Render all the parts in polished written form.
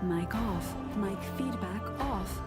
Mic off. Mic feedback off.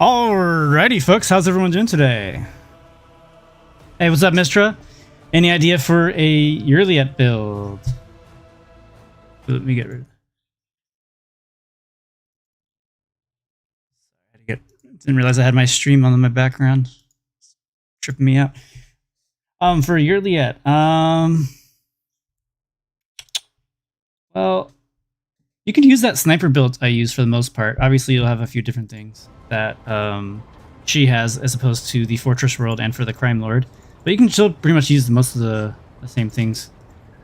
Alrighty, folks, how's everyone doing today? Hey, what's up, Mistra? Any idea for a Hereticus build? Let me get rid of it. Didn't realize I had my stream on in my background. It's tripping me out. For Hereticus, well, you can use that sniper build I use for the most part. Obviously, you'll have a few different things that she has as opposed to the Fortress World and for the Crime Lord. But you can still pretty much use most of the same things.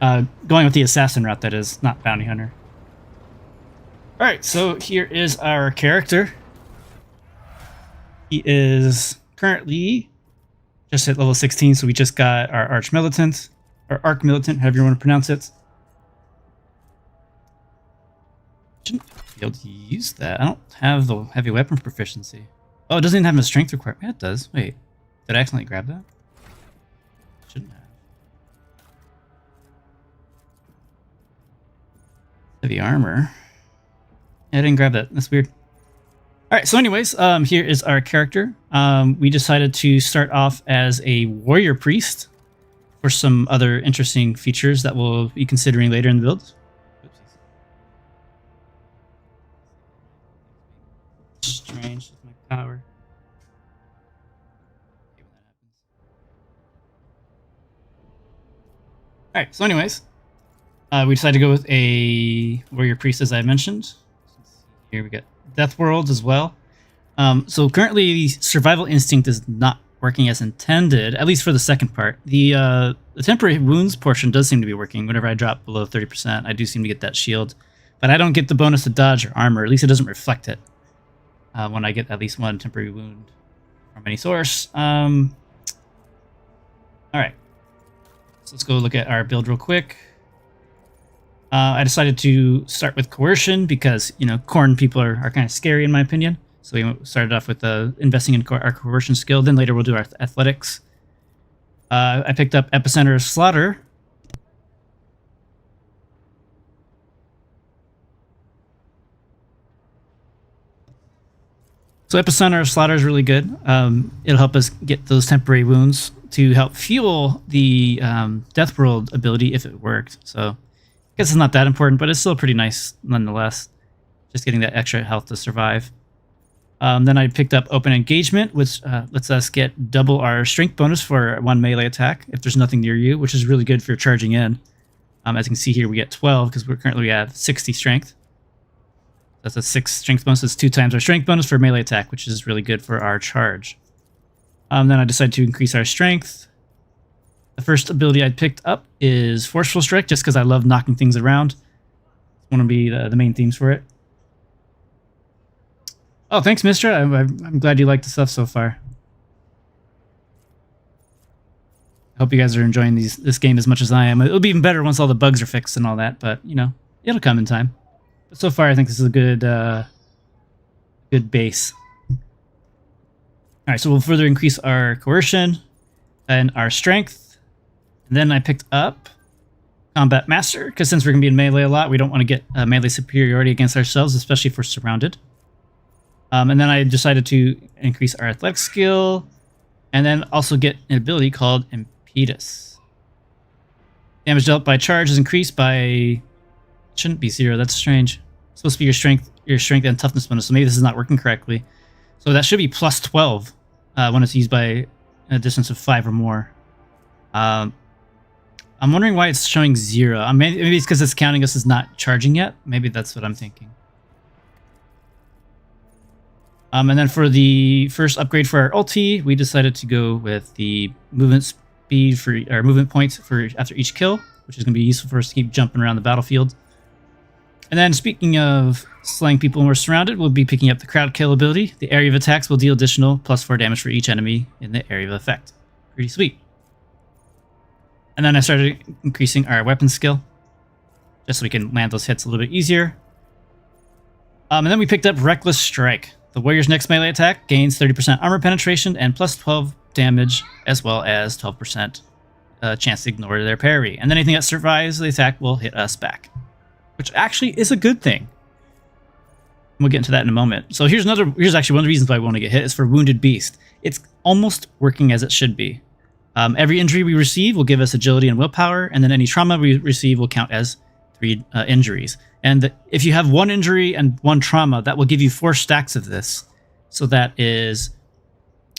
Going with the Assassin route, that is, not Bounty Hunter. Alright, so here is our character. He is currently just hit level 16, so we just got our Arch Militant, or Arc Militant, however you want to pronounce it. Shouldn't be able to use that. I don't have the heavy weapon proficiency. Oh, it doesn't even have a strength requirement. Yeah, it does. Wait, did I accidentally grab that? Shouldn't have. Heavy armor. Yeah, I didn't grab that. That's weird. Alright, so anyways, here is our character. We decided to start off as a warrior priest for some other interesting features that we'll be considering later in the build. Strange with my power. Alright, so anyways, we decided to go with a warrior priest, as I mentioned. Here we got Death World as well. So currently, the survival instinct is not working as intended, at least for the second part. The temporary wounds portion does seem to be working. Whenever I drop below 30%, I do seem to get that shield. But I don't get the bonus to dodge or armor, at least it doesn't reflect it. When I get at least one temporary wound from any source. Alright. So let's go look at our build real quick. I decided to start with coercion because, you know, Khorne people are kind of scary in my opinion. So we started off with investing in our coercion skill. Then later we'll do our athletics. I picked up Epicenter of Slaughter. So Epicenter of Slaughter is really good. It'll help us get those temporary wounds to help fuel the Death World ability if it worked. So I guess it's not that important, but it's still pretty nice nonetheless. Just getting that extra health to survive. Then I picked up Open Engagement, which lets us get double our strength bonus for one melee attack if there's nothing near you, which is really good for charging in. As you can see here, we get 12 because we're currently at 60 strength. That's a 6 strength bonus. It's 2 times our strength bonus for melee attack, which is really good for our charge. Then I decided to increase our strength. The first ability I picked up is Forceful Strike, just because I love knocking things around. It's one of the main themes for it. Oh, thanks, Mister. I'm glad you liked the stuff so far. I hope you guys are enjoying this game as much as I am. It'll be even better once all the bugs are fixed and all that, but, you know, it'll come in time. But so far, I think this is a good base. All right, so we'll further increase our coercion and our strength. And then I picked up Combat Master, because since we're going to be in melee a lot, we don't want to get melee superiority against ourselves, especially if we're surrounded. And then I decided to increase our athletic skill, and then also get an ability called Impetus. Damage dealt by charge is increased by... Shouldn't be 0, that's strange. It's supposed to be your strength and toughness bonus, so maybe this is not working correctly. So that should be plus 12 when it's used by a distance of 5 or more. I'm wondering why it's showing 0. Maybe it's because it's counting us as not charging yet. Maybe that's what I'm thinking. And then for the first upgrade for our ulti, we decided to go with the movement speed for our movement points for after each kill, which is going to be useful for us to keep jumping around the battlefield. And then speaking of slaying people when we're surrounded, we'll be picking up the crowd kill ability. The area of attacks will deal additional +4 damage for each enemy in the area of effect. Pretty sweet. And then I started increasing our weapon skill, just so we can land those hits a little bit easier. And then we picked up Reckless Strike. The warrior's next melee attack gains 30% armor penetration and +12 damage, as well as 12% chance to ignore their parry. And then anything that survives the attack will hit us back, which actually is a good thing. We'll get into that in a moment. So here's actually one of the reasons why I want to get hit is for Wounded Beast. It's almost working as it should be. Every injury we receive will give us agility and willpower, and then any trauma we receive will count as 3 injuries. And if you have 1 injury and 1 trauma, that will give you 4 stacks of this. So that is,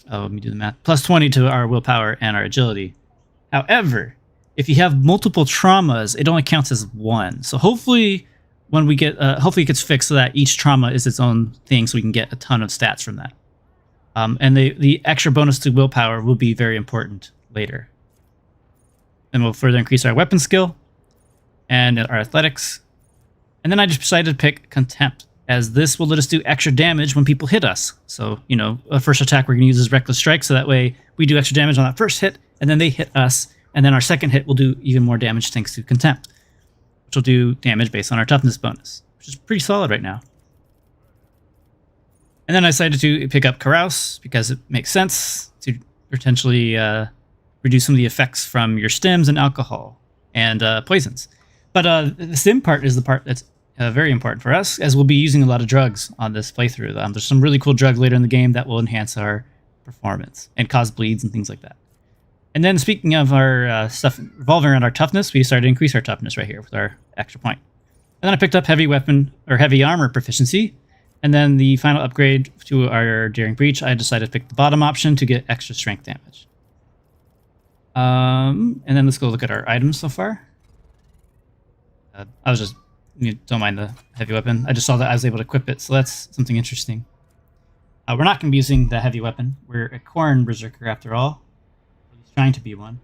let me do the math, plus 20 to our willpower and our agility. However, if you have multiple traumas, it only counts as 1. So hopefully, when we get, hopefully it gets fixed so that each trauma is its own thing, so we can get a ton of stats from that. And the extra bonus to willpower will be very important later. Then we'll further increase our weapon skill and our athletics. And then I just decided to pick Contempt, as this will let us do extra damage when people hit us. So, you know, a first attack we're going to use is Reckless Strike, so that way we do extra damage on that first hit, and then they hit us, and then our second hit will do even more damage thanks to Contempt, which will do damage based on our toughness bonus, which is pretty solid right now. And then I decided to pick up Carouse, because it makes sense to potentially reduce some of the effects from your stims and alcohol and poisons. But the stim part is the part that's very important for us, as we'll be using a lot of drugs on this playthrough. There's some really cool drugs later in the game that will enhance our performance and cause bleeds and things like that. And then speaking of our stuff revolving around our toughness, we started to increase our toughness right here with our extra point. And then I picked up heavy weapon or heavy armor proficiency. And then the final upgrade to our Daring Breach, I decided to pick the bottom option to get extra strength damage. And then let's go look at our items so far. I was just, don't mind the heavy weapon. I just saw that I was able to equip it, so that's something interesting. We're not going to be using the heavy weapon. We're a Khorne Berzerker after all. He's trying to be one.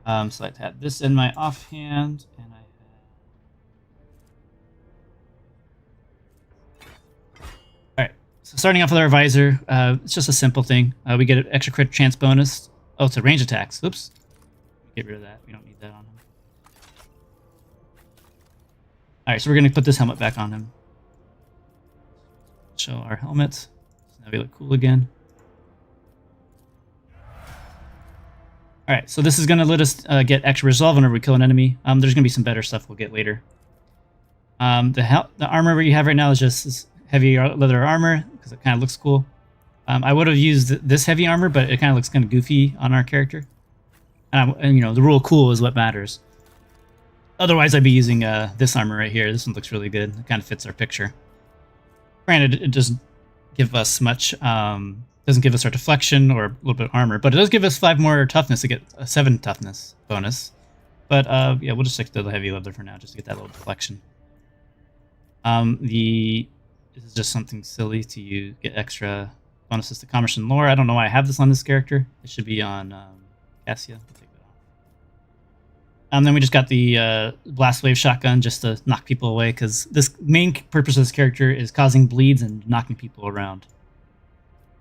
So I had this in my offhand, and Alright, so starting off with our visor, it's just a simple thing. We get an extra crit chance bonus. Oh, it's a range attacks. Oops. Get rid of that. We don't need that on him. Alright, so we're going to put this helmet back on him. Show our helmet. So now we look cool again. Alright, so this is going to let us get extra resolve whenever we kill an enemy. There's going to be some better stuff we'll get later. The armor we have right now is just this heavy leather armor, because it kind of looks cool. I would have used this heavy armor, but it kind of looks kind of goofy on our character. And you know, the rule cool is what matters. Otherwise, I'd be using this armor right here. This one looks really good. It kind of fits our picture. Granted, it doesn't give us much. Doesn't give us our deflection or a little bit of armor, but it does give us 5 more toughness to get a 7 toughness bonus. But yeah, we'll just stick to the heavy leather for now, just to get that little deflection. This is just something silly to get extra bonuses to commerce and lore. I don't know why I have this on this character. It should be on Cassia. I'll take that off. Then we just got the blast wave shotgun just to knock people away, because this main purpose of this character is causing bleeds and knocking people around.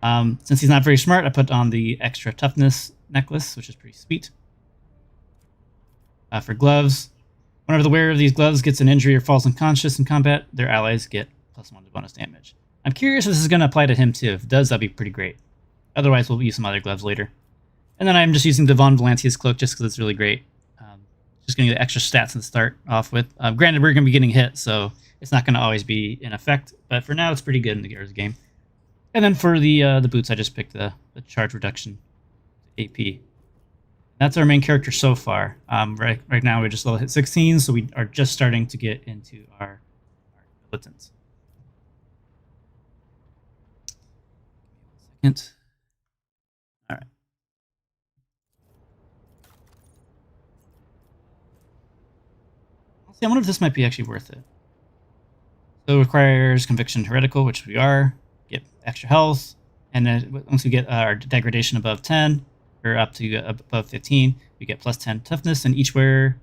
Since he's not very smart, I put on the extra toughness necklace, which is pretty sweet. For gloves, whenever the wearer of these gloves gets an injury or falls unconscious in combat, their allies get +1 to bonus damage. I'm curious if this is going to apply to him too. If it does, that'd be pretty great. Otherwise, we'll use some other gloves later. And then I'm just using the Von Valancia's cloak just because it's really great. Just going to get extra stats to start off with. Granted, we're going to be getting hit, so it's not going to always be in effect. But for now, it's pretty good in the Gears game. And then for the boots, I just picked the charge reduction AP. That's our main character so far. Right now, we're just level hit 16, so we are just starting to get into our militants. Second. All right. See, I wonder if this might be actually worth it. So it requires Conviction Heretical, which we are. Get extra health, and then once we get our degradation above 10, or up to above 15, we get +10 toughness, and each wearer...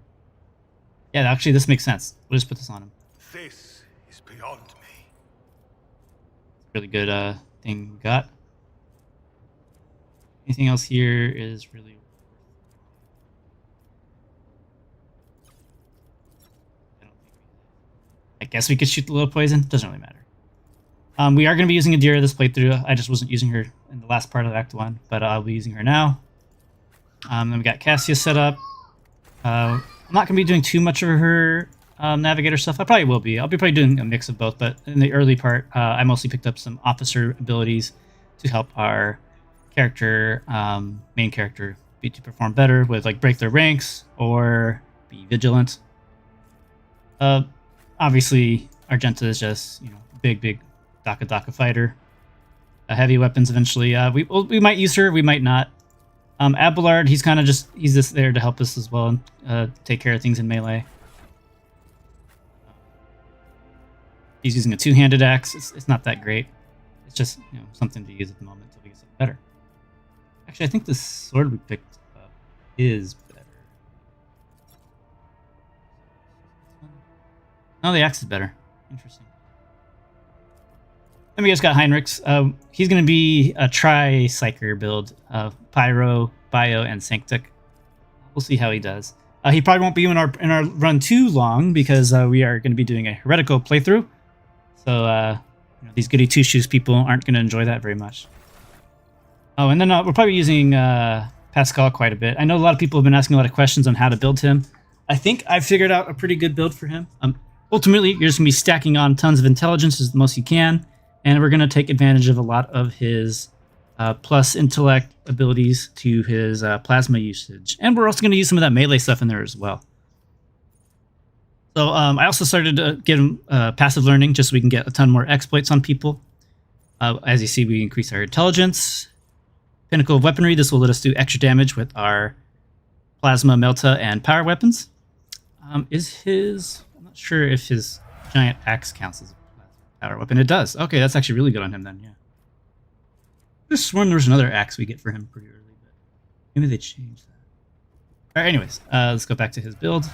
Yeah, actually, this makes sense. We'll just put this on him. This is beyond me. Really good thing we got. Anything else here is really... I guess we could shoot the little poison. Doesn't really matter. We are going to be using Adira this playthrough. I just wasn't using her in the last part of Act 1, but I'll be using her now. Then we got Cassia set up. I'm not going to be doing too much of her navigator stuff. I probably will be. I'll be probably doing a mix of both, but in the early part, I mostly picked up some officer abilities to help our character, main character, to perform better with like break their ranks or be vigilant. Obviously, Argenta is just big Daka fighter. Heavy weapons eventually. We might use her, we might not. Abelard, he's just there to help us as well and take care of things in melee. He's using a two-handed axe. It's not that great. It's just something to use at the moment until we get something better. Actually, I think the sword we picked up is better. No, the axe is better. Interesting. Then we just got Heinrichs. He's going to be a tri-psyker build. Pyro, Bio, and Sanctic. We'll see how he does. He probably won't be in our run too long because we are going to be doing a heretical playthrough. So these goody two-shoes people aren't going to enjoy that very much. Oh, and then we're probably using Pascal quite a bit. I know a lot of people have been asking a lot of questions on how to build him. I think I figured out a pretty good build for him. Ultimately, you're just going to be stacking on tons of intelligence as the most you can, and we're going to take advantage of a lot of his plus intellect abilities to his plasma usage. And we're also going to use some of that melee stuff in there as well. So I also started to get him passive learning just so we can get a ton more exploits on people. As you see, we increase our intelligence. Pinnacle of Weaponry, this will let us do extra damage with our plasma, melta, and power weapons. I'm not sure if his giant axe counts as a power weapon. It does. Okay, that's actually really good on him then, yeah. I just sworn there was another axe we get for him pretty early, but maybe they changed that. Alright, anyways, let's go back to his build.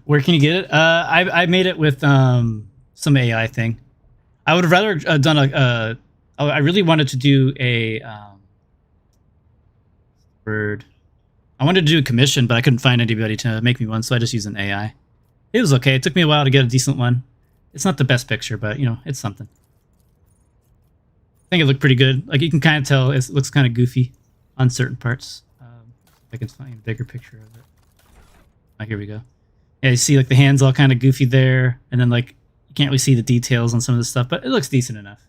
Where can you get it? I made it with some AI thing. I would have rather done I really wanted to do a I wanted to do a commission, but I couldn't find anybody to make me one, so I just used an AI. It was okay. It took me a while to get a decent one. It's not the best picture, but it's something. I think it looked pretty good. Like you can kind of tell it looks kind of goofy on certain parts. I can find a bigger picture of it. Oh, here we go. Yeah, you see like the hands all kind of goofy there, and then like you can't really see the details on some of this stuff, but it looks decent enough.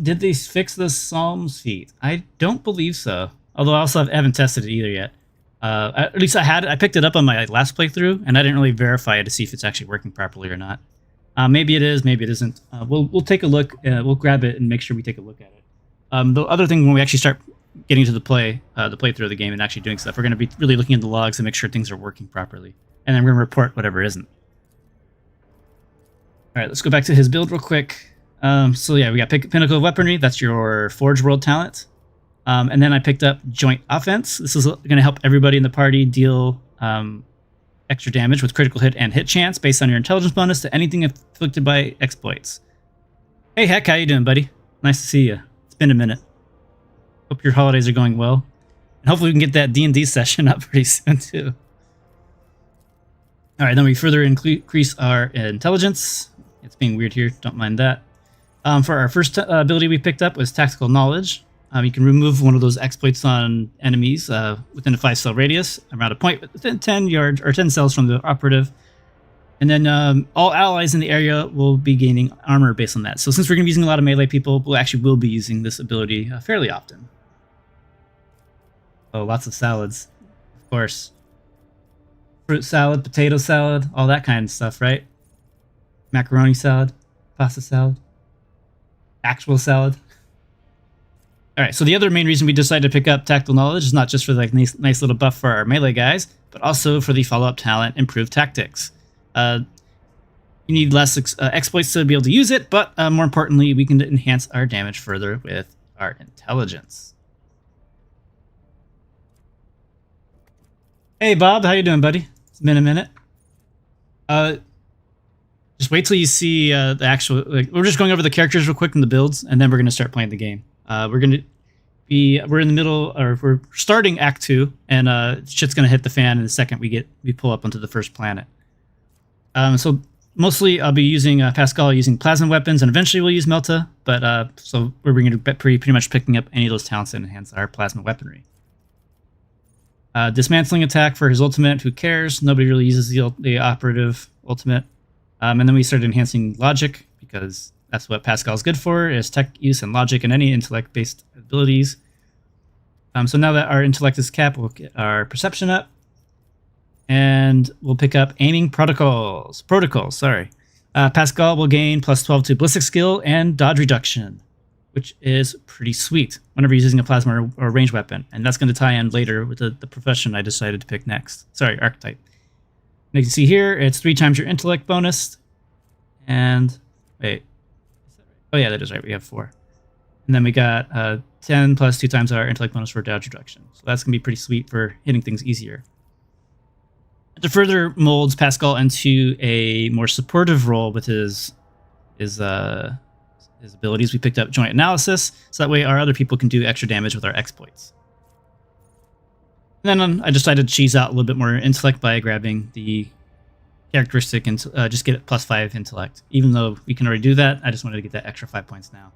Did they fix the Psalms feat? I don't believe so. Although I also haven't tested it either yet. At least I picked it up on my last playthrough, and I didn't really verify it to see if it's actually working properly or not. Maybe it is, maybe it isn't. We'll take a look. We'll grab it and make sure we take a look at it. The other thing when we actually start getting to the playthrough of the game and actually doing stuff, we're going to be really looking at the logs and make sure things are working properly. And then we're going to report whatever isn't. Alright, let's go back to his build real quick. So yeah, we got Pinnacle of Weaponry. That's your Forge World talent. And then I picked up Joint Offense. This is going to help everybody in the party deal extra damage with critical hit and hit chance based on your intelligence bonus to anything inflicted by exploits. Hey, Heck, how you doing, buddy? Nice to see you. It's been a minute. Hope your holidays are going well. And hopefully we can get that D&D session up pretty soon, too. Alright, then we further increase our intelligence. It's being weird here. Don't mind that. For our first ability we picked up was Tactical Knowledge. You can remove one of those exploits on enemies within a 5-cell radius, around a point within 10 yards or 10 cells from the operative. And then all allies in the area will be gaining armor based on that. So since we're going to be using a lot of melee people, we actually will be using this ability fairly often. Oh, lots of salads, of course. Fruit salad, potato salad, all that kind of stuff, right? Macaroni salad, pasta salad, actual salad. All right, so the other main reason we decided to pick up Tactical Knowledge is not just for the nice little buff for our melee guys, but also for the follow-up talent, Improved Tactics. You need less exploits to be able to use it, but more importantly, we can enhance our damage further with our intelligence. Hey, Bob, how you doing, buddy? It's been a minute. Just wait till you see the actual... we're just going over the characters real quick in the builds, and then we're going to start playing the game. We're in the middle, or we're starting Act 2, and shit's going to hit the fan in the second we pull up onto the first planet. So mostly I'll be using Pascal using plasma weapons, and eventually we'll use Melta, but so we're going to be pretty much picking up any of those talents that enhance our plasma weaponry. Dismantling attack for his ultimate. Who cares? Nobody really uses the operative ultimate. And then we started enhancing logic because that's what Pascal's good for, is tech use and logic and any intellect-based abilities. So now that our intellect is capped, we'll get our perception up. And we'll pick up aiming protocols. Sorry. Pascal will gain +12 to ballistic skill and dodge reduction, which is pretty sweet whenever he's using a plasma or range weapon. And that's going to tie in later with the profession I decided to pick next. Sorry, archetype. And you can see here, it's 3 times your intellect bonus. And, wait. Is that right? Oh yeah, that is right. We have 4. And then we got 10 plus 2 times our intellect bonus for dodge reduction. So that's going to be pretty sweet for hitting things easier. To further molds Pascal into a more supportive role with his abilities, we picked up joint analysis, so that way our other people can do extra damage with our exploits. And then I decided to cheese out a little bit more intellect by grabbing the characteristic and just get it +5 intellect. Even though we can already do that, I just wanted to get that extra 5 points now.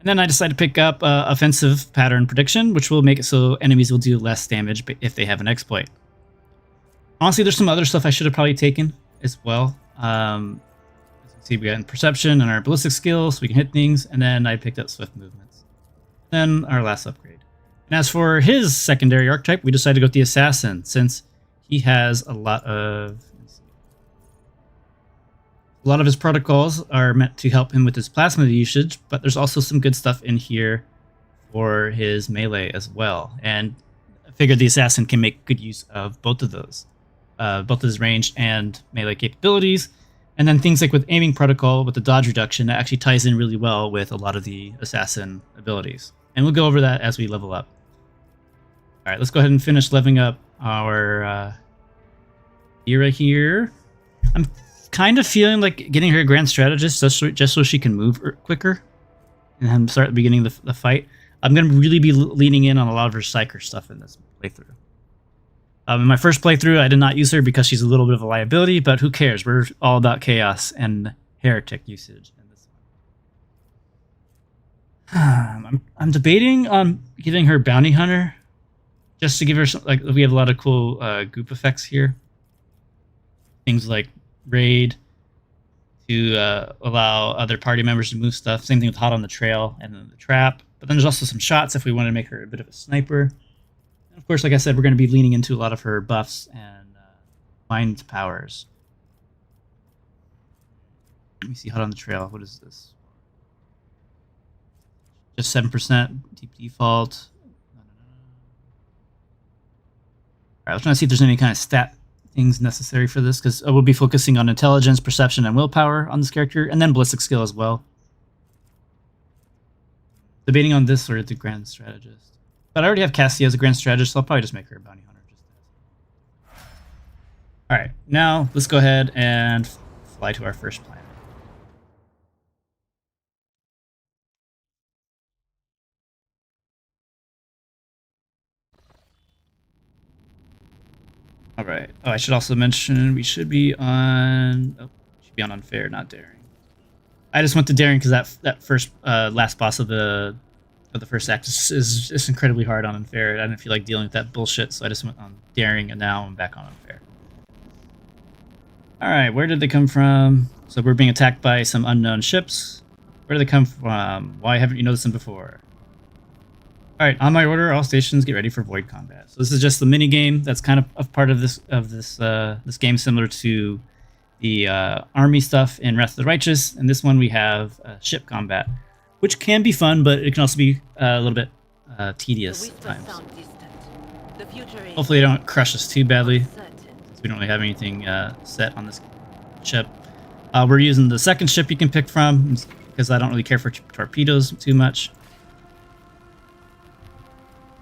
And then I decided to pick up offensive pattern prediction, which will make it so enemies will do less damage if they have an exploit. Honestly, there's some other stuff I should have probably taken as well. As you can see, we got in perception and our ballistic skills, so we can hit things, and then I picked up swift movements. Then our last upgrade. And as for his secondary archetype, we decided to go with the assassin, since he has a lot of his protocols are meant to help him with his plasma usage, but there's also some good stuff in here for his melee as well. And I figured the assassin can make good use of both of those. Both his range and melee capabilities. And then things like with aiming protocol, with the dodge reduction, that actually ties in really well with a lot of the assassin abilities. And we'll go over that as we level up. All right, let's go ahead and finish leveling up our Era here. I'm kind of feeling like getting her a Grand Strategist just so she can move quicker and start at the beginning of the fight. I'm going to really be leaning in on a lot of her Psyker stuff in this playthrough. In my first playthrough, I did not use her because she's a little bit of a liability, but who cares? We're all about chaos and heretic usage in this one. I'm debating on giving her Bounty Hunter, just to give her some, like, we have a lot of cool group effects here. Things like raid to allow other party members to move stuff. Same thing with hot on the trail and then the trap. But then there's also some shots if we want to make her a bit of a sniper. Of course, like I said, we're going to be leaning into a lot of her buffs and mind powers. Let me see, hot on the trail. What is this? Just 7% deep default. Alright, I was trying to see if there's any kind of stat things necessary for this, because we'll be focusing on intelligence, perception, and willpower on this character, and then ballistic skill as well. Debating on this or the Grand Strategist. But I already have Cassie as a Grand Strategist, so I'll probably just make her a Bounty Hunter. Alright, now let's go ahead and fly to our first planet. Alright, oh, I should also mention we should be on... Oh, should be on Unfair, not Daring. I just went to Daring because that first, last boss of the first act is just incredibly hard on Unfair. I didn't feel like dealing with that bullshit, so I just went on Daring, and now I'm back on Unfair. Alright, where did they come from? So we're being attacked by some unknown ships. Where did they come from? Why haven't you noticed them before? Alright, on my order, all stations get ready for void combat. So this is just the mini game that's kind of a part of this game, similar to the army stuff in Wrath of the Righteous. And this one we have ship combat, which can be fun, but it can also be a little bit tedious at times. Hopefully they don't crush us too badly, since we don't really have anything set on this ship. We're using the second ship you can pick from, because I don't really care for torpedoes too much.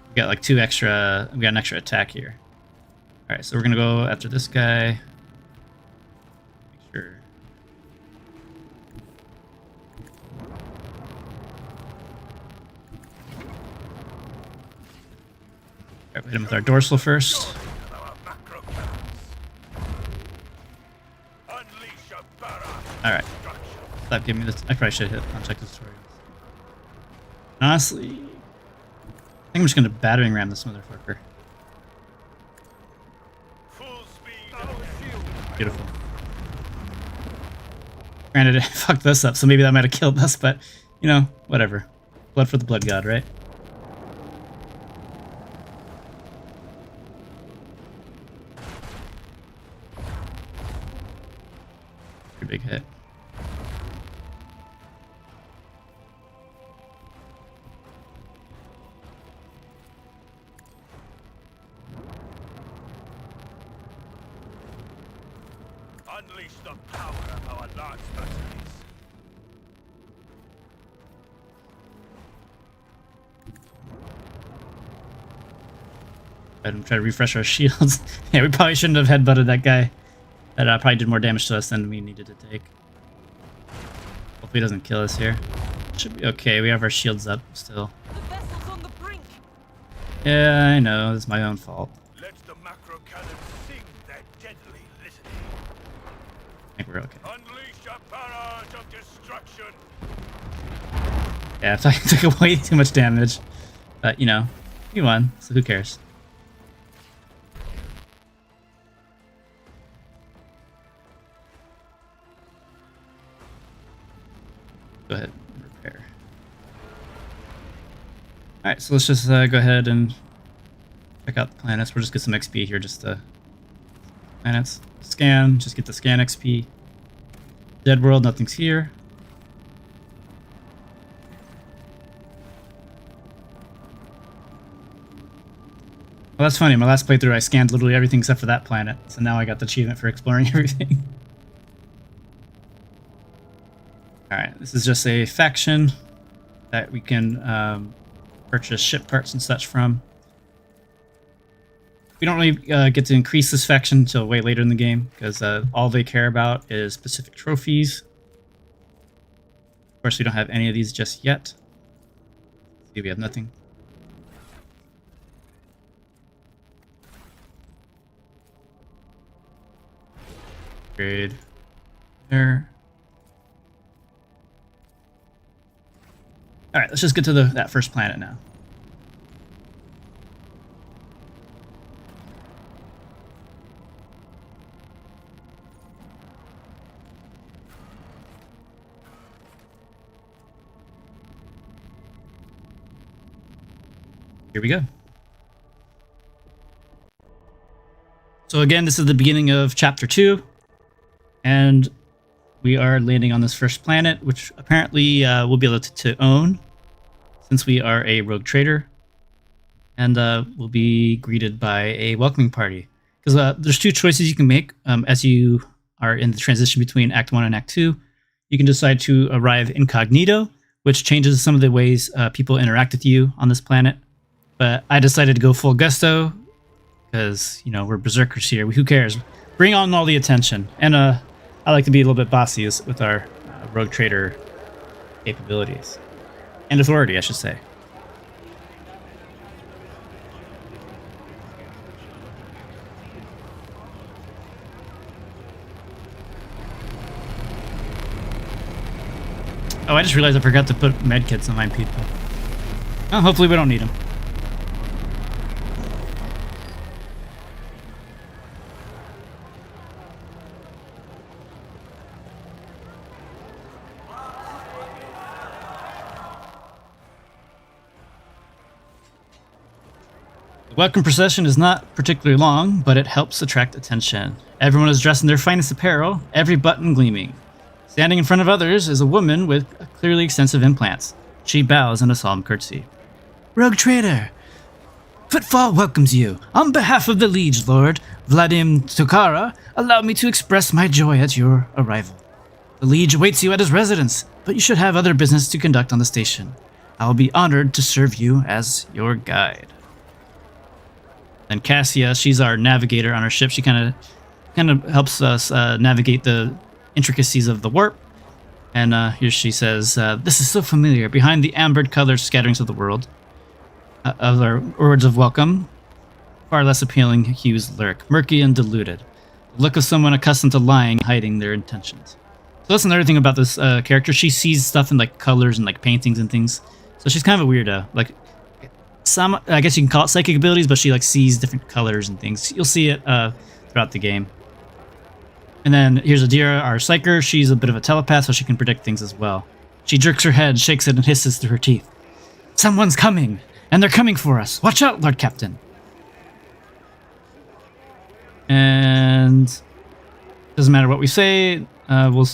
We got like we got an extra attack here. Alright, so we're gonna go after this guy. Make sure. Alright, we hit him with our dorsal first. Alright. Stop giving me this. I probably should hit uncheck the tutorials. Honestly, I think I'm just gonna battering ram this motherfucker. Beautiful. Granted, it fucked us up, so maybe that might have killed us, but, you know, whatever. Blood for the blood god, right? Pretty big hit. Unleash the power of our large batteries. And try to refresh our shields. Yeah, we probably shouldn't have headbutted that guy. That probably did more damage to us than we needed to take. Hopefully he doesn't kill us here. Should be okay. We have our shields up still. The vessel's on the brink. Yeah, I know. It's my own fault. Let the macro cannons sing their deadly litany. I think we're okay. Unleash a barrage of destruction. Yeah, I took way too much damage. But, you know, we won, so who cares? Go ahead and repair. Alright, so let's just go ahead and check out the planets. We'll just get some XP here, just planets. Scan, just get the scan XP. Dead world, nothing's here. Well, that's funny. My last playthrough, I scanned literally everything except for that planet. So now I got the achievement for exploring everything. Alright, this is just a faction that we can purchase ship parts and such from. We don't really get to increase this faction until way later in the game, because all they care about is specific trophies. Of course, we don't have any of these just yet. See, we have nothing. Upgrade there. Alright, let's just get to that first planet now. Here we go. So again, this is the beginning of Chapter 2. And we are landing on this first planet, which apparently we'll be able to own, since we are a rogue trader. And we'll be greeted by a welcoming party. Because there's two choices you can make as you are in the transition between Act 1 and Act 2. You can decide to arrive incognito, which changes some of the ways people interact with you on this planet. But I decided to go full gusto, because, you know, we're berserkers here. Who cares? Bring on all the attention. And I like to be a little bit bossy with our rogue trader capabilities. And authority, I should say. Oh, I just realized I forgot to put medkits on my people. Oh, hopefully we don't need them. The welcome procession is not particularly long, but it helps attract attention. Everyone is dressed in their finest apparel, every button gleaming. Standing in front of others is a woman with clearly extensive implants. She bows in a solemn curtsy. Rogue Trader! Footfall welcomes you. On behalf of the Liege Lord, Vladim Tokara, allow me to express my joy at your arrival. The Liege awaits you at his residence, but you should have other business to conduct on the station. I will be honored to serve you as your guide. And Cassia, she's our navigator on our ship. She kind of helps us navigate the intricacies of the warp. And here she says, "This is so familiar. Behind the ambered colored scatterings of the world, of our words of welcome, far less appealing hues lurk, murky and diluted. The look of someone accustomed to lying, hiding their intentions." So that's another thing about this character. She sees stuff in like colors and like paintings and things. So she's kind of a weirdo. Like some, I guess you can call it psychic abilities, but she like sees different colors and things. You'll see it throughout the game. And then here's Adira, our psyker. She's a bit of a telepath, so she can predict things as well. She jerks her head, shakes it, and hisses through her teeth. Someone's coming, and they're coming for us. Watch out, Lord Captain. And doesn't matter what we say. We'll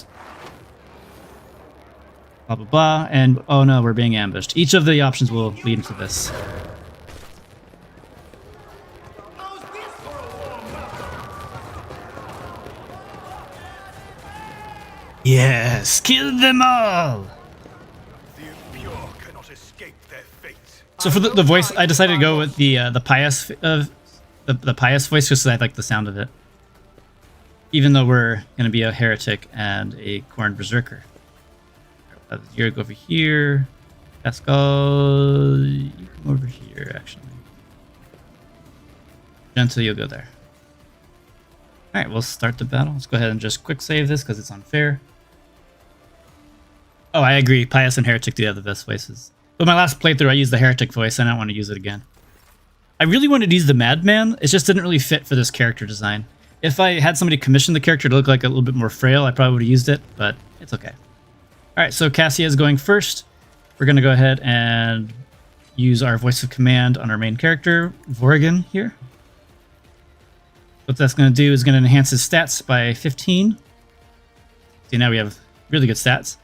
blah blah blah. And oh no, we're being ambushed. Each of the options will lead into this. Yes, kill them all. The impure cannot escape their fate. So for the voice, I decided to go with the pious the pious voice just because I like the sound of it. Even though we're going to be a heretic and a Khorne Berzerker. You go over here. Pascal, you come over here, actually. Gentle, you'll go there. Alright, we'll start the battle. Let's go ahead and just quick save this because it's unfair. Oh, I agree. Pious and Heretic do have the best voices. But my last playthrough, I used the Heretic voice, and I don't want to use it again. I really wanted to use the Madman. It just didn't really fit for this character design. If I had somebody commission the character to look like a little bit more frail, I probably would have used it, but it's okay. Alright, so Cassia is going first. We're going to go ahead and use our voice of command on our main character, Vorrigan here. What that's going to do is going to enhance his stats by 15. See, now we have really good stats.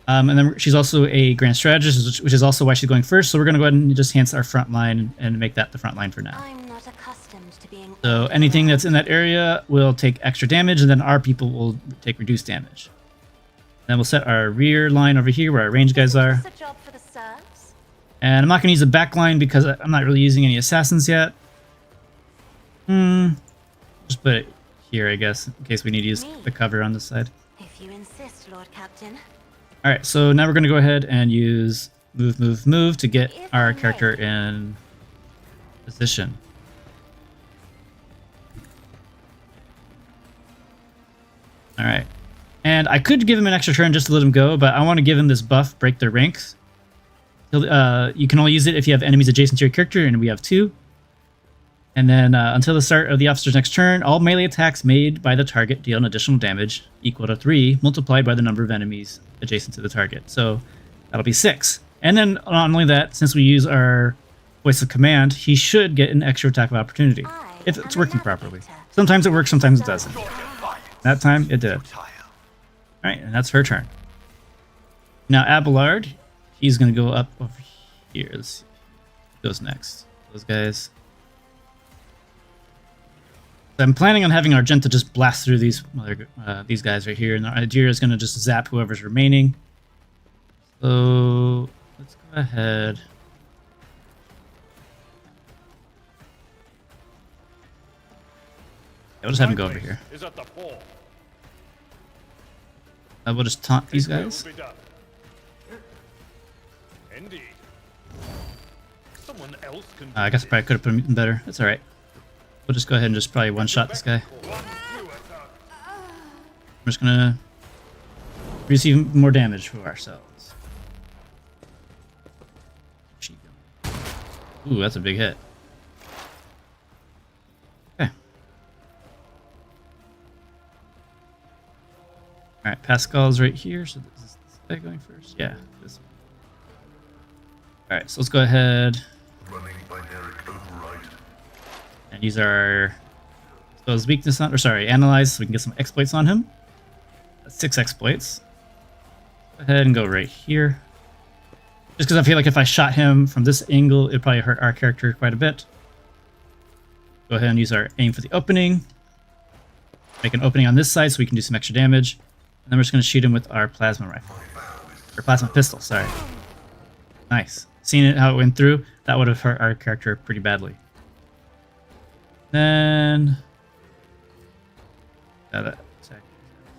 And then she's also a Grand Strategist, which is also why she's going first. So we're going to go ahead and just enhance our front line and make that the front line for now. I'm not accustomed to being So anything that's in that area will take extra damage, and then our people will take reduced damage. Then we'll set our rear line over here where our range guys are. a job for the serfs. And I'm not going to use the back line because I'm not really using any assassins yet. Just put it here, I guess, in case we need to use the cover on this side. If you insist, Lord Captain. Alright, so now we're going to go ahead and use move to get our character in position. Alright. And I could give him an extra turn just to let him go, but I want to give him this buff, break their ranks. You can only use it if you have enemies adjacent to your character, and we have 2. And then until the start of the officer's next turn, all melee attacks made by the target deal an additional damage equal to 3 multiplied by the number of enemies adjacent to the target. So that'll be 6. And then not only that, since we use our voice of command, he should get an extra attack of opportunity if it's working properly. Sometimes it works, sometimes it doesn't. That time it did. Alright, and that's her turn. Now Abelard, he's going to go up over here. Let's see who goes next. Those guys. I'm planning on having Argenta just blast through these guys right here, and Adira is going to just zap whoever's remaining. So let's go ahead. Yeah, we'll just have him go over here. We'll just taunt these guys. I guess I probably could have put him even better. That's all right. We'll just go ahead and just probably one-shot this guy. I'm just gonna receive more damage for ourselves. Ooh, that's a big hit. Okay. Alright, Pascal's right here, so this is this guy going first? Yeah, this one. Alright, so let's go ahead and use our those weakness on, or sorry, analyze so we can get some exploits on him. That's 6 exploits. Go ahead and go right here. Just because I feel like if I shot him from this angle, it'd probably hurt our character quite a bit. Go ahead and use our aim for the opening. Make an opening on this side so we can do some extra damage. And then we're just going to shoot him with our plasma rifle. Or plasma pistol, sorry. Nice. Seeing it how it went through, that would have hurt our character pretty badly. Then got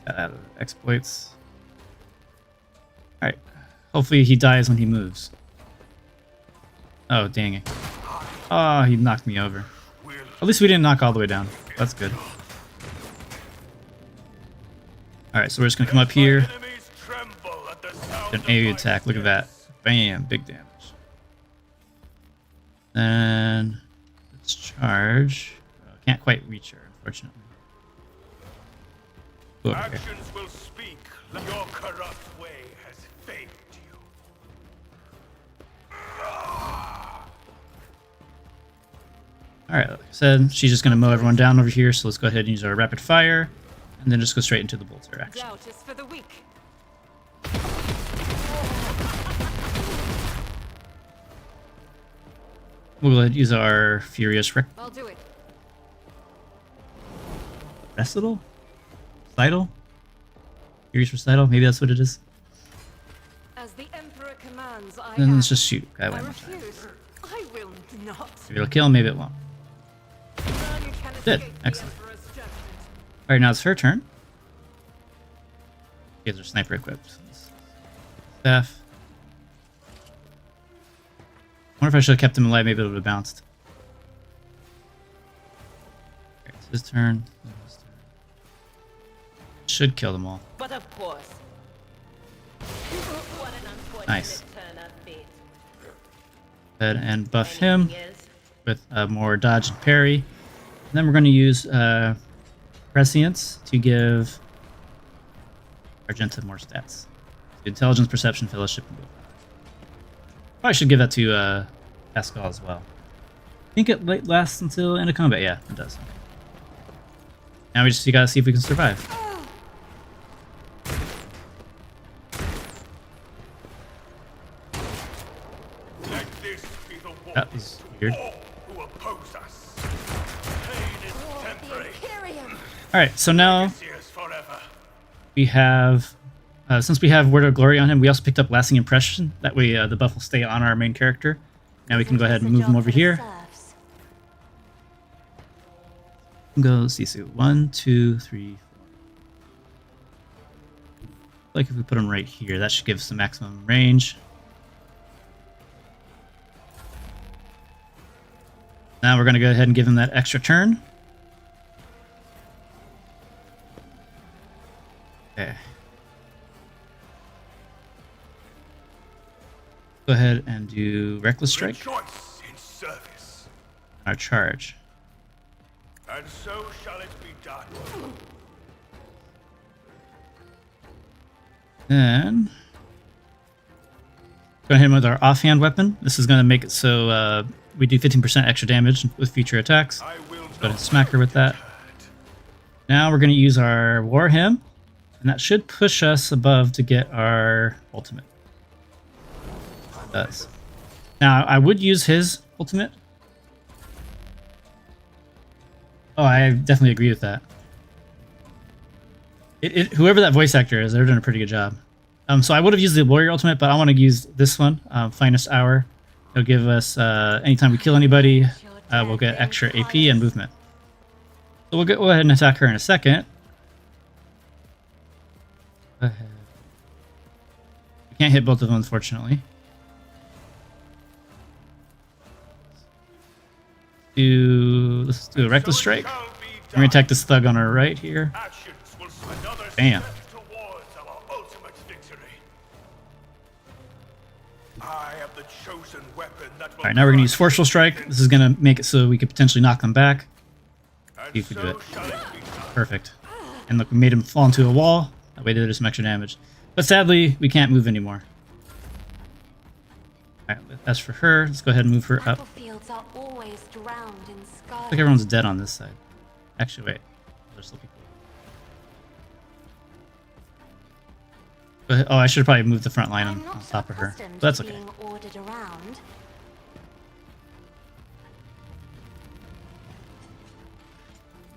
out of exploits. Alright. Hopefully he dies when he moves. Oh, dang it. Oh, he knocked me over. At least we didn't knock all the way down. That's good. Alright, so we're just gonna come up here. An AoE attack. Look at that. Bam, big damage. Then let's charge. Can't quite reach her, unfortunately. Go over here. Actions will speak. Your corrupt way has failed you. Alright, like I said, she's just going to mow everyone down over here, so let's go ahead and use our rapid fire, and then just go straight into the bolter action. Doubt is for the weak. We'll go ahead and use our Furious I'll do it. Recital? Recital? Furious Recital? Maybe that's what it is. As the Emperor commands, I Then let's act. just shoot guy I one more time. refuse. I will not. Maybe it'll kill him, maybe it won't. None can Did. escape the Excellent. Emperor's judgment. Alright, now it's her turn. She has her sniper equipped. Staff. I wonder if I should have kept him alive, maybe it would have bounced. Alright, it's his turn. His turn. Should kill them all. But of course. What an unfortunate Nice. turn of fate. Go ahead and buff him Anything else? with more dodge and parry. And then we're going to use Prescience to give Argenta more stats. Intelligence, Perception, Fellowship, and Willpower. Probably should give that to Pascal as well. I think it lasts until end of combat. Yeah, it does. Now we just gotta see if we can survive. Let this be the war That was weird. all who oppose us. Pain is temporary. Alright, so now Years forever. we have, since we have Word of Glory on him, we also picked up Lasting Impression. That way the buff will stay on our main character. Now we can go ahead and move him over here. Go Sisu. 1, 2, 3, 4. Like if we put him right here, that should give us the maximum range. Now we're going to go ahead and give him that extra turn. Okay. Go ahead and do Reckless Strike, Rejoice in service. our charge. And so shall it be done. Then go ahead with our offhand weapon. This is going to make it so we do 15% extra damage with future attacks. I will Go ahead not and smack her with that. be deterred. Now we're going to use our War Hymn, and that should push us above to get our ultimate. It does. Now I would use his ultimate. Oh, I definitely agree with that. Whoever that voice actor is, they're doing a pretty good job. So I would have used the Warrior Ultimate, but I want to use this one, Finest Hour. It'll give us, anytime we kill anybody, we'll get extra AP and movement. So we'll go ahead and attack her in a second. Go ahead. We can't hit both of them, unfortunately. Let's do a Reckless Strike. Shall be We're going to done. attack this thug on our right here. Actions will swing another Bam. step towards our ultimate victory. I am the chosen weapon that will Alright, now we're going to use Forceful Strike. This is going to make it so we could potentially knock them back. and see if we do so it. shall it be done. Perfect. And look, we made him fall into a wall. That way they did some extra damage. But sadly, we can't move anymore. Alright, that's for her. Let's go ahead and move her up. Battlefields are always drowned in sky. Looks like everyone's dead on this side. Actually, wait. There's still people. Go ahead. Oh, I should probably move the front line I'm on not top of her. accustomed But that's to okay. being ordered around.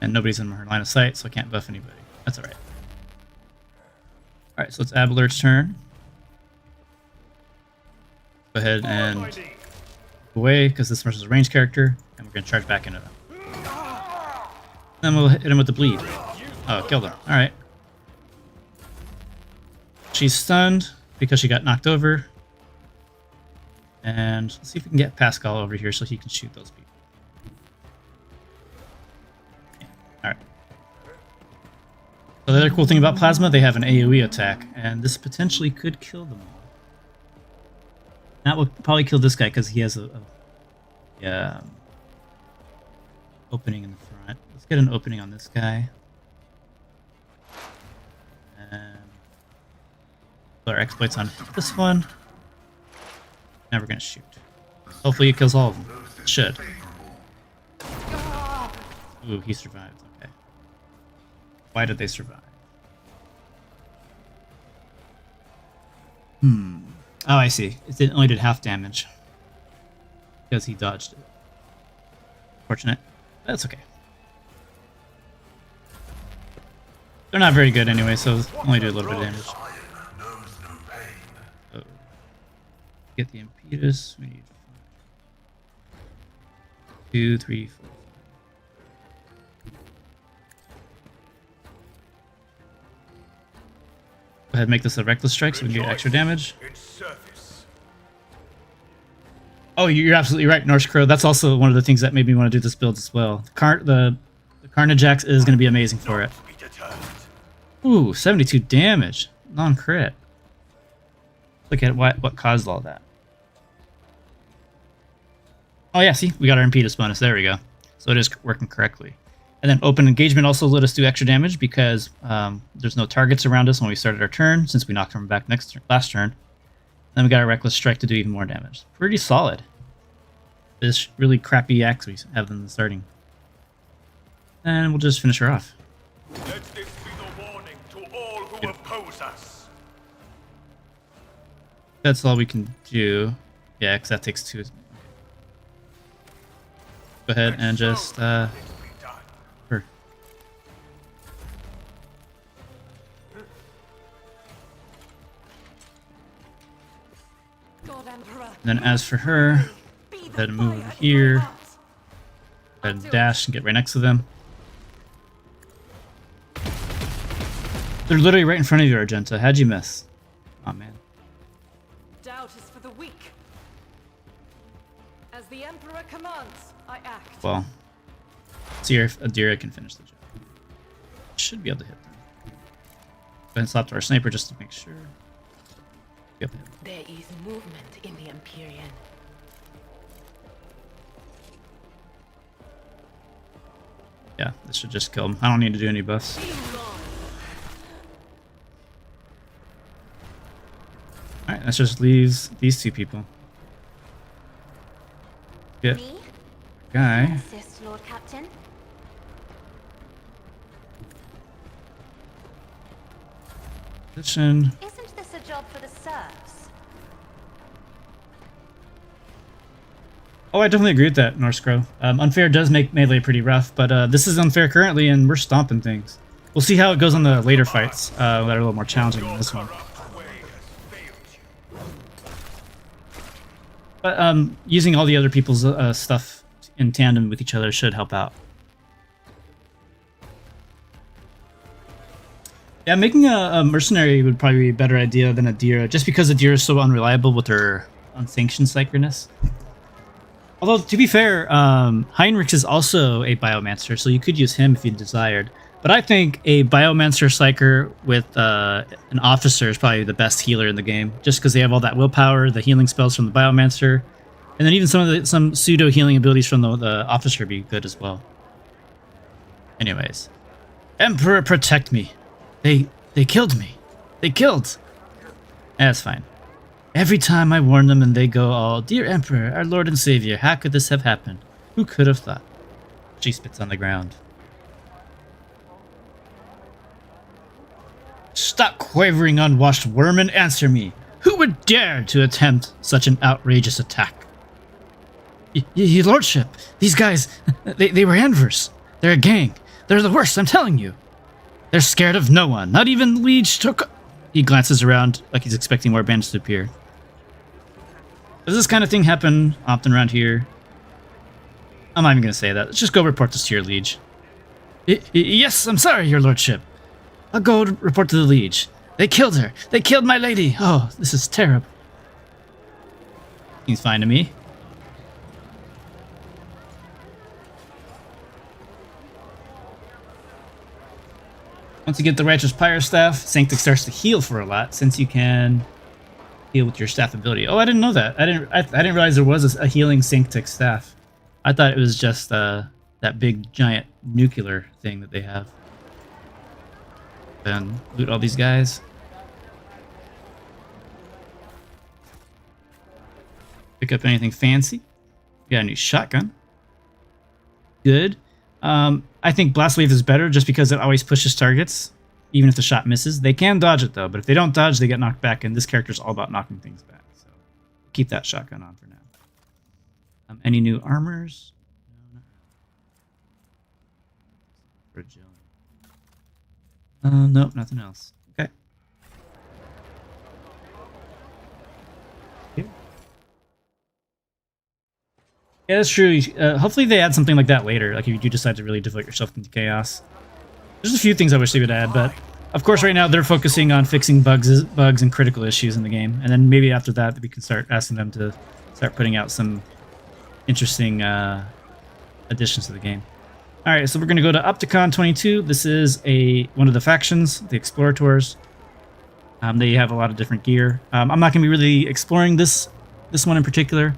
And nobody's in her line of sight, so I can't buff anybody. That's alright. Alright, so it's Abelard's turn. Go ahead and My knee. away, because this person's a ranged character, and we're going to charge back into them. Then we'll hit him with the bleed. Oh, killed him. Alright. She's stunned because she got knocked over. And let's see if we can get Pascal over here so he can shoot those people. Yeah. Alright. So the other cool thing about Plasma, they have an AoE attack, and this potentially could kill them all. That will probably kill this guy because he has a opening in the front. Let's get an opening on this guy. Our exploits on this one. Now we're gonna shoot. Hopefully it kills all of them. It should. Ooh, he survived. Okay. Why did they survive? Oh, I see. It only did half damage. Because he dodged it. Fortunate. That's okay. They're not very good anyway, so only do a little bit of damage. Oh. Get the impetus. We need 2, 3, 4. Go ahead and make this a reckless strike so we can get extra damage. Oh, you're absolutely right, Norse Crow. That's also one of the things that made me want to do this build as well. The Carnage Axe is going to be amazing for it. Ooh, 72 damage. Non-crit. Look at what caused all that. Oh yeah, see? We got our impetus bonus. There we go. So it is working correctly. And then open engagement also let us do extra damage because there's no targets around us when we started our turn, since we knocked them back last turn. Then we got a reckless strike to do even more damage. Pretty solid. This really crappy axe we have in the starting. And we'll just finish her off. Let this be the warning to all who oppose us. That's all we can do. Yeah, because that takes 2. Go ahead and just her. God Emperor, And then as for her, be go the ahead and move fire over in here. my Go mouth. ahead and dash and get right next to them. They're literally right in front of you, Argenta. How'd you miss? Oh man. Doubt is for the weak. As the Emperor commands, I act. Well, see if Adira can finish the job. Should be able to hit them. Go ahead and slap to our sniper just to make sure. Be able to hit them. There is movement in the Empyrean. Yeah, this should just kill him. I don't need to do any buffs. Alright, that just leaves these 2 people. Get Me? guy. Assist, Lord Captain. Position. Isn't this a job for the serfs? Oh, I definitely agree with that, Norse Crow. Unfair does make melee pretty rough, but this is unfair currently, and we're stomping things. We'll see how it goes on the later fights that are a little more challenging than this one. But using all the other people's stuff in tandem with each other should help out. Yeah, making a mercenary would probably be a better idea than Adira, just because Adira is so unreliable with her unsanctioned psycherness. Although, to be fair, Heinrichs is also a Biomancer, so you could use him if you desired. But I think a Biomancer Psyker with an Officer is probably the best healer in the game, just because they have all that willpower, the healing spells from the Biomancer, and then even some pseudo healing abilities from the Officer would be good as well. Anyways, Emperor, protect me! They killed me. They killed. That's fine. Every time I warn them and they go all, "Dear Emperor, our Lord and Savior, how could this have happened? Who could have thought?" She spits on the ground. Stop quavering, unwashed worm, and answer me. Who would dare to attempt such an outrageous attack? Your Lordship, these guys, they were Anvers. They're a gang. They're the worst, I'm telling you. They're scared of no one, not even Liege took. He glances around like he's expecting more bandits to appear. Does this kind of thing happen often around here? I'm not even going to say that. Let's just go report this to your liege. Yes, I'm sorry, your lordship. I'll go report to the liege. They killed her. They killed my lady. Oh, this is terrible. Seems fine to me. Once you get the Righteous Pyre Staff, Sanctic starts to heal for a lot, since you can heal with your staff ability. Oh, I didn't know that. I didn't realize there was a healing Sanctic staff. I thought it was just that big giant nuclear thing that they have. And loot all these guys. pick up anything fancy. We got a new shotgun. Good. I think Blast Wave is better just because it always pushes targets, even if the shot misses. They can dodge it though, but if they don't dodge, they get knocked back, and this character's all about knocking things back. So keep that shotgun on for now. Any new armors? No, fragility. Nope, nothing else. Okay. Yeah, that's true. Hopefully they add something like that later, like if you do decide to really devote yourself into chaos. There's a few things I wish they would add, but of course right now they're focusing on fixing bugs and critical issues in the game, and then maybe after that we can start asking them to start putting out some interesting additions to the game. All right, so we're going to go to Opticon 22. This is one of the factions, the Explorators. They have a lot of different gear. I'm not going to be really exploring this one in particular.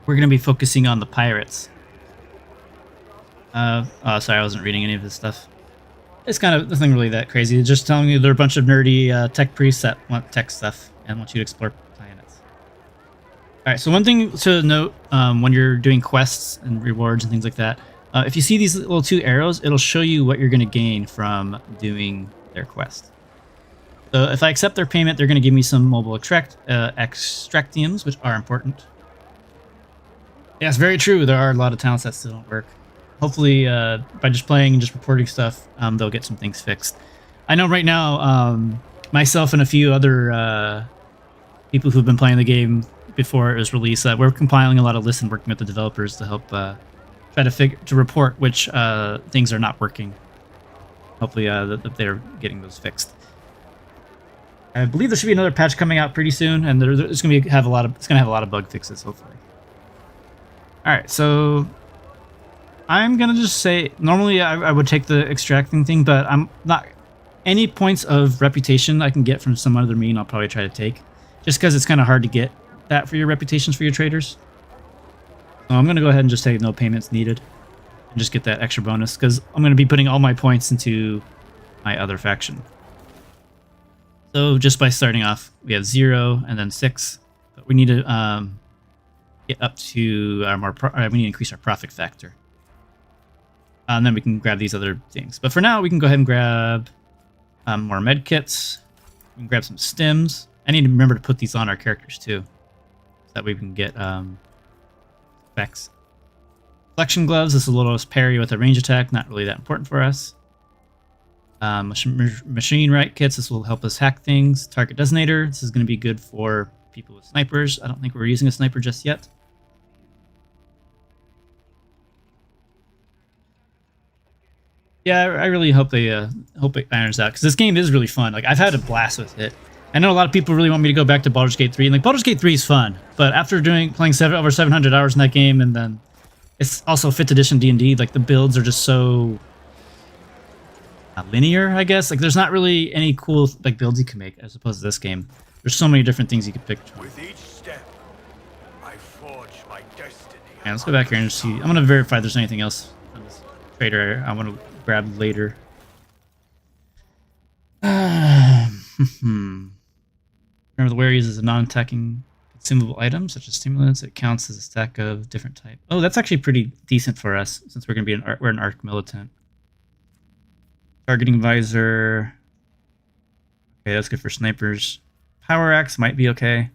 We're going to be focusing on the pirates. Oh, sorry, I wasn't reading any of this stuff. It's kind of nothing really that crazy. It's just telling you they're a bunch of nerdy tech priests that want tech stuff and want you to explore planets. All right, so one thing to note when you're doing quests and rewards and things like that, if you see these little 2 arrows, it'll show you what you're going to gain from doing their quest. So if I accept their payment, they're going to give me some mobile extractiums, which are important. Yes, very true. There are a lot of talents that still don't work. Hopefully, by just playing and just reporting stuff, they'll get some things fixed. I know right now, myself and a few other people who've been playing the game before it was released, we're compiling a lot of lists and working with the developers to help try to report which things are not working. Hopefully, that they're getting those fixed. I believe there should be another patch coming out pretty soon, and it's going to have a lot of bug fixes. Hopefully. All right, so I'm gonna just say normally I would take the extracting thing, but I'm not. Any points of reputation I can get from some other mean, I'll probably try to take, just because it's kind of hard to get that for your reputations for your traders. So I'm gonna go ahead and just say no payments needed, and just get that extra bonus because I'm gonna be putting all my points into my other faction. So just by starting off, we have 0 and then 6, but we need to get up to our we need to increase our profit factor. And then we can grab these other things. But for now, we can go ahead and grab more med kits. We can grab some stims. I need to remember to put these on our characters too, so that way we can get effects. Flexion gloves. This will let us parry with a range attack. Not really that important for us. Machine right kits. This will help us hack things. Target designator. This is going to be good for people with snipers. I don't think we're using a sniper just yet. Yeah, I really hope they hope it irons out, because this game is really fun. Like, I've had a blast with it. I know a lot of people really want me to go back to Baldur's Gate 3, and like Baldur's Gate 3 is fun, but after playing over 700 hours in that game, and then it's also 5th edition D&D, like the builds are just so linear, I guess. Like, there's not really any cool like builds you can make as opposed to this game. There's so many different things you could pick from. With each step, I forge my destiny. Yeah, let's go back here and just see. I'm gonna verify if there's anything else on this trader I want to grab later. Remember, the where uses a non-attacking consumable item such as stimulants. It counts as a stack of different type. Oh, that's actually pretty decent for us since we're gonna be we're an arc militant. Targeting visor. Okay, that's good for snipers. Power axe might be okay.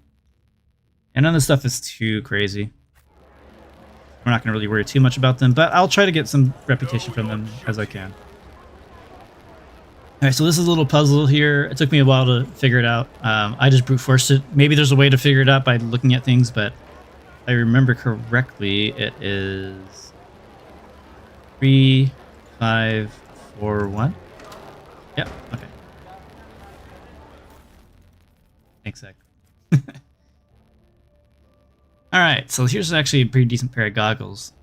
And none of this stuff is too crazy. We're not going to really worry too much about them, but I'll try to get some reputation from them as I can. Alright, so this is a little puzzle here. It took me a while to figure it out. I just brute forced it. Maybe there's a way to figure it out by looking at things, but if I remember correctly, it is 3, 5, 4, 1. Yep, okay. Thanks, Zach. Alright, so here's actually a pretty decent pair of goggles.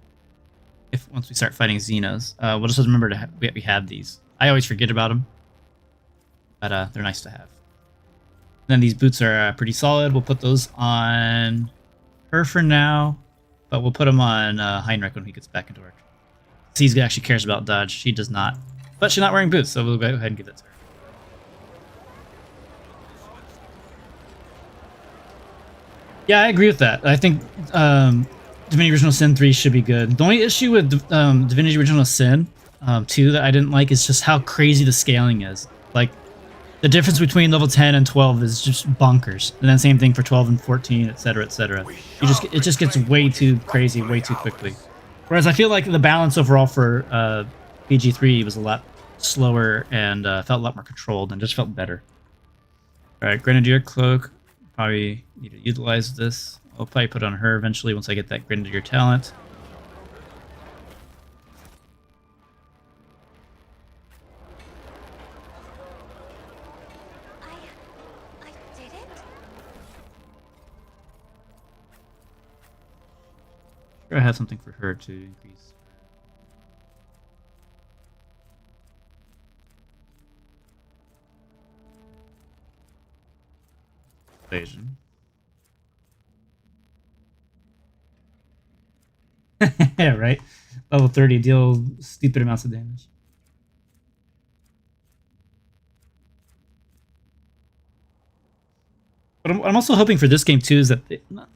Once we start fighting Xenos. We'll just remember we have these. I always forget about them, but they're nice to have. Then these boots are pretty solid. We'll put those on her for now, but we'll put them on Heinrich when he gets back into work. He actually cares about dodge. She does not. But she's not wearing boots, so we'll go ahead and give that to her. Yeah, I agree with that. I think Divinity Original Sin 3 should be good. The only issue with Divinity Original Sin 2 that I didn't like is just how crazy the scaling is. Like, the difference between level 10 and 12 is just bonkers. And then same thing for 12 and 14, etc., etc. It just gets way too crazy way too quickly. Whereas I feel like the balance overall for PG3 was a lot slower and felt a lot more controlled and just felt better. All right, Grenadier Cloak. Probably need to utilize this. I'll probably put on her eventually once I get that Grenadier talent. I did it? Sure, I have something for her to increase. Evasion. Yeah, right. Level 30 deal stupid amounts of damage. But I'm also hoping for this game too is that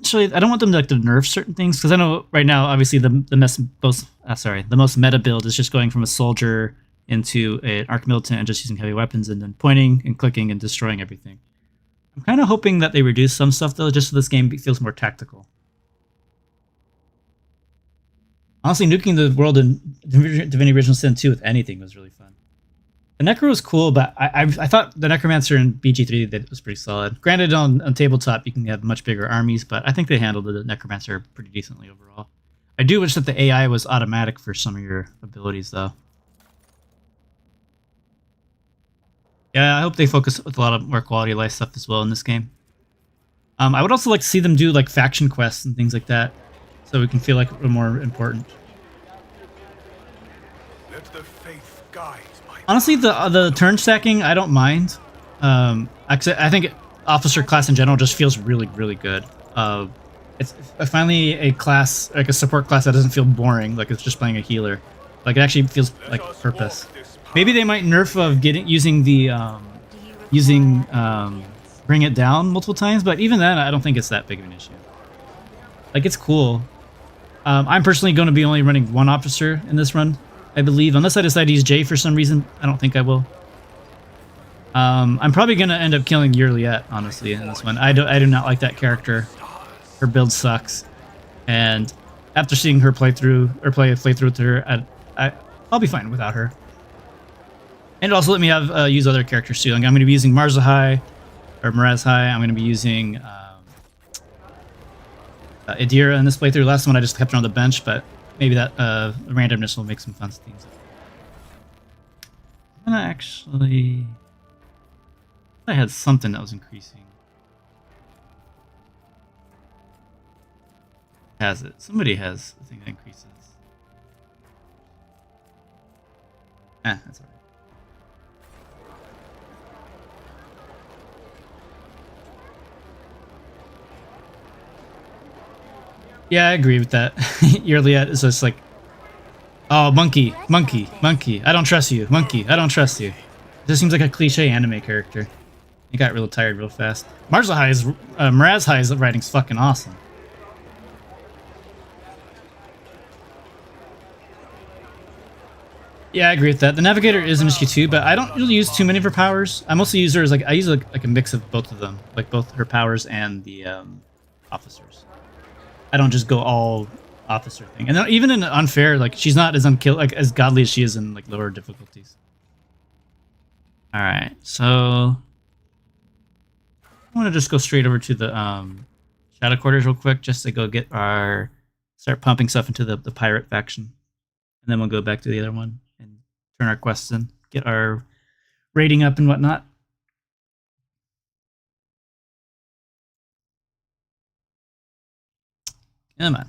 actually I don't want them to, like, to nerf certain things because I know right now obviously the most meta build is just going from a soldier into an arc militant and just using heavy weapons and then pointing and clicking and destroying everything. I'm kind of hoping that they reduce some stuff though, just so this game feels more tactical. Honestly, nuking the world in Divinity Original Sin 2 with anything was really fun. The Necro was cool, but I thought the Necromancer in BG3 was pretty solid. Granted, on tabletop you can have much bigger armies, but I think they handled the Necromancer pretty decently overall. I do wish that the AI was automatic for some of your abilities, though. Yeah, I hope they focus with a lot of more quality of life stuff as well in this game. I would also like to see them do like faction quests and things like that, so we can feel like we're more important. Let the faith guide my Honestly, the turn stacking I don't mind. Actually, I think officer class in general just feels really good. It's finally a class, like a support class that doesn't feel boring, like it's just playing a healer. Like it actually feels like purpose. Maybe they might nerf of using bring it down multiple times, but even then I don't think it's that big of an issue. Like it's cool. I'm personally going to be only running one officer in this run, I believe, unless I decide to use Jay for some reason. I don't think I will. I'm probably going to end up killing Yearliette, honestly, in this one. I do not like that character. Her build sucks, and after seeing her play through with her, I'll be fine without her. And also let me have use other characters too. Like I'm going to be using Marzahai or Mirazhai. I'm going to be using Adira in this playthrough. Last one I just kept her on the bench, but maybe that randomness will make some fun things. I'm gonna actually. I had something that was increasing. Has it? Somebody has a thing that increases. That's alright. Yeah, I agree with that. Yearliette is just like, oh, monkey, I don't trust you, monkey, I don't trust you. This seems like a cliche anime character. He got real tired real fast. Mirazhai's writing's fucking awesome. Yeah, I agree with that. The Navigator is an issue too, but I don't really use too many of her powers. I mostly use her as I use like a mix of both of them, like both her powers and the officers. I don't just go all officer thing. And then even in unfair, like she's not as as godly as she is in like lower difficulties. All right, so I want to just go straight over to the shadow quarters real quick, just to go start pumping stuff into the pirate faction, and then we'll go back to the other one and turn our quests in, get our rating up and whatnot. Come on.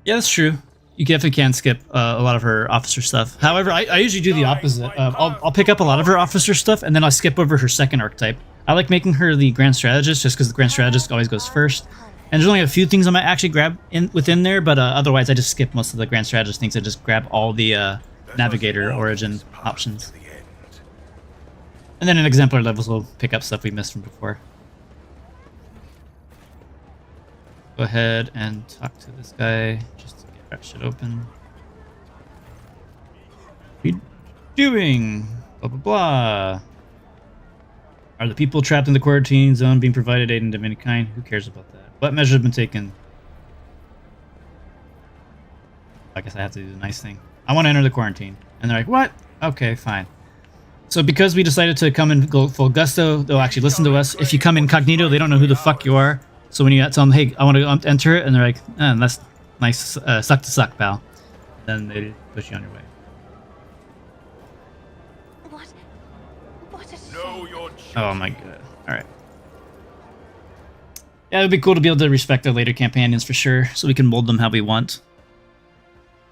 Yeah, that's true. You definitely can skip a lot of her officer stuff. However, I usually do the opposite. I'll pick up a lot of her officer stuff, and then I'll skip over her second archetype. I like making her the Grand Strategist, just because the Grand Strategist always goes first. And there's only a few things I might actually grab within there, but otherwise I just skip most of the grand strategist things. I just grab all the navigator origin options. And then in exemplar levels we'll pick up stuff we missed from before. Go ahead and talk to this guy just to get that shit open. What are you doing? Blah blah blah. Are the people trapped in the quarantine zone being provided aid of any kind? Who cares about that? What measures have been taken? I guess I have to do the nice thing. I want to enter the quarantine. And they're like, what? Okay, fine. So because we decided to come in full gusto, they'll actually listen to us. If you come incognito, they don't know who the fuck you are. So when you tell them, hey, I want to enter it, and they're like, that's nice, suck to suck, pal. Then they push you on your way. What a shame. Know your Oh my god. Alright. Yeah, it would be cool to be able to respect our later companions for sure, so we can mold them how we want.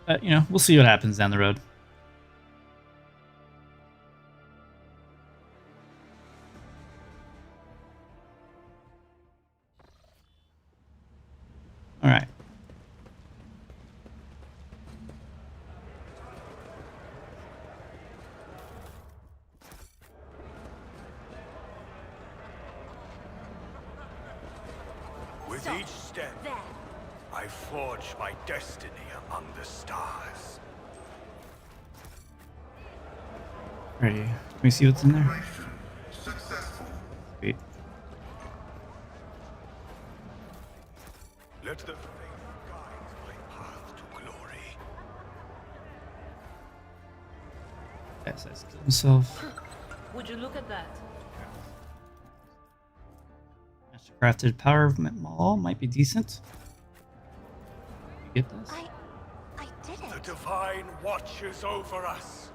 But, you know, we'll see what happens down the road. Alright. With So, each step, there. I forge my destiny among the stars. Ready. Can we see what's in there? Sweet. Let the faith guide my path to glory. Yes, I killed himself. Would you look at that? Crafted power mall might be decent. You get this? I did The it. divine watches over us.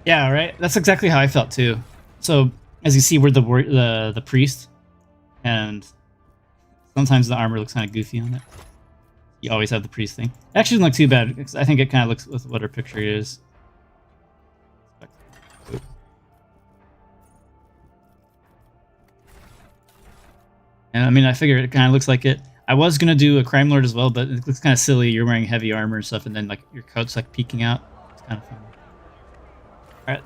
Yeah, right. That's exactly how I felt too. So as you see, we're the priest, and sometimes the armor looks kind of goofy on it. You always have the priest thing. It actually doesn't look too bad because I think it kind of looks with what her picture is. And I mean, I figure it kind of looks like it. I was gonna do a crime lord as well, but it looks kind of silly. You're wearing heavy armor and stuff, and then like your coat's like peeking out. It's kind of fun. All right,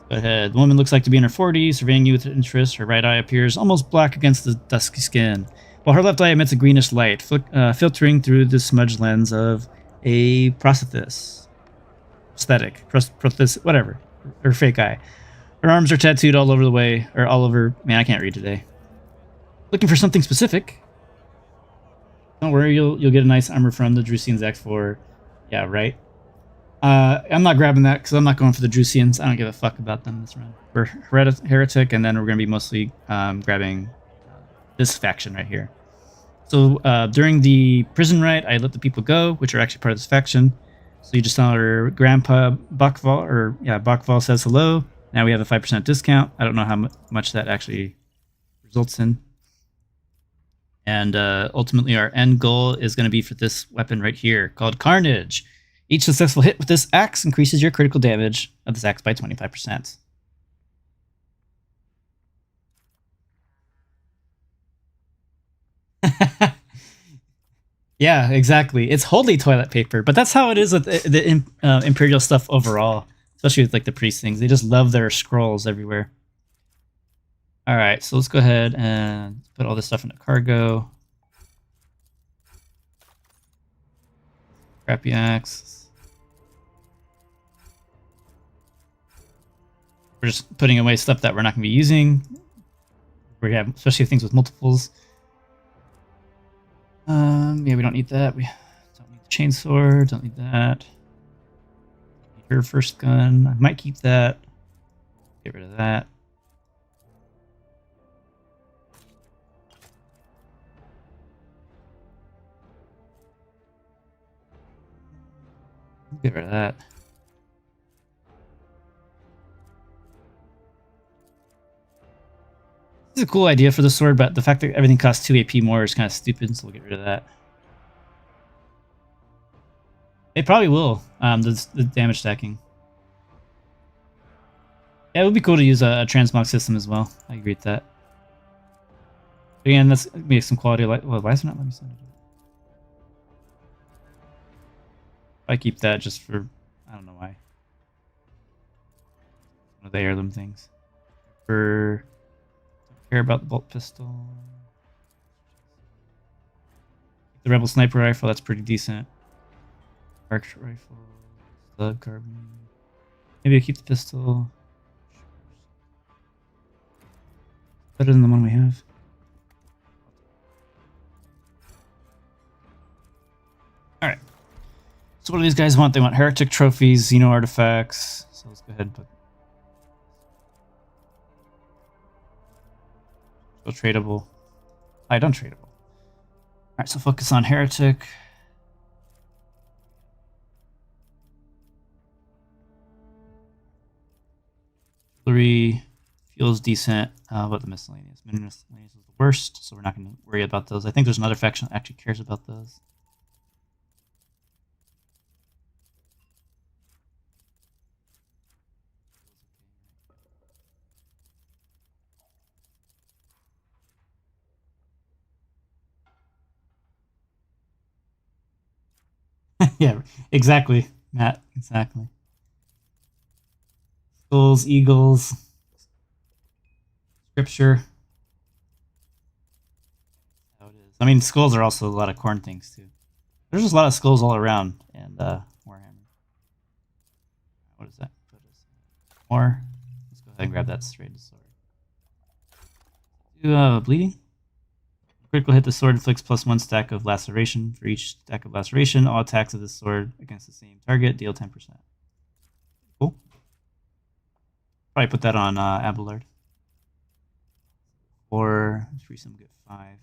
go ahead. The woman looks like to be in her 40s, surveying you with interest. Her right eye appears almost black against the dusky skin, while her left eye emits a greenish light, filtering through the smudged lens of a prosthesis. Whatever. Her fake eye. Her arms are tattooed all over the way, or all over. Man, I can't read today. Looking for something specific? Don't worry, you'll get a nice armor from the Drusians Act 4. Yeah, right. I'm not grabbing that because I'm not going for the Drusians. I don't give a fuck about them this run. We're Heretic, and then we're going to be mostly grabbing this faction right here. So during the prison riot, I let the people go, which are actually part of this faction. So you just tell her Grandpa Bakval says hello. Now we have a 5% discount. I don't know how much that actually results in. And ultimately, our end goal is going to be for this weapon right here, called Carnage. Each successful hit with this axe increases your critical damage of this axe by 25%. Yeah, exactly. It's holy toilet paper, but that's how it is with the Imperial stuff overall, especially with like the priest things. They just love their scrolls everywhere. All right, so let's go ahead and put all this stuff into cargo. Crappy axe. We're just putting away stuff that we're not going to be using. We have, especially things with multiples. Yeah, we don't need that. We don't need the chainsaw. Don't need that. Need her first gun. I might keep that. Get rid of that. Get rid of that. This is a cool idea for the sword, but the fact that everything costs 2 AP more is kind of stupid, so we'll get rid of that. It probably will, the damage stacking. Yeah, it would be cool to use a transmog system as well. I agree with that. Again, that's make some quality of life. Well, why is it not letting me send it? I keep that just for, I don't know why. One of the heirloom things. For don't care about the bolt pistol. The rebel sniper rifle, that's pretty decent. Arc rifle, slug carbine. Maybe I keep the pistol. Better than the one we have. Alright. So what do these guys want? They want heretic trophies, Xeno artifacts. So let's go ahead and put so tradable. I don't tradable. Alright, so focus on heretic. Artillery feels decent. But the miscellaneous. Miscellaneous is the worst, so we're not going to worry about those. I think there's another faction that actually cares about those. Yeah, exactly, Matt. Exactly. Skulls, eagles, scripture. How it is. I mean, skulls are also a lot of corn things too. There's just a lot of skulls all around, and Warhammer. What is that? More. Let's go ahead and grab that serrated sword. Do bleeding. Critical hit the sword inflicts +1 stack of laceration. For each stack of laceration, all attacks of this sword against the same target deal 10%. Cool. Probably put that on Abelard. 4, 3, some get 5.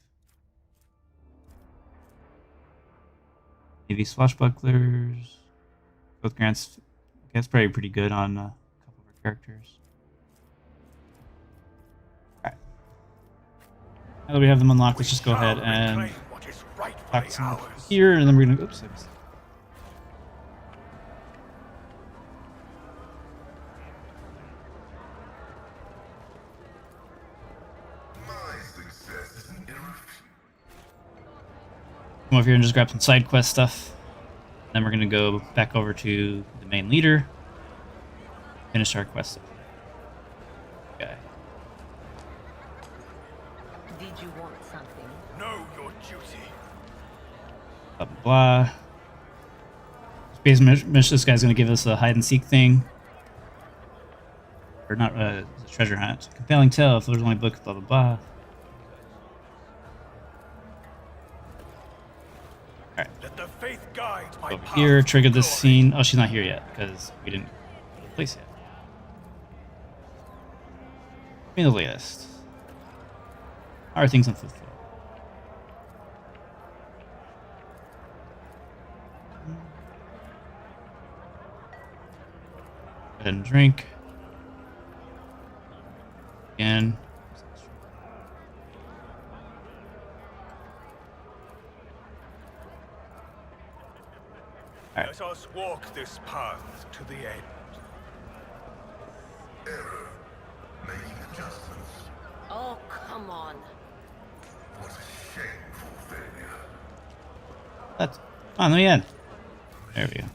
Navy swashbucklers. Both grants. Okay, that's probably pretty good on a couple of our characters. Alright. Now that we have them unlocked, let's just go ahead and talk some here, and then we're gonna. Oops. Come over here and just grab some side quest stuff. Then we're gonna go back over to the main leader. Finish our quest. Okay. Did you want something? Know your duty. Blah blah blah. This guy's gonna give us a hide and seek thing. Or not a treasure hunt. Compelling tale, if there's only book, blah blah blah. Alright. Let the faith guide my Over path here, to trigger this glory. scene. Oh, she's not here yet, because we didn't go to the place yet. Give me the latest. How are things on footfall? Go ahead and drink. Again. Let us walk this path to the end. Error. Making adjustments. Oh, come on. What a shameful failure. That's on the end. There we go.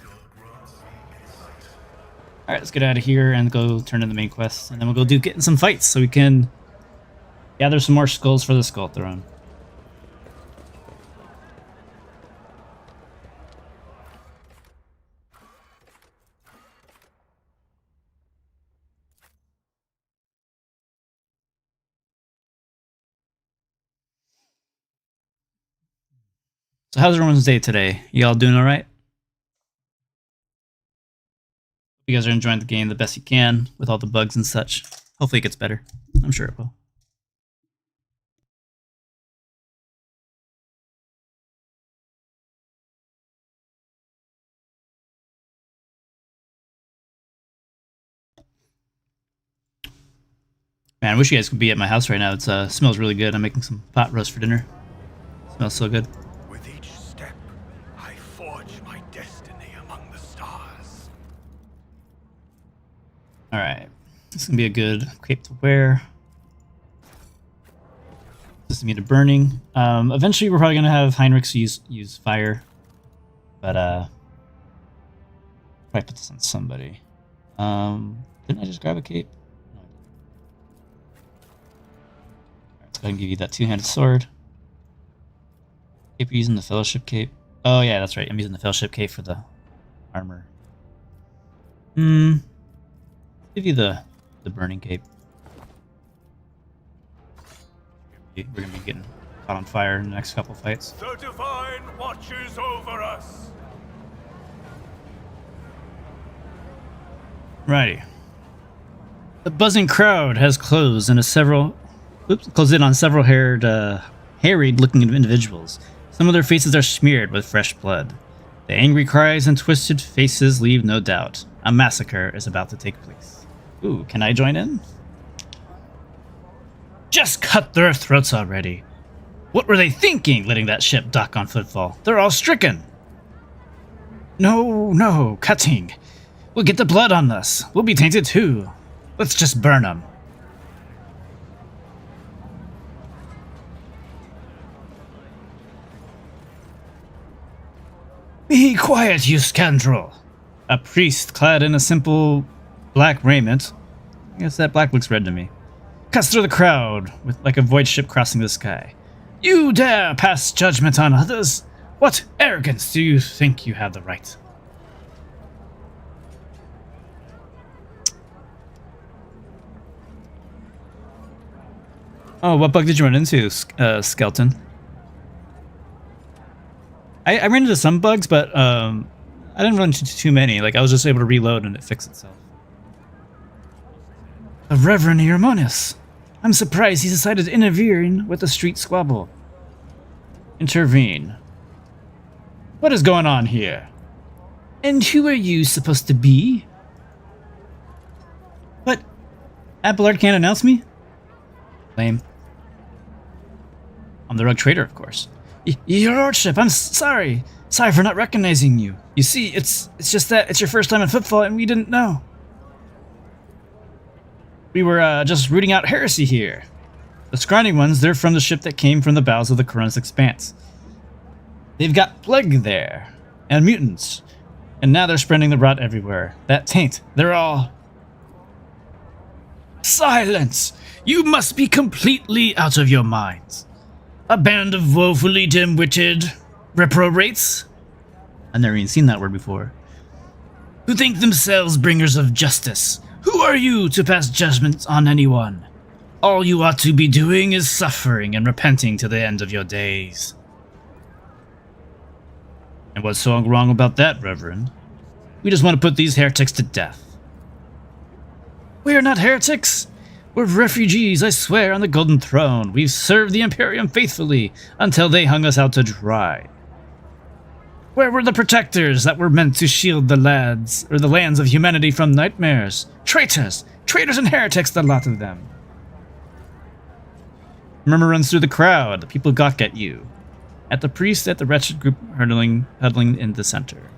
Alright, let's get out of here and go turn in the main quest. And then we'll go getting some fights so we can gather some more skulls for the Skull Throne. So how's everyone's day today? You all doing alright? You guys are enjoying the game the best you can with all the bugs and such. Hopefully it gets better. I'm sure it will. Man, I wish you guys could be at my house right now. It smells really good. I'm making some pot roast for dinner. Smells so good. With each step, I forge my destiny among the stars. Alright. This is going to be a good cape to wear. to me to burning. Eventually, we're probably gonna have Heinrichs use fire, but probably put this on somebody. Didn't I just grab a cape? No, I didn't. Alright, let's go ahead and give you that two-handed sword. Cape, you're using the Fellowship cape. Oh yeah, that's right. I'm using the Fellowship cape for the armor. Give you the burning cape. We're gonna be getting caught on fire in the next couple fights. The Divine watches over us. Righty. The buzzing crowd has closed in on several harried-looking individuals. Some of their faces are smeared with fresh blood. The angry cries and twisted faces leave no doubt. A massacre is about to take place. Ooh, can I join in? Just cut their throats already. What were they thinking, letting that ship dock on Footfall? They're all stricken. No, cutting. We'll get the blood on us. We'll be tainted too. Let's just burn them. Be quiet, you scoundrel. A priest clad in a simple black raiment. I guess that black looks red to me. Cuts through the crowd with like a void ship crossing the sky. You dare pass judgment on others? What arrogance do you think you have the right? Oh, what bug did you run into, Skeleton? I ran into some bugs, but I didn't run into too many. Like, I was just able to reload and it fixed itself. The Reverend Hieronymus. I'm surprised he decided to intervene with the street squabble. Intervene. What is going on here? And who are you supposed to be? What? Abelard can't announce me? Lame. I'm the Rogue Trader, of course. Your Lordship, I'm sorry. Sorry for not recognizing you. You see, it's just that it's your first time in Footfall and we didn't know. We were just rooting out heresy here. The scrying ones, they're from the ship that came from the bowels of the Coronis Expanse. They've got plague there, and mutants. And now they're spreading the rot everywhere. That taint, they're all... Silence! You must be completely out of your minds. A band of woefully dim-witted reprobates? I've never even seen that word before. Who think themselves bringers of justice. Who are you to pass judgment on anyone? All you ought to be doing is suffering and repenting to the end of your days. And what's so wrong about that, Reverend? We just want to put these heretics to death. We are not heretics. We're refugees, I swear, on the Golden Throne. We've served the Imperium faithfully until they hung us out to dry. Where were the protectors that were meant to shield the lands of humanity from nightmares? Traitors! Traitors and heretics, the lot of them. Murmur runs through the crowd. The people gawk at you. At the priest, at the wretched group huddling in the center.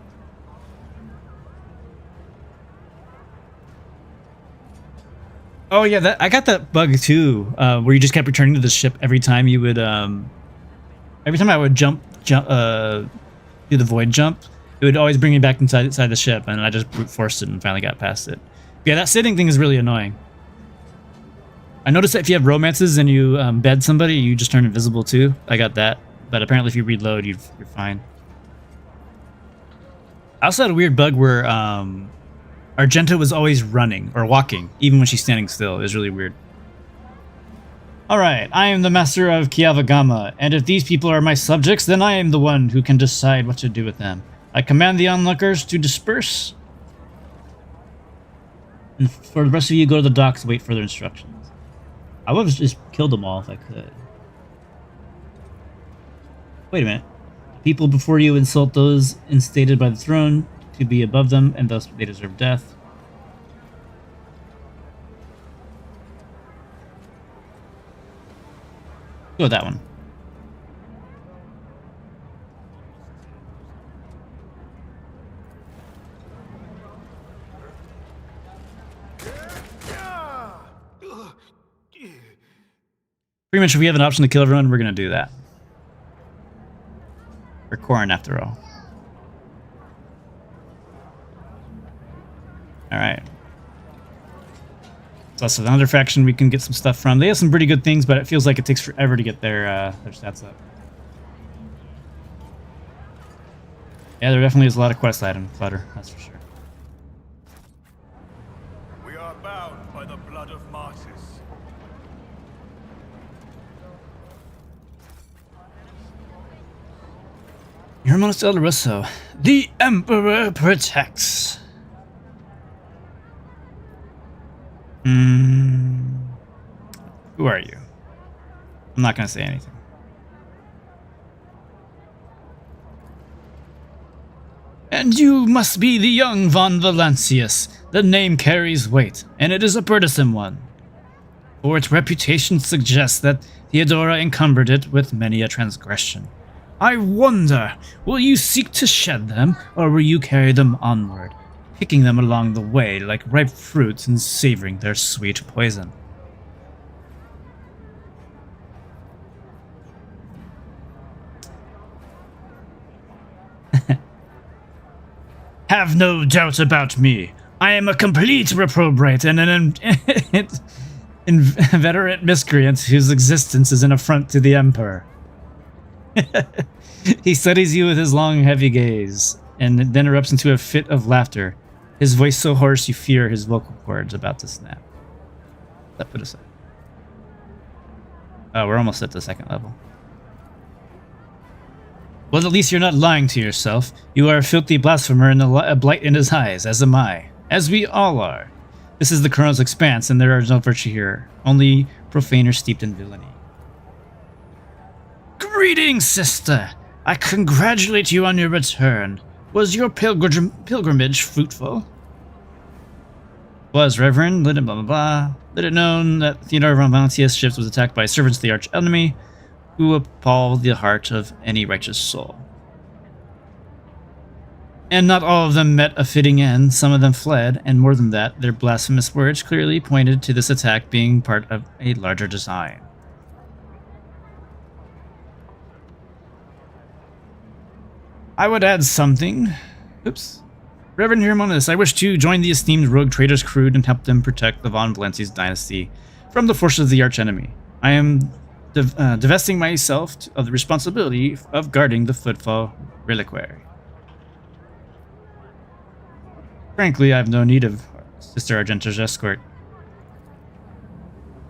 Oh yeah, I got that bug too, where you just kept returning to the ship every time you would, every time I would jump, do the void jump, it would always bring me back inside the ship, and I just brute forced it and finally got past it. Yeah, that sitting thing is really annoying. I noticed that if you have romances and you bed somebody, you just turn invisible too. I got that, but apparently if you reload, you're fine. I also had a weird bug where Argenta was always running or walking, even when she's standing still. It was really weird. Alright, I am the master of Kiavagama, and if these people are my subjects, then I am the one who can decide what to do with them. I command the onlookers to disperse. And for the rest of you, go to the docks to wait further instructions. I would have just killed them all if I could. Wait a minute. People before you insult those instated by the throne to be above them, and thus they deserve death. Go with that one. Pretty much if we have an option to kill everyone, we're going to do that. We're Khorne after all. Alright. So that's another faction we can get some stuff from. They have some pretty good things, but it feels like it takes forever to get their stats up. Yeah, there definitely is a lot of quest item clutter, that's for sure. We are bound by the blood of martyrs. Hermanos El Russo. The Emperor protects. Who are you? I'm not going to say anything. And you must be the young von Valancius. The name carries weight, and it is a burdensome one. For its reputation suggests that Theodora encumbered it with many a transgression. I wonder, will you seek to shed them, or will you carry them onward, picking them along the way like ripe fruits and savoring their sweet poison? Have no doubt about me. I am a complete reprobate and an inveterate miscreant whose existence is an affront to the Emperor. He studies you with his long, heavy gaze, and then erupts into a fit of laughter, his voice so hoarse you fear his vocal cords about to snap. That put aside. Oh, we're almost at the second level. Well, at least you're not lying to yourself. You are a filthy blasphemer and a blight in his eyes, as am I. As we all are. This is the Colonel's expanse, and there is no virtue here. Only profaners steeped in villainy. Greetings, sister! I congratulate you on your return. Was your pilgrimage fruitful? Was, Reverend. Let it blah blah blah. Let it known that Theodora von Valancius' ship was attacked by servants of the arch enemy, who appall the heart of any righteous soul. And not all of them met a fitting end. Some of them fled, and more than that, their blasphemous words clearly pointed to this attack being part of a larger design. I would add something. Oops. Reverend Hermanus, I wish to join the esteemed rogue traders' crew and help them protect the von Valancius dynasty from the forces of the archenemy. I am divesting myself of the responsibility of guarding the footfall reliquary. Frankly, I have no need of Sister Argenta's escort.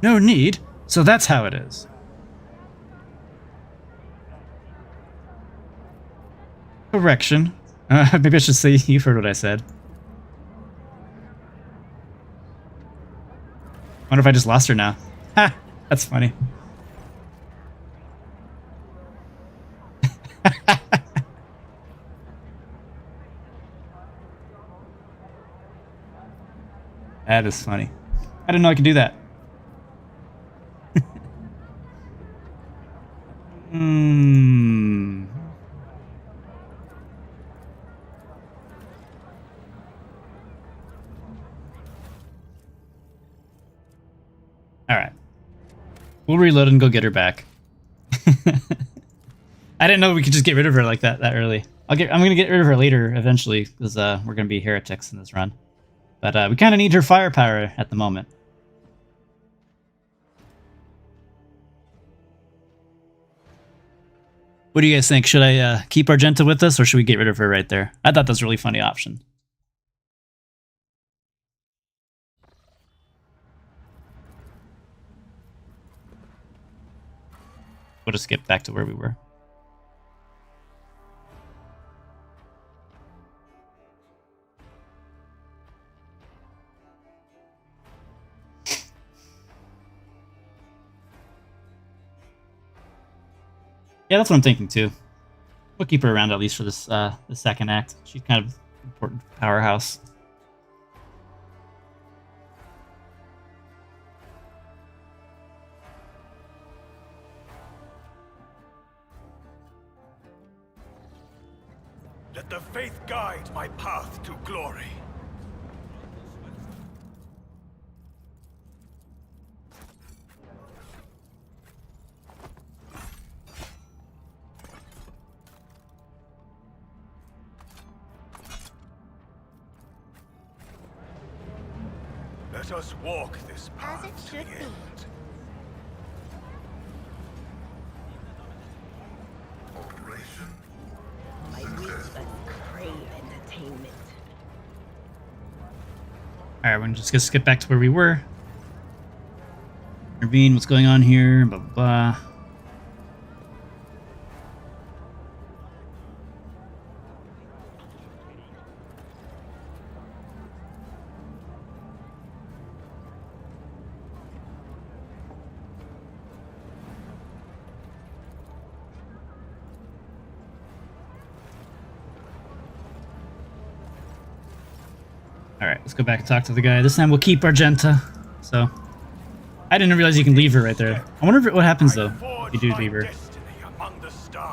No need? So that's how it is. Correction. Maybe I should say you've heard what I said. Wonder if I just lost her now. Ha! That's funny. That is funny. I didn't know I could do that. Alright. We'll reload and go get her back. I didn't know we could just get rid of her like that early. I'm gonna get rid of her later eventually, because we're gonna be heretics in this run. But we kind of need her firepower at the moment. What do you guys think? Should I keep Argenta with us, or should we get rid of her right there? I thought that was a really funny option. We'll just skip back to where we were. Yeah, that's what I'm thinking too. We'll keep her around at least for this the second act. She's kind of important powerhouse. Let the faith guide my path to glory. Let us walk this path As it should be. together. Operation My wits must crave entertainment. Alright, we're just gonna skip back to where we were. Intervene, what's going on here? Blah, blah, blah. Alright, let's go back and talk to the guy. This time we'll keep Argenta. So, I didn't realize you can leave her right there. I wonder what happens though if you do leave her.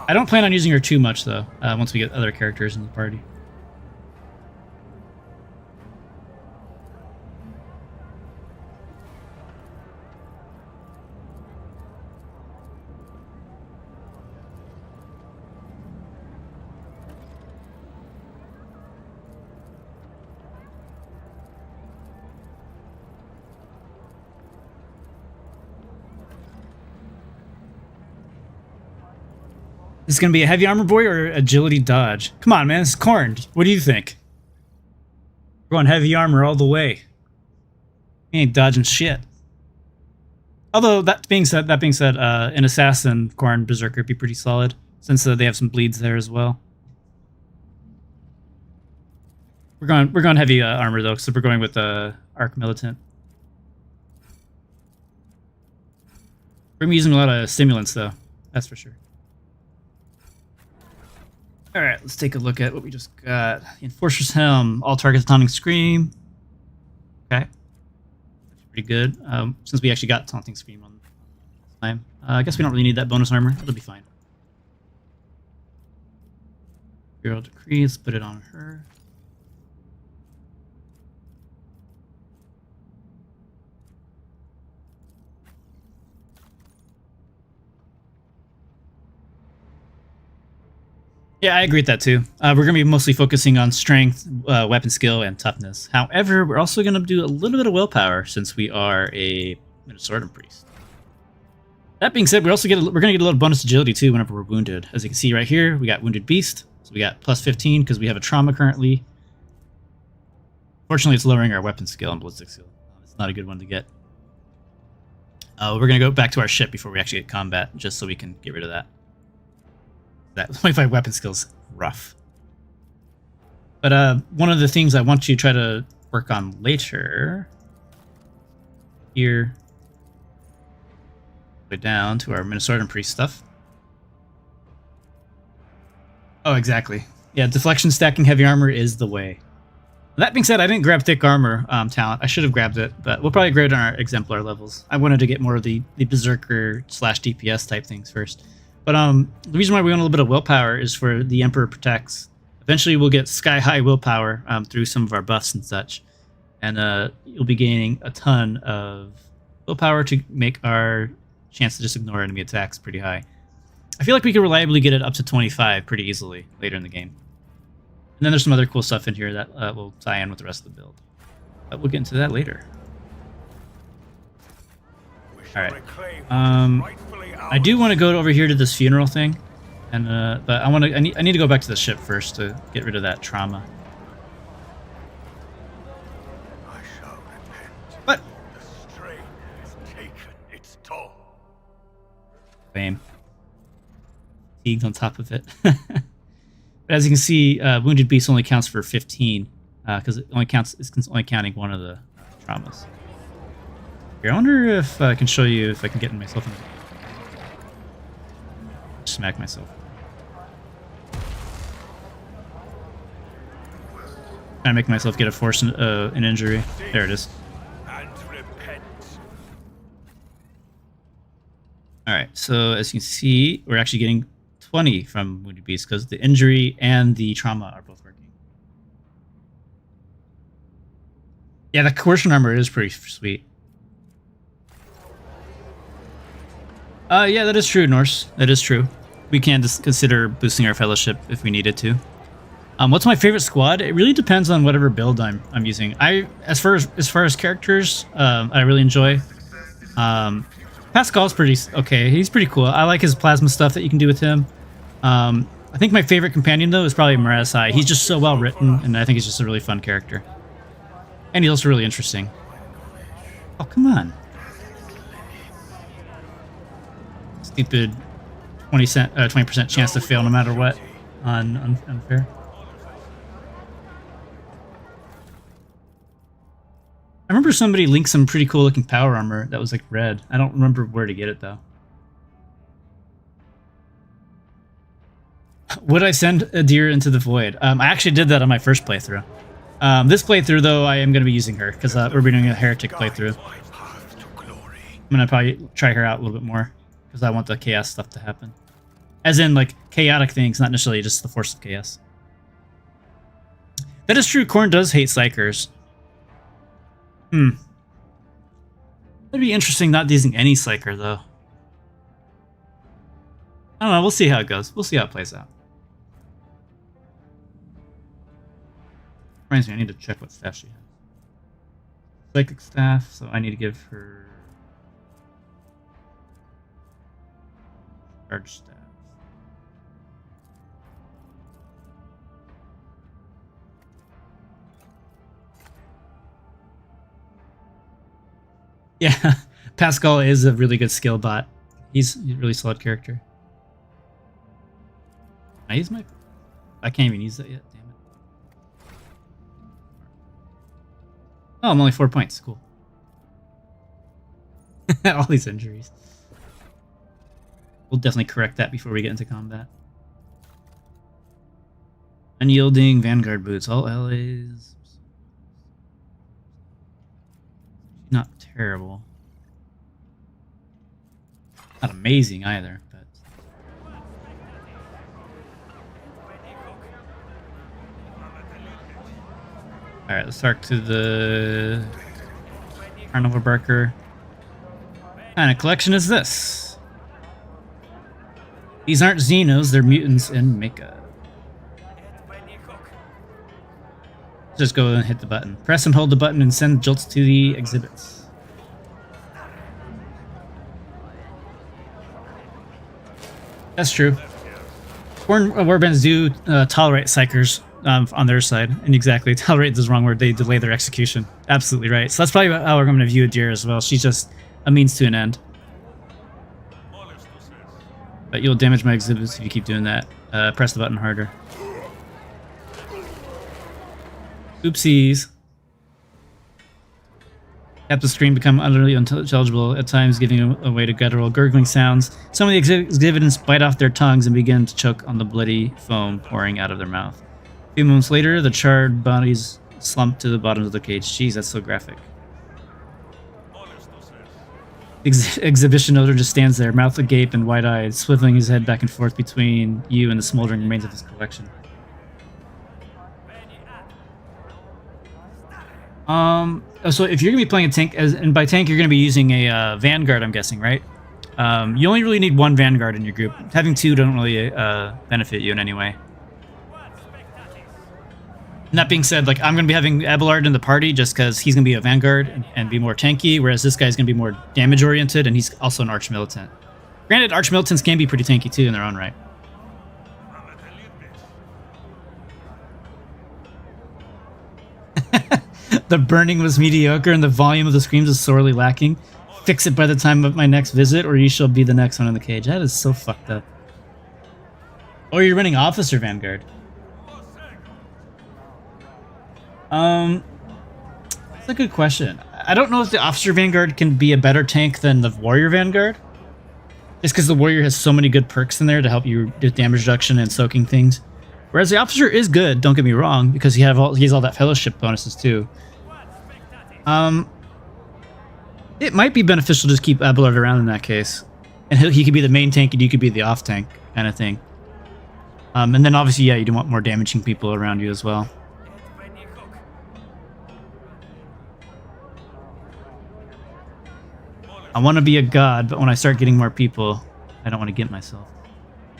I don't plan on using her too much though, once we get other characters in the party. Is this gonna be a heavy armor boy or agility dodge? Come on, man, it's Khorne. What do you think? We're going heavy armor all the way. He ain't dodging shit. Although that being said, an assassin Khorne Berzerker would be pretty solid since they have some bleeds there as well. We're going heavy armor though, so we're going with Arc Militant. We're gonna be using a lot of stimulants though, that's for sure. Alright, let's take a look at what we just got. The Enforcer's Helm. All targets taunting Scream. Okay. Pretty good. Since we actually got Taunting Scream on this time. I guess we don't really need that bonus armor. It'll be fine. Bureau Decree. Let's put it on her. Yeah, I agree with that too. We're going to be mostly focusing on strength, weapon skill, and toughness. However, we're also going to do a little bit of willpower since we are a Sword Priest. That being said, we're going to get a little bonus agility too whenever we're wounded. As you can see right here, we got Wounded Beast. So we got plus 15 because we have a trauma currently. Fortunately, it's lowering our weapon skill and ballistic skill. It's not a good one to get. We're going to go back to our ship before we actually get combat, just so we can get rid of that. That 25 weapon skills rough. But one of the things I want you to try to work on later here, go down to our Minnesota Priest stuff. Oh, exactly. Yeah, deflection stacking heavy armor is the way. That being said, I didn't grab thick armor talent. I should have grabbed it, but we'll probably grab it on our exemplar levels. I wanted to get more of the Berserker / DPS type things first. But the reason why we want a little bit of willpower is for the Emperor Protects. Eventually we'll get sky-high willpower through some of our buffs and such. And you'll be gaining a ton of willpower to make our chance to just ignore enemy attacks pretty high. I feel like we could reliably get it up to 25 pretty easily later in the game. And then there's some other cool stuff in here that will tie in with the rest of the build. But we'll get into that later. Alright. I do want to go over here to this funeral thing. And but I need to go back to the ship first to get rid of that trauma. I shall repent. What? The strain has taken its toll. Fame. Fatigued on top of it. But as you can see, Wounded Beast only counts for 15 because it's only counting one of the traumas. Here, I wonder if I can show you if I can get myself in. Smack myself. Trying to make myself get a force an injury. There it is. And repent. Alright, so as you can see, we're actually getting 20 from Wounded Beast because the injury and the trauma are both working. Yeah, the coercion armor is pretty sweet. Yeah, that is true, Norse. That is true. We can just consider boosting our fellowship if we needed to. What's my favorite squad? It really depends on whatever build I'm using. As far as characters, I really enjoy. Pascal's pretty okay. He's pretty cool. I like his plasma stuff that you can do with him. I think my favorite companion though is probably Marasai. He's just so well written, and I think he's just a really fun character. And he's also really interesting. Oh come on! Stupid 20% chance to fail no matter what on unfair. I remember somebody linked some pretty cool looking power armor that was like red. I don't remember where to get it though. Would I send a deer into the void? I actually did that on my first playthrough. This playthrough though, I am going to be using her because we're doing a heretic playthrough. I'm going to probably try her out a little bit more because I want the chaos stuff to happen. As in like chaotic things, not necessarily just the force of chaos. That is true, Khorne does hate psychers. That'd be interesting not using any psyker, though. I don't know, we'll see how it goes. We'll see how it plays out. Reminds me, I need to check what staff she has. Psychic staff, so I need to give her... charge staff. Yeah, Pascal is a really good skill bot. He's a really solid character. Can I use my... I can't even use that yet, damn it. Oh, I'm only 4 points, cool. All these injuries. We'll definitely correct that before we get into combat. Unyielding Vanguard boots, all LAs. Not terrible. Not amazing either, but... Alright, let's talk to the... Carnival Barker. What kind of collection is this? These aren't Xenos, they're mutants in makeup. Just go and hit the button. Press and hold the button and send jolts to the exhibits. That's true. Khorne warbands do tolerate psychers on their side. And exactly, tolerate is the wrong word. They delay their execution. Absolutely right. So that's probably how we're going to view Adir as well. She's just a means to an end. But you'll damage my exhibits if you keep doing that. Press the button harder. Oopsies. Tap the screen become utterly unintelligible, at times giving away to guttural gurgling sounds. Some of the exhibitants bite off their tongues and begin to choke on the bloody foam pouring out of their mouth. A few moments later, the charred bodies slump to the bottom of the cage. Jeez, that's so graphic. The exhibition owner just stands there, mouth agape and wide-eyed, swiveling his head back and forth between you and the smoldering remains of his collection. So if you're going to be playing a tank, and by tank you're going to be using a Vanguard, I'm guessing, right? You only really need one Vanguard in your group. Having two don't really benefit you in any way. And that being said, like I'm going to be having Abelard in the party just because he's going to be a Vanguard and be more tanky, whereas this guy's going to be more damage-oriented, and he's also an Arch-Militant. Granted, Arch-Militants can be pretty tanky too in their own right. The burning was mediocre and the volume of the screams is sorely lacking. Fix it by the time of my next visit or you shall be the next one in the cage. That is so fucked up. Or you're running Officer Vanguard. That's a good question. I don't know if the Officer Vanguard can be a better tank than the Warrior Vanguard. Just because the Warrior has so many good perks in there to help you with damage reduction and soaking things. Whereas the Officer is good, don't get me wrong, because he has all that fellowship bonuses too. It might be beneficial to just keep Abelard around in that case. And he could be the main tank and you could be the off tank kind of thing. And then obviously, yeah, you do want more damaging people around you as well. I want to be a god, but when I start getting more people, I don't want to get myself.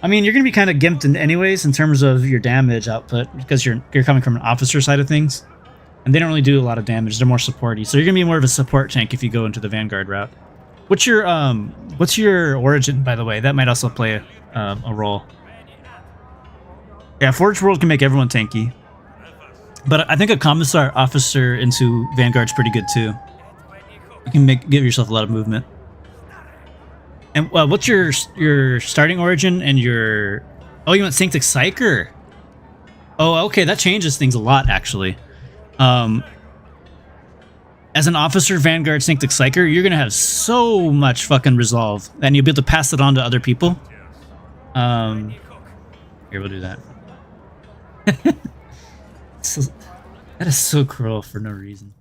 I mean, you're going to be kind of gimped in anyways in terms of your damage output because you're coming from an officer side of things, and they don't really do a lot of damage. They're more supporty, so you're going to be more of a support tank if you go into the Vanguard route. What's your origin, by the way? That might also play a role. Yeah, Forge World can make everyone tanky, but I think a Commissar officer into Vanguard's pretty good too. You can give yourself a lot of movement. And what's your starting origin and your... Oh, you want Sanctic Psyker? Oh, okay, that changes things a lot, actually. As an officer, Vanguard Sanctic Psyker, you're going to have so much fucking resolve, and you'll be able to pass it on to other people. Here, we'll do that. That is so cruel for no reason.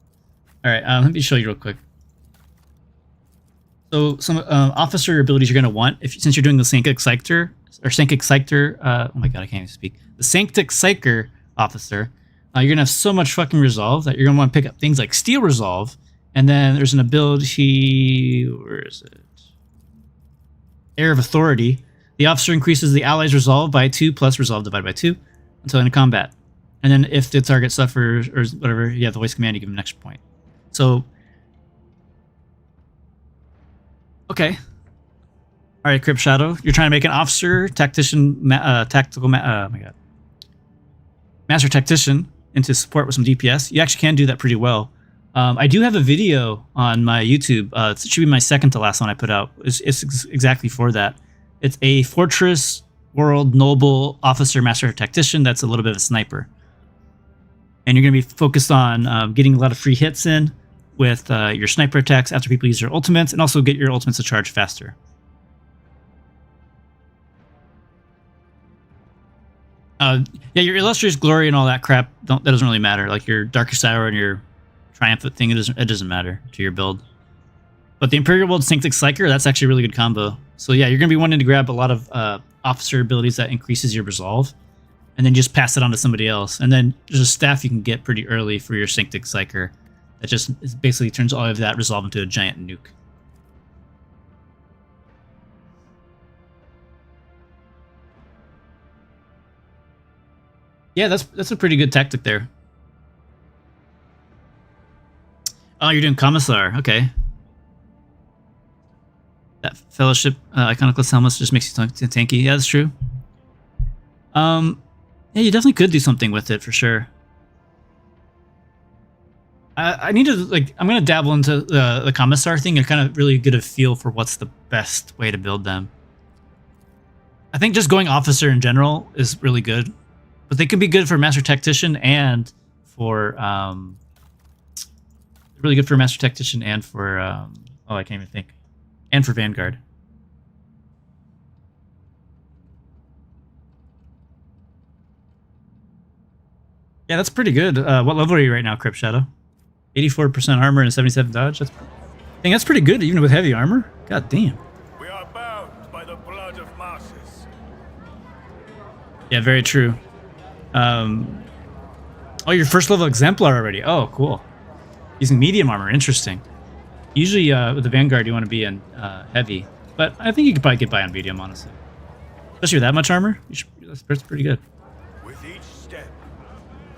Alright, let me show you real quick. So some officer abilities you're going to want since you're doing the Sanctic Psyker oh my god, I can't even speak. The Sanctic Psyker officer, you're going to have so much fucking resolve that you're going to want to pick up things like Steel Resolve, and then there's an ability, where is it? Air of Authority. The officer increases the allies' resolve by 2 plus resolve divided by 2 until in combat. And then if the target suffers or whatever, you have the voice command, you give him an extra point. So okay. All right, Crypt Shadow. You're trying to make an officer, tactician, oh my god, master tactician into support with some DPS. You actually can do that pretty well. I do have a video on my YouTube. It should be my second to last one I put out. It's exactly for that. It's a Fortress World Noble Officer Master Tactician that's a little bit of a sniper. And you're going to be focused on getting a lot of free hits in with your sniper attacks after people use their ultimates, and also get your ultimates to charge faster. Yeah, your Illustrious Glory and all that crap, that doesn't really matter. Like your Darkest Hour and your Triumphant thing, it doesn't matter to your build. But the Imperial World Sanctic Psyker, that's actually a really good combo. So yeah, you're going to be wanting to grab a lot of officer abilities that increases your resolve, and then just pass it on to somebody else. And then there's a staff you can get pretty early for your Sanctic Psyker that just basically turns all of that resolve into a giant nuke. Yeah, that's a pretty good tactic there. Oh, you're doing Commissar. Okay. That Fellowship Iconoclast helmet just makes you tanky. Yeah, that's true. Yeah, you definitely could do something with it for sure. I need to, like, I'm going to dabble into the Commissar thing and kind of really get a feel for what's the best way to build them. I think just going Officer in general is really good. But they can be good for Master Tactician and for, really good for Master Tactician and for, oh, I can't even think. And for Vanguard. Yeah, that's pretty good. What level are you right now, Crypt Shadow? 84% armor and 77 dodge? I think that's pretty good, even with heavy armor. God damn. We are bound by the blood of masses. Yeah, very true. Oh, your first level exemplar already. Oh, cool. Using medium armor. Interesting. Usually with the Vanguard, you want to be in heavy. But I think you could probably get by on medium, honestly. Especially with that much armor. That's pretty good. With each step,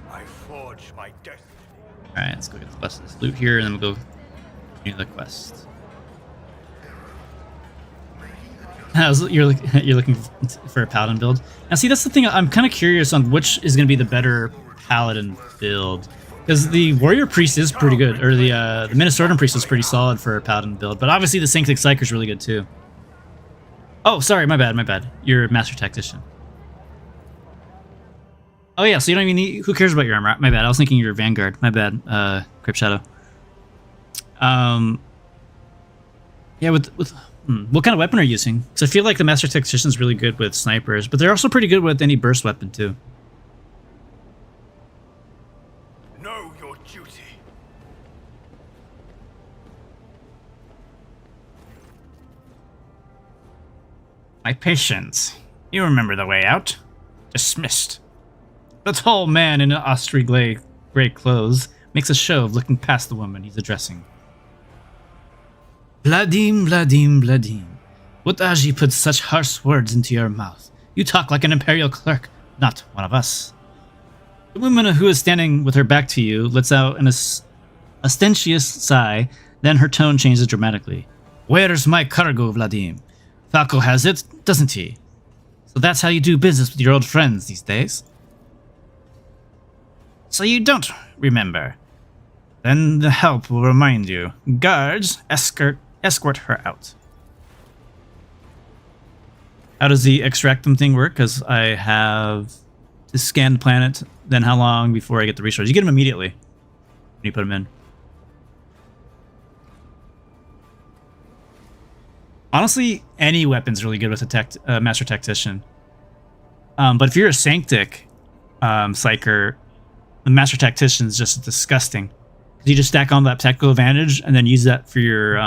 I forge my destiny. Alright, let's go get this loot here, and then we'll go continue the quest. You're looking for a Paladin build. Now, see, that's the thing. I'm kind of curious on which is going to be the better Paladin build. Because the Warrior Priest is pretty good, or the Minnesotan Priest is pretty solid for a Paladin build. But obviously the Sanctic Psyker is really good too. Oh, sorry, my bad. You're a Master Tactician. Oh yeah, so you don't even need... Who cares about your armor? My bad, I was thinking you're Vanguard. My bad, Crypt Shadow. Yeah, what kind of weapon are you using? Because I feel like the Master Tactician is really good with snipers, but they're also pretty good with any burst weapon too. Know your duty. My patience. You remember the way out. Dismissed. The tall man in ostry grey clothes makes a show of looking past the woman he's addressing. Vladim. What Aji put such harsh words into your mouth? You talk like an Imperial clerk, not one of us. The woman who is standing with her back to you lets out an ostentatious sigh, then her tone changes dramatically. Where's my cargo, Vladim? Falco has it, doesn't he? So that's how you do business with your old friends these days? So you don't remember. Then the help will remind you. Guards, escort her out. How does the extract them thing work? Because I have to scan the planet, then how long before I get the resources? You get them immediately when you put them in. Honestly, any weapon's really good with a Master Tactician. But if you're a Sanctic Psyker, the Master Tactician is just disgusting. You just stack on that tactical advantage and then use that for your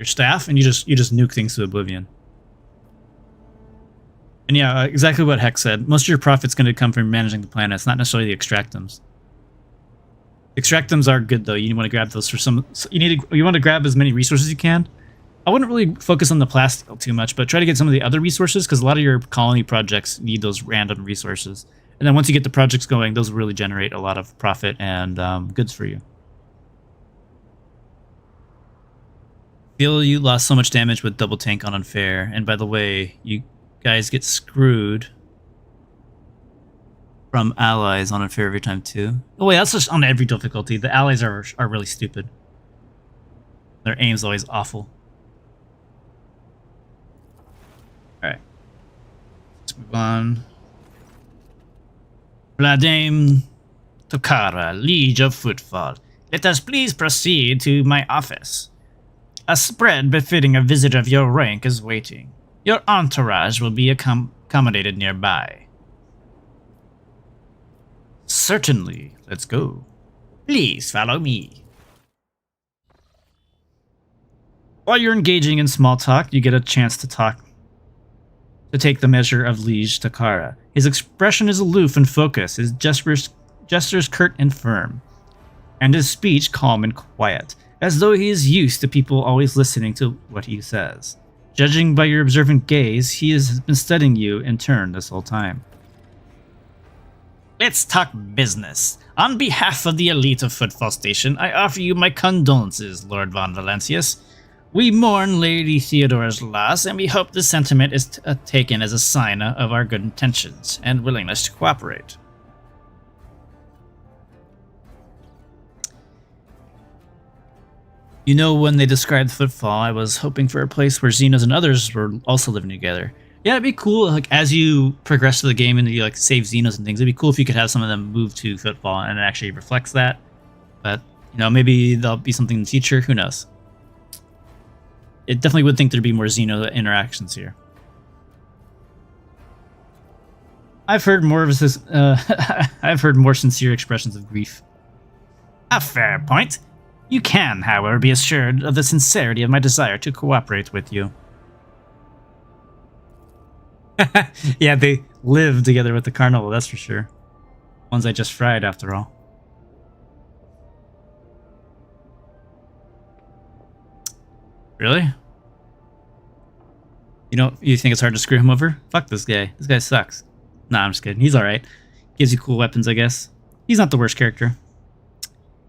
staff, and you just nuke things to oblivion. And yeah, exactly what Hex said. Most of your profit's going to come from managing the planets, not necessarily the extractums. Extractums are good though. You want to grab those for some. You want to grab as many resources as you can. I wouldn't really focus on the plasteel too much, but try to get some of the other resources because a lot of your colony projects need those random resources. And then once you get the projects going, those will really generate a lot of profit and goods for you. Feel you lost so much damage with double tank on unfair. And by the way, you guys get screwed from allies on unfair every time too. Oh wait, that's just on every difficulty. The allies are really stupid. Their aim's always awful. Alright. Let's move on. Vladim Tokara, Liege of Footfall. Let us please proceed to my office. A spread befitting a visitor of your rank is waiting. Your entourage will be accommodated nearby. Certainly. Let's go. Please follow me. While you're engaging in small talk, you get a chance to take the measure of Liege Takara. His expression is aloof and focused, his gestures curt and firm, and his speech calm and quiet, as though he is used to people always listening to what he says. Judging by your observant gaze, he has been studying you in turn this whole time. Let's talk business. On behalf of the elite of Footfall Station, I offer you my condolences, Lord Von Valancius. We mourn Lady Theodora's loss, and we hope the sentiment is taken as a sign of our good intentions and willingness to cooperate. You know, when they described Footfall, I was hoping for a place where Xenos and others were also living together. Yeah, it'd be cool, like, as you progress through the game and you, like, save Xenos and things, it'd be cool if you could have some of them move to Footfall and it actually reflects that. But, you know, maybe there'll be something in the future, who knows. It definitely would think there'd be more Xeno interactions here. I've heard more of this. I've heard more sincere expressions of grief. A fair point. You can, however, be assured of the sincerity of my desire to cooperate with you. Yeah, they live together with the carnival, that's for sure. Ones I just fried, after all. Really? You think it's hard to screw him over? Fuck this guy. This guy sucks. Nah, I'm just kidding. He's alright. Gives you cool weapons, I guess. He's not the worst character.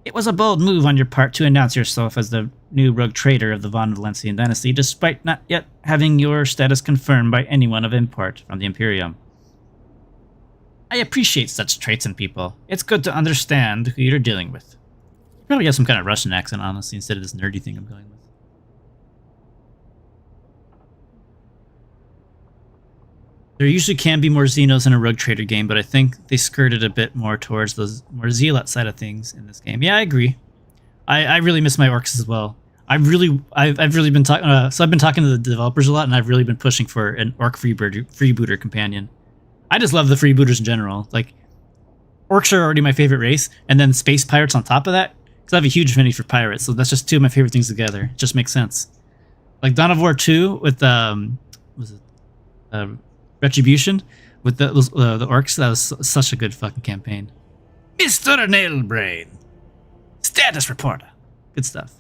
It was a bold move on your part to announce yourself as the new rogue trader of the Von Valancian dynasty, despite not yet having your status confirmed by anyone of import from the Imperium. I appreciate such traits in people. It's good to understand who you're dealing with. You probably have some kind of Russian accent, honestly, instead of this nerdy thing I'm going with. There usually can be more Xenos in a Rogue Trader game, but I think they skirted a bit more towards the more Zealot side of things in this game. Yeah, I agree. I really miss my orcs as well. I've really been talking. So I've been talking to the developers a lot, and I've really been pushing for an orc freebooter companion. I just love the freebooters in general. Like, orcs are already my favorite race, and then space pirates on top of that. Because I have a huge affinity for pirates, so that's just two of my favorite things together. It just makes sense. Like Dawn of War 2 with Retribution with the orcs. That was such a good fucking campaign. Mr. Nailbrain, status reporter. Good stuff.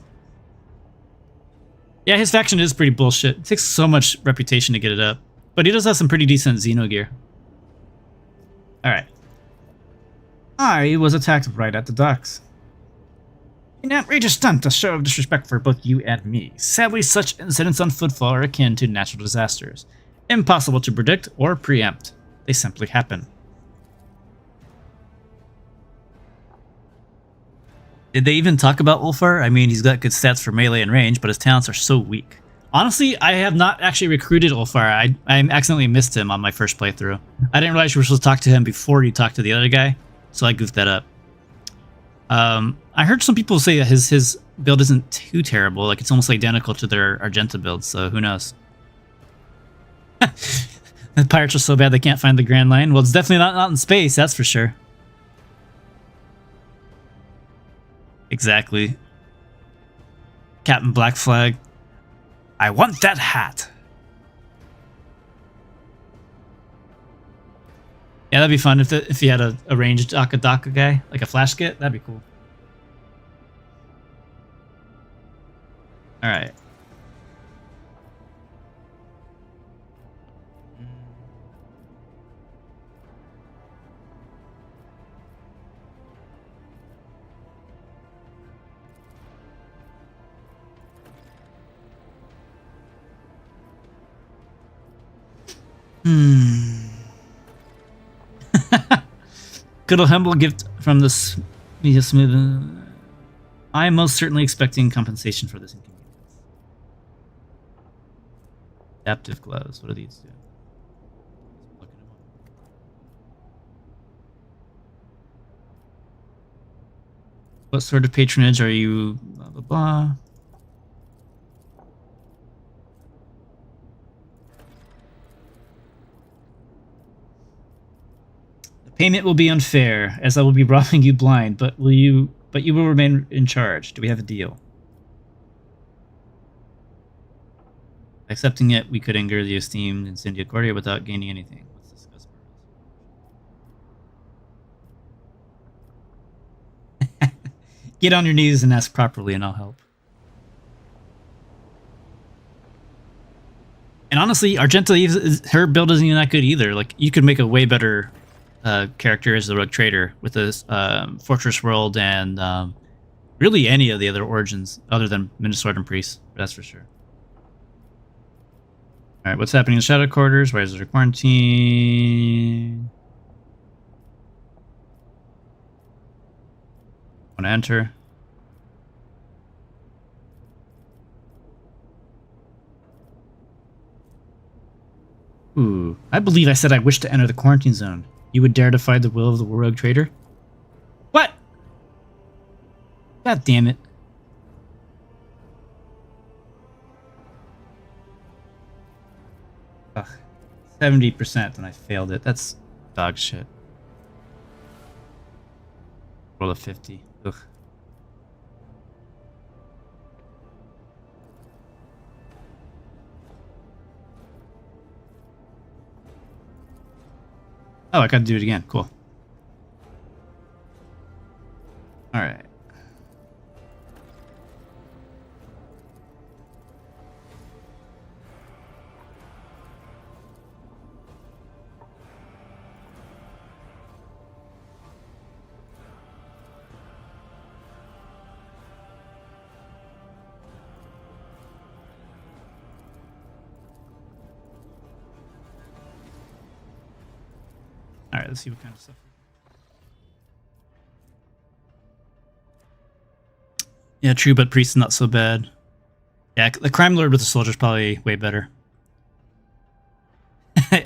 Yeah, his faction is pretty bullshit. It takes so much reputation to get it up. But he does have some pretty decent Xeno gear. Alright. I was attacked right at the docks. An outrageous stunt, a show of disrespect for both you and me. Sadly, such incidents on footfall are akin to natural disasters. Impossible to predict or preempt. They simply happen. Did they even talk about Ulfar? I mean, he's got good stats for melee and range, but his talents are so weak. Honestly, I have not actually recruited Ulfar. I accidentally missed him on my first playthrough. I didn't realize you were supposed to talk to him before you talked to the other guy, so I goofed that up. I heard some people say that his build isn't too terrible. Like, it's almost identical to their Argenta build, so who knows? The pirates are so bad they can't find the Grand Line. Well, it's definitely not in space, that's for sure. Exactly. Captain Black Flag. I want that hat. Yeah, that'd be fun if you had a ranged Akadaka guy, like a flash skit. That'd be cool. All right. Good old humble gift from this media smooth. I am most certainly expecting compensation for this inconvenience. Adaptive gloves. What do these do? What sort of patronage are you? Blah blah blah. Payment will be unfair, as I will be robbing you blind, but you will remain in charge. Do we have a deal? Accepting it, we could anger the esteemed Incendia Cordia without gaining anything. Let's discuss more. Get on your knees and ask properly, and I'll help. And honestly, Argenta, her build isn't even that good either. Like, you could make a way better character as the Rogue Trader with this Fortress World and really any of the other origins other than Minister and Priest. That's for sure. All right, what's happening in Shadow Quarters? Why is there quarantine? Want to enter? Ooh, I believe I said I wish to enter the quarantine zone. You would dare defy the will of the Rogue Trader? What? God damn it. Ugh. 70% and I failed it. That's dog shit. Roll a 50. Ugh. Oh, I gotta do it again. Cool. Alright. Alright, let's see what kind of stuff. Yeah, true, but Priest is not so bad. Yeah, the Crime Lord with the Soldier is probably way better.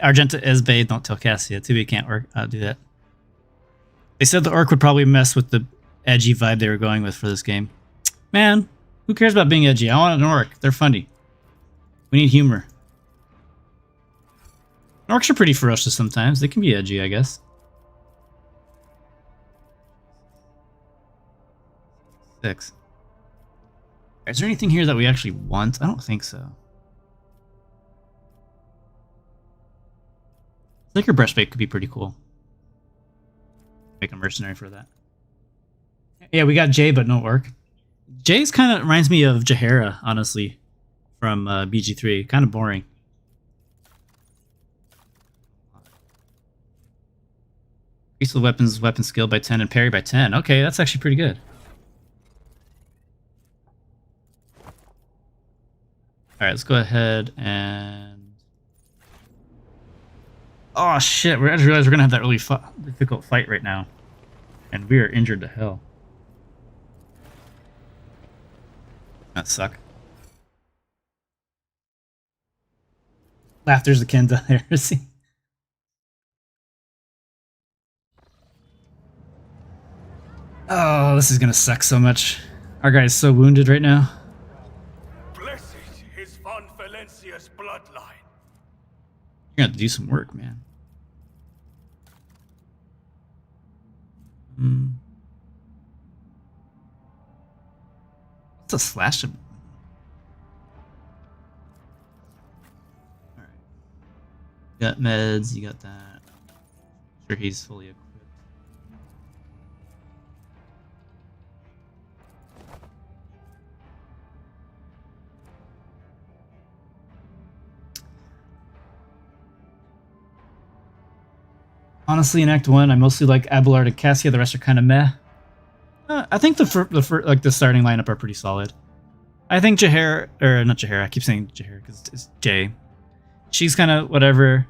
Argenta Esbay, don't tell Cassia. Too bad can't work. Do that. They said the Orc would probably mess with the edgy vibe they were going with for this game. Man, who cares about being edgy? I want an Orc. They're funny. We need humor. Orcs are pretty ferocious sometimes. They can be edgy, I guess. Six. Is there anything here that we actually want? I don't think so. Sacred Breastplate could be pretty cool. Make a mercenary for that. Yeah, we got Jay, but no Orc. Jay's kind of reminds me of Jahara, honestly, from BG3. Kind of boring. Increase the weapon skill by 10 and parry by 10. Okay, that's actually pretty good. Alright, let's go ahead and... Oh shit, I just realized we're gonna have that really difficult fight right now. And we are injured to hell. That suck. Laughter's akin to heresy. Oh, this is gonna suck so much. Our guy's so wounded right now. Blessed is Von Valencia's bloodline. You're gonna have to do some work, man. What's a slash? Alright. You got meds, you got that. Sure, he's fully equipped. Honestly, in Act 1, I mostly like Abelard and Cassia. The rest are kind of meh. I think the starting lineup are pretty solid. I think Jahair, or not Jahair, I keep saying Jahair because it's Jay. She's kind of whatever.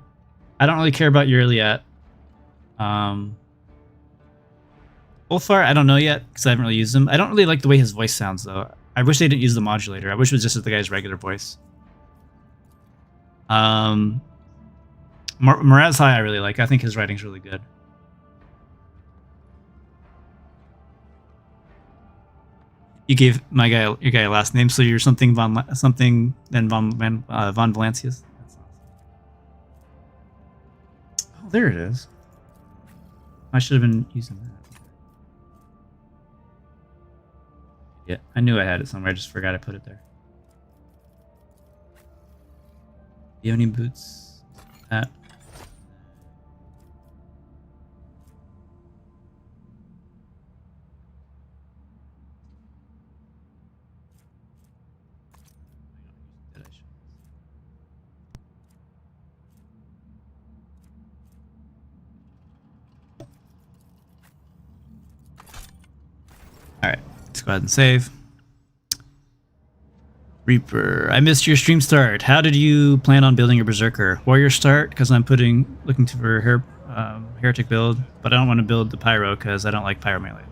I don't really care about Yurliat. Ulfar, I don't know yet because I haven't really used him. I don't really like the way his voice sounds though. I wish they didn't use the modulator. I wish it was just the guy's regular voice. Mraz High I really like. I think his writing's really good. You gave your guy a last name, so you're something Von Valancius. Oh, there it is. I should have been using that. Yeah, I knew I had it somewhere. I just forgot I put it there. Do you have any boots? That. Alright, let's go ahead and save. Reaper, I missed your stream start. How did you plan on building your Berserker? Warrior start, because I'm looking for Heretic build, but I don't want to build the Pyro because I don't like Pyro melee.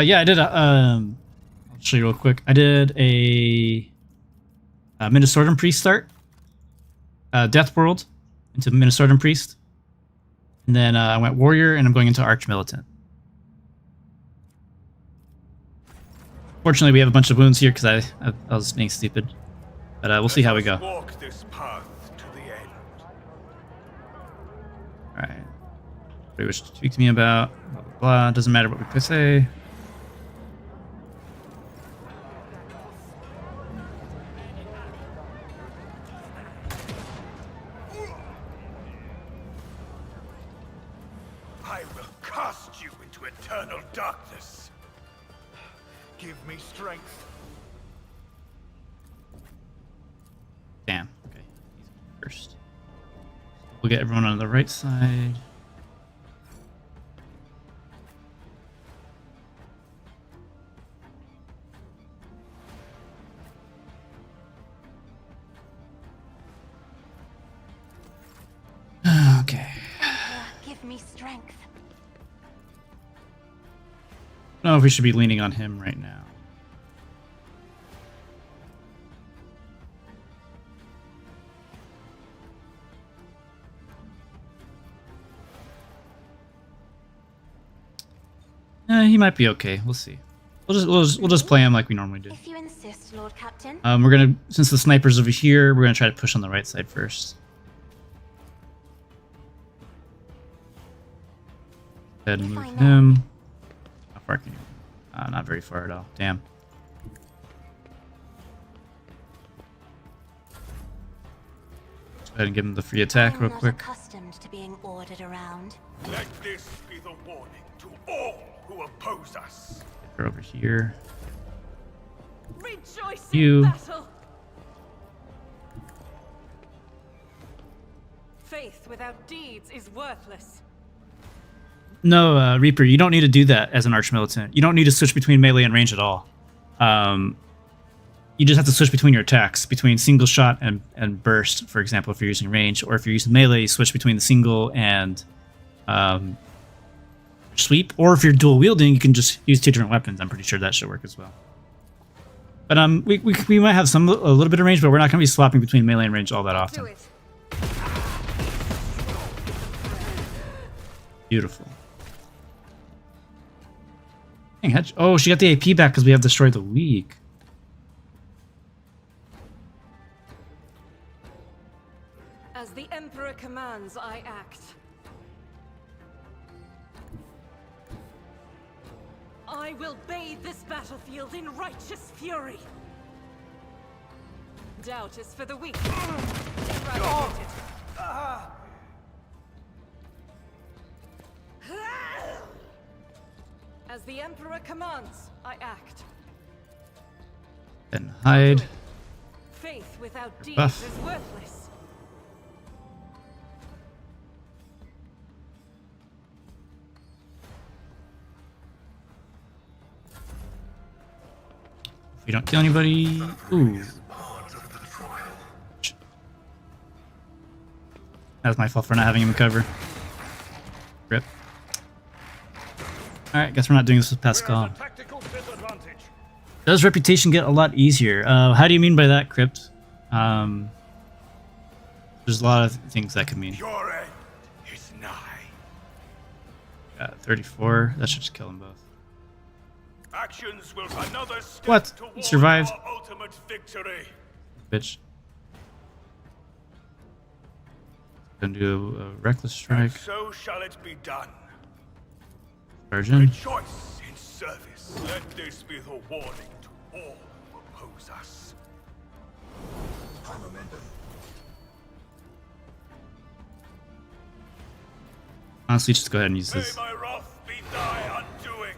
Yeah, I did. I'll show you real quick. I did a Minnesota Priest start. Death World into Minnesota Priest. And then I went Warrior, and I'm going into Arch Militant. Fortunately, we have a bunch of wounds here because I was being stupid. But we'll see how we go. Walk this path to the end. Alright. What do you wish to speak to me about? Blah, blah, blah. Doesn't matter what we could say. I will cast you into eternal darkness. Give me strength. Damn. Okay. He's first. We'll get everyone on the right side. Okay. Give me strength. I don't know if we should be leaning on him right now. He might be okay. We'll see. We'll just play him like we normally do. If you insist, Lord Captain. We're gonna, since the sniper's over here, we're gonna try to push on the right side first. Go ahead and move him. How far can you? Not very far at all. Damn. Let's go ahead and give him the free attack real quick. Accustomed to being ordered around. Let this be the warning to all who oppose us. They're over here. Rejoice You. in battle. Faith without deeds is worthless. No, Reaper, you don't need to do that as an Archmilitant. You don't need to switch between melee and range at all. You just have to switch between your attacks, between single shot and burst, for example, if you're using range. Or if you're using melee, you switch between the single and sweep. Or if you're dual wielding, you can just use 2 different weapons. I'm pretty sure that should work as well. But we might have a little bit of range, but we're not going to be swapping between melee and range all that often. Do it. Beautiful. Dang, oh, she got the AP back because we have destroyed the weak. As the Emperor commands, I act. I will bathe this battlefield in righteous fury. Doubt is for the weak. Eradicated. As the Emperor commands, I act. Then hide. Faith without deeds Buff. is worthless. If we don't kill anybody. Ooh. That was my fault for not having him cover. Rip. Alright, guess we're not doing this with Pascal. Tactical disadvantage. Does reputation get a lot easier? How do you mean by that, Crypt? There's a lot of things that could mean. Your end is nigh. 34. That should just kill them both. Actions will another step What? towards Survived. our ultimate victory. Bitch. Gonna do a reckless strike. So shall it be done. Version. Rejoice in service. Let this be the warning to all who oppose us. Honestly, just go ahead and use May this. my wrath be thy undoing.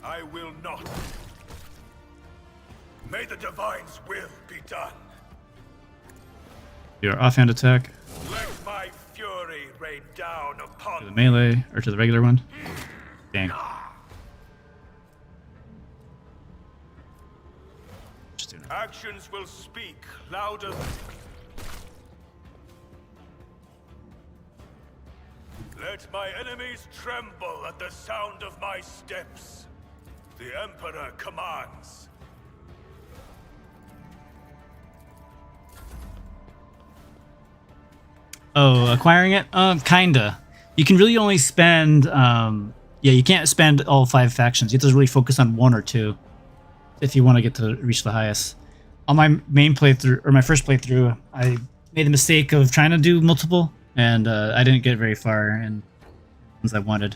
I will not. May the divine's will be done. Your offhand attack Let my fury rain down to upon the melee, or to the regular one. Dang. Just doing it. Actions will speak louder than... Let my enemies tremble at the sound of my steps. The Emperor commands. Oh, acquiring it? Kinda. You can really only spend, yeah, you can't spend all 5 factions. You have to really focus on 1 or 2 if you want to get to reach the highest. On my main playthrough, or my first playthrough, I made the mistake of trying to do multiple, and I didn't get very far in ones I wanted.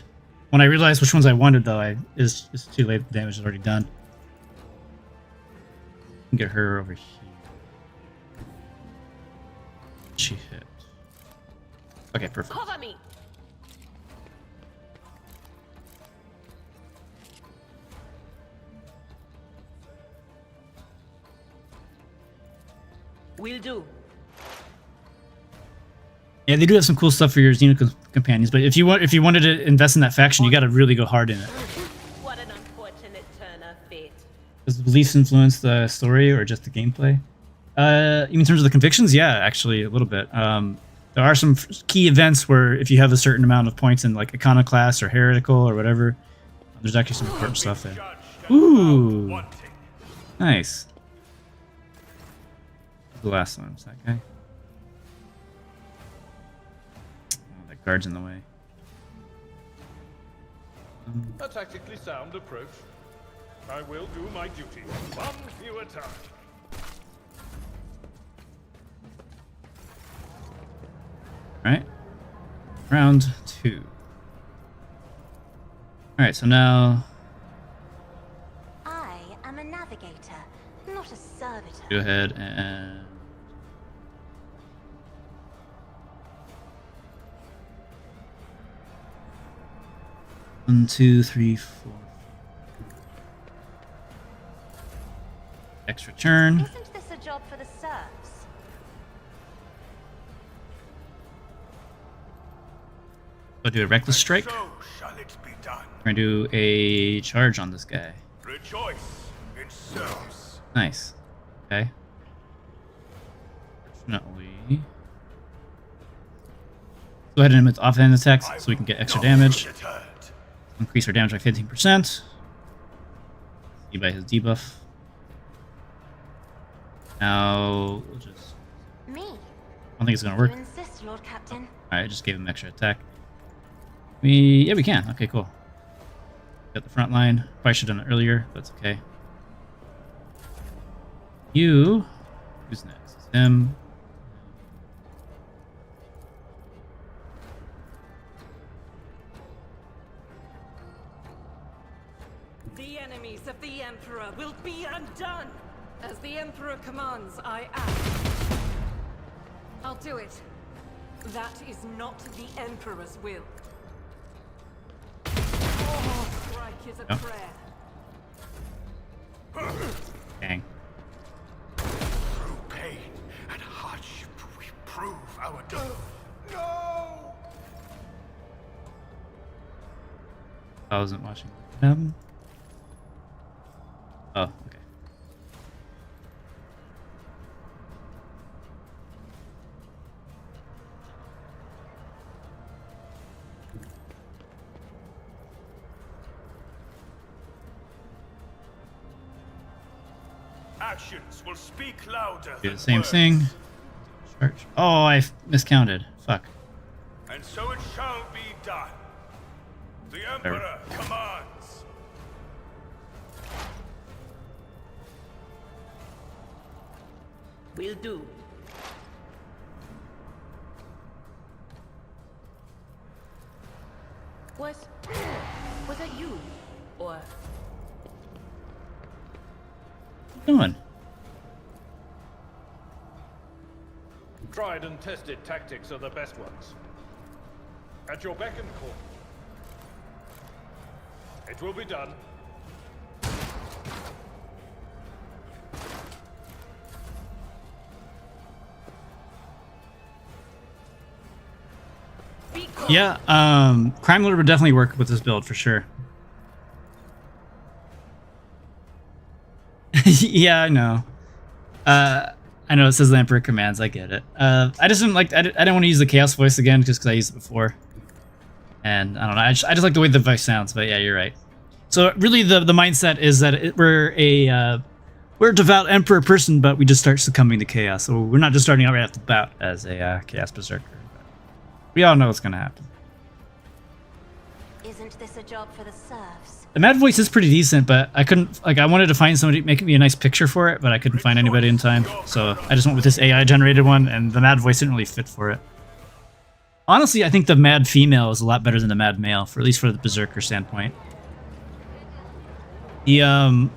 When I realized which ones I wanted, though, it's too late. The damage is already done. Get her over here. She hit. Okay, perfect. Cover me. Will do. Yeah, they do have some cool stuff for your Xeno companions, but if you wanted to invest in that faction, you got to really go hard in it. What an unfortunate turn of fate. Does the beliefs influence the story or just the gameplay? In terms of the convictions, yeah, actually a little bit. There are some key events where if you have a certain amount of points in like Iconoclast or Heretical or whatever, there's actually some important stuff there. Ooh, nice. The last one was that guy. Oh, that guard's in the way. A tactically sound approach. I will do my duty. One few at a time. Alright. Round 2. Alright, so now I am a navigator, not a servitor. go ahead and one, two, three, four. Extra turn. Isn't this a job for the serfs? I'll do a reckless strike. So shall it be done. We're gonna do a charge on this guy. Rejoice in serfs. Nice. Okay. Fortunately. Go ahead and emit offhand attacks so we can get extra damage. Increase our damage by 15%. See by his debuff. Now we'll just. Me? I don't think it's gonna work. You insist, Lord Captain. Alright, just gave him extra attack. Yeah, we can. Okay, cool. Got the front line. Probably should have done it earlier, but it's okay. You. Who's next? It's him. The enemies of the Emperor will be undone! As the Emperor commands, I act. I'll do it. That is not the Emperor's will. Oh, strike is a Oh. prayer. Dang. Through pain and hardship, we prove our No! I wasn't watching him. Oh, okay. Actions will speak louder Do than the same words. thing. Charge. Oh, I miscounted. Fuck. And so it shall be done. The Emperor commands. Will do. Was that you? Or What you doing? Tried and tested tactics are the best ones. At your beck and call. It will be done. Yeah, Crime Lord would definitely work with this build for sure. Yeah, I know. I know it says the Emperor commands. I get it. I just didn't like. I didn't want to use the Chaos voice again just because I used it before. And I don't know. I just like the way the voice sounds. But yeah, you're right. So really, the mindset is that we're a devout Emperor person, but we just start succumbing to chaos. So we're not just starting out right off the bat as a Chaos Berserker. We all know what's gonna happen. Isn't this a job for the serfs? The Mad voice is pretty decent, but I couldn't, like, I wanted to find somebody making me a nice picture for it, but I couldn't find anybody in time. So I just went with this AI generated one, and the Mad voice didn't really fit for it. Honestly, I think the Mad female is a lot better than the Mad male, for at least for the Berserker standpoint. The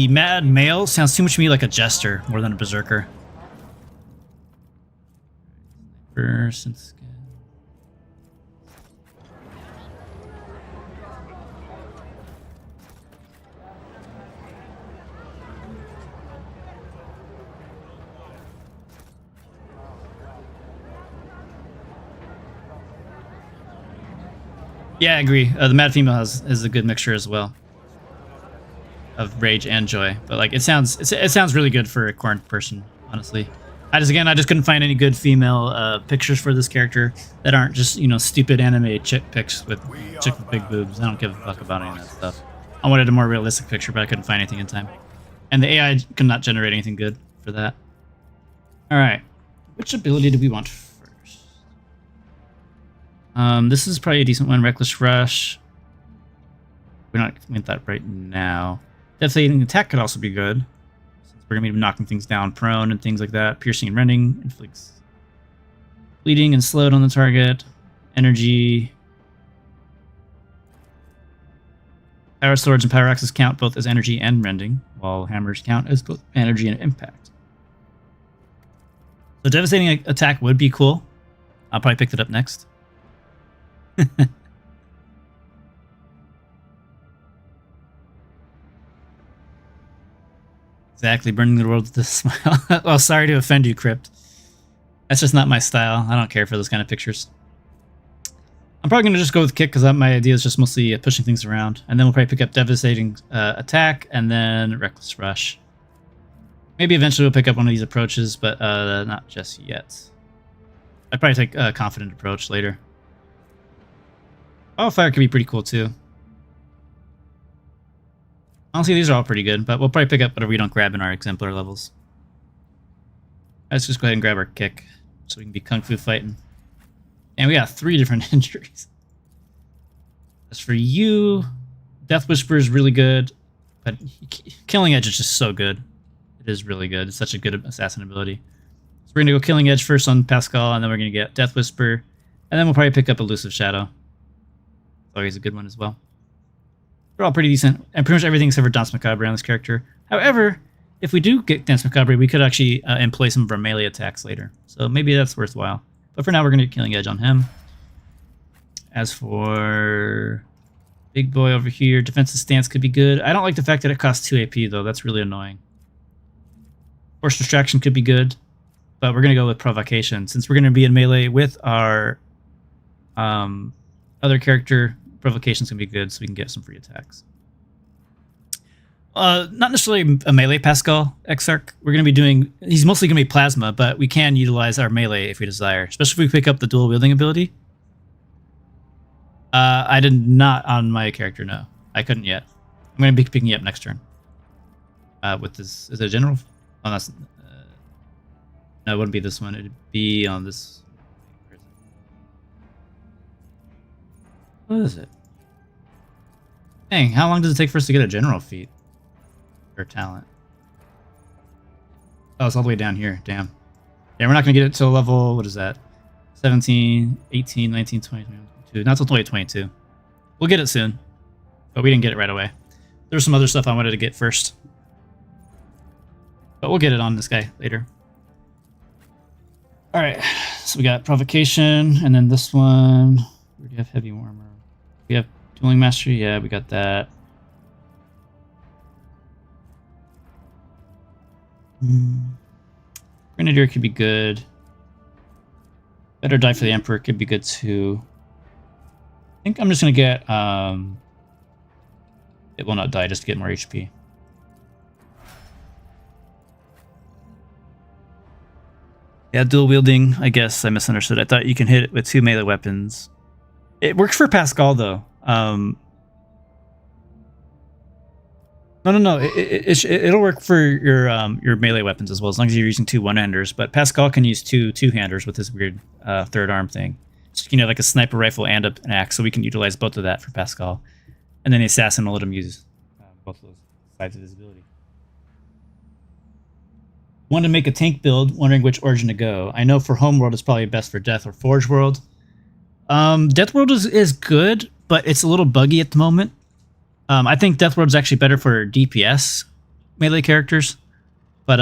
Mad male sounds too much to me like a jester more than a Berserker. Person skin. Yeah, I agree. The Mad Female is a good mixture as well of rage and joy. But like, it sounds really good for a Khorne person, honestly. I just couldn't find any good female pictures for this character that aren't just, you know, stupid anime chick pics with chick with big boobs. I don't give a fuck about any of that stuff. I wanted a more realistic picture, but I couldn't find anything in time. And the AI could not generate anything good for that. All right, which ability do we want first? This is probably a decent one. Reckless Rush. We're not going to that right now. Devastating Attack could also be good. Since we're going to be knocking things down prone and things like that. Piercing and Rending. Inflicts bleeding and slowed on the target. Energy. Power Swords and Power Axes count both as energy and rending, while hammers count as both energy and impact. The Devastating Attack would be cool. I'll probably pick it up next. Exactly, burning the world with a smile. Well, sorry to offend you, Crypt. That's just not my style. I don't care for those kind of pictures. I'm probably going to just go with kick because my idea is just mostly pushing things around. And then we'll probably pick up devastating attack and then reckless rush. Maybe eventually we'll pick up one of these approaches, but not just yet. I'd probably take a confident approach later. Wildfire could be pretty cool too. Honestly, these are all pretty good, but we'll probably pick up whatever we don't grab in our exemplar levels. Let's just go ahead and grab our kick so we can be kung fu fighting. And we got 3 different injuries. As for you, Death Whisper is really good, but Killing Edge is just so good. It is really good. It's such a good assassin ability. So we're going to go Killing Edge first on Pascal, and then we're going to get Death Whisper, and then we'll probably pick up Elusive Shadow. It's always a good one as well. They're all pretty decent, and pretty much everything except for Danse Macabre on this character. However, if we do get Danse Macabre, we could actually employ some of our melee attacks later. So maybe that's worthwhile. But for now, we're going to get Killing Edge on him. As for big boy over here, defensive stance could be good. I don't like the fact that it costs 2 AP, though. That's really annoying. Force distraction could be good, but we're going to go with provocation. Since we're going to be in melee with our other character, provocation's going to be good, so we can get some free attacks. Not necessarily a melee Pascal Exarch. We're going to be doing... He's mostly going to be plasma, but we can utilize our melee if we desire, especially if we pick up the dual wielding ability. I did not on my character, no. I couldn't yet. I'm going to be picking it up next turn. With this... Is it a general? Oh, that's... no, it wouldn't be this one. It'd be on this... What is it? Dang, how long does it take for us to get a general feat? Or talent. Oh, it's all the way down here. Damn. Yeah, we're not going to get it till level, what is that? 17, 18, 19, 20, 22. Not till 2022. We'll get it soon. But we didn't get it right away. There's some other stuff I wanted to get first. But we'll get it on this guy later. Alright, so we got Provocation, and then this one. We do have Heavy Armor. We have Dueling Mastery, yeah, we got that. Grenadier could be good. Better Die for the Emperor could be good too. I think I'm just gonna get it will not die just to get more HP. Yeah, dual wielding, I guess I misunderstood. I thought you can hit it with 2 melee weapons. It works for Pascal though. No. It'll work for your melee weapons as well, as long as you're using 2 one-handers. But Pascal can use 2 two-handers with this weird third arm thing. So you can have like a sniper rifle and an axe, so we can utilize both of that for Pascal. And then the assassin will let him use both of those sides of his ability. Want to make a tank build, wondering which origin to go. I know for Homeworld it's probably best for Death or Forge World. Death World is good, but it's a little buggy at the moment. I think Death World is actually better for DPS melee characters, but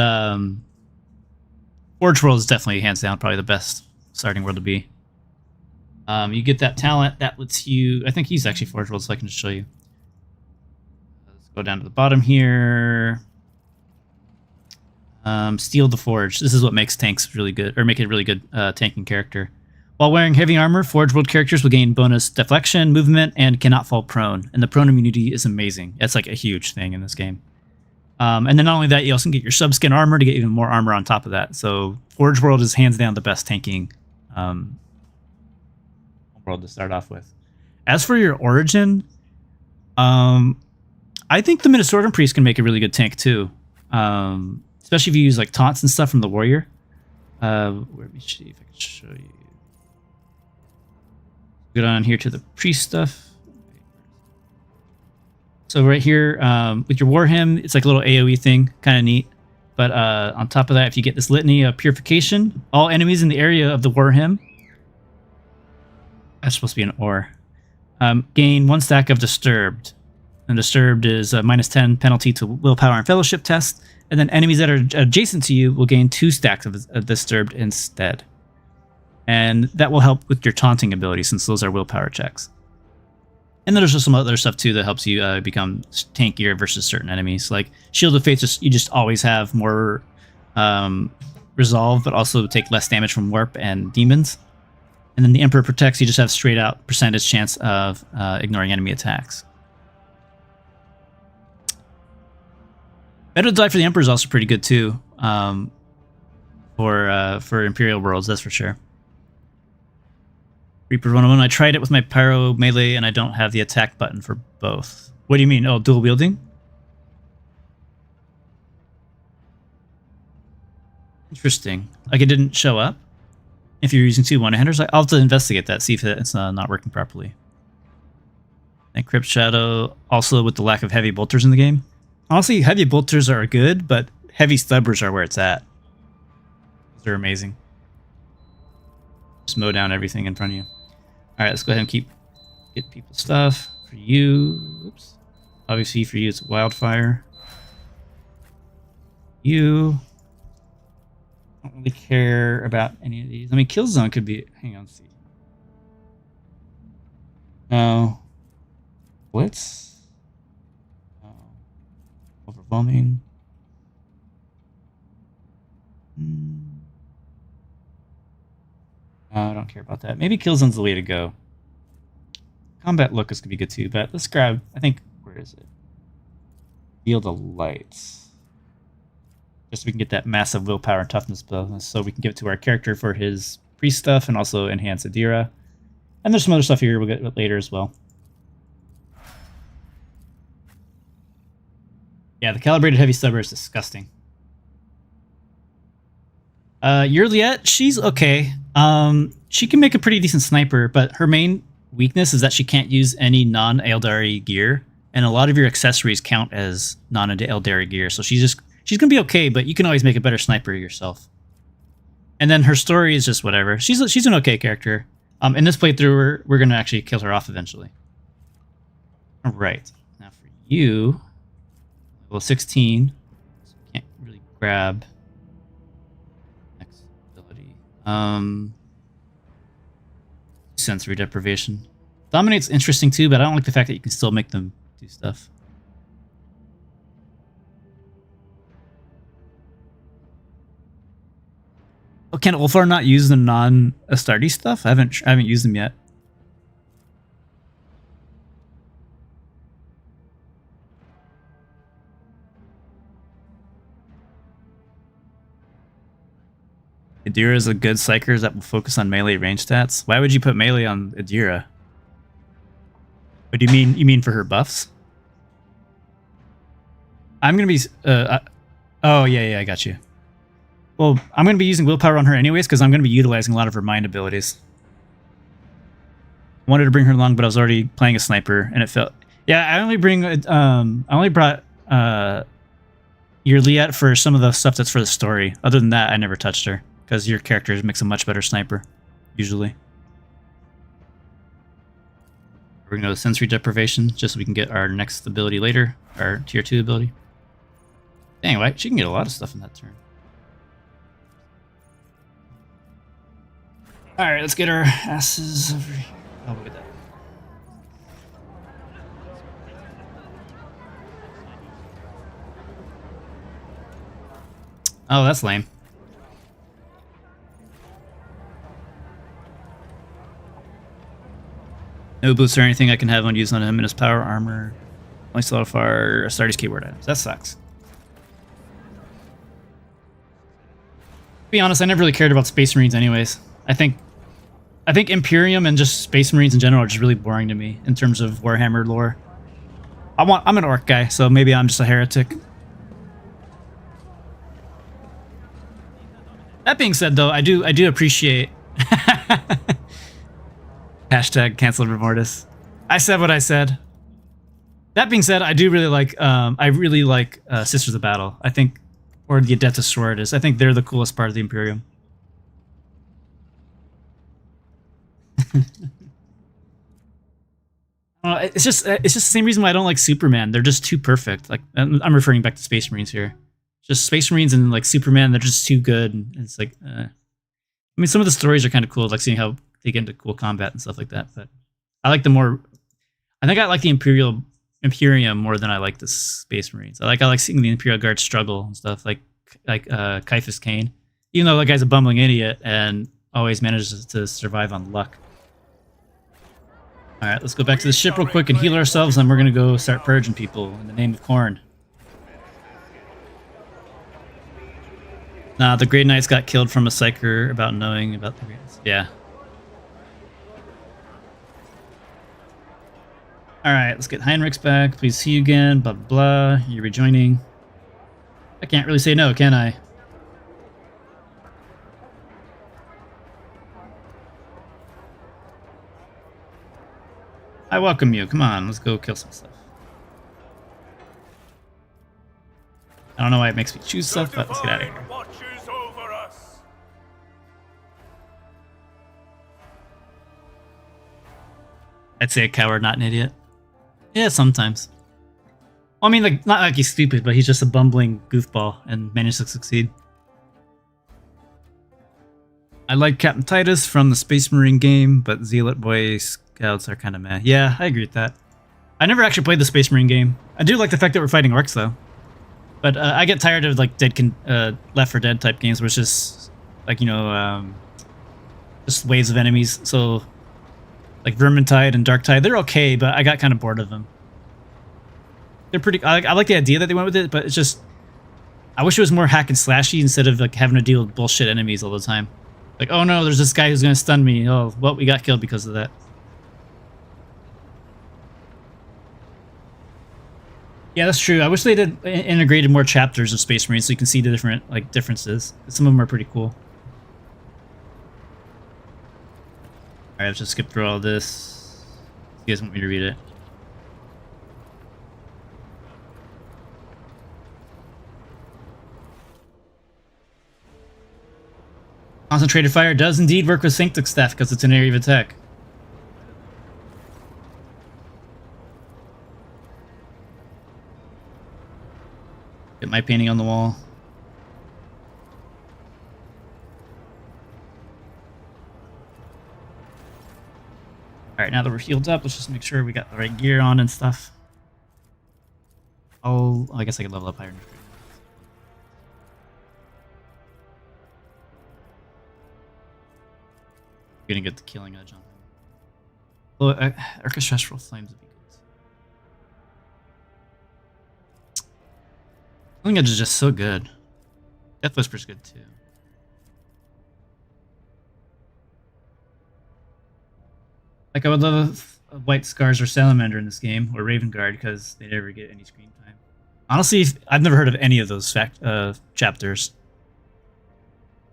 Forge World is definitely hands down probably the best starting world to be. You get that talent that lets you. I think he's actually Forge World, so I can just show you. Let's go down to the bottom here. Steel the Forge. This is what makes tanks really good, or make it a really good tanking character. While wearing heavy armor, Forge World characters will gain bonus deflection, movement, and cannot fall prone. And the prone immunity is amazing. That's like a huge thing in this game. And then not only that, you also can get your subskin armor to get even more armor on top of that. So Forge World is hands down the best tanking world to start off with. As for your origin, I think the Minnesota Priest can make a really good tank too. Especially if you use like taunts and stuff from the warrior. Let me see if I can show you. Go down here to the priest stuff. So right here, with your war hymn, it's like a little AoE thing, kind of neat. But on top of that, if you get this litany of purification, all enemies in the area of the war hymn, that's supposed to be an ore, gain 1 stack of Disturbed. And Disturbed is a -10 penalty to willpower and fellowship test. And then enemies that are adjacent to you will gain 2 stacks of Disturbed instead. And that will help with your taunting ability, since those are willpower checks. And then there's just some other stuff too that helps you become tankier versus certain enemies. Like Shield of Faith, you just always have more resolve, but also take less damage from warp and demons. And then the Emperor protects, you just have straight out percentage chance of ignoring enemy attacks. Better to die for the Emperor is also pretty good too. For Imperial Worlds, that's for sure. Reaper 101, I tried it with my Pyro melee and I don't have the attack button for both. What do you mean? Oh, dual wielding? Interesting. Like it didn't show up if you're using 2 one-handers. I'll have to investigate that, see if it's not working properly. And Crypt Shadow, also with the lack of heavy bolters in the game. Honestly, heavy bolters are good, but heavy stubbers are where it's at. They're amazing. Just mow down everything in front of you. Alright, let's go ahead and get people's stuff. For you, oops. Obviously for you it's Wildfire. You don't really care about any of these. I mean, Killzone could be... Hang on, let's see. No. Blitz? No. Overwhelming. I don't care about that. Maybe Killzone's the way to go. Combat Locus could be good too, but let's grab... I think... Where is it? Field of Lights. Just so we can get that massive willpower and toughness bonus, so we can give it to our character for his priest stuff and also enhance Adira. And there's some other stuff here we'll get later as well. Yeah, the calibrated heavy stubber is disgusting. Yurliet, she's okay. She can make a pretty decent sniper, but her main weakness is that she can't use any non-Eldari gear, and a lot of your accessories count as non-Eldari gear, so she's gonna be okay, but you can always make a better sniper yourself. And then her story is just whatever. She's an okay character. In this playthrough, we're gonna actually kill her off eventually. All right, now for you, level 16, so can't really grab next ability. Sensory deprivation. Dominate's interesting too, but I don't like the fact that you can still make them do stuff. Oh, can Ulfar not use the non-Astartes stuff? I haven't used them yet. Adira is a good psyker that will focus on melee range stats. Why would you put melee on Adira? What do you mean? You mean for her buffs? I'm gonna be. Oh yeah, I got you. Well, I'm gonna be using willpower on her anyways because I'm gonna be utilizing a lot of her mind abilities. I wanted to bring her along, but I was already playing a sniper, and it felt. Yeah, I only brought Yurliet for some of the stuff that's for the story. Other than that, I never touched her. Because your character makes a much better sniper, usually. We're going to go to sensory deprivation, just so we can get our next ability later, our tier 2 ability. Dang, right? She can get a lot of stuff in that turn. Alright, let's get our asses over here. Oh, look at that. Oh, that's lame. No boots or anything I can have on use on him in his power armor. Only slot of our Astartes keyword items. That sucks. To be honest, I never really cared about Space Marines anyways. I think Imperium and just Space Marines in general are just really boring to me in terms of Warhammer lore. I'm an orc guy, so maybe I'm just a heretic. That being said, though, I do appreciate. Hashtag cancel Remortis. I said what I said. That being said, I do really like. I really like Sisters of Battle. I think, or the Adeptus Sororitas. I think they're the coolest part of the Imperium. It's just the same reason why I don't like Superman. They're just too perfect. Like I'm referring back to Space Marines here. Just Space Marines and like Superman, they're just too good. And it's like, I mean, some of the stories are kind of cool, like seeing how they get into cool combat and stuff like that. But I like the more. I think I like the Imperium more than I like the Space Marines. I like seeing the Imperial Guard struggle and stuff, like Caiaphas Cain. Even though that guy's a bumbling idiot, and always manages to survive on luck. Alright, let's go back to the ship real quick and heal ourselves, and we're gonna go start purging people in the name of Khorne. Nah, the Grey Knights got killed from a psyker about knowing about the Grey Knights. Yeah. Alright, let's get Heinrichs back. Please see you again. Blah, blah, blah. You're rejoining. I can't really say no, can I? I welcome you. Come on, let's go kill some stuff. I don't know why it makes me choose stuff, but let's get out of here. Watches over us. I'd say a coward, not an idiot. Yeah, sometimes. Well, I mean, like, not like he's stupid, but he's just a bumbling goofball and managed to succeed. I like Captain Titus from the Space Marine game, but Zealot Boy Scouts are kind of meh. Yeah, I agree with that. I never actually played the Space Marine game. I do like the fact that we're fighting orcs, though. But I get tired of, like, Left 4 Dead type games where it's just, like, you know, just waves of enemies. So, like, Vermintide and Darktide, they're okay, but I got kind of bored of them. They're pretty... I like the idea that they went with it, but it's just... I wish it was more hack and slashy instead of, like, having to deal with bullshit enemies all the time. Like, oh no, there's this guy who's gonna stun me. Oh, well, we got killed because of that. Yeah, that's true. I wish they did integrated more chapters of Space Marine so you can see the different, like, differences. Some of them are pretty cool. Alright, let's just skip through all this. If you guys want me to read it. Concentrated fire does indeed work with Sanctic Staff because it's an area of attack. Get my painting on the wall. Alright, now that we're healed up, let's just make sure we got the right gear on and stuff. Oh, I guess I could level up higher. Gonna get the killing edge on him. Well, orchestral flames would be good. Killing edge is just so good. Death Whisper's good too. Like, I would love a White Scars or Salamander in this game, or Raven Guard, because they never get any screen time. Honestly, I've never heard of any of those chapters.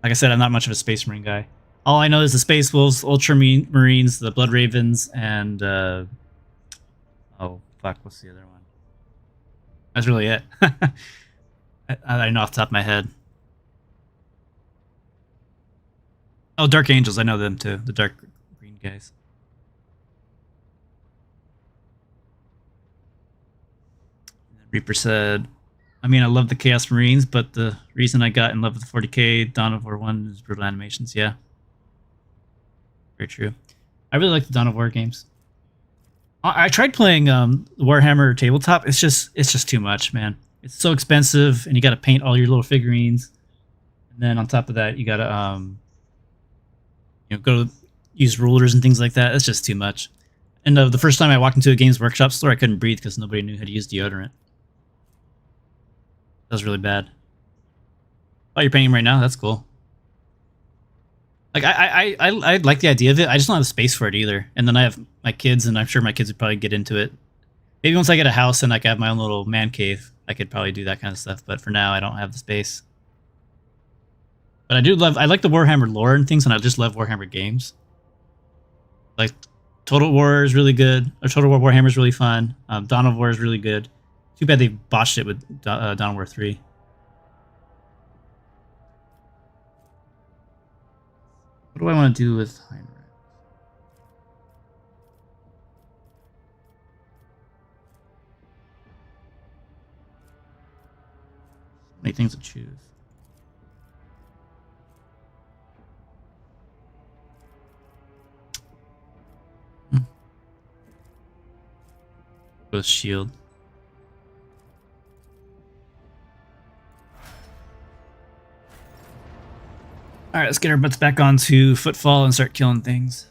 Like I said, I'm not much of a Space Marine guy. All I know is the Space Wolves, Ultramarines, the Blood Ravens, and oh fuck, what's the other one? That's really it. I know off the top of my head. Oh, Dark Angels, I know them too. The dark green guys. Reaper said, I mean, I love the Chaos Marines, but the reason I got in love with the 40k Dawn of War 1 is brutal animations. Yeah. Very true. I really like the Dawn of War games. I tried playing Warhammer tabletop. It's just too much, man. It's so expensive, and you got to paint all your little figurines. And then on top of that, you got to you know, go use rulers and things like that. It's just too much. And the first time I walked into a Games Workshop store, I couldn't breathe because nobody knew how to use deodorant. That was really bad. Oh, you're painting right now? That's cool. Like, I like the idea of it. I just don't have space for it either. And then I have my kids, and I'm sure my kids would probably get into it. Maybe once I get a house and like I have my own little man cave, I could probably do that kind of stuff. But for now, I don't have the space. But I like the Warhammer lore and things, and I just love Warhammer games. Like, Total War is really good. Or Total War Warhammer is really fun. Dawn of War is really good. Too bad they botched it with Dawn of War 3. What do I want to do with Heinrich? So many things to choose. With shield. Alright, let's get our butts back onto footfall and start killing things.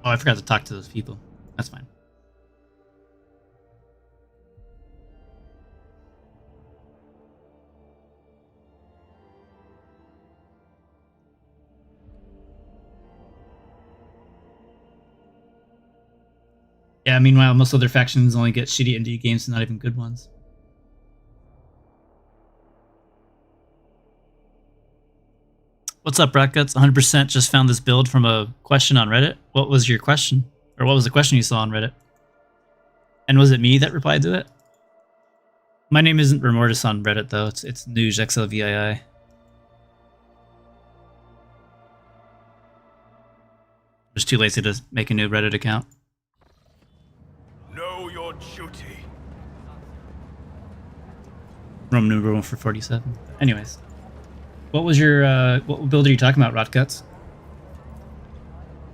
Oh, I forgot to talk to those people. That's fine. Yeah, meanwhile, most other factions only get shitty indie games and not even good ones. What's up, Rockguts? 100% just found this build from a question on Reddit. What was your question? Or what was the question you saw on Reddit? And was it me that replied to it? My name isn't Remortis on Reddit, though. It's Nuge, XLVII. I was too lazy to make a new Reddit account. Know your duty. Roman numeral for 47. Anyways. What was your, what build are you talking about, Rotguts?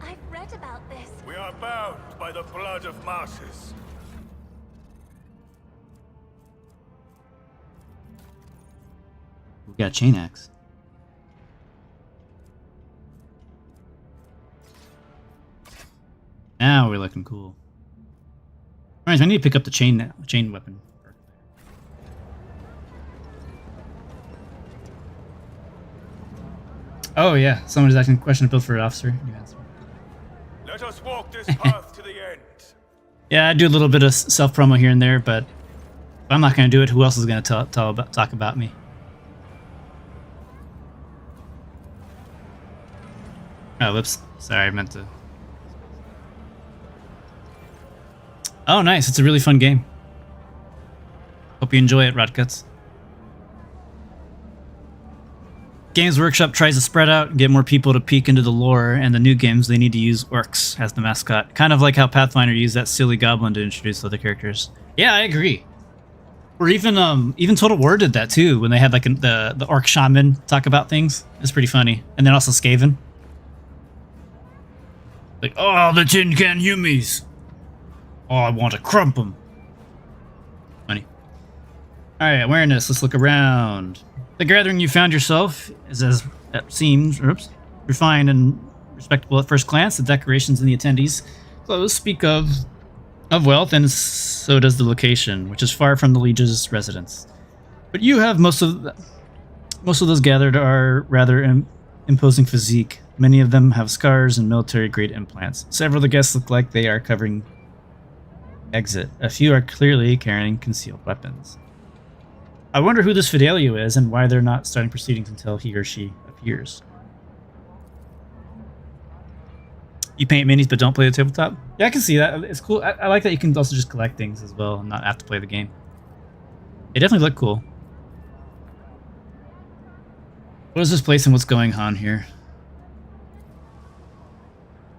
I've read about this. We are bound by the blood of masses. We got chain axe. Now we're looking cool. Alright, so I need to pick up the chain weapon. Oh yeah, someone is asking a question to build for an officer. You answer. Let us walk this path to the end. Yeah, I do a little bit of self-promo here and there, but if I'm not going to do it, who else is going to talk about me? Oh, whoops. Sorry, I meant to... Oh, nice. It's a really fun game. Hope you enjoy it, Rotguts. Games Workshop tries to spread out and get more people to peek into the lore, and the new games, they need to use orcs as the mascot. Kind of like how Pathfinder used that silly goblin to introduce other characters. Yeah, I agree. Or even Total War did that too, when they had like the orc shaman talk about things. It's pretty funny. And then also Skaven. Like, oh, the tin can Yumis. Oh, I want to crump them. Funny. Alright, awareness. Let's look around. The gathering you found yourself is, as it seems, refined and respectable at first glance. The decorations and the attendees clothes speak of wealth, and so does the location, which is far from the Liege's residence. But you have most of those gathered are rather imposing physique. Many of them have scars and military-grade implants. Several of the guests look like they are covering exit. A few are clearly carrying concealed weapons. I wonder who this Fidelio is and why they're not starting proceedings until he or she appears. You paint minis but don't play the tabletop? Yeah, I can see that. It's cool. I like that you can also just collect things as well and not have to play the game. It definitely looked cool. What is this place and what's going on here?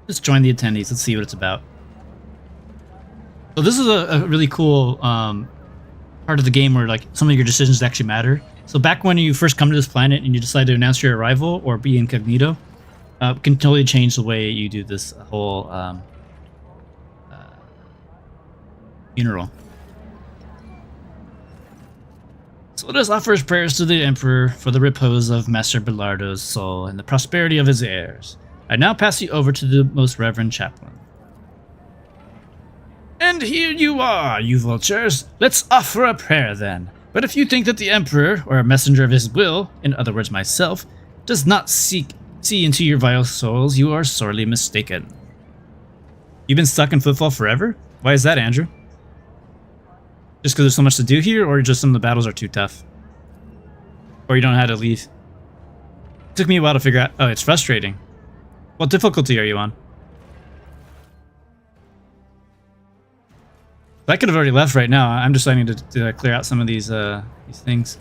Just join the attendees. Let's see what it's about. So this is a really cool part of the game where like some of your decisions actually matter. So back when you first come to this planet and you decide to announce your arrival or be incognito, can totally change the way you do this whole funeral. So let us offer his prayers to the Emperor for the repose of Master Belardo's soul and the prosperity of his heirs. I now pass you over to the most reverend chaplain. And here you are, you vultures. Let's offer a prayer then. But if you think that the Emperor, or a messenger of his will, in other words myself, does not see into your vile souls, you are sorely mistaken. You've been stuck in Footfall forever? Why is that, Andrew? Just because there's so much to do here, or just some of the battles are too tough? Or you don't know how to leave? It took me a while to figure out. Oh, it's frustrating. What difficulty are you on? I could have already left right now. I'm just starting to clear out some of these things.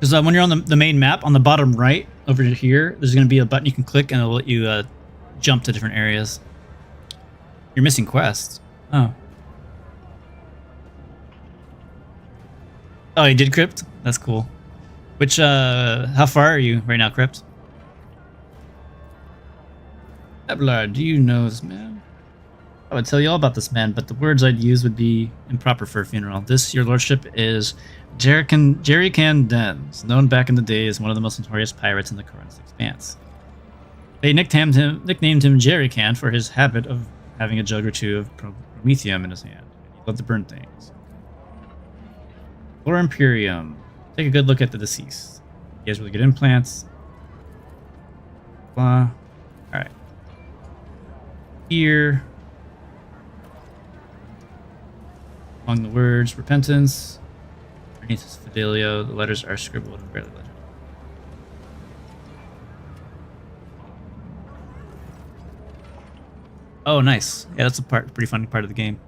Because when you're on the main map, on the bottom right over here, there's going to be a button you can click and it'll let you jump to different areas. You're missing quests. Oh. Oh, you did Crypt? That's cool. Which, how far are you right now, Crypt? Abelard, do you know this man? I would tell you all about this man, but the words I'd use would be improper for a funeral. This, your lordship, is Jerry Dens, known back in the day as one of the most notorious pirates in the Khorne's expanse. They nicknamed him Jerry Can for his habit of having a jug or two of promethium in his hand. He loved to burn things. Lore Imperium. Take a good look at the deceased. He has really good implants. Blah. Alright. Here. Among the words, repentance. Underneath is Fidelio. The letters are scribbled and barely legible. Oh, nice. Yeah, that's a pretty funny part of the game.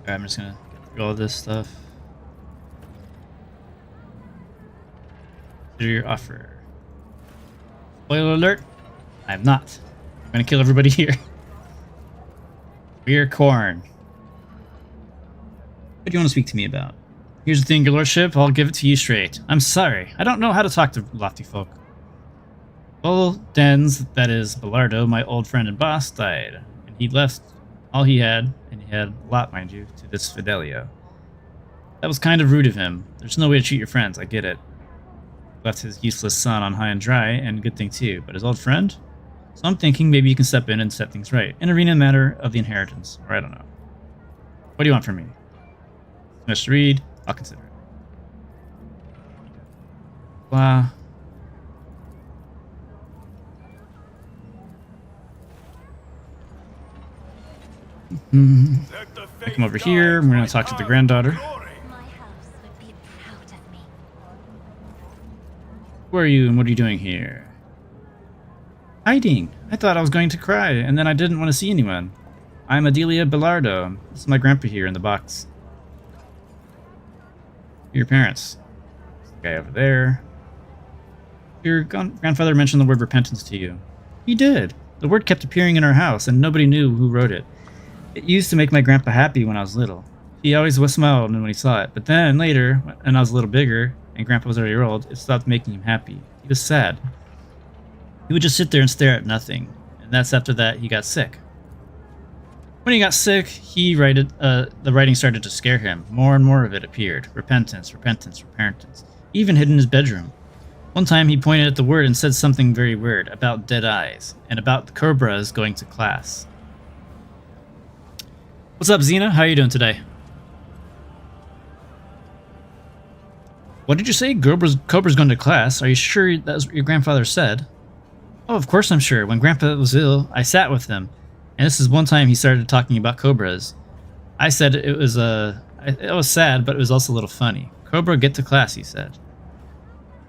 Alright, I'm just gonna get through all this stuff. Consider your offer. Spoiler alert, I'm not. I'm gonna kill everybody here. We're Khorne. What do you want to speak to me about? Here's the thing, your lordship, I'll give it to you straight. I'm sorry, I don't know how to talk to lofty folk. Well, Dens, that is Belardo, my old friend and boss, died. And he left all he had, and he had a lot, mind you, to this Fidelio. That was kind of rude of him. There's no way to treat your friends, I get it. Left his useless son on high and dry, and good thing too, but his old friend? So I'm thinking maybe you can step in and set things right. An arena matter of the inheritance, or I don't know. What do you want from me? Much to read, I'll consider it. Blah. Come over here, we're going to talk to the granddaughter. My house would be proud of me. Who are you and what are you doing here? Hiding. I thought I was going to cry, and then I didn't want to see anyone. I'm Adelia Belardo. This is my grandpa here in the box. Your parents. This guy over there. Your grandfather mentioned the word repentance to you. He did. The word kept appearing in our house, and nobody knew who wrote it. It used to make my grandpa happy when I was little. He always smiled when he saw it, but then later, when I was a little bigger, and grandpa was already old, it stopped making him happy. He was sad. He would just sit there and stare at nothing, and that's after that he got sick. When he got sick, the writing started to scare him. More and more of it appeared. Repentance, repentance, repentance. Even hid in his bedroom. One time he pointed at the word and said something very weird about dead eyes, and about the cobras going to class. What's up, Xena? How are you doing today? What did you say? Cobra's going to class? Are you sure that's what your grandfather said? Oh, of course I'm sure. When Grandpa was ill, I sat with him. And this is one time he started talking about cobras. I said it was sad, but it was also a little funny. Cobra, get to class, he said.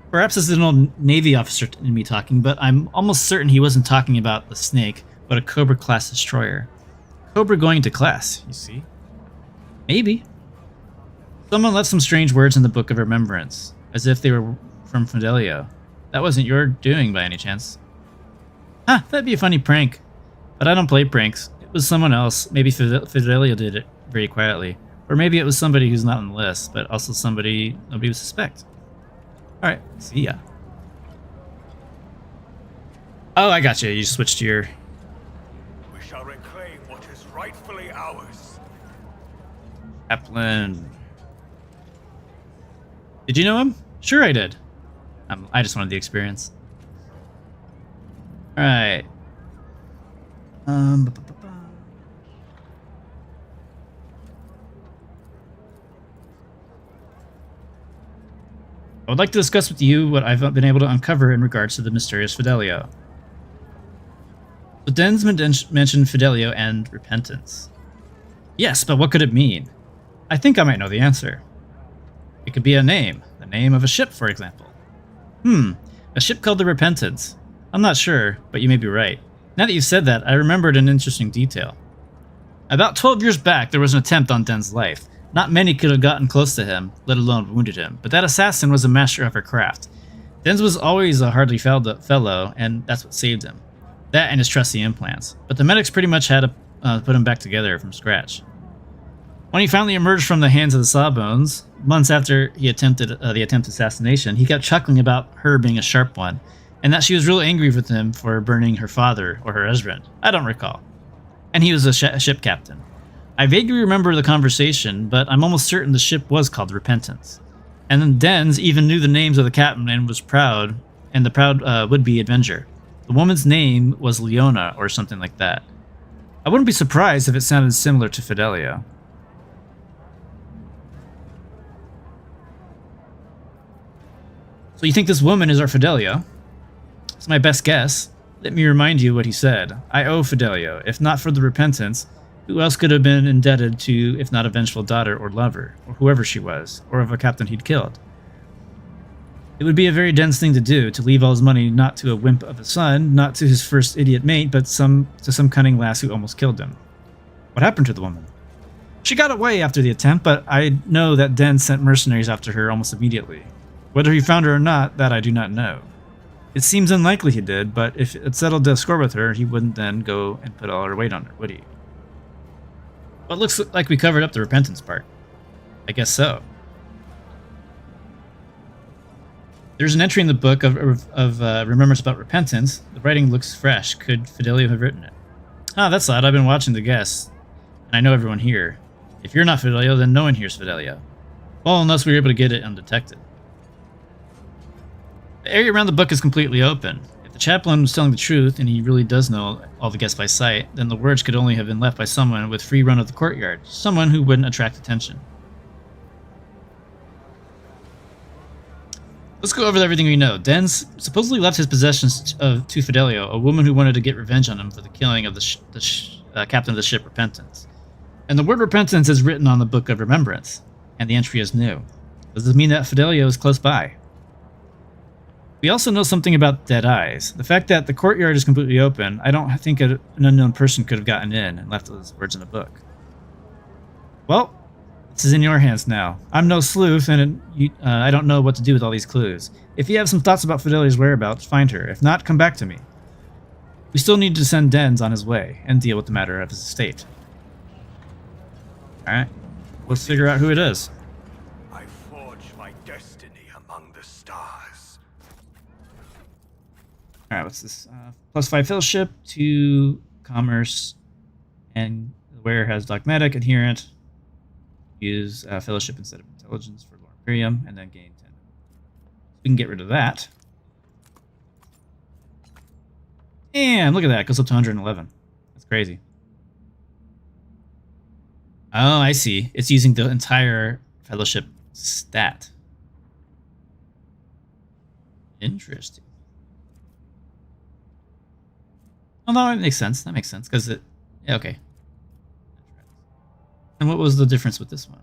Perhaps this is an old Navy officer in me talking, but I'm almost certain he wasn't talking about the snake, but a Cobra class destroyer. Cobra going to class, you see? Maybe. Someone left some strange words in the Book of Remembrance, as if they were from Fidelio. That wasn't your doing by any chance. Huh, that'd be a funny prank. But I don't play pranks. It was someone else. Maybe Fidelio did it very quietly. Or maybe it was somebody who's not on the list, but also somebody nobody would suspect. Alright, see ya. Oh, I got you. You switched to your... We shall reclaim what is rightfully ours. Kaplan. Did you know him? Sure I did. I just wanted the experience. Alright. I would like to discuss with you what I've been able to uncover in regards to the mysterious Fidelio. So Dens mentioned Fidelio and repentance. Yes, but what could it mean? I think I might know the answer. It could be a name. The name of a ship, for example. A ship called the Repentance. I'm not sure, but you may be right. Now that you said that, I remembered an interesting detail. About 12 years back, there was an attempt on Den's life. Not many could have gotten close to him, let alone wounded him, but that assassin was a master of her craft. Denz was always a hardly fellow, and that's what saved him. That and his trusty implants. But the medics pretty much had to put him back together from scratch. When he finally emerged from the hands of the Sawbones, months after he attempted the attempted assassination, he kept chuckling about her being a sharp one, and that she was real angry with him for burning her father or her husband. I don't recall. And he was a ship captain. I vaguely remember the conversation, but I'm almost certain the ship was called Repentance. And then Denz even knew the names of the captain and was proud, and the proud would-be Avenger. The woman's name was Leona or something like that. I wouldn't be surprised if it sounded similar to Fidelio. So you think this woman is our Fidelio? It's my best guess. Let me remind you what he said. I owe Fidelio. If not for the Repentance, who else could have been indebted to, if not a vengeful daughter or lover, or whoever she was, or of a captain he'd killed? It would be a very dense thing to do, to leave all his money not to a wimp of a son, not to his first idiot mate, but to some cunning lass who almost killed him. What happened to the woman? She got away after the attempt, but I know that Den sent mercenaries after her almost immediately. Whether he found her or not, that I do not know. It seems unlikely he did, but if it settled the score with her, he wouldn't then go and put all her weight on her, would he? Well, it looks like we covered up the Repentance part. I guess so. There's an entry in the book of Remembrance about Repentance. The writing looks fresh. Could Fidelio have written it? Ah, that's odd. I've been watching the guests, and I know everyone here. If you're not Fidelio, then no one here's Fidelio. Well, unless we were able to get it undetected. The area around the book is completely open. If the chaplain was telling the truth, and he really does know all the guests by sight, then the words could only have been left by someone with free run of the courtyard. Someone who wouldn't attract attention. Let's go over everything we know. Denz supposedly left his possessions to Fidelio, a woman who wanted to get revenge on him for the killing of the captain of the ship Repentance. And the word Repentance is written on the Book of Remembrance, and the entry is new. Does this mean that Fidelio is close by? We also know something about dead eyes. The fact that the courtyard is completely open, I don't think an unknown person could have gotten in and left those words in the book. Well, this is in your hands now. I'm no sleuth, and I don't know what to do with all these clues. If you have some thoughts about Fidelio's whereabouts, find her. If not, come back to me. We still need to send Denz on his way and deal with the matter of his estate. Alright, let's figure out who it is. I forge my destiny among the stars. Alright, what's this? +5 fellowship, 2 commerce, and where has dogmatic, adherent. Use fellowship instead of intelligence for Lord Imperium, and then gain 10. We can get rid of that. And look at that, it goes up to 111. That's crazy. Oh, I see. It's using the entire fellowship stat. Interesting. Oh, no, it makes sense. That makes sense, because it... Yeah, okay. And what was the difference with this one?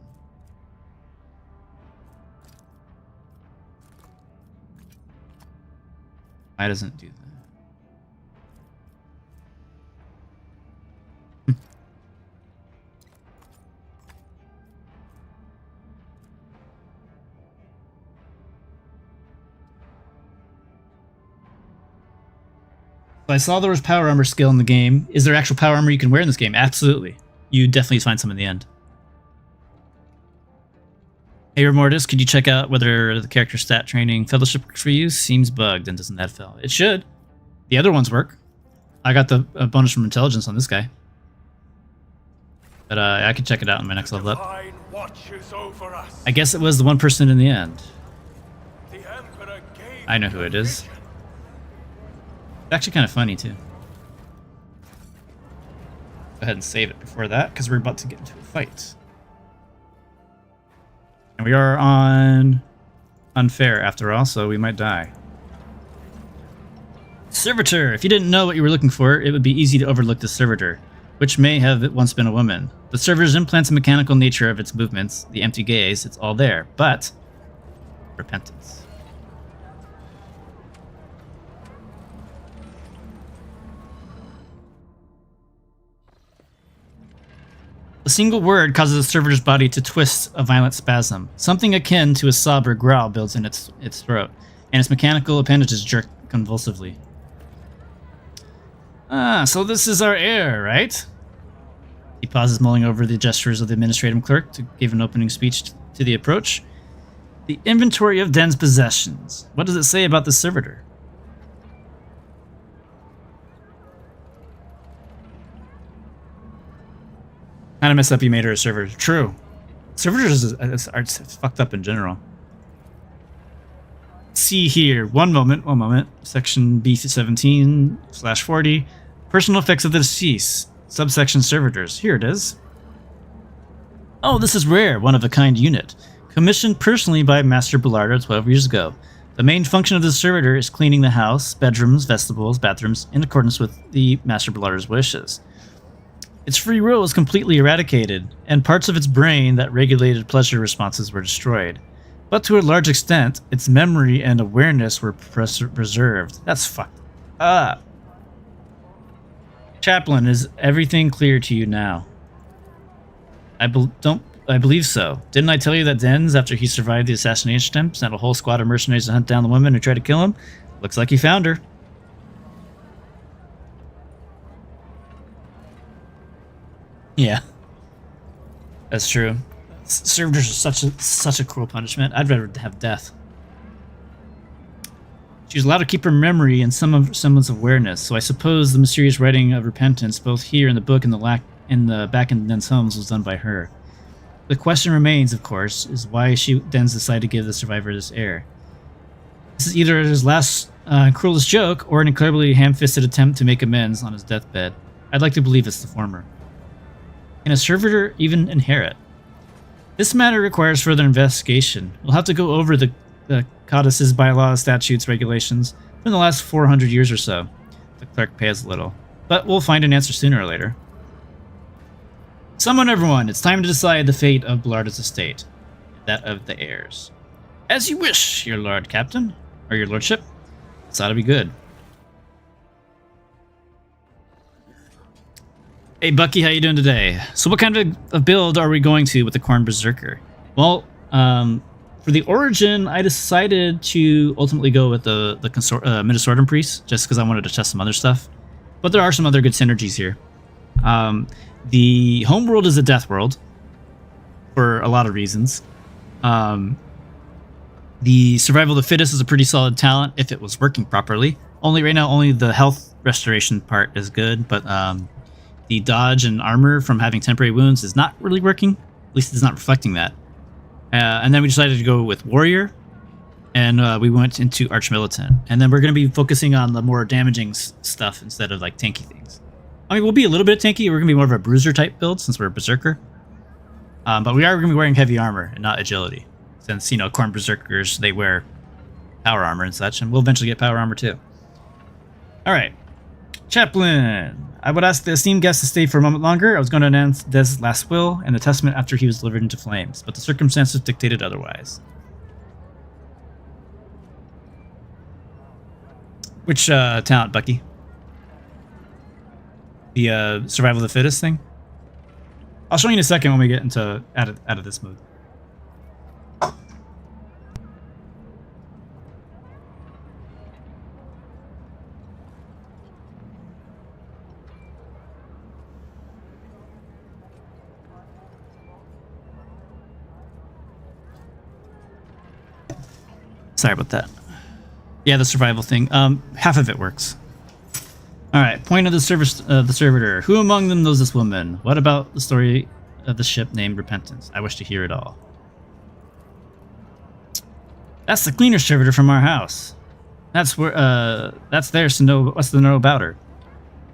Why doesn't it do that? So I saw there was power armor skill in the game. Is there actual power armor you can wear in this game? Absolutely. You definitely find some in the end. Hey, Remortis, could you check out whether the character stat training fellowship works for you? Seems bugged and doesn't that fail? It should. The other ones work. I got the bonus from intelligence on this guy. But I can check it out in my next level up. I guess it was the one person in the end. I know who it is. It's actually kind of funny, too. Go ahead and save it before that, because we're about to get into a fight. And we are on unfair, after all, so we might die. Servitor! If you didn't know what you were looking for, it would be easy to overlook the servitor, which may have once been a woman. The servitor's implants the mechanical nature of its movements, the empty gaze, it's all there, but... repentance. A single word causes a servitor's body to twist a violent spasm. Something akin to a sob or growl builds in its throat. and its mechanical appendages jerk convulsively. Ah, so this is our heir, right? He pauses, mulling over the gestures of the administrative clerk to give an opening speech to the approach. The inventory of Den's possessions. What does it say about the servitor? Kind of messed up you made her a servitor. True. Servitors are fucked up in general. See here. One moment. Section B17/40. Personal effects of the deceased. Subsection servitors. Here it is. Oh, this is rare. One-of-a-kind unit. Commissioned personally by Master Bellardo 12 years ago. The main function of the servitor is cleaning the house, bedrooms, vestibules, bathrooms, in accordance with the Master Bellardo's wishes. Its free will was completely eradicated, and parts of its brain that regulated pleasure responses were destroyed. But to a large extent, its memory and awareness were preserved. That's fucked up. Chaplain, is everything clear to you now? I believe so. Didn't I tell you that Denz, after he survived the assassination attempt, sent a whole squad of mercenaries to hunt down the woman who tried to kill him? Looks like he found her. Yeah, that's true. Servitors are such a cruel punishment. I'd rather have death. She's allowed to keep her memory and some semblance of awareness, so I suppose the mysterious writing of repentance, both here in the book and back in Den's homes, was done by her. The question remains, of course, is why Denz decided to give the survivor this heir. This is either his last cruelest joke or an incredibly ham-fisted attempt to make amends on his deathbed. I'd like to believe it's the former. Can a servitor even inherit? This matter requires further investigation. We'll have to go over the codices, bylaws, statutes, regulations from the last 400 years or so. The clerk pays a little. But we'll find an answer sooner or later. Summon everyone. It's time to decide the fate of Bellardo's estate. That of the heirs. As you wish, your lord captain. Or your lordship. This ought to be good. Hey Bucky, how you doing today? So what kind of build are we going to with the Khorne Berzerker? Well, for the origin, I decided to ultimately go with the Minnesota Priest, just because I wanted to test some other stuff. But there are some other good synergies here. The home world is a death world, for a lot of reasons. The survival of the fittest is a pretty solid talent if it was working properly. Right now, only the health restoration part is good, but the dodge and armor from having temporary wounds is not really working. At least it's not reflecting that. And then we decided to go with Warrior, and we went into Archmilitant. And then we're going to be focusing on the more damaging stuff instead of like tanky things. I mean, we'll be a little bit tanky. We're going to be more of a bruiser type build since we're a Berserker. But we are going to be wearing heavy armor and not agility. Since, you know, Khorne Berzerkers, they wear power armor and such, and we'll eventually get power armor too. Alright. Chaplain. I would ask the esteemed guest to stay for a moment longer. I was going to announce Dez's last will and the testament after he was delivered into flames, but the circumstances dictated otherwise. Which talent, Bucky? The survival of the fittest thing? I'll show you in a second when we get into out of this mode. Sorry about that. Yeah, the survival thing. Half of it works. All right. Point of the servitor. Who among them knows this woman? What about the story of the ship named Repentance? I wish to hear it all. That's the cleaner servitor from our house. That's where. That's theirs to know. What's to know about her?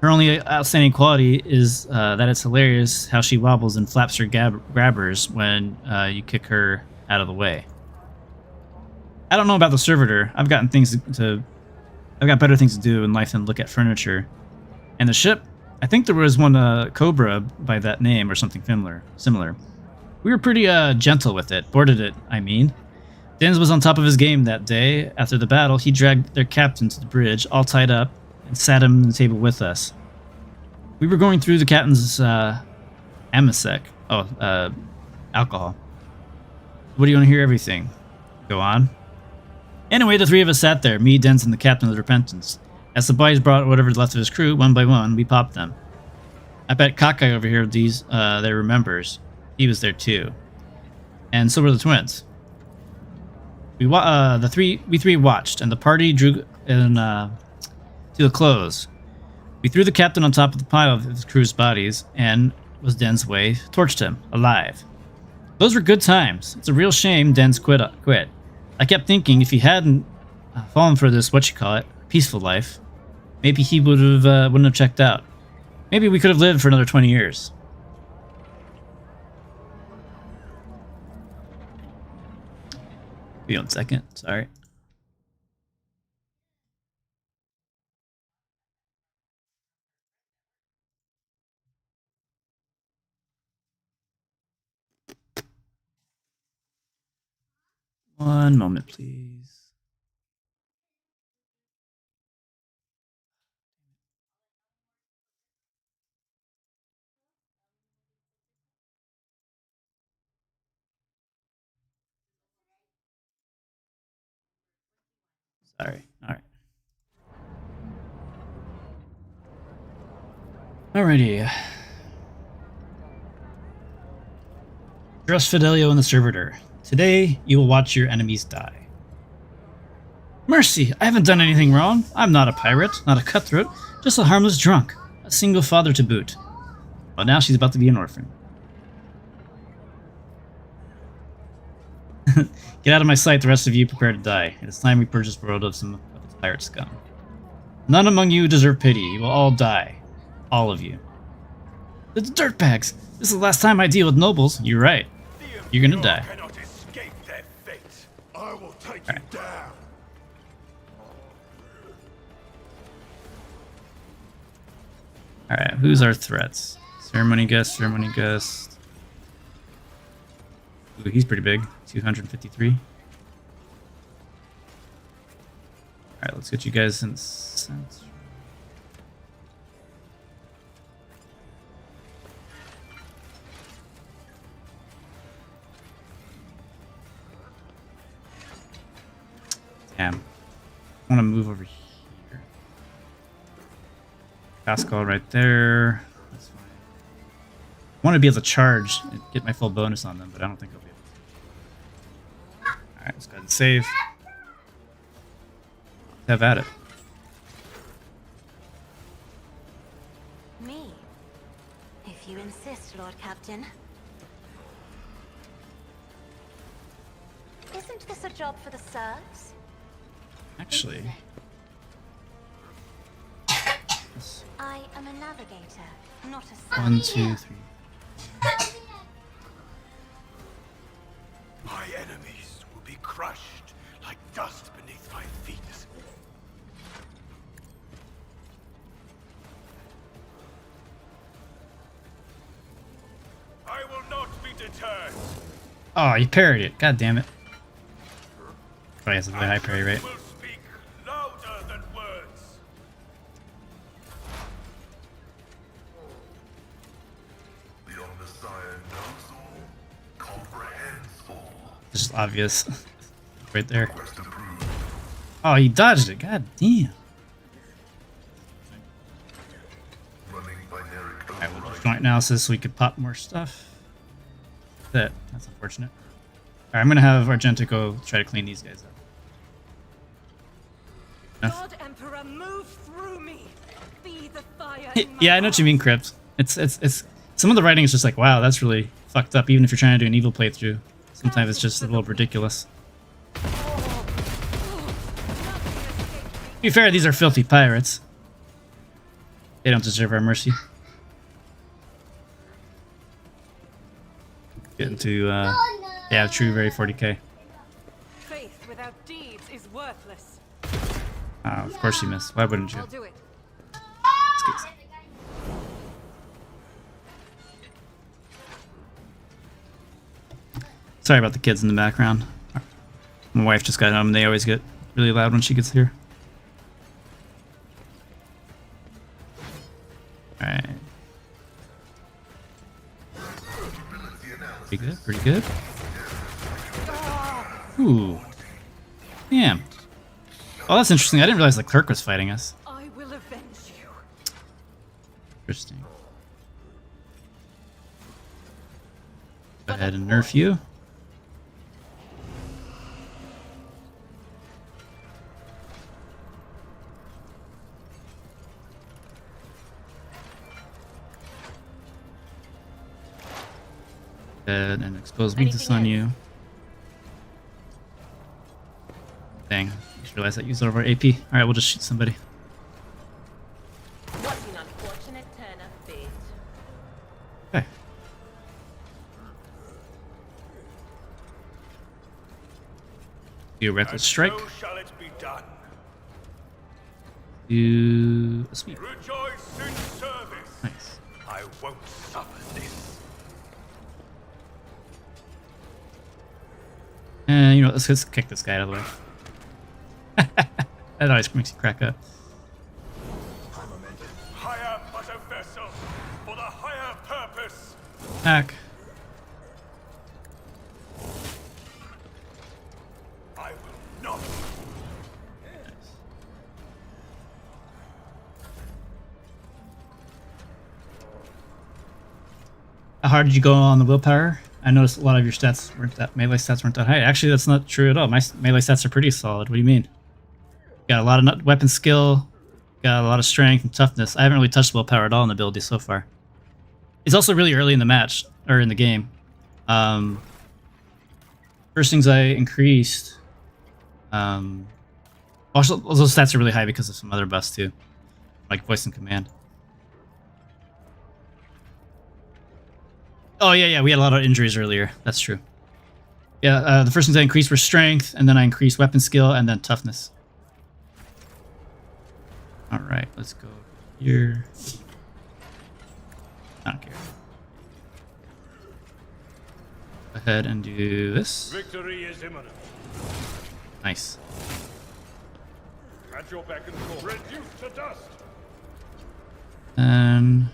Her only outstanding quality is that it's hilarious how she wobbles and flaps her grabbers when you kick her out of the way. I don't know about the servitor. I've got better things to do in life than look at furniture. And the ship, I think there was one Cobra by that name or something similar. We were pretty gentle with it. Boarded it, I mean. Denz was on top of his game that day. After the battle, he dragged their captain to the bridge, all tied up, and sat him at the table with us. We were going through the captain's amasec. Alcohol. What do you want to hear everything? Go on. Anyway, the three of us sat there, me, Dens, and the captain of the Repentance. As the boys brought whatever's left of his crew, one by one, we popped them. I bet Kakai over here, there remembers. He was there too. And so were the twins. We three watched, and the party drew in, to a close. We threw the captain on top of the pile of his crew's bodies, and was Den's way, torched him, alive. Those were good times. It's a real shame Den's quit. I kept thinking if he hadn't fallen for this, peaceful life, maybe he wouldn't have checked out. Maybe we could have lived for another 20 years. Be 1 second, sorry. One moment, please. Sorry. All right. Alrighty. Dress Fidelio and the Servitor. Today, you will watch your enemies die. Mercy! I haven't done anything wrong. I'm not a pirate, not a cutthroat, just a harmless drunk. A single father to boot. Well, now she's about to be an orphan. Get out of my sight, the rest of you prepare to die. It is time we purge this world of some of its pirate scum. None among you deserve pity. You will all die. All of you. The dirtbags! This is the last time I deal with nobles. You're right. You're gonna die. Cannot escape their fate. I will take All right. you down. Alright, who's our threats? Ceremony guest, ceremony guest. Ooh, he's pretty big. 253. Alright, let's get you guys in sense. Damn. I want to move over here. Pascal right there. That's fine. I want to be able to charge and get my full bonus on them, but I don't think I'll be able to. Alright, let's go ahead and save. Have at it. Me? If you insist, Lord Captain. Isn't this a job for the serfs? Actually. I am a navigator, not a serf. 1, 2, 3. My enemies will be crushed like dust beneath my feet. I will not be deterred. Oh, you parried it. God damn it. Probably has a really high parry rate. Will speak louder than words. The Omnissiah knows all, comprehends all. Just obvious. Right there. Quest approved. Oh, he dodged it. God damn. Running binary Alright, we'll override. just joint analysis so we could pop more stuff. That's unfortunate. Alright, I'm gonna have Argenta go try to clean these guys up. God Emperor, move through me. Be the fire. Hey, in my yeah, I know what you mean, Crypt. It's some of the writing is just like, wow, that's really fucked up. Even if you're trying to do an evil playthrough, sometimes it's just a little ridiculous. To be fair, these are filthy pirates. They don't deserve our mercy. Get into yeah, true, very 40k. Faith without deeds is worthless. Oh, of course you missed. Why wouldn't you? I'll do it. Let's get- Sorry about the kids in the background. My wife just got home and they always get really loud when she gets here. Alright. Pretty good, pretty good. Ooh. Damn. Oh, that's interesting. I didn't realize the clerk was fighting us. I will avenge you. Interesting. Go ahead and nerf you. And expose weakness on you. Dang, I just realized I used all of our AP. Alright, we'll just shoot somebody. What an unfortunate turn of fate. Okay. Do a reckless strike. So shall it be done. Do a sweep. Rejoice in service. Nice. I won't suffer this. And you know, let's just kick this guy out of the way. That always makes you crack up. I am but a vessel for the higher purpose. Attack. I will not. How hard did you go on the willpower? I noticed a lot of your stats weren't that melee stats weren't that high. Actually, that's not true at all. My melee stats are pretty solid. What do you mean? Got a lot of weapon skill, got a lot of strength and toughness. I haven't really touched willpower at all in the ability so far. It's also really early in the match or in the game. First things I increased. Also, those stats are really high because of some other buffs too, like voice and command. Oh, yeah, we had a lot of injuries earlier. That's true. Yeah, the first things I increased were strength, and then I increased weapon skill, and then toughness. Alright, let's go here. I don't care. Go ahead and do this. Victory is imminent. Nice. At your beck and call. Reduced to dust. And...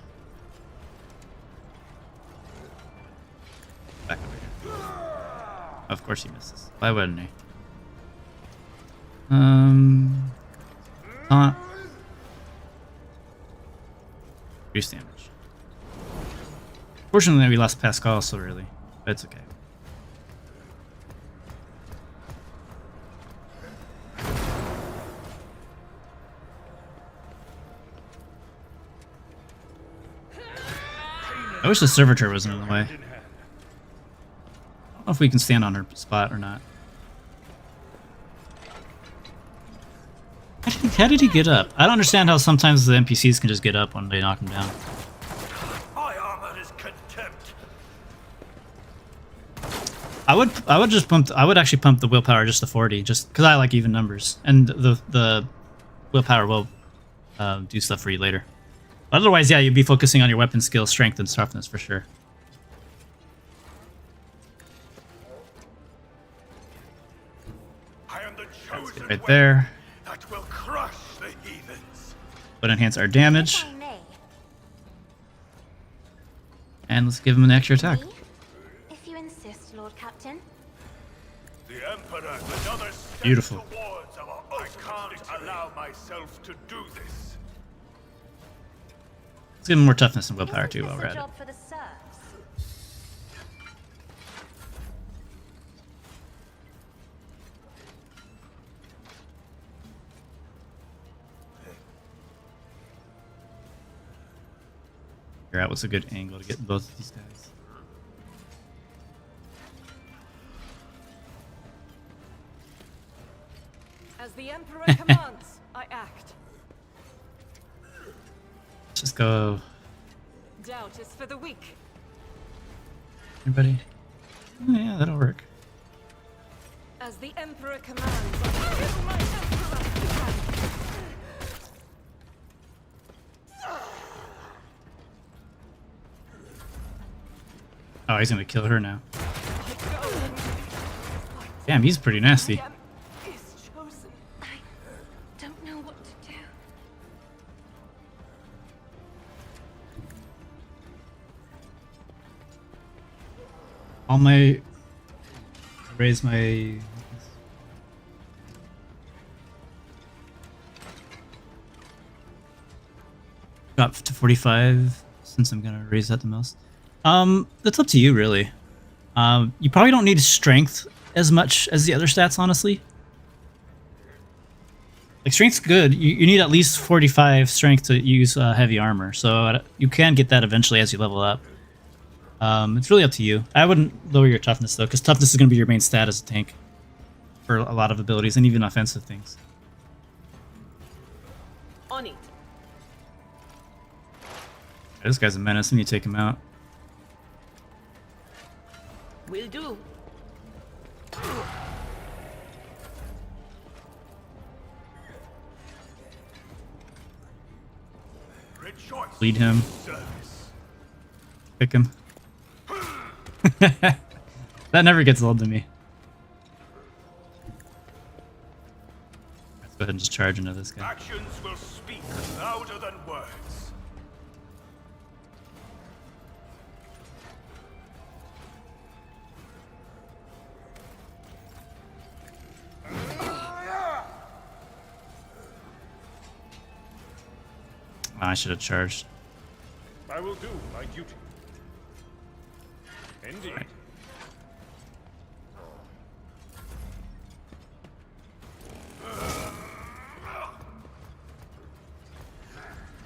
back over here. Of course he misses. Why wouldn't he? Taunt. Reduce damage. Fortunately, we lost Pascal so early, but it's okay. I wish the servitor wasn't in the way. I don't know if we can stand on her spot or not. How did he get up? I don't understand how sometimes the NPCs can just get up when they knock him down. My armor is contempt. I would actually pump the willpower just to 40, just because I like even numbers, and the willpower will do stuff for you later. But otherwise, yeah, you'd be focusing on your weapon skill, strength, and toughness for sure. I am the chosen Right weapon there. that will crush the heathens. Would enhance our damage, If I may. and let's give him an extra attack. Me? If you insist, Lord Captain. The Emperor, another step Beautiful. towards our I can't allow myself to do this. Let's give him more toughness and willpower Isn't too this while we're a at it. job for the serfs? Figure out what's a good angle to get both of these guys. As the Emperor commands, I act. Let's just go. Doubt is for the weak. Anybody? Oh, yeah, that'll work. As the Emperor commands, I kill my Emperor. Oh, he's gonna kill her now. Damn, he's pretty nasty. Is chosen. I don't know what to do. All my raise my drop to 45 since I'm gonna raise that the most. That's up to you really. You probably don't need strength as much as the other stats, honestly. Like strength's good. You need at least 45 strength to use heavy armor, so you can get that eventually as you level up. It's really up to you. I wouldn't lower your toughness though, because toughness is going to be your main stat as a tank for a lot of abilities and even offensive things. On it. This guy's a menace. We need to take him out. Will do. Rejoice. Lead him. Service. Pick him. That never gets old to me. Let's go ahead and just charge into this guy. Actions will speak louder than words. Oh, I should have charged. I will do my duty. Indeed. Right.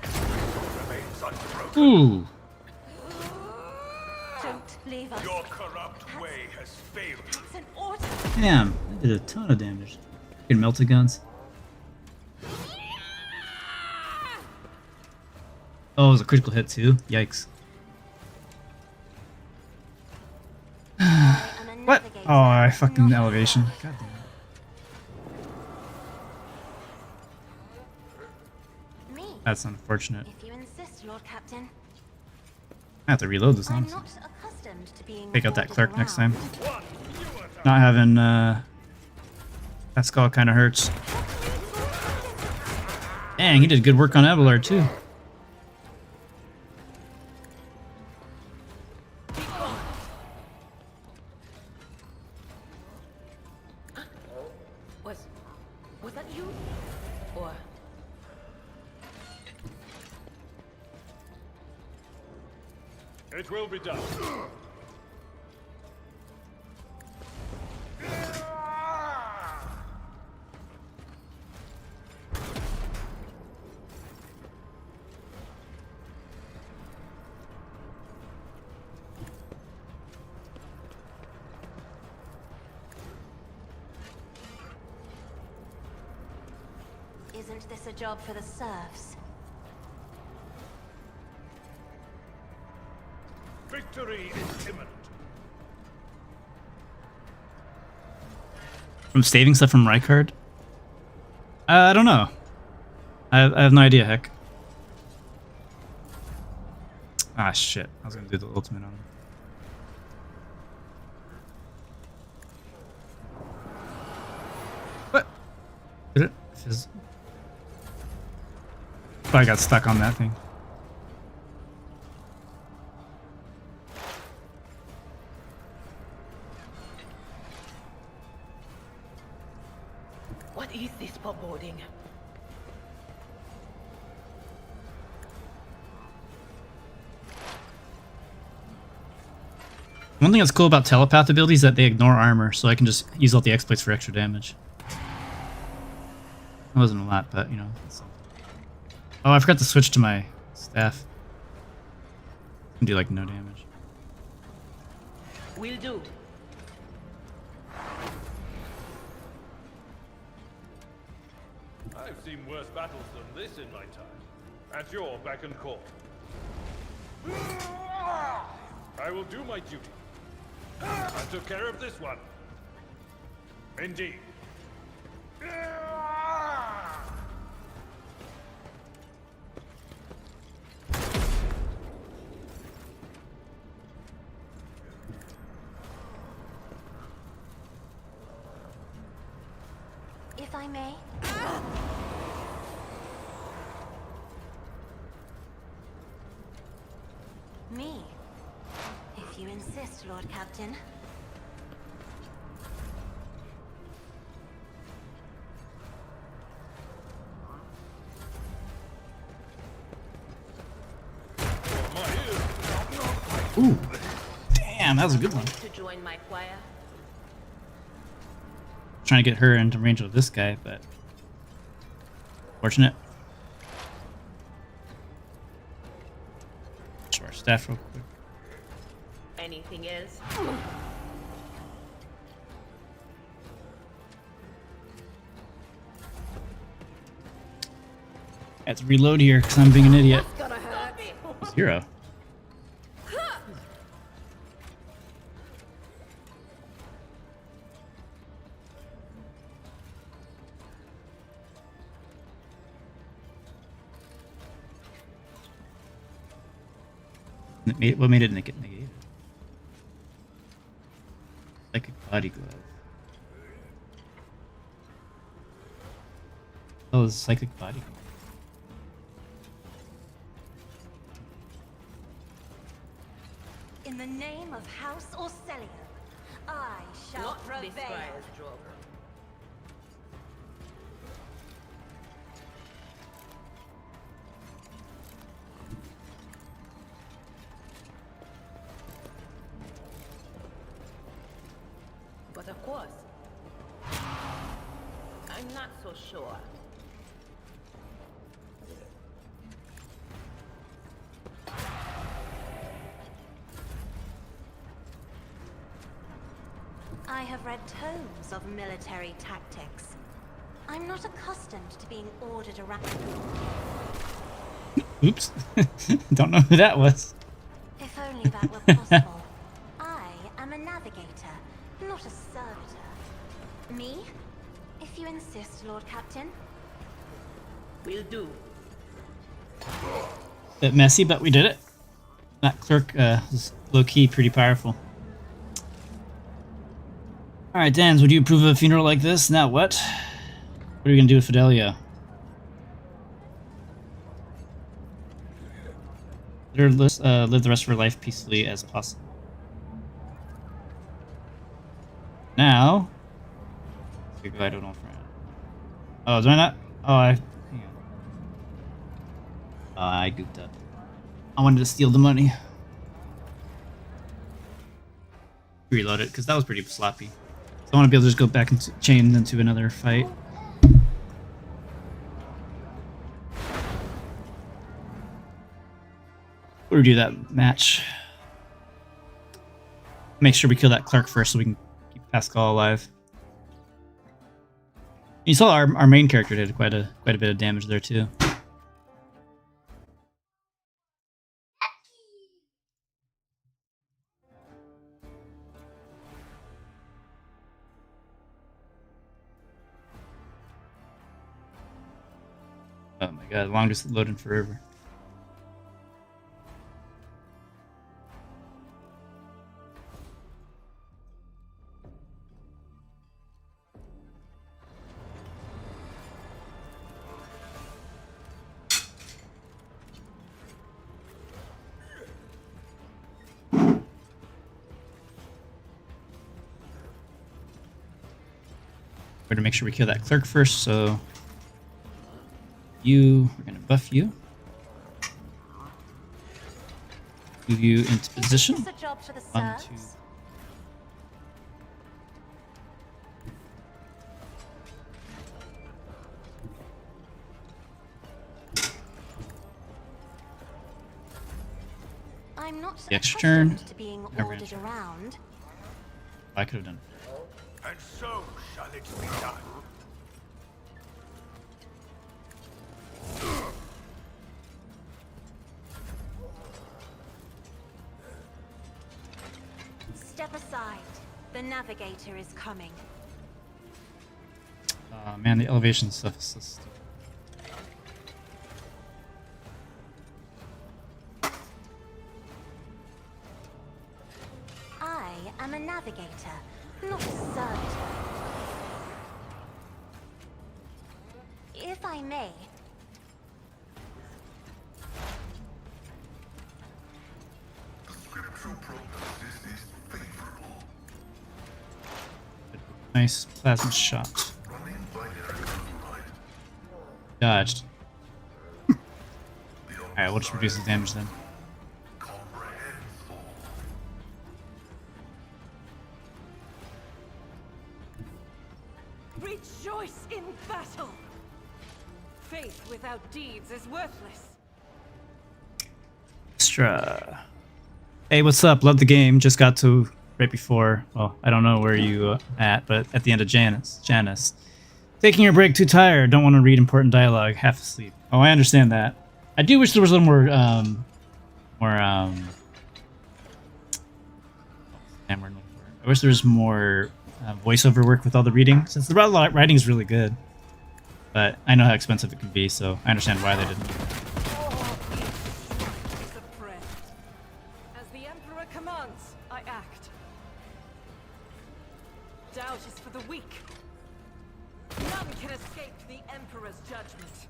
Remains unbroken. Ooh. Don't leave us. Your corrupt way has failed. It's an order. Damn, that did a ton of damage. Fucking melted guns. Oh, it was a critical hit too. Yikes. I am a What? navigator, Oh, I fucking not a elevation. warrior. God damn it. Me, That's unfortunate. if you insist, Lord Captain. I have to reload this I'm honestly. not accustomed to being Take out that ordered clerk next time. around. Not having that skull kind of hurts. Dang, he did good work on Abelard too. Was that you? Or It will be done. Isn't this a job for the serfs? Victory is imminent. From saving stuff from Rykard? I don't know. I have no idea, heck. Ah, shit. I was gonna do the ultimate on him. What? Did it? Fizz. Oh, I got stuck on that thing. what is this foreboding? One thing that's cool about telepath abilities is that they ignore armor, so I can just use all the exploits for extra damage. It wasn't a lot, but you know. Oh, I forgot to switch to my staff. Can do like no damage. Will do. I've seen worse battles than this in my time. At your beck and call. I will do my duty. I took care of this one. Indeed. If I may. Me. If you insist, Lord Captain. Ooh. Damn, that was a good one. To join my choir? Trying to get her into range of this guy, but fortunate. Show our staff real quick. Anything else? I have to reload here because I'm being an idiot. Gonna hurt. 0. What made it get negated? Psychic body glove. Oh, it's psychic body glove. In the name of House Orcelium, I shall Not this prevail. trial's job. But of course, I'm not so sure. I have read tomes of military tactics. I'm not accustomed to being ordered around. Oops. Don't know who that was. If only that were possible. I am a navigator, not a servitor. Me? If you insist, Lord Captain. Will do. Bit messy, but we did it. That clerk is low-key pretty powerful. Alright, Dans, would you approve of a funeral like this? Now what? What are you gonna do with Fidelia? Let her live the rest of her life peacefully as possible. Now... I don't know. Oh, do I not? Oh, I gooped up. I wanted to steal the money. Reload it, because that was pretty sloppy. So I want to be able to just go back and chain into another fight. We'll do that match. Make sure we kill that clerk first so we can keep Pascal alive. You saw our main character did quite a bit of damage there too. Oh my god, longest loading forever. We're gonna make sure we kill that clerk first, so we're gonna buff you. Move you into position. Is this a job for the 1, 2. serfs? I'm not The extra turn. accustomed to being I ran ordered through. around. I could have done it. And so shall it be done. Step aside. The navigator is coming. Man, the elevation stuff is so stupid. I am a navigator, not a servitor. If I may, The scriptural prognosis is favorable. Nice plasma shot. Running binary override. Dodged. The Alright, we'll just reduce the damage then. comprehends all. Rejoice in battle! Faith without deeds is worthless. Extra. Hey, what's up? Love the game. Just got to right before. Well, I don't know where you at, but at the end of Janice. Taking your break, too tired. Don't want to read important dialogue. Half asleep. Oh, I understand that. I do wish there was a little more, I wish there was more voiceover work with all the reading, since the writing is really good. But I know how expensive it can be, so I understand why they didn't do that. Is a prayer. As the Emperor commands, I act. Doubt is for the weak. None can escape the Emperor's judgment.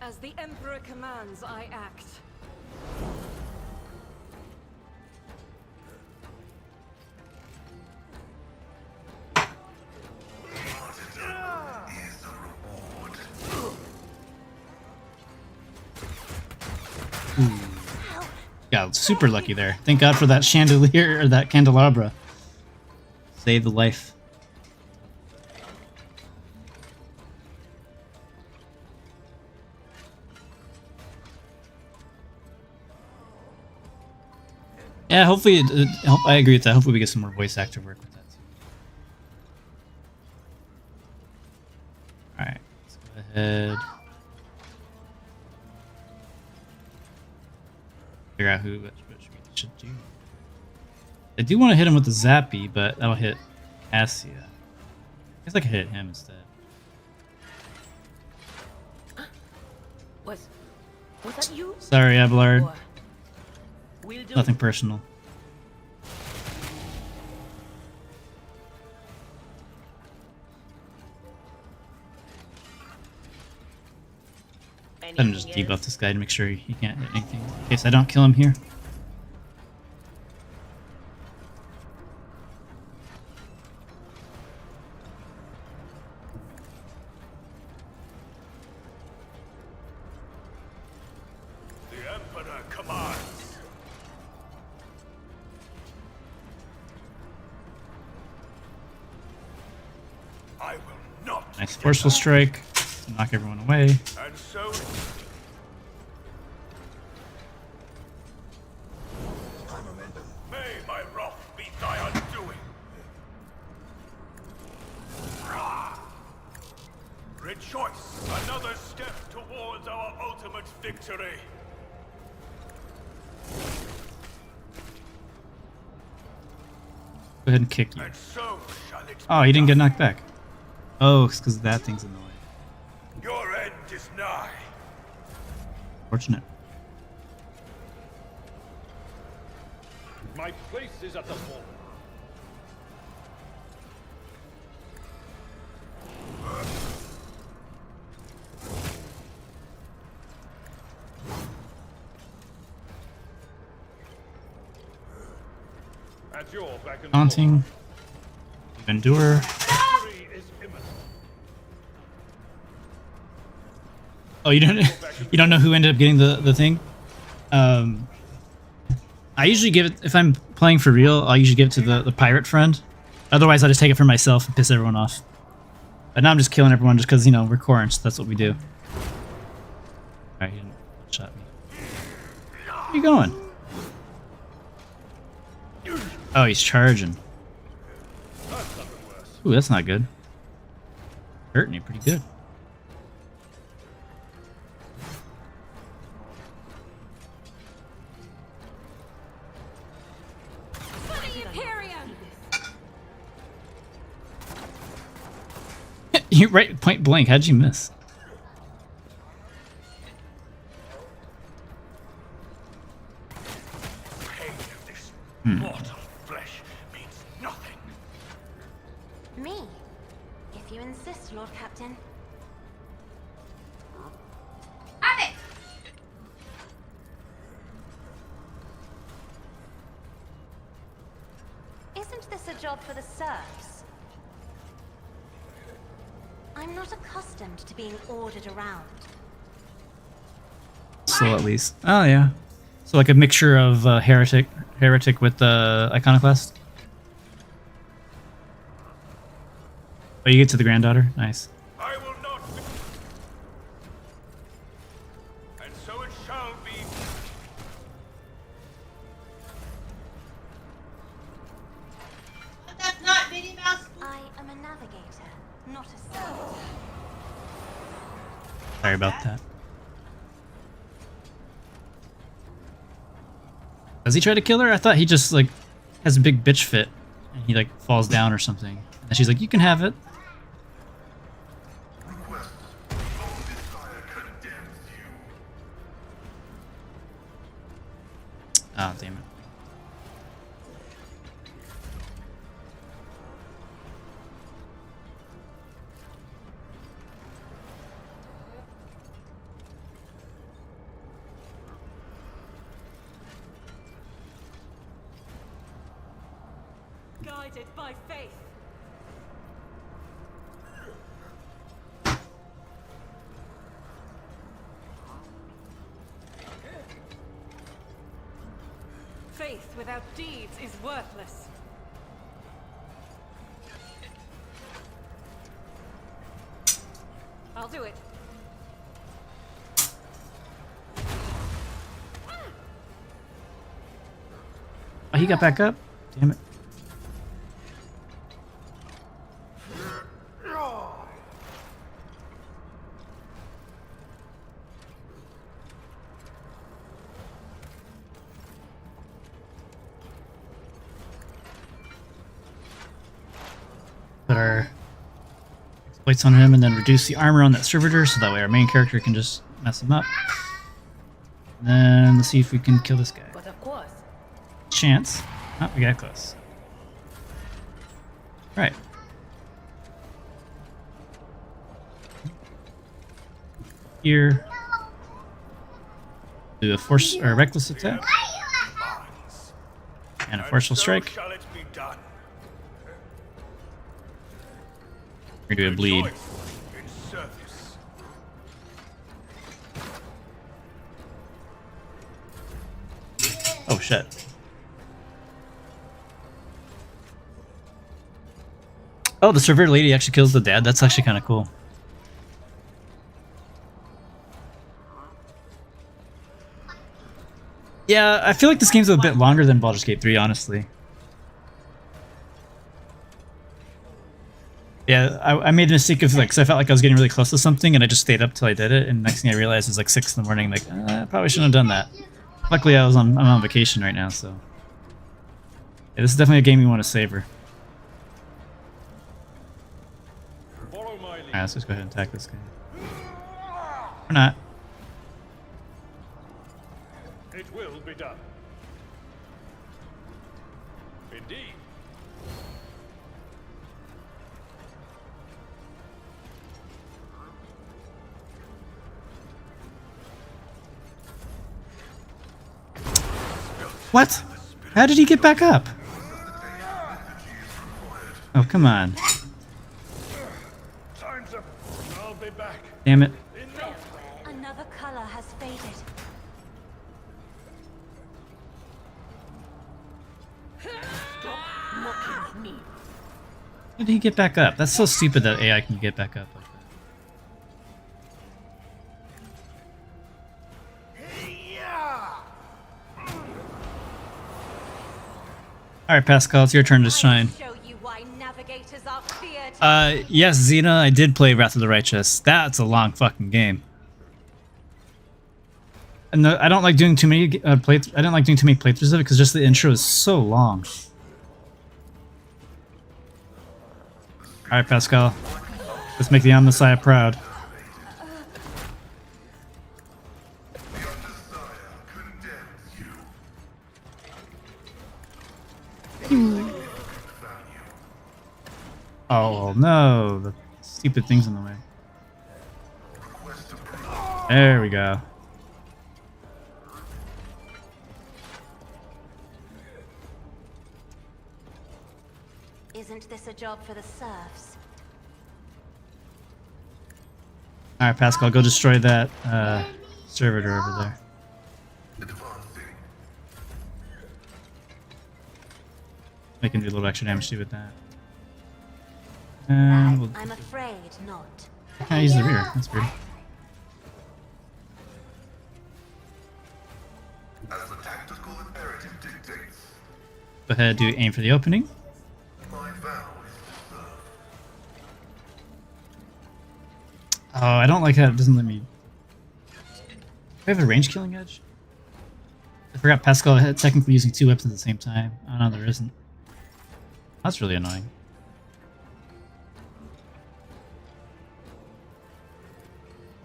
As the Emperor commands, I act. Got super lucky there. Thank God for that chandelier or that candelabra. Saved the life. Yeah, hopefully, I agree with that. Hopefully we get some more voice actor work with that too. Alright, let's go ahead. Figure out what we should do. I do want to hit him with the Zappy, but that'll hit Cassia. I guess I could hit him instead. Was that you? Sorry, Abelard. Or will do. Nothing personal. I'm gonna just Anything debuff else? this guy to make sure he can't hit anything. In case I don't kill him here. The Emperor commands. I will not. Nice forceful strike to knock everyone away. And so may my wrath be thy undoing. Rejoice! Another step towards our ultimate victory. Go ahead and kick you. And so shall it Oh, he didn't get knocked back. Oh, it's because that thing's in the way. Your end is nigh. Fortunate. My place is at the fore. At your back and Taunting. Endure. Victory is imminent. Oh, you don't know who ended up getting the thing? I usually give it, if I'm playing for real, I'll usually give it to the pirate friend. Otherwise, I just take it for myself and piss everyone off. But now I'm just killing everyone just because, you know, we're Khorne, so that's what we do. Alright, he didn't shot me. Where are you going? Oh, he's charging. Ooh, that's not good. Hurting you pretty good. You right point blank. How'd you miss? Pain of this mortal flesh means nothing. Me? If you insist, Lord Captain. Have it! Isn't this a job for the serfs? I'm not accustomed to being ordered around. So at least. Oh yeah. So like a mixture of heretic with iconoclast. Oh, you get to the granddaughter? Nice. I will not be. And so it shall be. That's not Minnie Mouse. I am a navigator, not a servitor. Sorry about that. Does he try to kill her? I thought he just like has a big bitch fit and he like falls down or something. And she's like, you can have it. Request. Own desire condemns you. Oh, damn it. Guided by faith. Faith without deeds is worthless. I'll do it. Oh, he got back up? Damn it. Put our exploits on him and then reduce the armor on that servitor so that way our main character can just mess him up. And then let's see if we can kill this guy. But of course. Chance. Oh, we got close. Right. Here. Do a force or a reckless attack. And a forceful strike. So shall it be done. We're gonna do a bleed. Rejoice in service. Oh shit. Oh, the server lady actually kills the dad. That's actually kind of cool. Yeah, I feel like this game's a bit longer than Baldur's Gate 3, honestly. Yeah, I made the mistake of like, cause I felt like I was getting really close to something, and I just stayed up till I did it. And next thing I realized it was like 6 in the morning. Like, I probably shouldn't have done that. Luckily, I'm on vacation right now, so yeah, this is definitely a game you want to savor. Follow my lead. Alright, let's just go ahead and attack this guy. Or not. It will be done. Indeed. What? How did he get back up? Oh, come on. Time's up. I'll be back. Damn it. Enough. Another color has faded. How did he get back up? That's so stupid that AI can get back up like that. Alright, Pascal, it's your turn to shine. Show you why navigators are feared. Yes, Xena, I did play Wrath of the Righteous. That's a long fucking game. And I don't like doing too many I didn't like doing too many playthroughs of it because just the intro is so long. Alright, Pascal. Let's make the Omnissiah proud. Your desire condemns you. Oh no, the stupid thing's in the way. Request approval. There we go. Isn't this a job for the serfs? Alright, Pascal, go destroy that servitor over there. Advancing. I can do a little extra damage too with that. And we'll I'm afraid not. kind of use the rear. That's weird. As the tactical imperative dictates, Go ahead, do aim for the opening. my vow is to serve. Oh, I don't like how it doesn't let me. Do I have a range killing edge? I forgot Pascal had technically using 2 weapons at the same time. Oh no, there isn't. That's really annoying.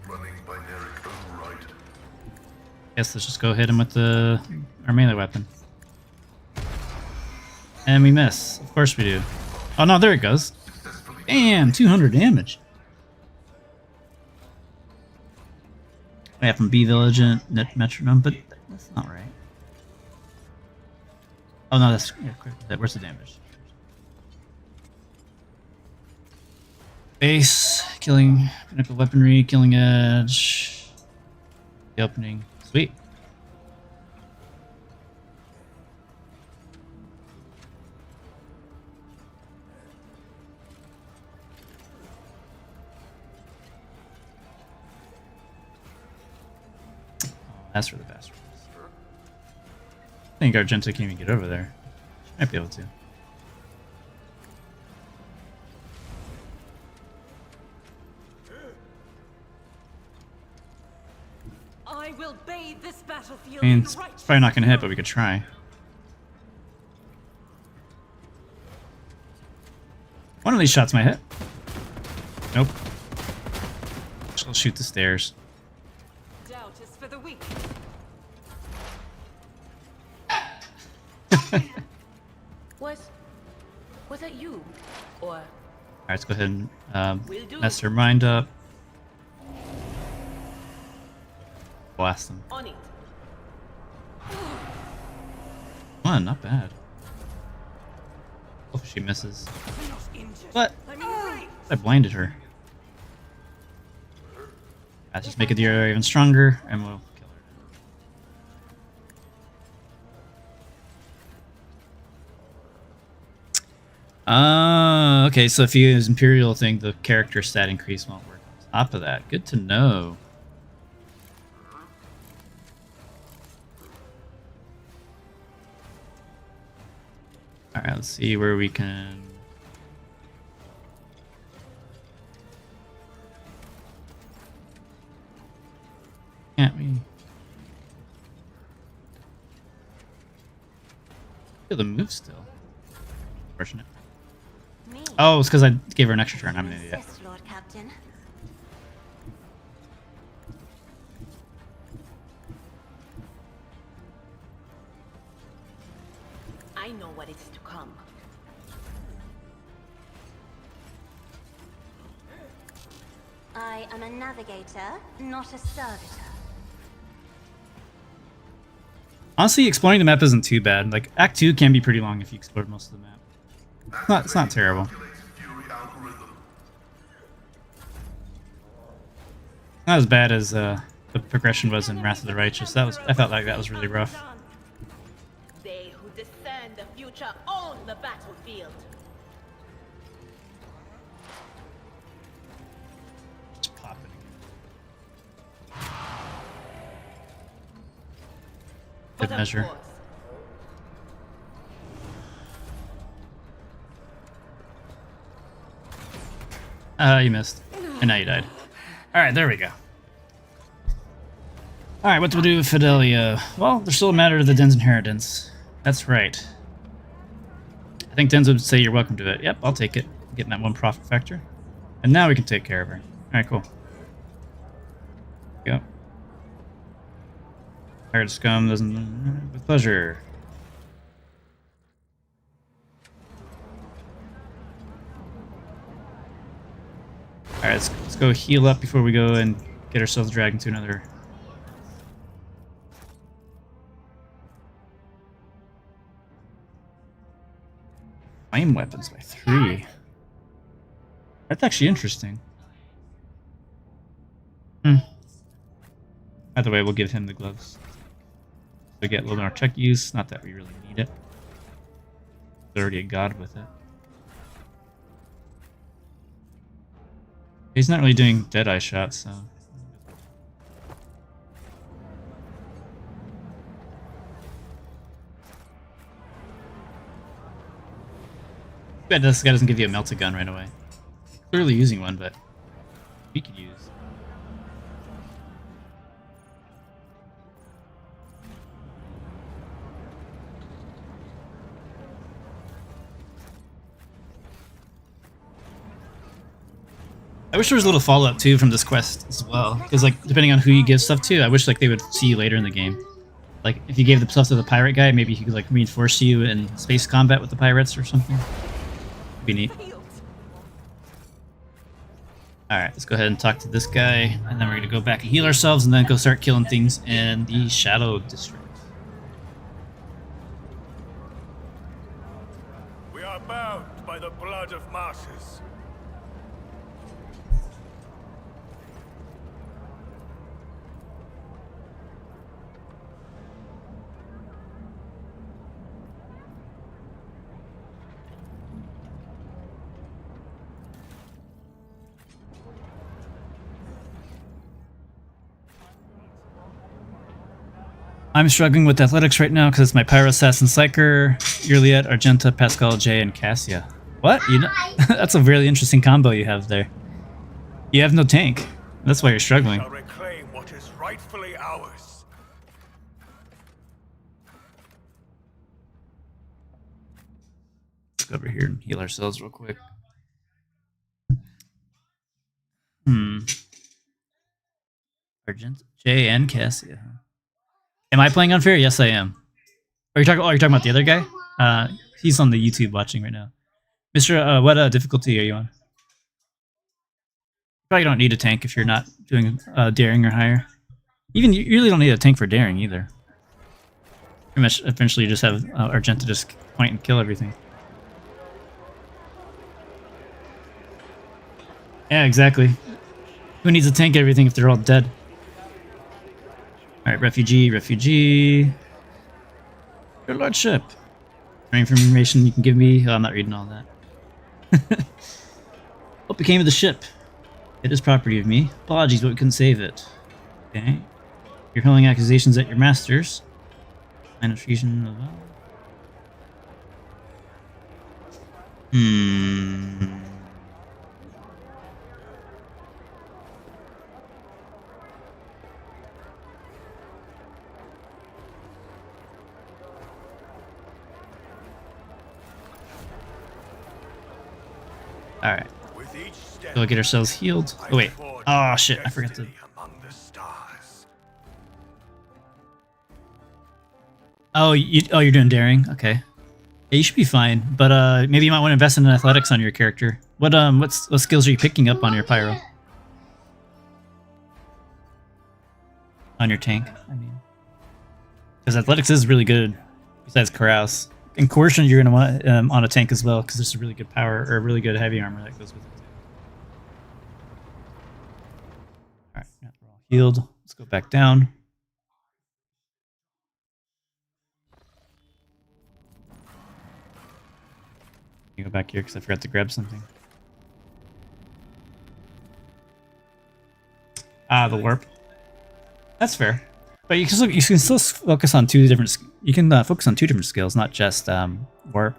Running binaric override. Guess let's just go hit him with our melee weapon. And we miss. Of course we do. Oh no, there it goes. Successfully Damn, 200 damage. I have from B Village and Net Metronome, but that's not right. Oh no, that's yeah, quick. Where's the damage? Base, killing, pinnacle weaponry, killing edge. The opening. Sweet. Oh, that's for the bastards. I think Argenta can't even get over there. She might be able to. I will bathe this battlefield I mean, in it's righteous probably not going to hit, but blood. we could try. One of these shots might hit. Nope. She'll shoot the stairs. Doubt is for the weak. Was that you? Or Alright, let's go ahead and Will do. mess her mind up. Blast them. on it? One, not bad. Hopefully she misses. I'm not injured. What? I'm enraged. I blinded her. Let's just make it the area even stronger, and we'll kill her. Okay, so if you use Imperial thing, the character stat increase won't work on top of that. Good to know. Alright, let's see where we can... Can't we? Feel the move still. Unfortunate. Me? Oh, it's because I gave her an extra turn. I'm an idiot. Insist, Lord Captain. I know what is to come. I am a navigator, not a servitor. Honestly, exploring the map isn't too bad. Like, Act 2 can be pretty long if you explore most of the map. It's not terrible. Calculates Fury algorithm. Not as bad as the progression was in Wrath of the Righteous. I felt like that was really rough. They who discern the future own the battlefield. Just pop it again. But Good of measure. course, You missed. And now you died. Alright, there we go. Alright, what do we do with Fidelia? Well, there's still a matter of the Den's inheritance. That's right. I think Den's would say you're welcome to it. Yep, I'll take it. Getting that 1 profit factor. And now we can take care of her. Alright, cool. Go. Hired scum doesn't... With pleasure. Alright, let's go heal up before we go and get ourselves dragged into another... Flame weapons by 3. That's actually interesting. By the way, we'll give him the gloves. We get a little more check use. Not that we really need it. There's already a god with it. He's not really doing Deadeye shots, so... Bet this guy doesn't give you a melted gun right away. Clearly using one, but we could use. I wish there was a little follow-up too from this quest as well, because like depending on who you give stuff to, I wish like they would see you later in the game. Like if you gave the stuff to the pirate guy, maybe he could like reinforce you in space combat with the pirates or something. Be neat. Alright, let's go ahead and talk to this guy, and then we're gonna go back and heal ourselves, and then go start killing things in the Shadow District. We are bound by the blood of masses. I'm struggling with athletics right now because it's my Pyro Assassin Psyker, Juliet, Argenta, Pascal, J, and Cassia. What? You know, that's a really interesting combo you have there. You have no tank. That's why you're struggling. Shall reclaim what is rightfully ours. Let's go over here and heal ourselves real quick. Argenta, J, and Cassia. Am I playing unfair? Yes, I am. Are you talking? Oh, you're talking about the other guy? He's on the YouTube watching right now. Mr. What difficulty are you on? Probably don't need a tank if you're not doing daring or higher. Even you really don't need a tank for daring either. Pretty much, eventually, you just have Argenta just point and kill everything. Yeah, exactly. Who needs to tank everything if they're all dead? Alright, refugee. Your lordship. Any information you can give me? Oh, I'm not reading all that. What became of the ship? It is property of me. Apologies, but we couldn't save it. Okay. You're hurling accusations at your masters. Minor treason of... Alright. Go get ourselves healed. Oh wait. Oh shit, I forgot to... Oh, you're doing daring? Okay. Yeah, you should be fine, but maybe you might want to invest in athletics on your character. What skills are you picking up on your pyro? On your tank, I mean. Because athletics is really good, besides carouse. And coercion you're going to want on a tank as well, because there's a really good power, or really good heavy armor that goes with it too. Alright, yeah, we're all healed. Let's go back down. You go back here because I forgot to grab something. Ah, the warp. That's fair. But you can still focus on two different. You can focus on two different skills, not just warp.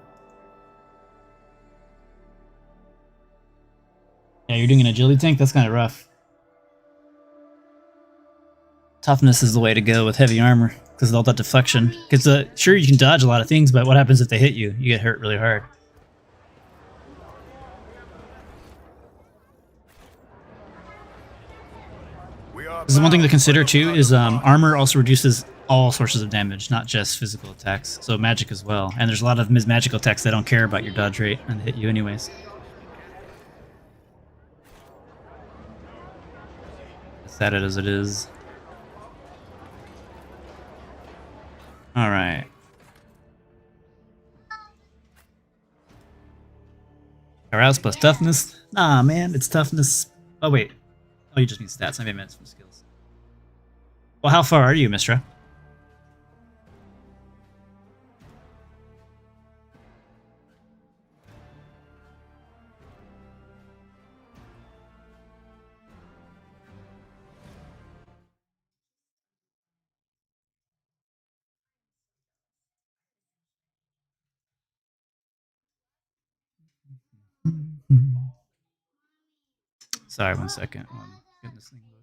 Yeah, you're doing an agility tank. That's kind of rough. Toughness is the way to go with heavy armor because of all that deflection. Because sure, you can dodge a lot of things, but what happens if they hit you? You get hurt really hard. This is one thing to consider too, is armor also reduces all sources of damage, not just physical attacks, so magic as well. And there's a lot of magical attacks that don't care about your dodge rate and hit you anyways. As sad as it is. Alright. Arouse plus toughness? Nah, man, it's toughness. Oh, wait. Oh, you just mean stats. I meant some skills. Well, how far are you, Mistra? Sorry, 1 second. I'm getting this thing loaded.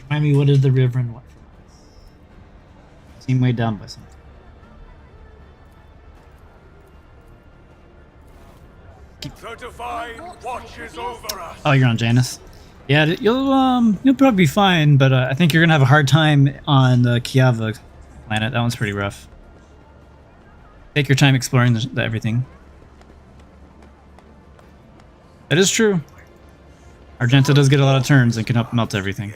Remind me, what did the Reverend want from us? Seem weighed down by something. The divine watches over us. Oh, you're on Janus. Yeah, you'll probably be fine, but I think you're gonna have a hard time on the Kiava planet. That one's pretty rough. Take your time exploring the everything. That is true. Argenta does get a lot of turns and can help melt everything.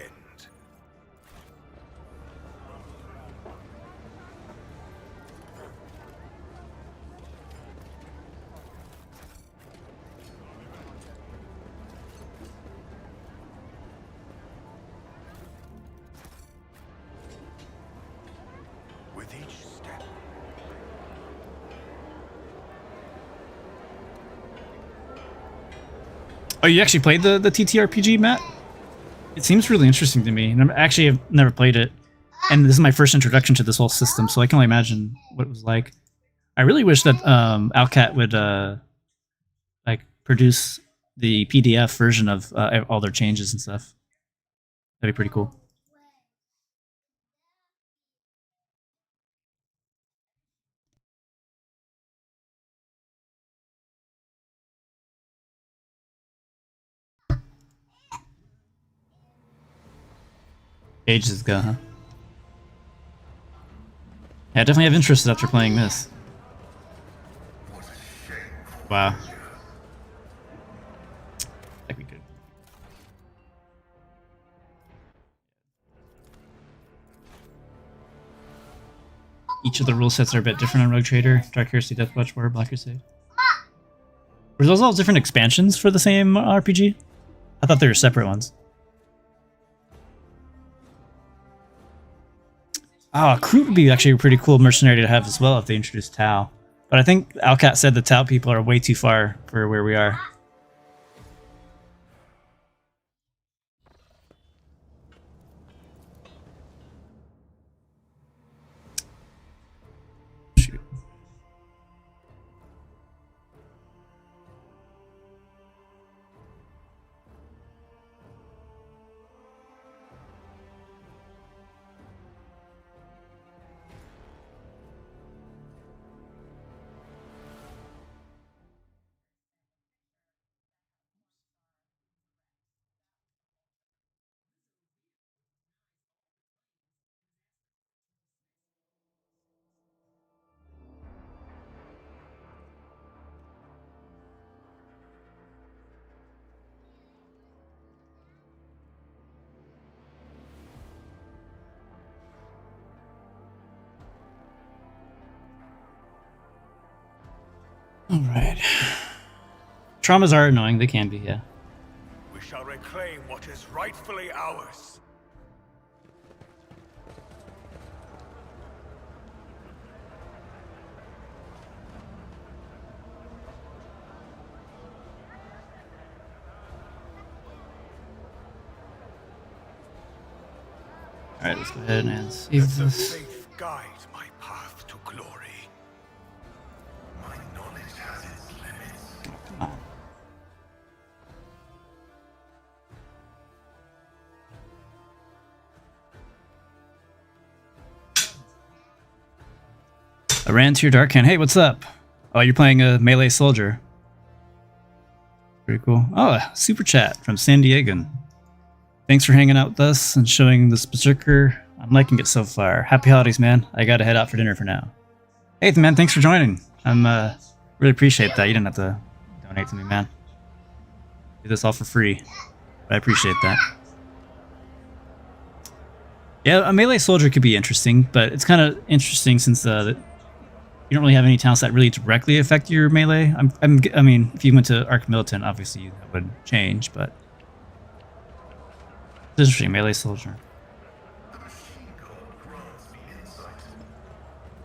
With each step, Oh, you actually played the TTRPG, Matt? It seems really interesting to me, and I've never played it, and this is my first introduction to this whole system, so I can only imagine what it was like. I really wish that Alcat would like produce the PDF version of all their changes and stuff. That'd be pretty cool. Ages ago, huh? Yeah, I definitely have interest after playing this. Wow. Like we could. Each of the rule sets are a bit different on Rogue Trader, Dark Heresy, Death Watch, War, Black Crusade. Were those all different expansions for the same RPG? I thought they were separate ones. Oh, Crew would be actually a pretty cool mercenary to have as well if they introduced Tau. But I think Alcat said the Tau people are way too far for where we are. Shoot. Alright. Traumas are annoying, they can be, yeah. we shall reclaim what is rightfully ours. Alright, let's go ahead and save The this. faith guide my path to glory. My knowledge has its limits. Come on. I ran to your dark hand. Hey, what's up? Oh, you're playing a melee soldier. Pretty cool. Oh, a super chat from San Diego. Thanks for hanging out with us and showing this Berserker. I'm liking it so far. Happy holidays, man. I gotta head out for dinner for now. Hey, man, thanks for joining. I'm really appreciate that. You didn't have to Donate to me, man. Do this all for free. But I appreciate that. Yeah, a melee soldier could be interesting, but it's kind of interesting since you don't really have any talents that really directly affect your melee. I mean, if you went to Arc Militant, obviously that would change, but it's interesting. Melee soldier.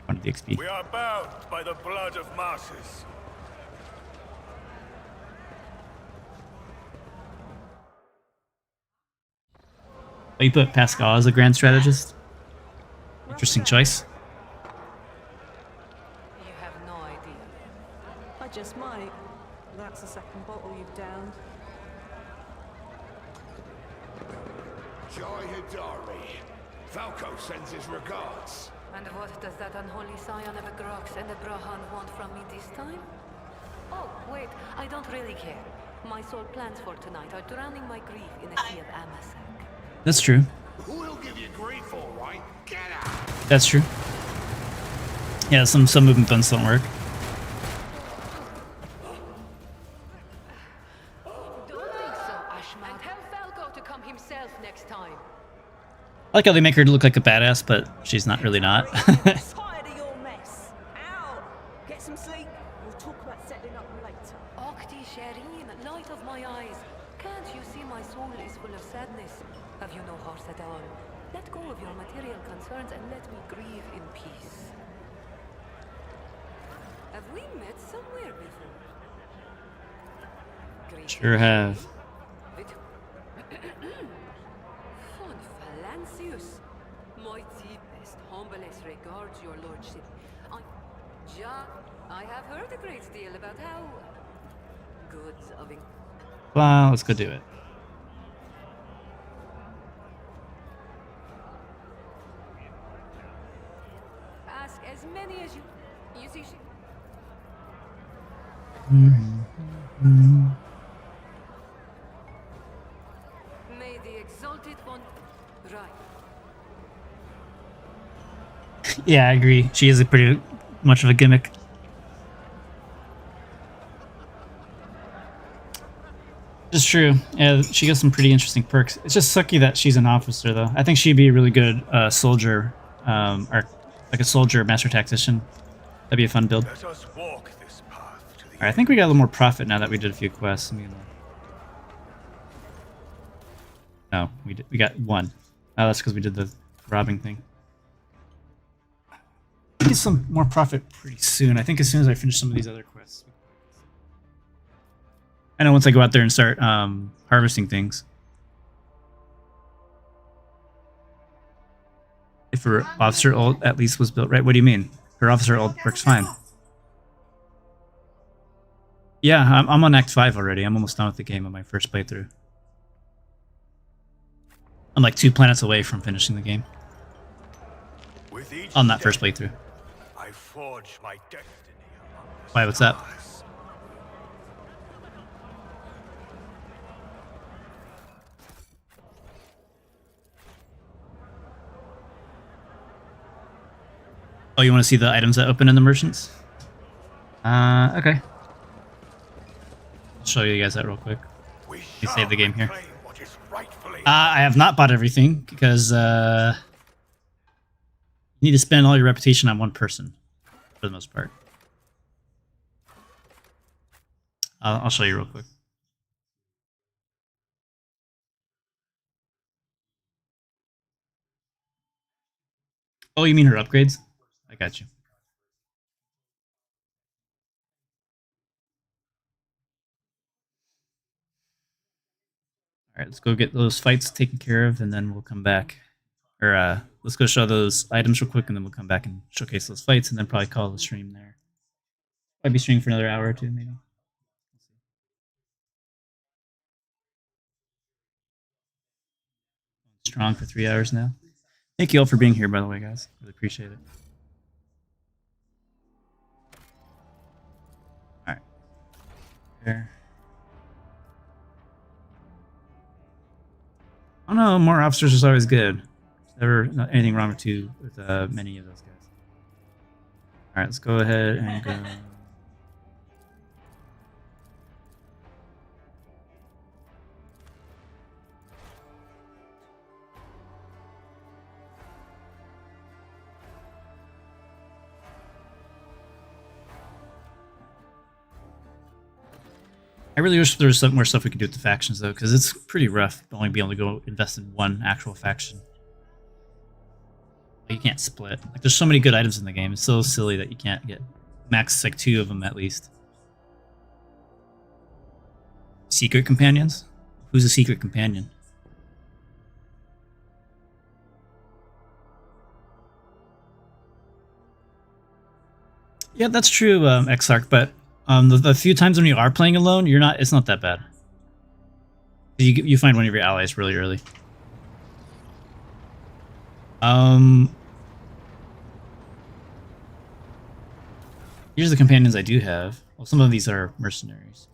One of the XP. We are bound by the blood of masses. You put Pascal as a grand strategist. Interesting choice. You have no idea. I just might. That's the second bottle you've downed. Joy Hidari. Falco sends his regards. And what does that unholy scion of a Grox and a Brahan want from me this time? Oh, wait, I don't really care. My sole plans for tonight are drowning my grief in a sea of Amasak. That's true. Who'll give you grief, all right? Get out! That's true. Yeah, some movement buttons don't work. Don't think so, Ashman. And tell Falco to come himself next time. I like how they make her look like a badass, but she's not really not. Tired of your mess. Out. Get some sleep. We'll talk about settling up later. Octi Shireen, light of my eyes. Can't you see my soul is full of sadness? Have you no heart at all? Let go of your material concerns and let me grieve in peace. Have we met somewhere before? Greetings. Sure have. Fun Phalancius. My deepest, humblest regards, your lordship. I have heard a great deal about how good of Well, let's go do it. ask as many as you see. May the exalted one right. Yeah, I agree. She is a pretty much of a gimmick. It's true. Yeah, she gets some pretty interesting perks. It's just sucky that she's an officer, though. I think she'd be a really good soldier, or like a soldier master tactician. That'd be a fun build. Let us walk this path to the Alright, I think we got a little more profit now that we did a few quests. No, we got one. Oh, that's because we did the robbing thing. Get some more profit pretty soon. I think as soon as I finish some of these other quests. I know once I go out there and start harvesting things. If her officer ult at least was built right. What do you mean? Her officer ult works fine. Yeah, I'm on Act 5 already. I'm almost done with the game on my first playthrough. I'm like 2 planets away from finishing the game. With each On that first step, playthrough. I forge my destiny among the Why, what's up? stars. Oh, you want to see the items that open in the merchants? Okay. I'll show you guys that real quick. We me save the game here. reclaim what is rightfully I have not bought everything because you need to spend all your reputation on one person for the most part. I'll show you real quick. Oh, you mean her upgrades? I got you. All right, let's go get those fights taken care of, and then we'll come back. Or let's go show those items real quick, and then we'll come back and showcase those fights, and then probably call the stream there. Might be streaming for another hour or two, maybe. Strong for 3 hours now. Thank you all for being here, by the way, guys. Really appreciate it. All right. There. Oh no, more officers is always good. Never not anything wrong with many of those guys. All right, let's go ahead and go. I really wish there was some more stuff we could do with the factions, though, because it's pretty rough only being able to go invest in one actual faction. You can't split. Like, there's so many good items in the game. It's so silly that you can't get max like 2 of them at least. Secret companions? Who's a secret companion? Yeah, that's true, Exarch, but the few times when you are playing alone, it's not that bad. You find one of your allies really early. Here's the companions I do have. Well, some of these are mercenaries.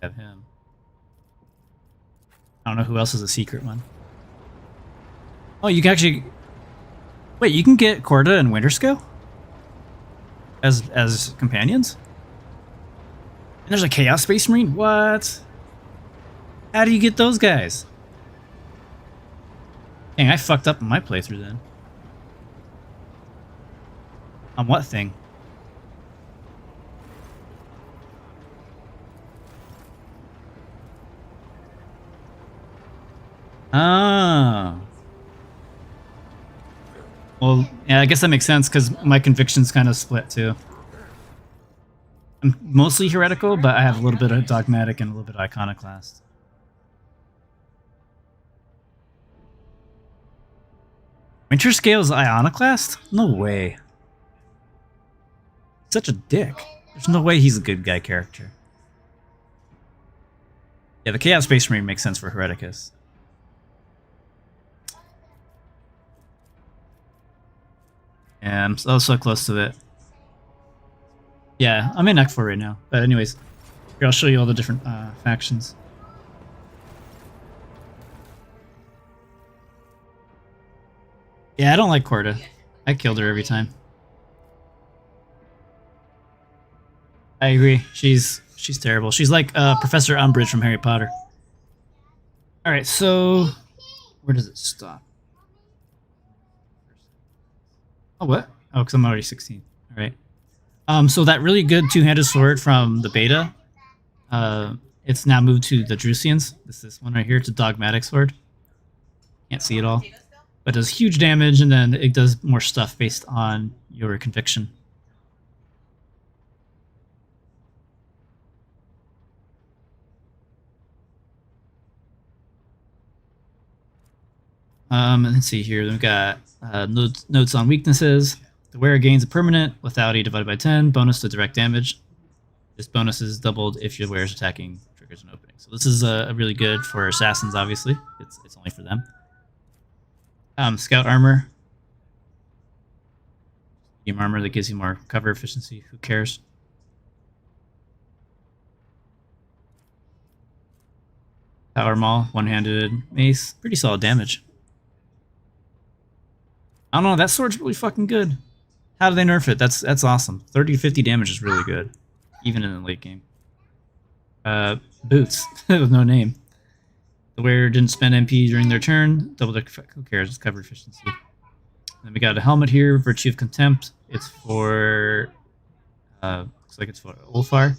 Have him. I don't know who else is a secret one. Oh, you can actually... Wait, you can get Corda and Winterscale? As companions? And there's a Chaos Space Marine? What? How do you get those guys? Dang, I fucked up in my playthrough then. On what thing? Oh. Well, yeah, I guess that makes sense because my conviction's kind of split too. I'm mostly heretical, but I have a little bit of dogmatic and a little bit of iconoclast. Winterscale's iconoclast? No way. Such a dick. There's no way he's a good guy character. Yeah, the Chaos Space Marine makes sense for Hereticus. Yeah, I'm so close to it. Yeah, I'm in Act 4 right now. But anyways, here I'll show you all the different factions. Yeah, I don't like Corda. I killed her every time. I agree. She's terrible. She's like Professor Umbridge from Harry Potter. Alright, so... Where does it stop? Oh, what? Oh, because I'm already 16. Alright. So that really good two-handed sword from the beta, it's now moved to the Drusians. This one right here. It's a dogmatic sword. Can't see it all. But it does huge damage, and then it does more stuff based on your conviction. Let's see here. We've got notes on weaknesses. The wearer gains a permanent lethality divided by 10 bonus to direct damage. This bonus is doubled if your wearer's attacking triggers an opening. So this is really good for assassins. Obviously, it's only for them. Scout armor. Team armor that gives you more cover efficiency. Who cares? Power maul, one-handed mace, pretty solid damage. I don't know, that sword's really fucking good. How do they nerf it? That's awesome. 30 to 50 damage is really good, even in the late game. Boots with no name. The wearer didn't spend MP during their turn. Double deck effect. Who cares? It's cover efficiency. Then we got a helmet here, Virtue of Contempt. It's for looks like it's for Ulfar.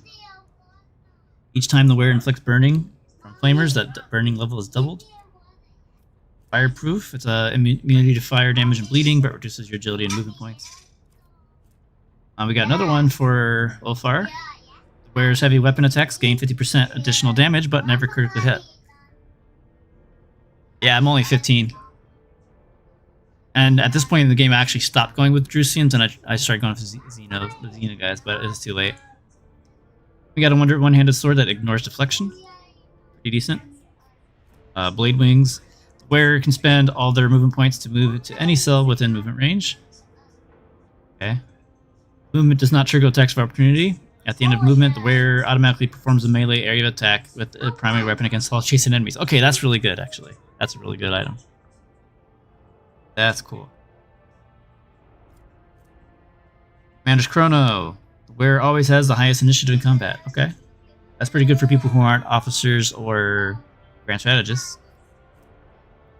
Each time the wearer inflicts burning from flamers, that burning level is doubled. Fireproof. It's immunity to fire damage and bleeding, but reduces your agility and movement points. We got another one for Ulfar. The wearer's heavy weapon attacks gain 50% additional damage, but never critically hit. Yeah, I'm only 15. And at this point in the game, I actually stopped going with Drusians, and I started going with the Xeno guys, but it's too late. We got a one-handed sword that ignores deflection. Pretty decent. Blade wings. The wearer can spend all their movement points to move to any cell within movement range. Okay. Movement does not trigger attacks of opportunity. At the end of movement, the wearer automatically performs a melee area attack with a primary weapon against all chasing enemies. Okay, that's really good, actually. That's a really good item. That's cool. Commander's Chrono. The wearer always has the highest initiative in combat. Okay. That's pretty good for people who aren't officers or grand strategists.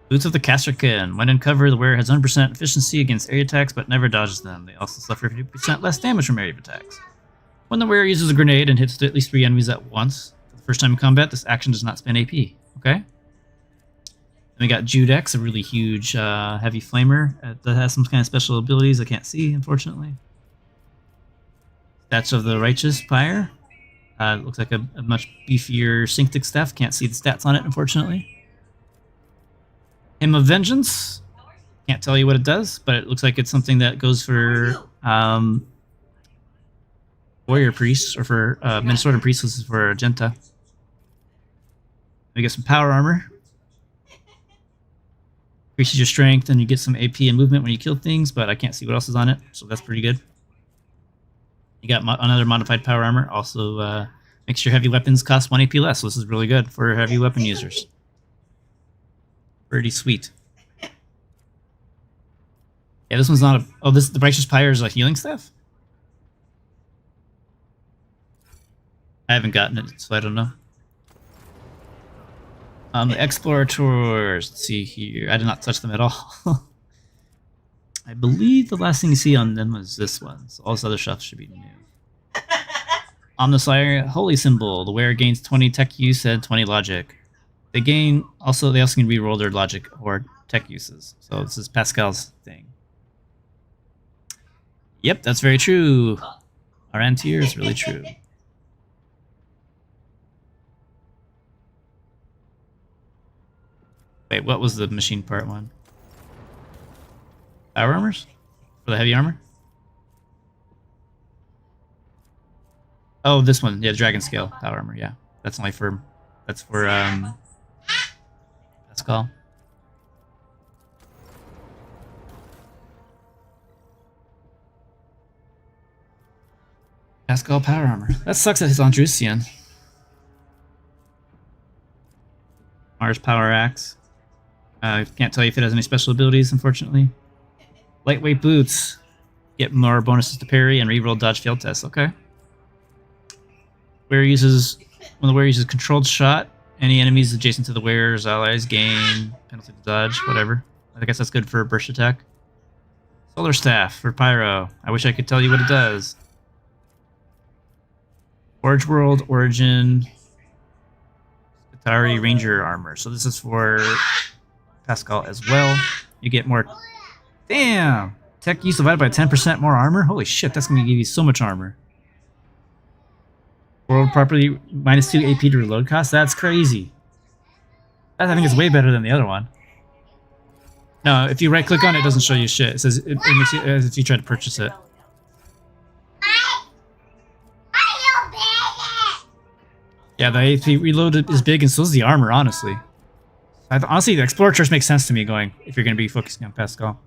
Boots of the Casterkin. When in cover, the wearer has 100% efficiency against area attacks, but never dodges them. They also suffer 50% less damage from area attacks. When the wearer uses a grenade and hits at least 3 enemies at once, for the first time in combat, this action does not spend AP. Okay. Then we got Judex, a really huge heavy flamer that has some kind of special abilities I can't see, unfortunately. Stats of the Righteous Pyre. It looks like a much beefier Synctic staff. Can't see the stats on it, unfortunately. Hymn of Vengeance. Can't tell you what it does, but it looks like it's something that goes for Warrior Priests, or for Minnesota Priests. This is for Argenta. We get some Power Armor. Increases your strength, and you get some AP and movement when you kill things, but I can't see what else is on it, so that's pretty good. You got another modified Power Armor. Also makes your heavy weapons cost 1 AP less, so this is really good for heavy weapon users. Pretty sweet. Yeah, this one's not a... Oh, the Righteous Pyre is a healing staff? I haven't gotten it, so I don't know. The Explorators, let's see here. I did not touch them at all. I believe the last thing you see on them was this one, so all this other stuff should be new. Omnissiah, Holy Symbol. The wearer gains 20 tech use and 20 logic. They also can reroll their logic or tech uses. So this is Pascal's thing. Yep, that's very true. Our anti-tier is really true. Wait, what was the machine part one? Power armors? For the heavy armor? Oh, this one. Yeah, Dragon Scale Power Armor, yeah. That's only for... That's for, Pascal. Pascal Power Armor. That sucks that he's on Drusian. Mars Power Axe. Can't tell you if it has any special abilities, unfortunately. Lightweight Boots. Get more bonuses to parry and reroll dodge failed tests. Okay. When the wearer uses controlled shot, any enemies adjacent to the wearer's allies gain penalty to dodge, whatever. I guess that's good for a burst attack. Solar Staff for Pyro. I wish I could tell you what it does. Forge World, Origin, Atari Ranger Armor. So this is for Pascal as well. You get more... Damn! Tech use divided by 10% more armor? Holy shit, that's going to give you so much armor. World property -2 AP to reload cost? That's crazy. That I think is way better than the other one. No, if you right click on it, it doesn't show you shit. It says it makes you as if you try to purchase it. Yeah, the AP reload is big, and so is the armor, honestly. Honestly, the Explorators makes sense to me going, if you're going to be focusing on Pascal.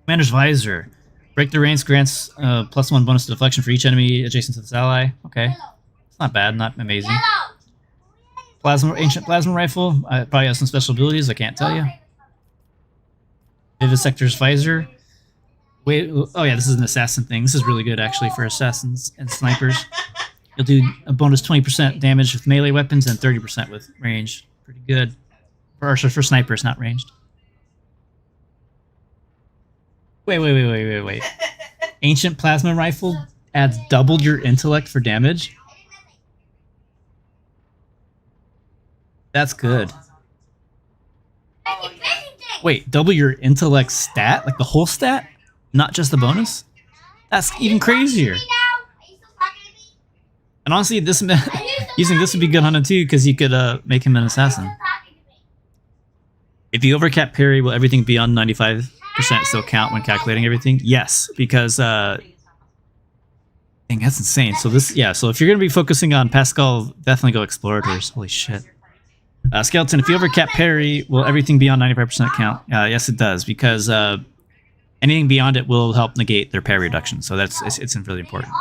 Commander's Visor. Break the range grants +1 bonus to deflection for each enemy adjacent to this ally. Okay. It's not bad, not amazing. Ancient Plasma Rifle. Probably has some special abilities, I can't tell you. Vivisector's Visor. Wait, oh yeah, this is an assassin thing. This is really good, actually, for assassins and snipers. You'll do a bonus 20% damage with melee weapons and 30% with range. Pretty good. For snipers, not ranged. Wait. Ancient Plasma Rifle adds double your intellect for damage? That's good. Wait, double your intellect stat? Like the whole stat? Not just the bonus? That's even crazier. And honestly, using this would be good on him too, because you could make him an assassin. If you overcap parry, will everything beyond 95% still count when calculating everything? Yes, because dang, that's insane. So so if you're gonna be focusing on Pascal, definitely go Explorators. Holy shit. Skeleton, if you overcap parry, will everything beyond 95% count? Yes, it does, because anything beyond it will help negate their parry reduction. So it's really important.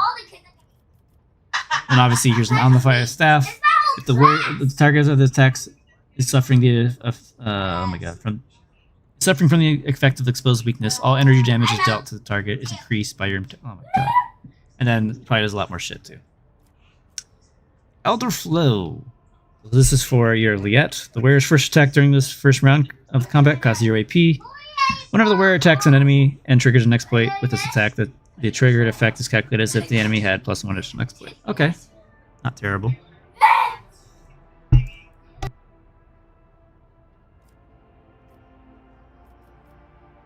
And obviously, here's an Omnissiah Staff. If the target of the attacks is suffering suffering from the effect of exposed weakness, all energy damage is dealt to the target is increased by your... Oh my god. And then it probably does a lot more shit too. Elder Flow. This is for your Liette. The wearer's first attack during this first round of combat costs 0 AP. Whenever the wearer attacks an enemy and triggers an exploit with this attack, the The triggered effect is calculated as if the enemy had +1 additional exploit. Okay. Not terrible.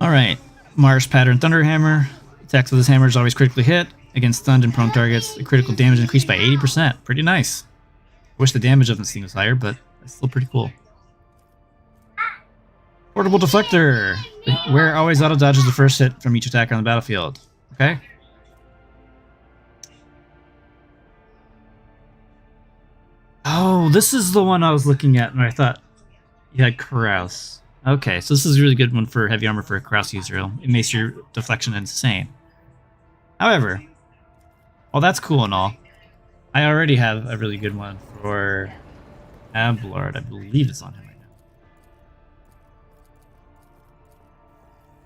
Alright. Mars Pattern Thunderhammer. Attacks with this hammer is always critically hit. Against stunned and prone targets, the critical damage increased by 80%. Pretty nice. I wish the damage of this thing was higher, but it's still pretty cool. Portable Deflector. The wearer always auto-dodges the first hit from each attacker on the battlefield. Okay. Oh, this is the one I was looking at, and I thought you had Carouse. Okay, so this is a really good one for heavy armor for a Carouse user. It makes your deflection insane. However, well, that's cool and all. I already have a really good one for Ablard. I believe it's on him right now.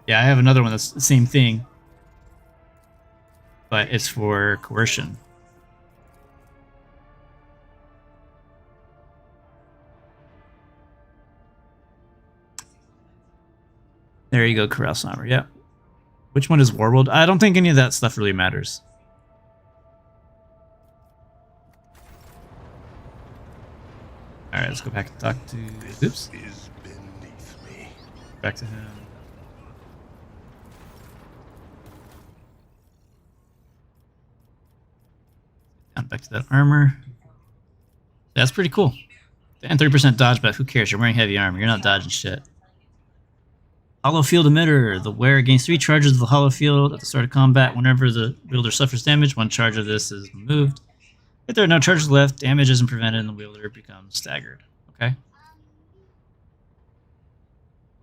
Yeah, I have another one that's the same thing, but it's for coercion. There you go, Carouse Armor. Yeah. Which one is Warworld? I don't think any of that stuff really matters. Alright, let's go back and talk to... Oops. Back to him. Down back to that armor. That's pretty cool. And 30% dodge, but who cares? You're wearing heavy armor. You're not dodging shit. Hollow Field Emitter. The wearer gains 3 charges of the Hollow Field at the start of combat. Whenever the wielder suffers damage, 1 charge of this is removed. If there are no charges left, damage isn't prevented and the wielder becomes staggered. Okay.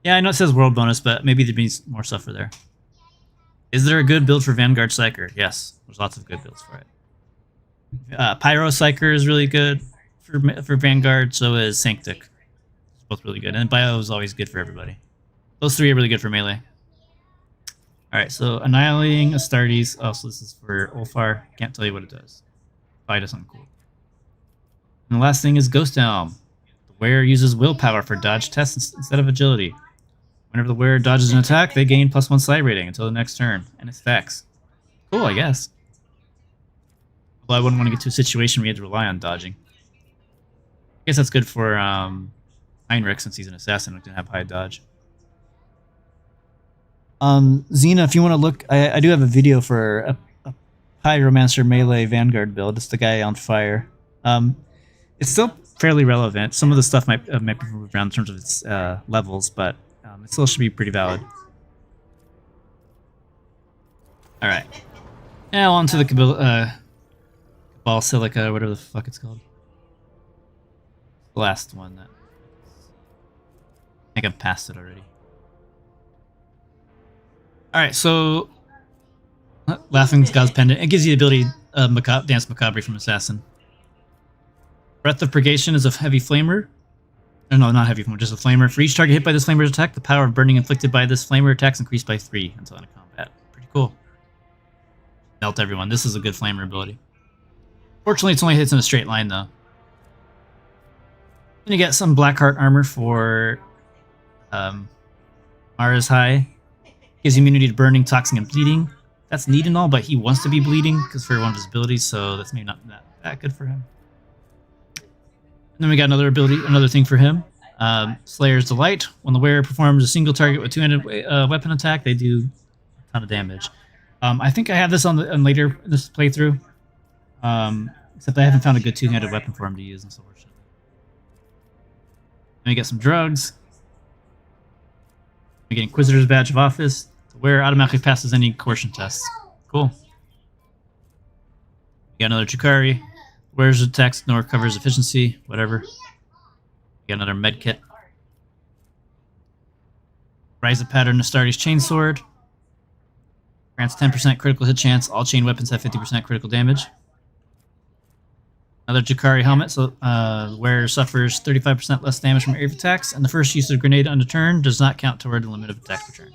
Yeah, I know it says world bonus, but maybe there means more stuff for there. Is there a good build for Vanguard Psyker? Yes, there's lots of good builds for it. Pyro Psyker is really good for Vanguard, so is Sanctic. It's both really good. And Bio is always good for everybody. Those 3 are really good for melee. Alright, so Annihilating Astartes. Oh, so this is for Ulfar. Can't tell you what it does. Probably does something cool. And the last thing is Ghost Helm. The wearer uses willpower for dodge tests instead of agility. Whenever the wearer dodges an attack, they gain +1 slide rating until the next turn. And it stacks. Cool, I guess. Although I wouldn't want to get to a situation where you had to rely on dodging. I guess that's good for Heinrich, since he's an assassin who can have high dodge. Xena, if you want to look, I do have a video for a Pyromancer melee Vanguard build. It's the guy on fire. It's still fairly relevant. Some of the stuff might be moved around in terms of its levels, but it still should be pretty valid. All right. Now on to the Cabal Silica, whatever the fuck it's called. The last one. That I think I've passed it already. Alright, so Laughing God's Pendant. It gives you the ability Dance Macabre from Assassin. Breath of Purgation is a heavy flamer. No, not heavy flamer, just a flamer. For each target hit by this flamer's attack, the power of burning inflicted by this flamer attacks increased by 3 until end of combat. Pretty cool. Melt everyone. This is a good flamer ability. Fortunately, it's only hits in a straight line, though. Then you get some Blackheart armor for Mara's High. Gives you immunity to burning, toxin, and bleeding. That's neat and all, but he wants to be bleeding because for one of his abilities, so that's maybe not that good for him. And then we got another ability, another thing for him. Slayer's Delight. When the wearer performs a single target with two-handed weapon attack, they do a ton of damage. I think I have this on later in this playthrough. Except I haven't found a good two-handed weapon for him to use, and so forth. Then we get some drugs. We get Inquisitor's Badge of Office. The wearer automatically passes any coercion tests. Cool. We got another Chukari. Wearer's attacks nor covers efficiency, whatever. We got another medkit. Rise of Pattern Astartes Chainsword. Grants 10% critical hit chance. All chain weapons have 50% critical damage. Another Chukari helmet, so the wearer suffers 35% less damage from area of attacks, and the first use of grenade on a turn does not count toward the limit of attacks per turn.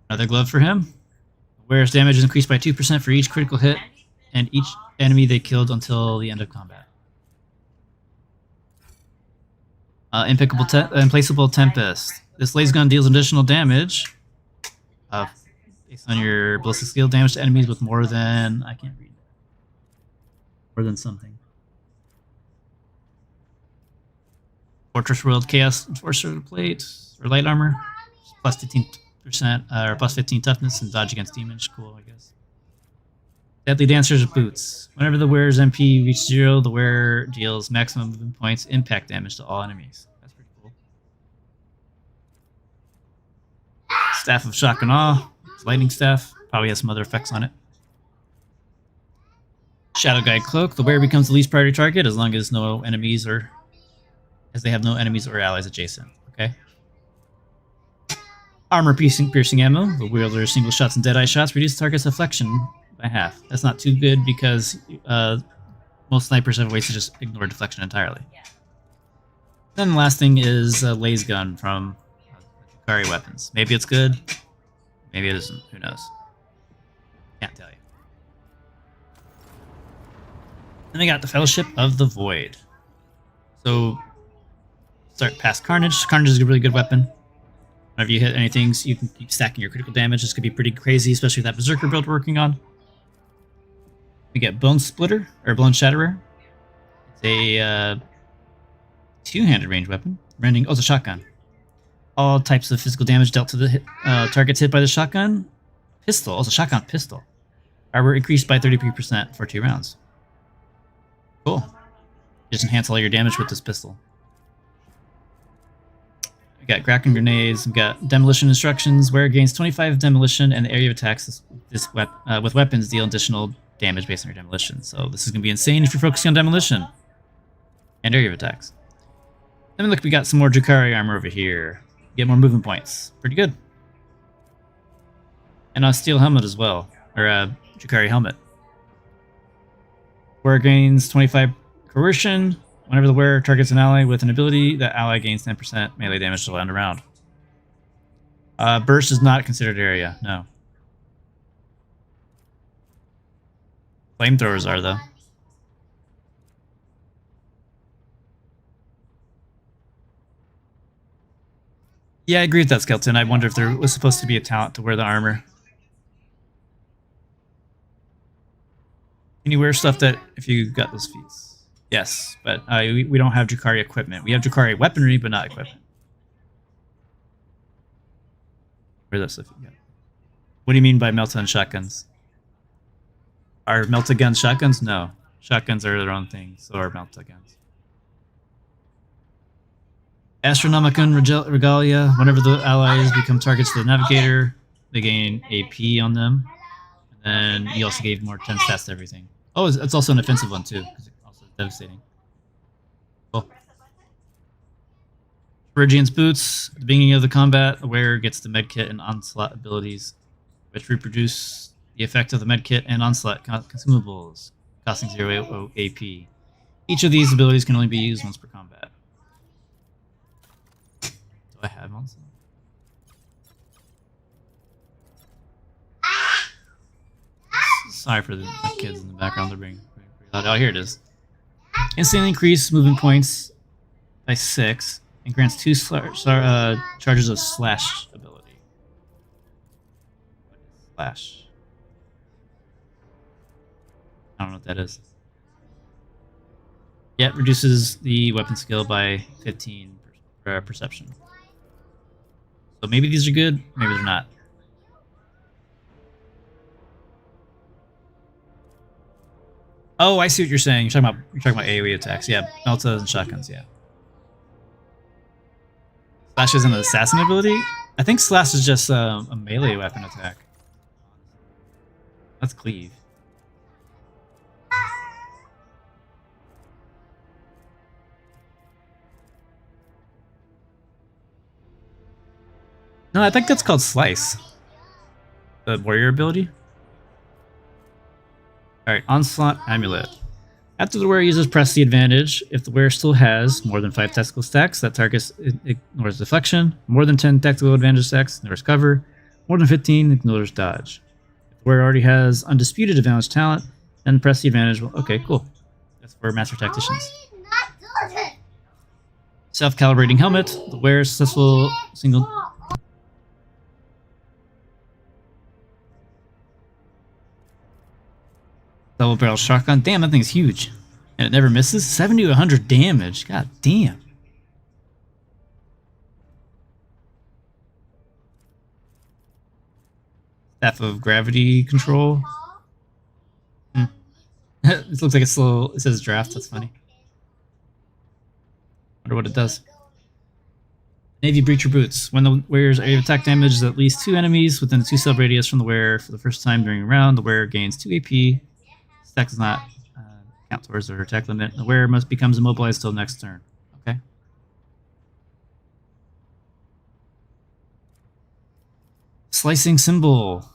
Another glove for him. The wearer's damage is increased by 2% for each critical hit, and each enemy they killed until the end of combat. Implacable Tempest. This laser gun deals additional damage. Based on your ballistic skill, damage to enemies with more than... I can't read. More than something. Fortress World Chaos Enforcer Plate, or light armor. Plus 15%, or plus 15 toughness and dodge against demons. Cool, I guess. Deadly Dancer's Boots. Whenever the wearer's MP reaches 0, the wearer deals maximum movement points impact damage to all enemies. That's pretty cool. Staff of Shock and Awe. Lightning Staff. Probably has some other effects on it. Shadow Guide Cloak. The wearer becomes the least priority target as long as no enemies or... as they have no enemies or allies adjacent. Okay. Armor piercing ammo. The wielder's single shots and deadeye shots reduce target's deflection by half. That's not too good because most snipers have ways to just ignore deflection entirely. Then the last thing is Laser Gun from Drukhari weapons. Maybe it's good. Maybe it isn't. Who knows? Can't tell you. Then we got the Fellowship of the Void. So start past Carnage. Carnage is a really good weapon. Whenever you hit anything, so you can keep stacking your critical damage. This could be pretty crazy, especially with that Berserker build we're working on. We get Bone Splitter, or Bone Shatterer. It's a two-handed range weapon. Rending, oh, it's a shotgun. All types of physical damage dealt to the targets hit by the shotgun. Pistol, oh, it's a shotgun pistol. Are increased by 33% for 2 rounds. Cool. Just enhance all your damage with this pistol. We got Kraken Grenades, we got Demolition Instructions, where it gains 25 Demolition and the area of attacks with weapons deal additional damage based on your Demolition. So this is going to be insane if you're focusing on Demolition and area of attacks. Then look, we got some more Drukhari armor over here. Get more movement points. Pretty good. And a Steel Helmet as well, or a Drukhari Helmet. Where it gains 25 Coercion. Whenever the wearer targets an ally with an ability, that ally gains 10% melee damage to end a round. Burst is not considered area, no. Flamethrowers are, though. Yeah, I agree with that, Skeleton. I wonder if there was supposed to be a talent to wear the armor. Can you wear stuff that, if you got those feats? Yes, but we don't have Drukhari equipment. We have Drukhari weaponry, but not equipment. Where's that stuff you got? What do you mean by Melta shotguns? Are Melta guns shotguns? No. Shotguns are their own thing, so are Melta guns. Astronomicon Regalia. Whenever the allies become targets to the Navigator, they gain AP on them. And then he also gave more 10 stats to everything. Oh, it's also an offensive one, too. Because it's also devastating. Cool. Phrygian's Boots. At the beginning of the combat, the wearer gets the medkit and onslaught abilities, which reproduce the effect of the medkit and onslaught consumables, costing 0 AP. Each of these abilities can only be used once per combat. Do I have onslaught? Sorry for the kids in the background, they're being pretty loud. Oh, here it is. Instantly increase movement points by 6 and grants 2 charges of slash ability. Slash. I don't know what that is. Yeah, it reduces the weapon skill by 15 perception. So maybe these are good, maybe they're not. Oh, I see what you're saying. You're talking about AoE attacks. Yeah, Meltas and shotguns, yeah. Slash is an assassin ability? I think Slash is just a melee weapon attack. That's cleave. No, I think that's called Slice. The warrior ability. Alright, Onslaught Amulet. After the wearer uses Press the Advantage, if the wearer still has more than 5 tactical stacks, that target ignores deflection. More than 10 tactical advantage stacks, ignores cover. More than 15, ignores dodge. If the wearer already has Undisputed Advantage talent, then Press the Advantage will... Okay, cool. That's for Master Tacticians. Self-Calibrating Helmet. The wearer's successful single... Double barrel shotgun. Damn, that thing's huge. And it never misses? 70 to 100 damage. God damn. Staff of gravity control. This looks like it's slow. It says draft. That's funny. Wonder what it does. Navy Breacher Boots. When the wearer's area of attack damages at least 2 enemies within the 2 sub radius from the wearer for the first time during a round, the wearer gains 2 AP. Stack does not count towards their attack limit. The wearer becomes immobilized till next turn. Okay. Slicing symbol.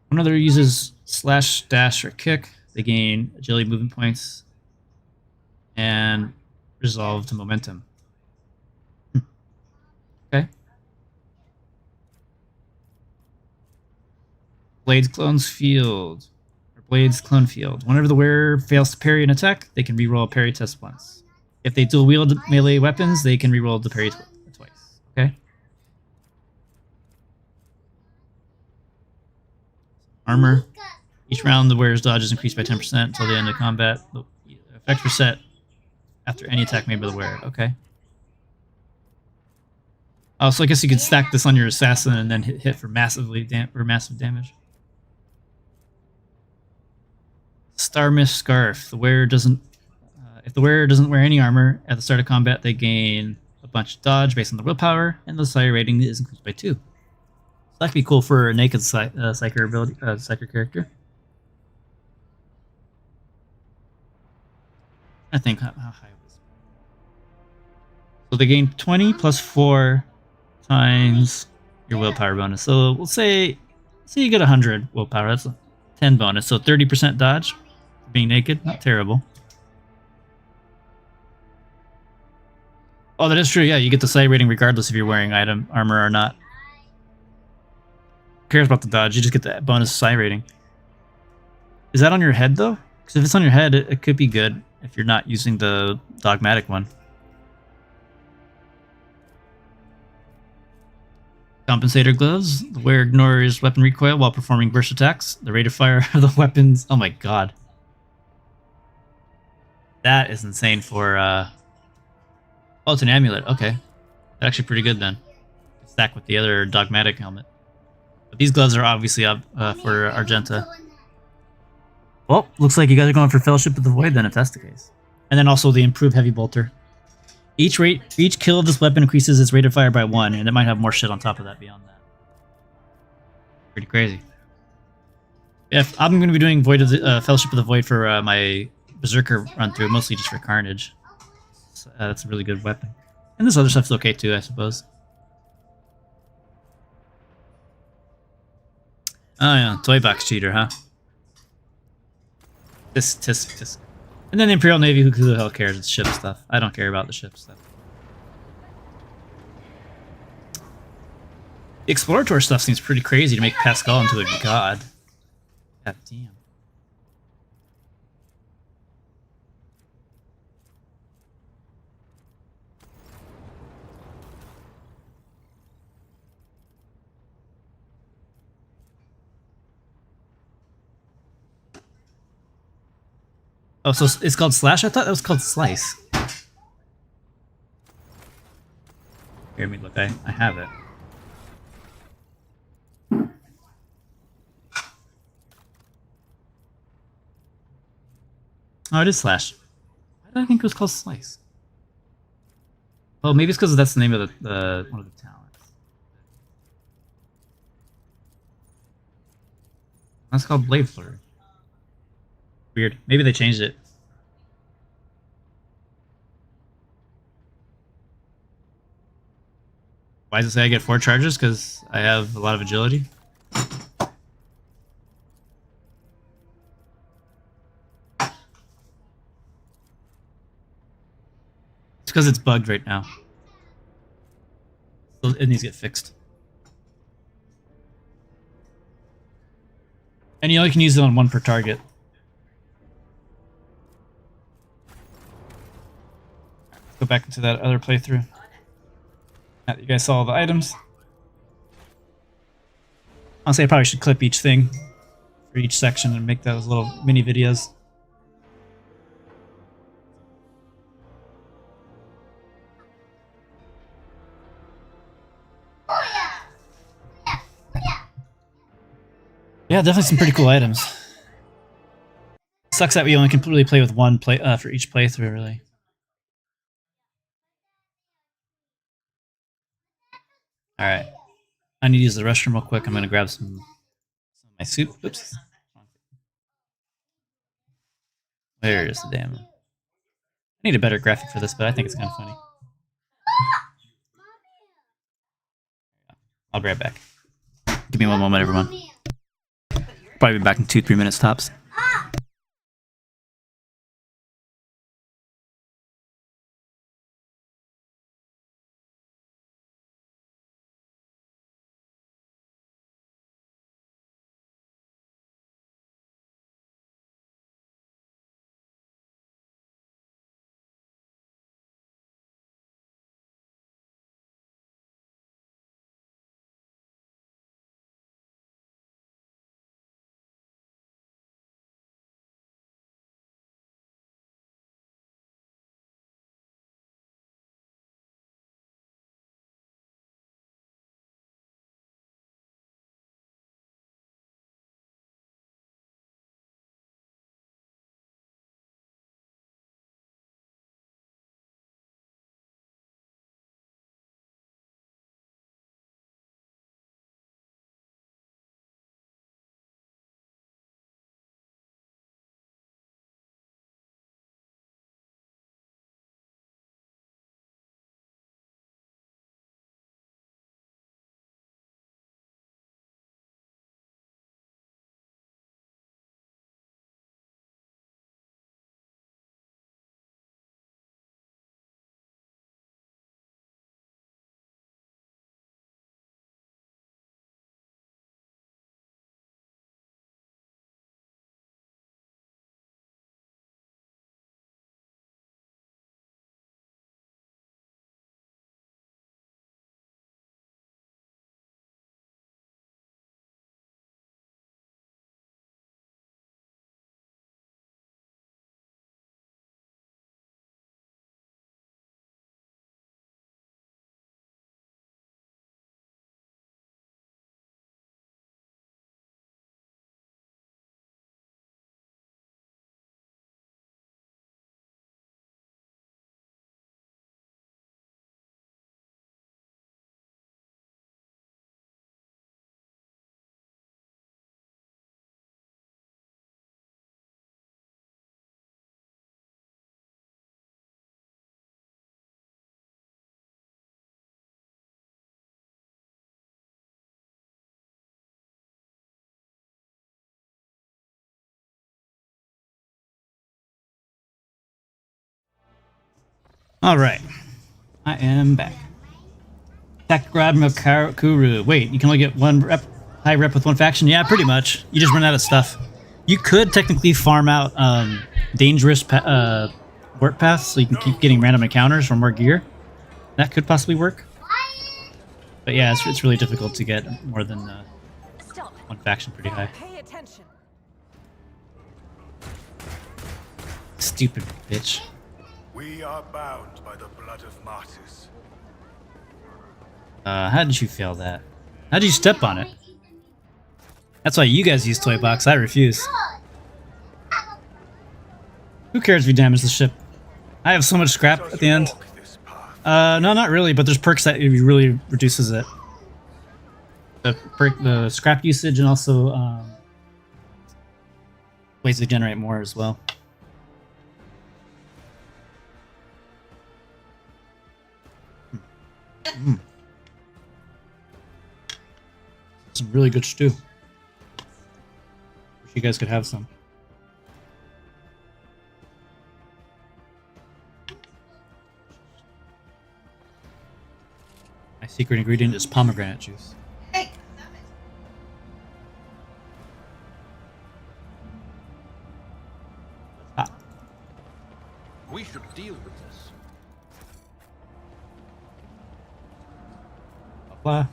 When another uses slash, dash, or kick, they gain agility movement points and resolve to momentum. Okay. Blades Clone's Field. Or Blades Clone Field. Whenever the wearer fails to parry an attack, they can reroll a parry test once. If they dual wield melee weapons, they can reroll the parry twice. Okay. Armor. Each round, the wearer's dodge is increased by 10% until the end of combat. The effects reset after any attack made by the wearer. Okay. Oh, so I guess you could stack this on your assassin and then hit for massive damage. Star Mist Scarf. The wearer doesn't. If the wearer doesn't wear any armor at the start of combat, they gain a bunch of dodge based on their willpower, and the Psy rating is increased by 2. So that could be cool for a naked Psyker ability, Psyker character. I think how high was it? So they gain 20 plus 4 times your willpower bonus. So we'll say you get 100 willpower. That's a 10 bonus. So 30% dodge for being naked. Not terrible. Oh, that is true. Yeah, you get the sight rating regardless if you're wearing armor or not. Who cares about the dodge? You just get the bonus sight rating. Is that on your head though? Because if it's on your head, it could be good if you're not using the dogmatic one. Compensator gloves. The wearer ignores weapon recoil while performing burst attacks. The rate of fire of the weapons. Oh my god. That is insane for oh, it's an amulet. Okay. That's actually pretty good then. Stack with the other dogmatic helmet. But these gloves are obviously up for Argenta. Well, looks like you guys are going for Fellowship of the Void then, if that's the case. And then also the improved Heavy Bolter. Each kill of this weapon increases its rate of fire by 1, and it might have more shit on top of that beyond that. Pretty crazy. If I'm going to be doing Fellowship of the Void for my Berserker run through, mostly just for Carnage. So, that's a really good weapon. And this other stuff's okay too, I suppose. Oh yeah, toy box cheater, huh? Tisk. And then the Imperial Navy, who the hell cares? It's ship stuff. I don't care about the ship stuff. The Explorator stuff seems pretty crazy to make Pascal into a god. God damn. Oh, so it's called Slash? I thought that was called Slice. Here, let me look. I have it. Oh, it is Slash. Why did I think it was called Slice? Oh, maybe it's because that's the name of the one of the talents. That's called Blade Flurry. Weird. Maybe they changed it. Why does it say I get 4 charges? Because I have a lot of agility. It's because it's bugged right now. So it needs to get fixed. And you only can use it on 1 per target. Go back into that other playthrough. Now that you guys saw all the items. Honestly, I probably should clip each thing for each section and make those little mini videos. Yeah, definitely some pretty cool items. Sucks that we only can really play with one play for each playthrough, really. All right, I need to use the restroom real quick. I'm gonna grab some of my soup. Oops. Where is the damn? I need a better graphic for this, but I think it's kind of funny. I'll be right back. Give me one moment, everyone. Probably be back in 2-3 minutes tops. All right, I am back. Takrad Kuru. Wait, you can only get one high rep with one faction? Yeah, pretty much. You just run out of stuff. You could technically farm out dangerous warp paths so you can keep getting random encounters for more gear. That could possibly work. But yeah, it's really difficult to get more than one faction pretty high. Pay attention. Stupid bitch. We are bound by the blood of martyrs. How did you fail that? How did you step on it? That's why you guys use Toy Box. I refuse. Who cares if you damage the ship? I have so much scrap at the end. No, not really, but there's perks that really reduces it. The scrap usage and also ways to generate more as well. Some really good stew. Wish you guys could have some. My secret ingredient is pomegranate juice. Ah. We should deal with this. Blah.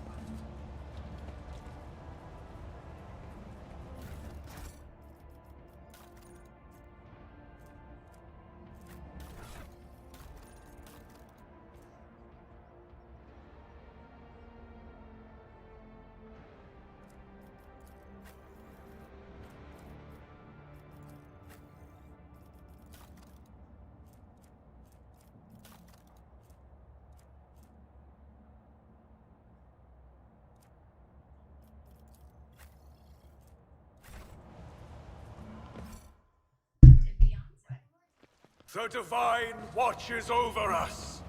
The Divine watches over us.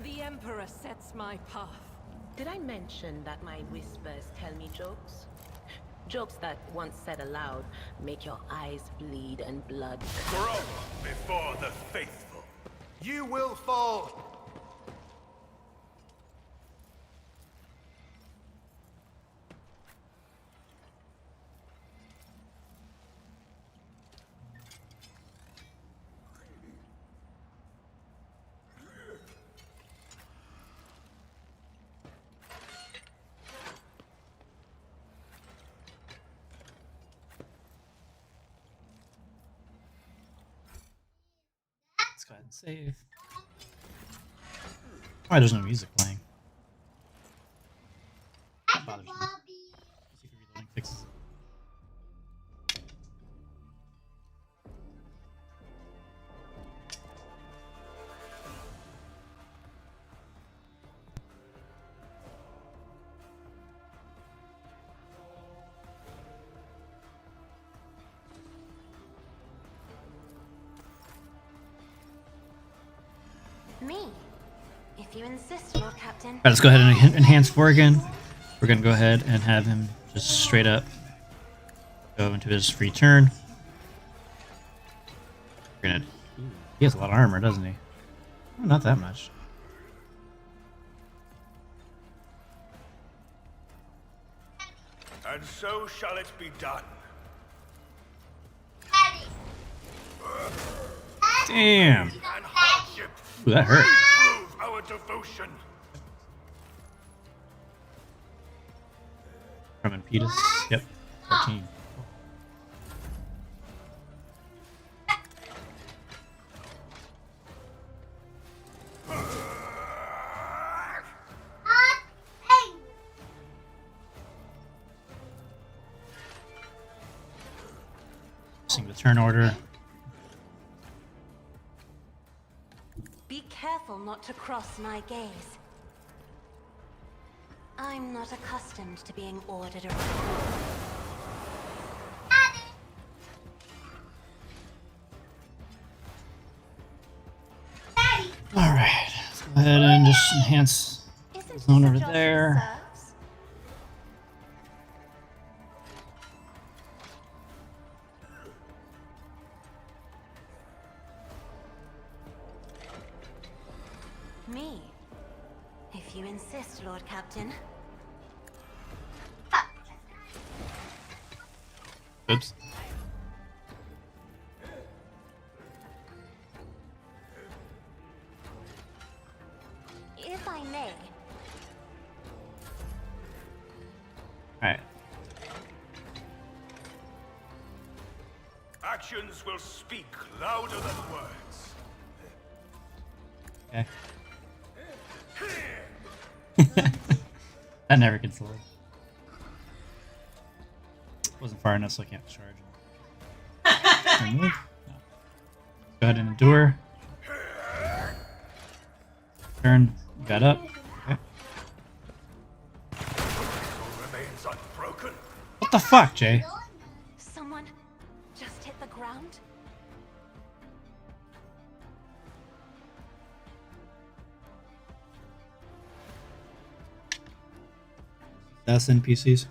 The Emperor sets my path. Did I mention that my whispers tell me jokes? Jokes that, once said aloud, make your eyes bleed and blood. Grow before the faithful. You will fall. Let's go ahead and save. Why there's no music playing? That bothers me. See if reloading fixes it. Me, if you insist, Lord Captain. Alright, let's go ahead and enhance Vorgan. We're gonna go ahead and have him just straight up go into his free turn. We're gonna. He has a lot of armor, doesn't he? Oh, not that much. And so shall it be done. Damn. And hardship Ooh, that hurt. prove our devotion. From Impetus. Yep. 14. Seeing the turn order. Be careful not to cross my gaze. I'm not accustomed to being ordered around. Alright, let's go ahead and just enhance Isn't the zone this a over job for there. serfs? Me, if you insist, Lord Captain. Oops. If I may. Alright. Actions will speak louder than words. Okay. That never gets low. Wasn't far enough, so I can't charge him. Remove? No. Go ahead and endure. Turn. Got up. Okay. Remains unbroken. What the fuck, Jay? Someone just hit the ground? That's NPCs.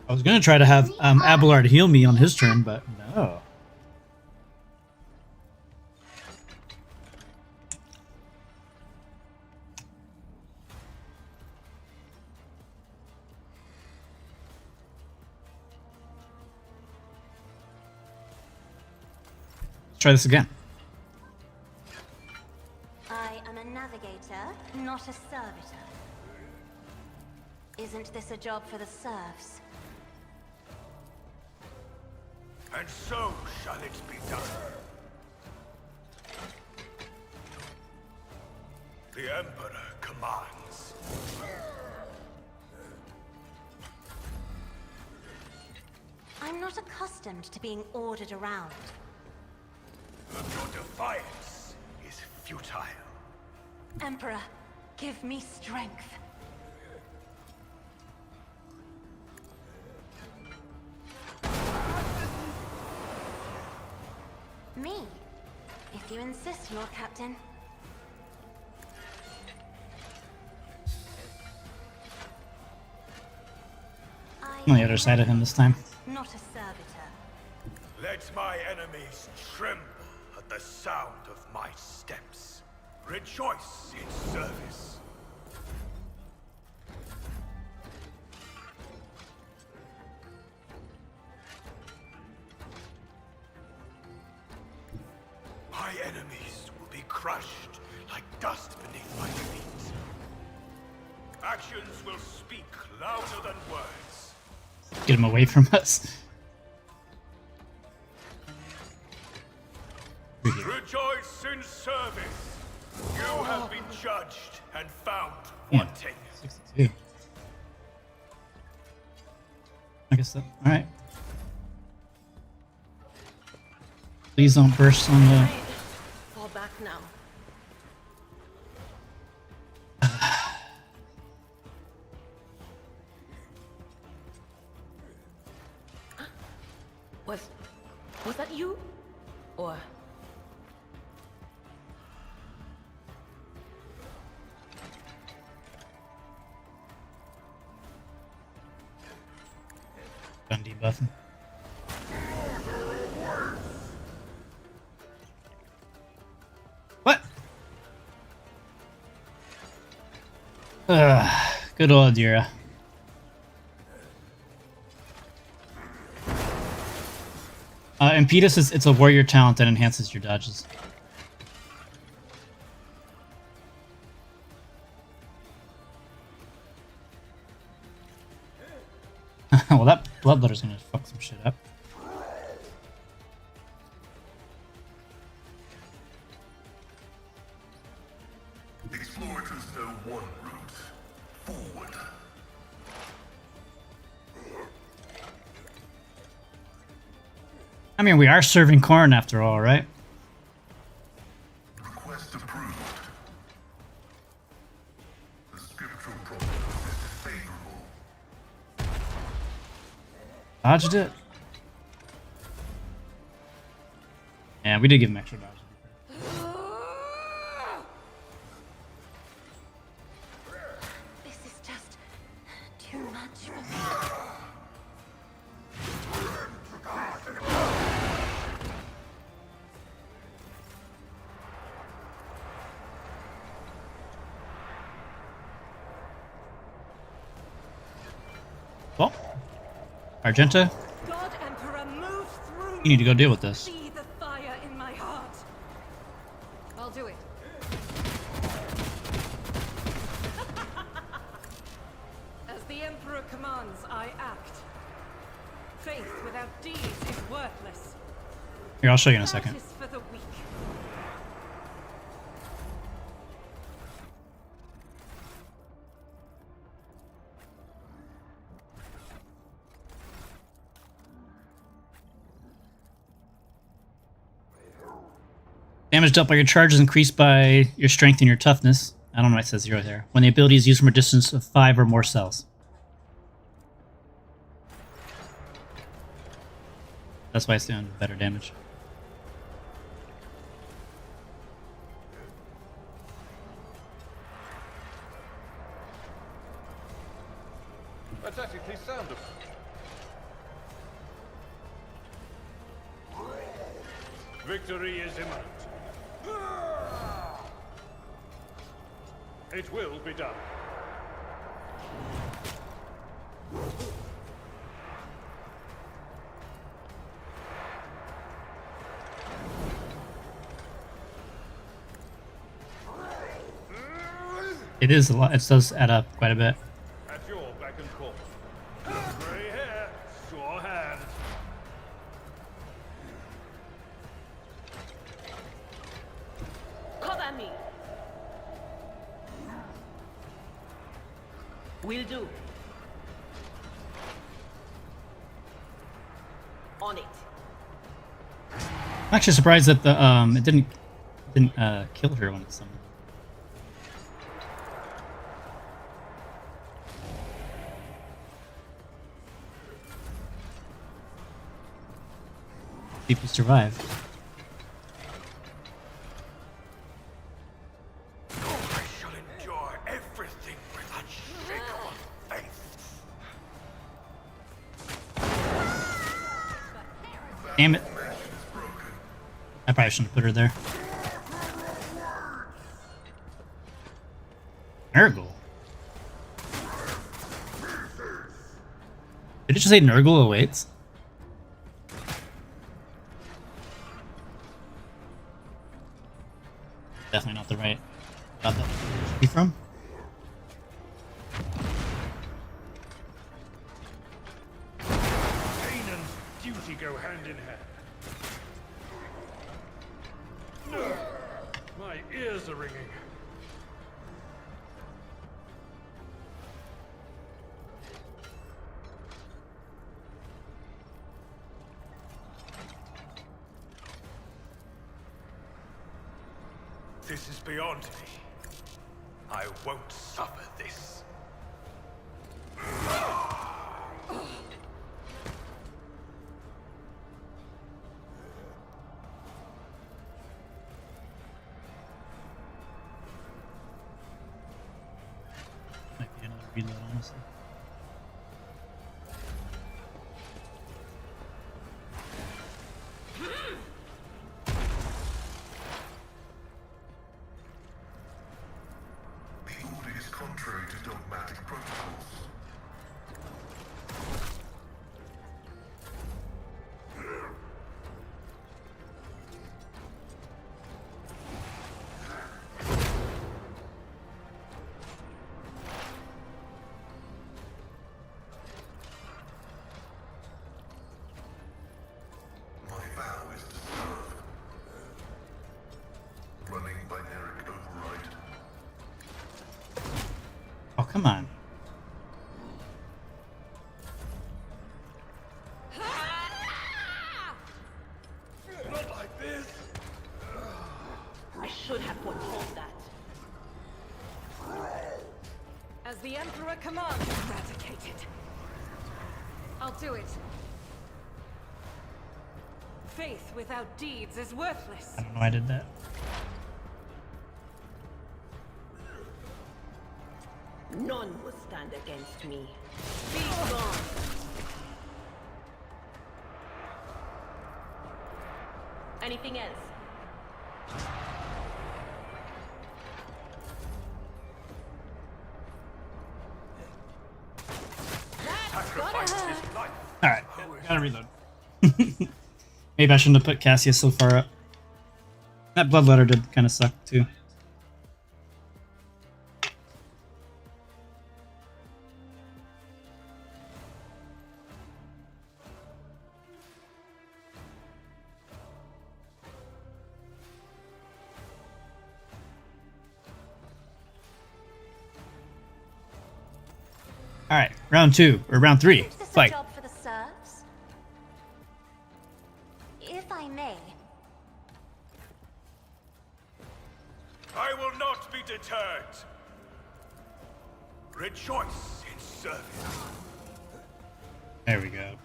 I was gonna try to have Abelard heal me on his turn, but no. Let's try this again. I am a navigator, not a servitor. Isn't this a job for the serfs? And so shall it be done. The Emperor commands. I'm not accustomed to being ordered around. But your defiance is futile. Emperor, give me strength. Me? If you insist, Lord Captain. On the other side of him this time. Not a servitor. Let my enemies tremble at the sound of my steps. Rejoice in service. My enemies will be crushed like dust beneath my feet. Actions will speak louder than words. Get him away from us. Rejoice in service. You have been judged and found Yeah. wanting. 62. I guess that. Alright. Please don't burst on the. Fall back now. Was that you? Or... Gun debuffing. What? Good old Dira. Impetus is it's a warrior talent that enhances your dodges. Well, that bloodletter's gonna fuck some shit up. Explorators know one route. Forward. I mean, we are serving corn after all, right? Request approved. The scriptural prognosis is favorable. Dodged it. Yeah, we did give him extra dodge. This is just too much for me. Well, Argenta, God Emperor, move through. you need to go deal with this. See the fire in my heart. I'll do it. As the Emperor commands, I act. Faith without deeds is worthless. Here, I'll show you in a second. That is for the weak. Damage dealt by your charge is increased by your strength and your toughness. I don't know why it says 0 there. When the ability is used from a distance of 5 or more cells. That's why it's doing better damage. That's actually sound of... Victory is imminent. It will be done. It is a lot. It does add up quite a bit. At your beck and call. Grey hair, sure hand. Cover me! Will do. On it. I'm actually surprised that the it didn't kill her when it summoned. people survive. I shall endure everything with unshakable faith. Damn it. I probably shouldn't have put her there. Nurgle. Did it just say Nurgle awaits? Definitely not the right god that should be from. Pain and duty go hand in hand. My ears are ringing. This is beyond me. I won't suffer this. Might be another reload, honestly. The order is contrary to dogmatic protocols. My vow is to serve. Running binary override. Oh, come on. Not like this. I should have foretold that. As the Emperor commands, eradicate it. I'll do it. Faith without deeds is worthless. I don't know why I did that. None will stand against me. Be gone. Anything else? Sacrifice his life. Alright, gotta reload. Maybe I shouldn't have put Cassius so far up. That bloodletter did kind of suck too. Alright, round 2, or round 3. Is this a Fight. job for the serfs? If I may, I will not be deterred. Rejoice in service. There we go.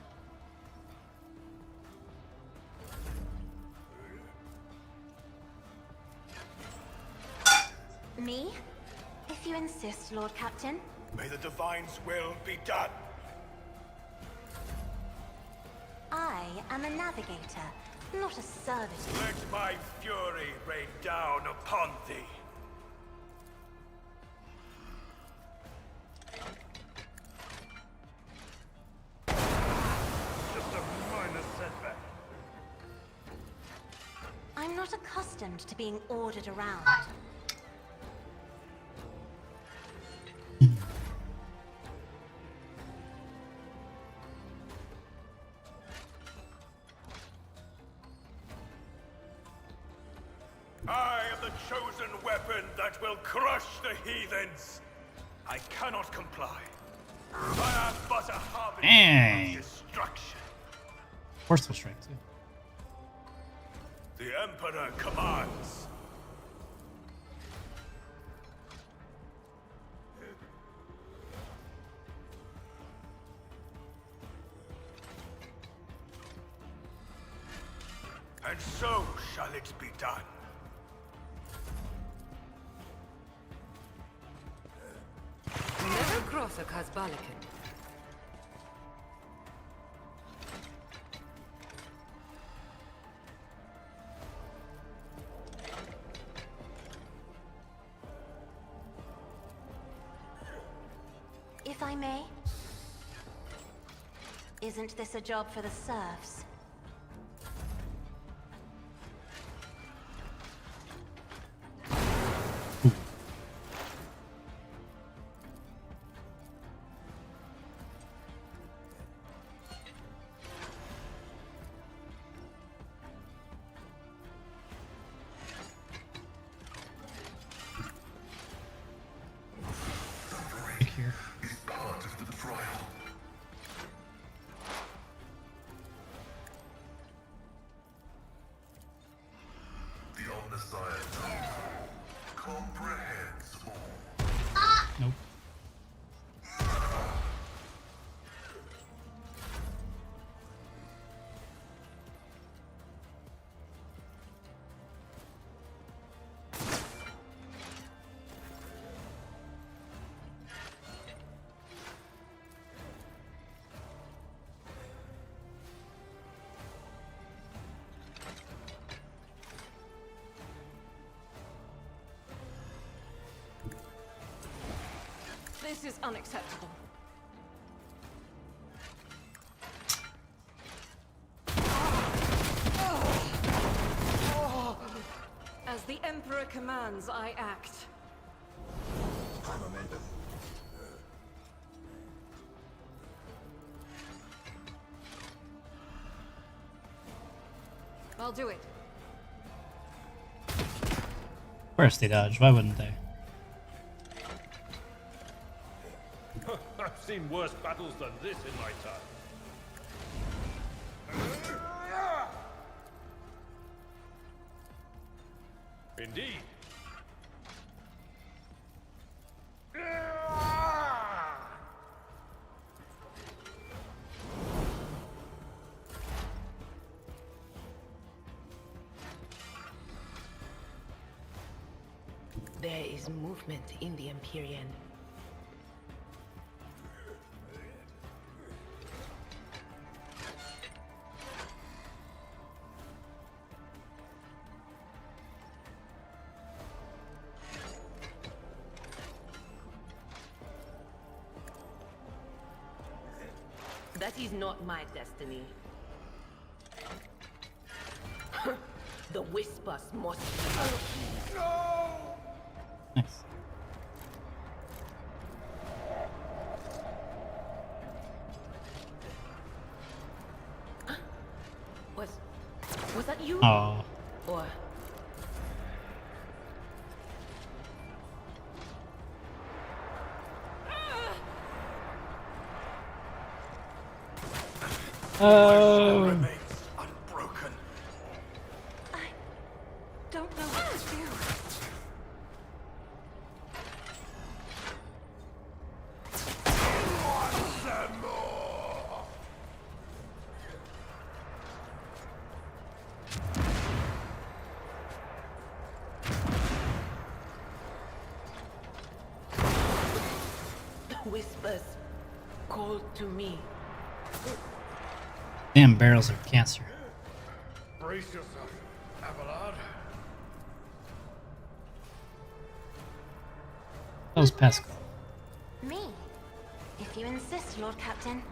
me? If you insist, Lord Captain. May the Divine's will be done. I am a navigator, not a servitor. Let my fury rain down upon thee. Just a minor setback. I'm not accustomed to being ordered around. I am the chosen weapon that will crush the heathens. I cannot comply. I am but a harbinger Dang. of destruction. Forceful strike too. The Emperor commands. And so shall it be done. Never cross a Kazbalikan. If I may? Isn't this a job for the serfs? Here. Is part of the trial. The Omniscient comprehends all. Nope. This is unacceptable. As the Emperor commands, I act. I'll do it. Of course they dodge. Why wouldn't they? I've seen worse battles than this in my time. Indeed. There is movement in the Empyrean. That is not my destiny. The whispers must be. Nice. Was that you? Oh. Or Oh. Remains unbroken. I don't know what to do. Some more. the whispers called to me. Damn barrels are cancer. Brace yourself, Abelard. That was Pascal. Me? If you insist, Lord Captain.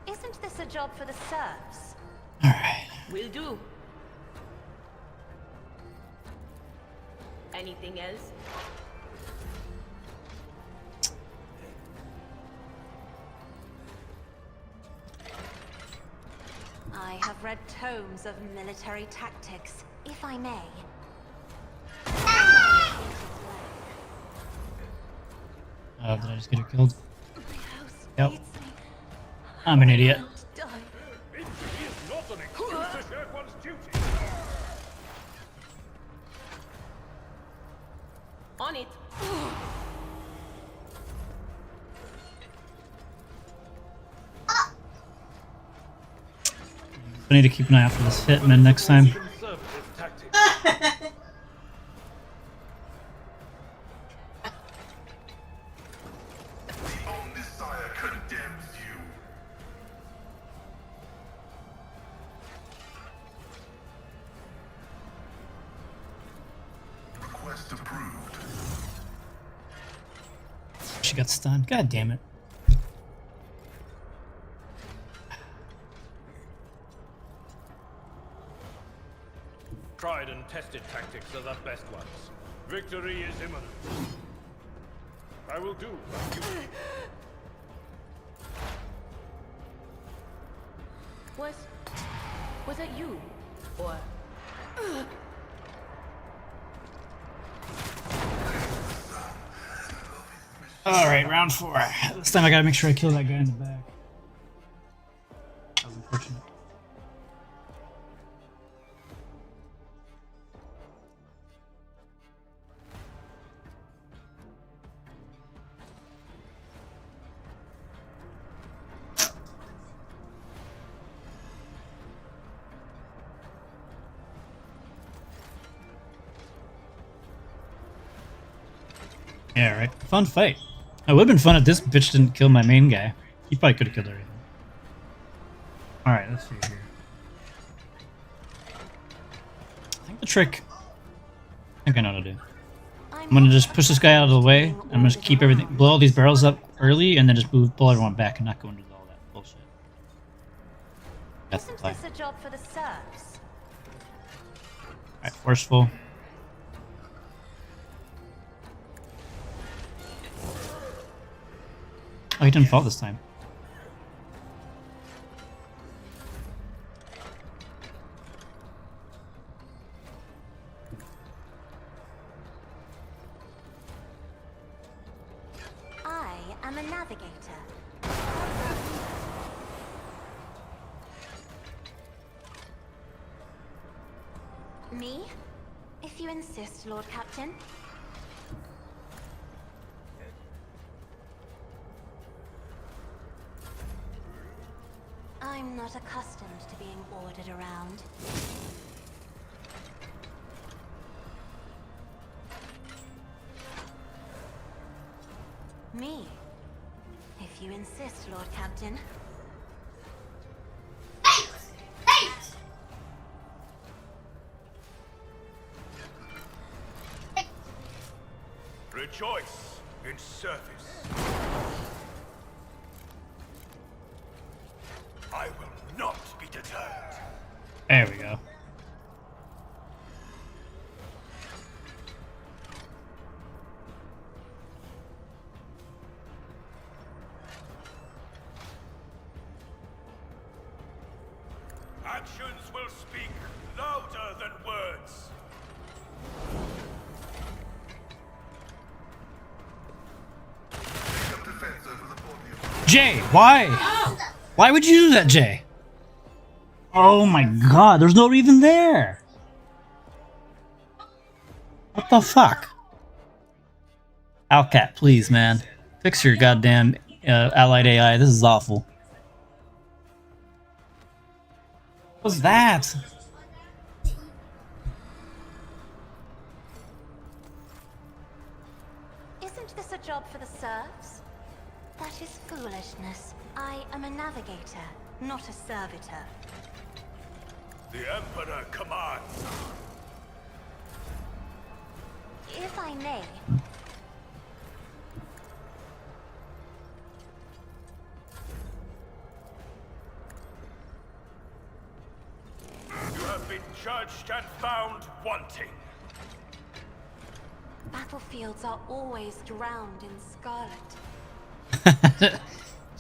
Isn't this a job for the serfs? Alright. Will do. Anything else? I have read tomes of military tactics, if I may. Oh, did I just get her killed? My house Yep. needs me. I'm an idiot. Not die. Injury is not an excuse to shirk one's duty. On it. I need to keep an eye out for this hitman next time. Conservative tactics. The Omnissiah condemns you. Request approved. She got stunned. God damn it. Tried and tested tactics are the best ones. Victory is imminent. I will do my duty. Was that you? Or Alright, round 4. This time I gotta make sure I kill that guy in the back. That was unfortunate. Yeah, right. Fun fight. It would have been fun if this bitch didn't kill my main guy. He probably could have killed everything. Alright, let's see here. I think the trick... I think I know what to do. I'm gonna just push this guy out of the way. I'm gonna just keep everything... blow all these barrels up early, and then just pull everyone back and not go into all that bullshit. That's the Isn't play. this a job for the serfs? Alright, forceful. Oh, he didn't fall this time. I am a navigator. Me? If you insist, Lord Captain. I'm not accustomed to being ordered around. Me? If you insist, Lord Captain. Rejoice in service. I will not be deterred. There we go. Actions will speak louder than words. Take up defense over the body of Jay, why? Why would you do that, Jay? Oh my god, there's no even there. What the fuck? Alcat, please, man. Fix your goddamn allied AI. This is awful. What was that? Isn't this a job for the serfs? That is foolishness. I am a navigator, not a servitor. The Emperor commands. If I may, You have been judged and found wanting. battlefields are always drowned in scarlet.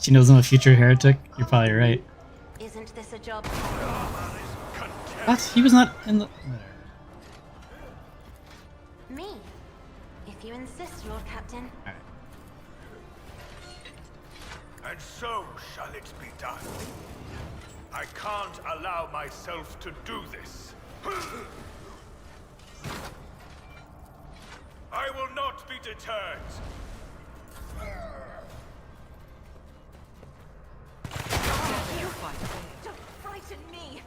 She knows I'm a future heretic? You're probably right. Isn't this a job? What? He was not in the... Me? If you insist, Lord Captain. Alright. And so shall it be done. I can't allow myself to do this. I will not be deterred. Don't frighten me!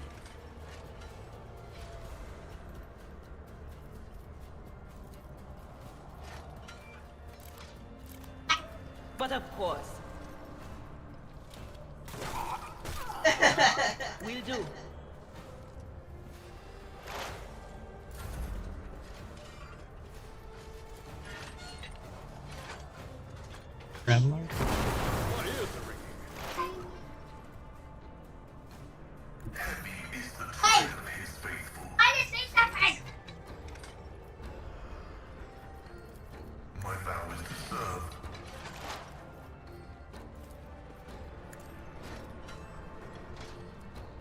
But of course. Will do. Traveler. My ears are ringing. Heavy is the tread of his faithful. My vow is to serve.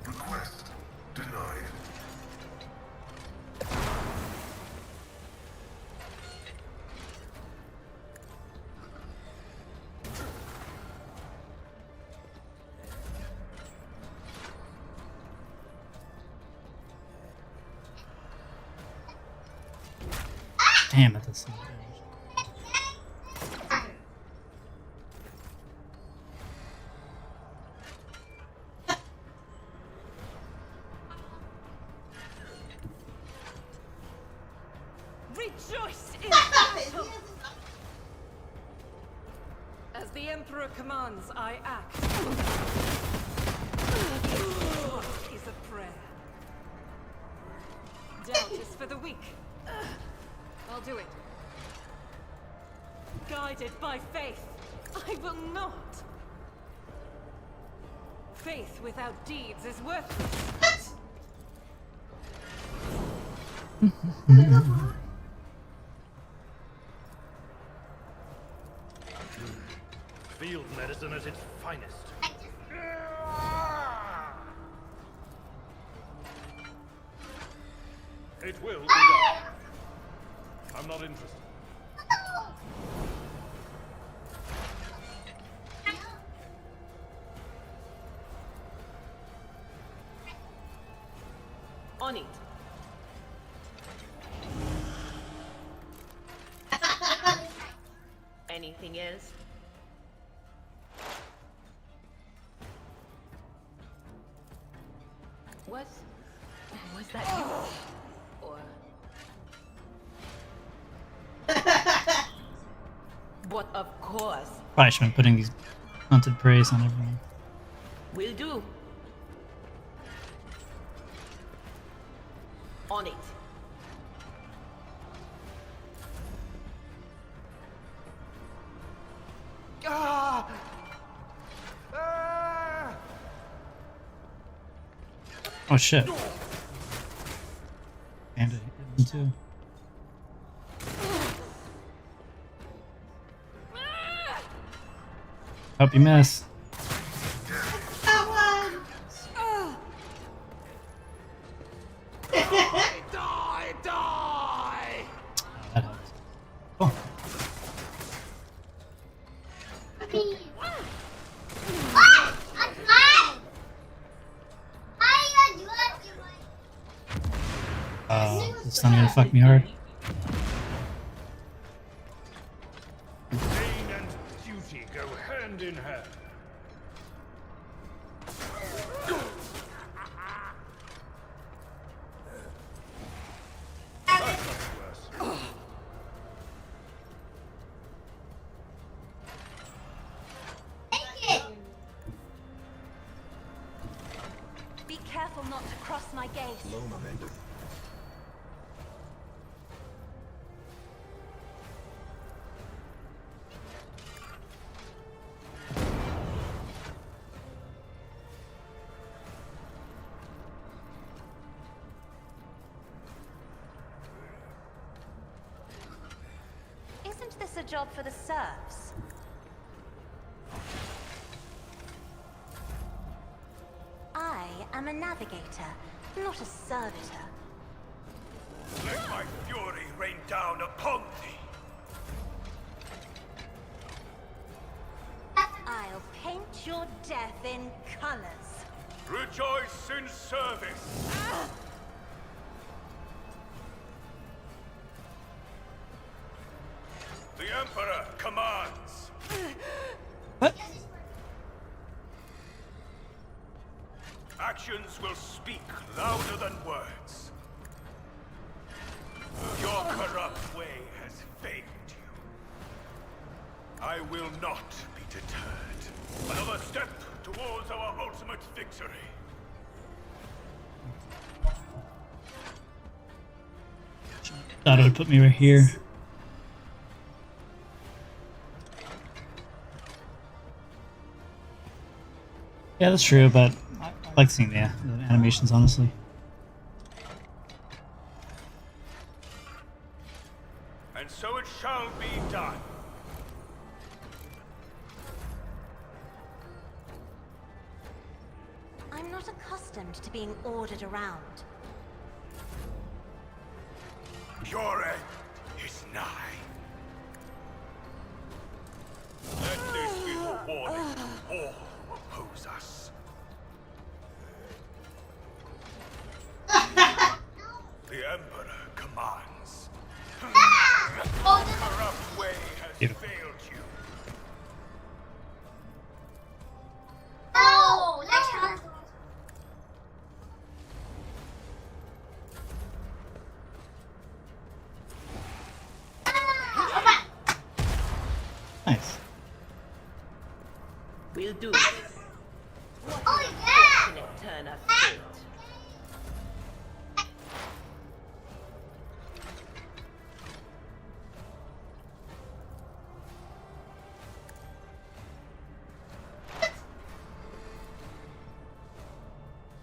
Request denied. Damn it, that's so damage. Rejoice in battle! As the Emperor commands, I act. What is a prayer? Doubt is for the weak. I'll do it. Guided by faith, I will not. Faith without deeds is worthless. Field medicine at its finest. It will be done. I'm not interested. On it. Anything else? Was that you? Or... But of course. Probably should have been putting these hunted preys on everyone. Will do. On it. Oh shit. And it hit him too. Hope you miss. That helps. Oh. This time gonna fuck me hard. Pain and duty go hand in hand. That's much worse. Be careful not to cross my gaze. Low momentum. Isn't this a job for the serfs? I am a navigator, not a servitor. Let my fury rain down upon thee. I'll paint your death in colors. Rejoice in service. The Emperor commands. What? Actions will speak louder than words. Your corrupt way has failed you. I will will not be deterred. Another step towards our ultimate victory. Thought it would put me right here. Yeah, that's true, but I like seeing the animations, honestly. And so it shall be done. I'm not accustomed to being ordered around. Your end is nigh. Let this be the warning to all who oppose us. The Emperor commands. Corrupt way has Beautiful. failed you. Oh, let's go. Nice. We'll do it. Oh yeah! Fortunate turn of fate.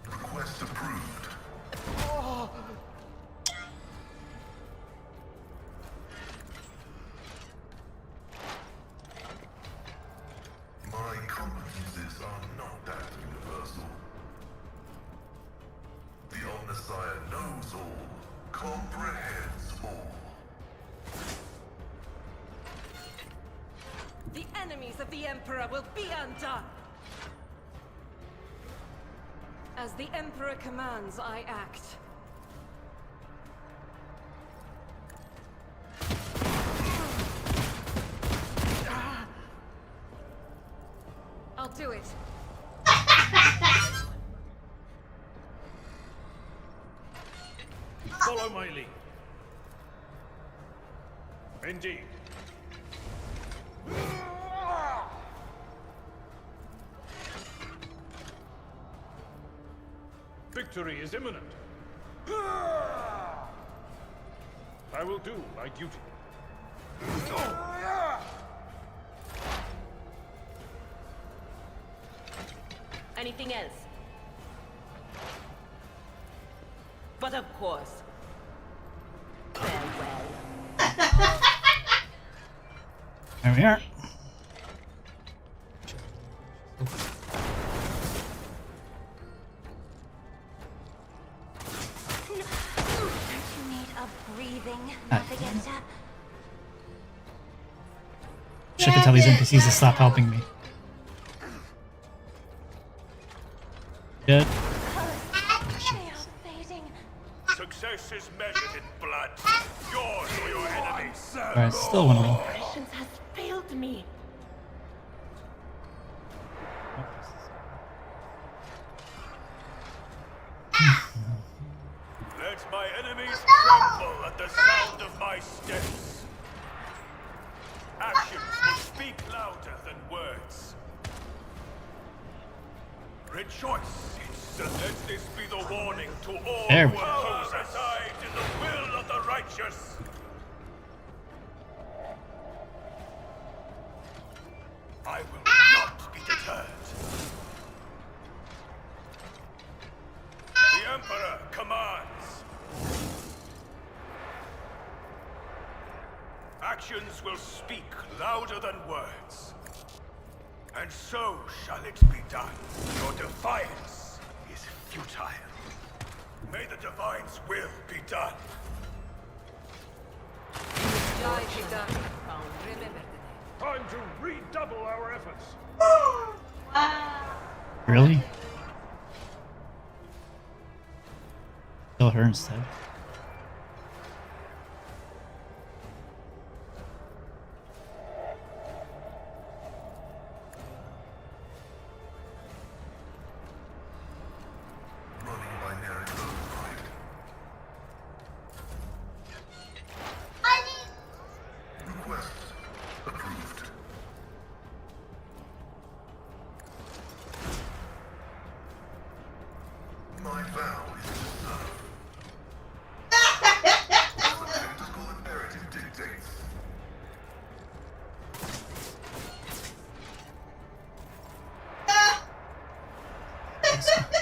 Request approved. My competences are not that universal. The Omnissiah knows all, comprehends all. The enemies of the Emperor will be undone. As the Emperor commands, I act. I'll do it. Follow my lead. Indeed. Victory is imminent. I will do my duty. Anything else? But of course. Farewell. There we are. Don't you need a breathing, navigator? Wish I could tell these NPCs to stop helping me. Good. They are fading. Success is measured in blood. Yours or your enemies. Alright, still winning. Patience has failed me. Let my enemies tremble at the sound of my steps. Actions will speak louder than words. Rejoice in let this be the warning to all There who we go. oppose us. Resides in the will of the righteous. I will not be deterred. The Emperor commands. Actions will speak louder than words. And so shall it be done. Your defiance is futile. May the Divine's will be done. Remember Time to redouble our efforts. Really? Kill her instead. Running binary override. Request approved.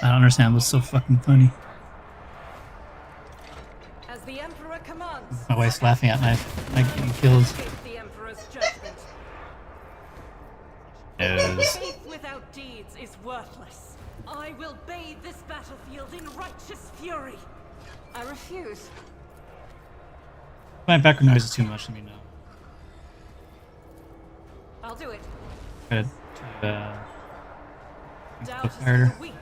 I don't understand what's so fucking funny. As the Emperor commands. My wife's laughing at my getting killed. Escape the Emperor's judgment. Yes. Faith without deeds is worthless. I will bathe this battlefield in righteous fury. I refuse. If my background noise is too much, let me know. I'll do it. Try to Doubt click is harder. for the weak.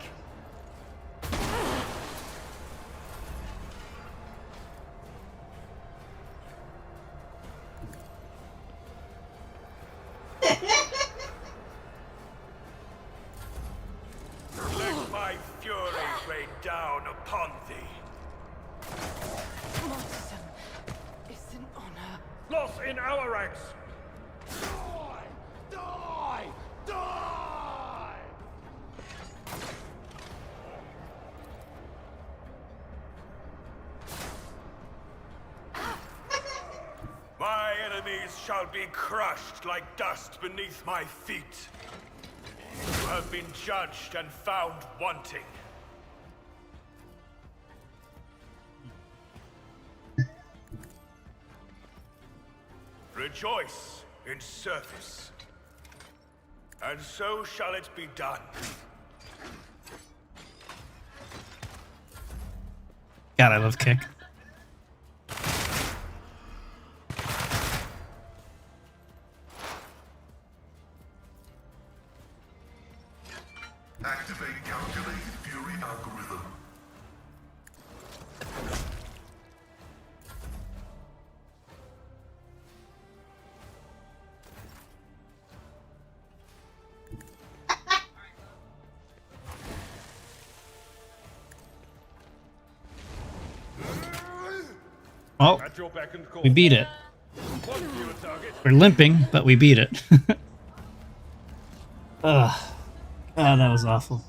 Let my fury rain down upon thee. Martyrdom is an honor. Loss in our ranks! Die! Die! Die! My enemies shall be crushed like dust beneath my feet. You have been judged and found wanting. Rejoice in service, and so shall it be done. God, I love kick. Activate calculated fury algorithm. Oh, At your beck and call. we beat it. One fewer target. We're limping, but we beat it. Ugh. God, that was awful.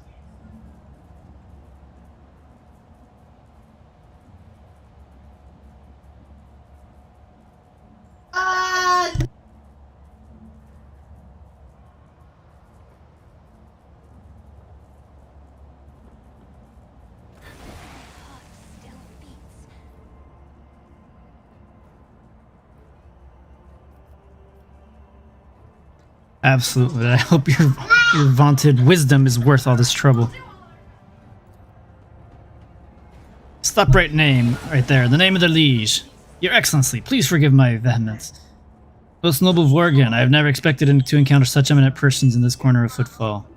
Still beats. Absolutely. I hope your vaunted wisdom is worth all this trouble. Stop right name, right there. The name of the liege. Your Excellency, please forgive my vehemence. Most noble Vorgan, I have never expected to encounter such eminent persons in this corner of Footfall.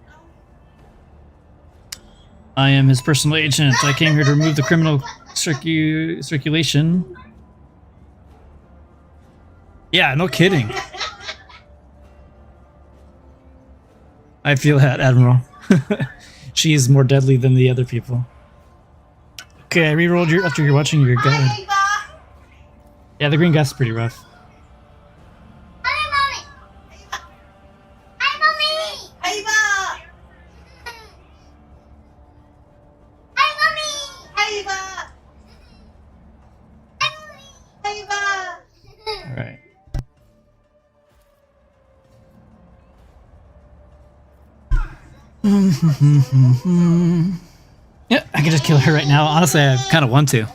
I am his personal agent. I came here to remove the criminal circulation. Yeah, no kidding. I feel that, Admiral. She is more deadly than the other people. Okay, I rerolled after you're watching your guide. Yeah, the green gas is pretty rough. Alright. Yeah, I can just kill her right now. Honestly, I kind of want to.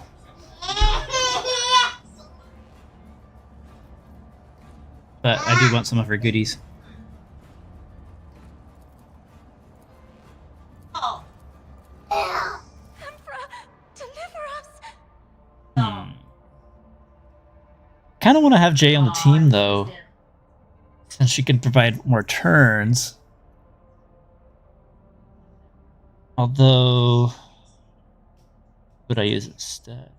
But I do want some of her goodies. Emperor, deliver us! Kind of want to have Jay on the team, though. Since she can provide more turns. Although, what would I use instead?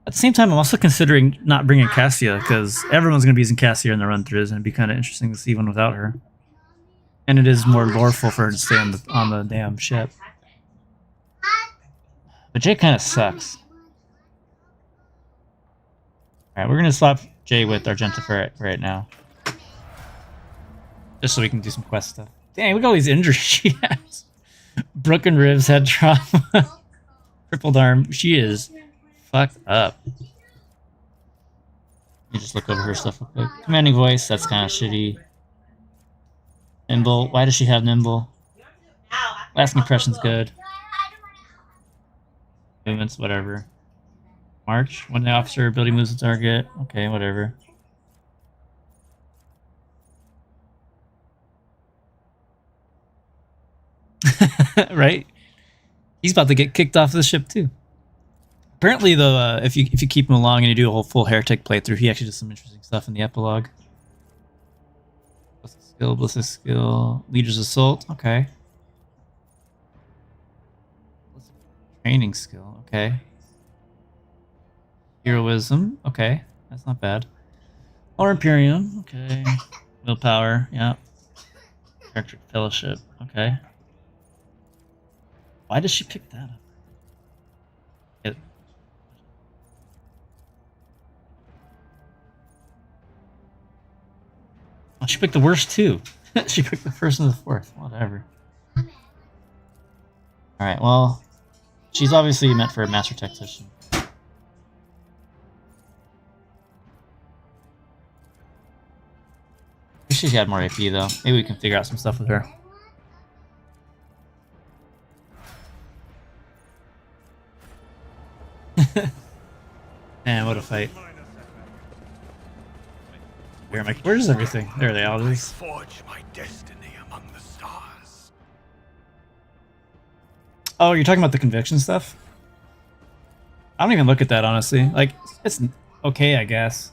At the same time, I'm also considering not bringing Cassia, because everyone's going to be using Cassia in the run-throughs, and it'd be kind of interesting to see one without her. And it is more loreful for her to stay on the damn ship. But Jay kind of sucks. Alright, we're going to swap Jay with Argenta for right now. Just so we can do some quest stuff. Dang, look at all these injuries she has. Broken ribs, head trauma, crippled arm. She is fucked up. Let me just look over her stuff real quick. Commanding voice, that's kind of shitty. Nimble, why does she have nimble? Last impression's good. Movements, whatever. March. When the officer ability moves the target. Okay, whatever. Right? He's about to get kicked off the ship too. Apparently, though, if you keep him along and you do a whole full heretic playthrough, he actually does some interesting stuff in the epilogue. Ballistic skill, leader's assault. Okay. Training skill. Okay. Heroism. Okay, that's not bad. Or Imperium. Okay. Willpower. Yeah. Character fellowship. Okay. Why does she pick that up? Oh, she picked the worst too. She picked the first and the fourth. Whatever. Alright, well, she's obviously meant for a master tactician. Wish she had more AP though. Maybe we can figure out some stuff with her. Man, what a fight. Where's everything? There they all is. Forge my destiny among the stars. Oh, you're talking about the conviction stuff? I don't even look at that, honestly. Like, it's okay, I guess.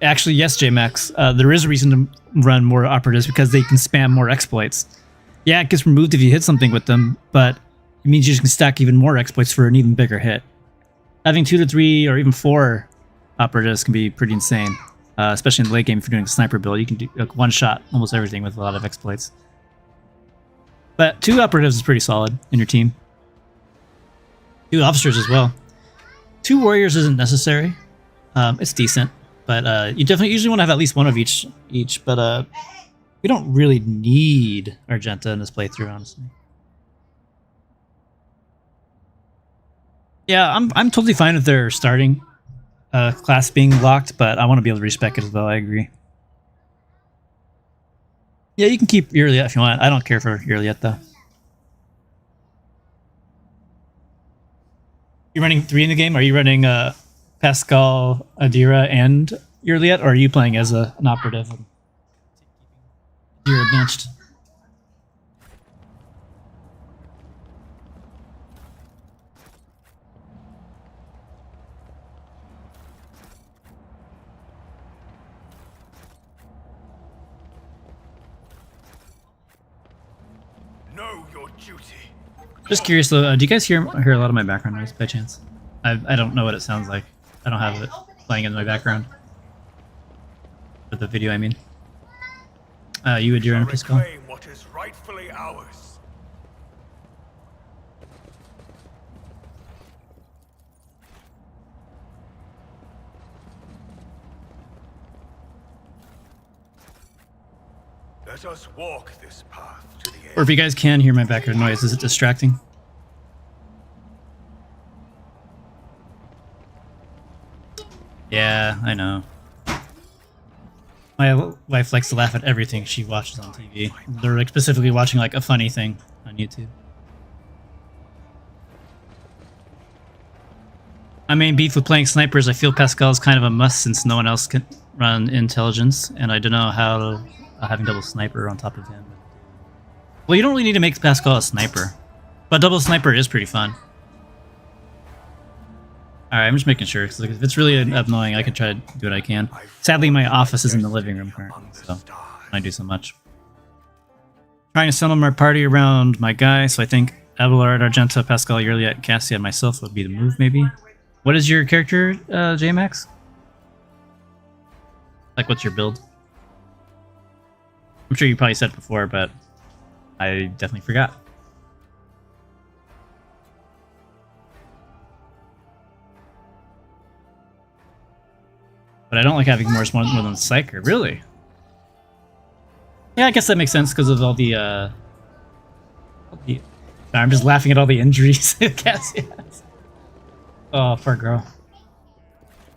Actually, yes, JMax. There is a reason to run more operatives because they can spam more exploits. Yeah, it gets removed if you hit something with them, but it means you just can stack even more exploits for an even bigger hit. Having 2 to 3 or even 4 operatives can be pretty insane, especially in the late game if you're doing a sniper build. You can do like one shot almost everything with a lot of exploits. But 2 operatives is pretty solid in your team. 2 officers as well. 2 warriors isn't necessary. It's decent, but you definitely usually want to have at least one of each. But we don't really need Argenta in this playthrough, honestly. Yeah, I'm totally fine with their starting class being locked, but I want to be able to respec it as well. I agree. Yeah, you can keep Hereticus if you want. I don't care for Hereticus though. You're running 3 in the game? Are you running Pascal, Adira, and Hereticus, or are you playing as an operative? You're benched. Know your duty. Just curious though, do you guys hear a lot of my background noise by chance? I don't know what it sounds like. I don't have it playing in my background. For the video, I mean. You would your Pascal? Reclaim what is rightfully ours. Let us walk this path to the end. Or if you guys can hear my background noise, is it distracting? Yeah, I know. My wife likes to laugh at everything she watches on TV. They're like specifically watching like a funny thing on YouTube. My main beef with playing snipers, I feel Pascal is kind of a must since no one else can run intelligence, and I don't know how having double sniper on top of him. Well, you don't really need to make Pascal a sniper, but double sniper is pretty fun. Alright, I'm just making sure, because if it's really annoying, I can try to do what I can. Sadly, my office is in the living room currently, so I do so much. Trying to assemble my party around my guy, so I think Abelard, Argenta, Pascal, Hereticus, Cassia, and myself would be the move, maybe? What is your character, JMax? Like, what's your build? I'm sure you probably said it before, but I definitely forgot. But I don't like having more than Psyker, really. Yeah, I guess that makes sense because of all the I'm just laughing at all the injuries Cassie has. Oh, poor girl.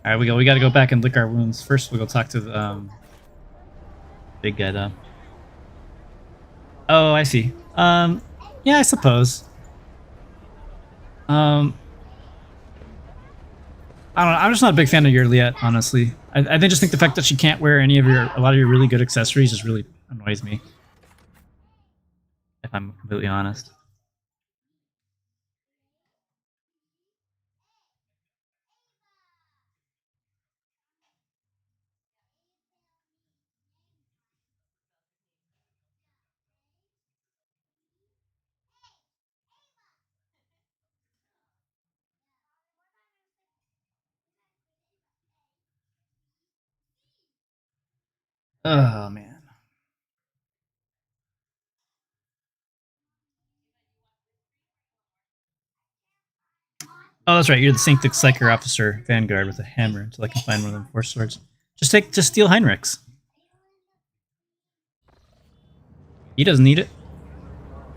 Alright, we gotta go back and lick our wounds. First we'll go talk to the big guy though. Oh, I see. Yeah, I suppose. I don't know. I'm just not a big fan of your Liette, honestly. I just think the fact that she can't wear any of a lot of your really good accessories just really annoys me. If I'm completely honest. Oh man. Oh, that's right. You're the Sanctic Psyker Officer Vanguard with a hammer until I can find one of them 4 swords. Just steal Heinrich's. He doesn't need it.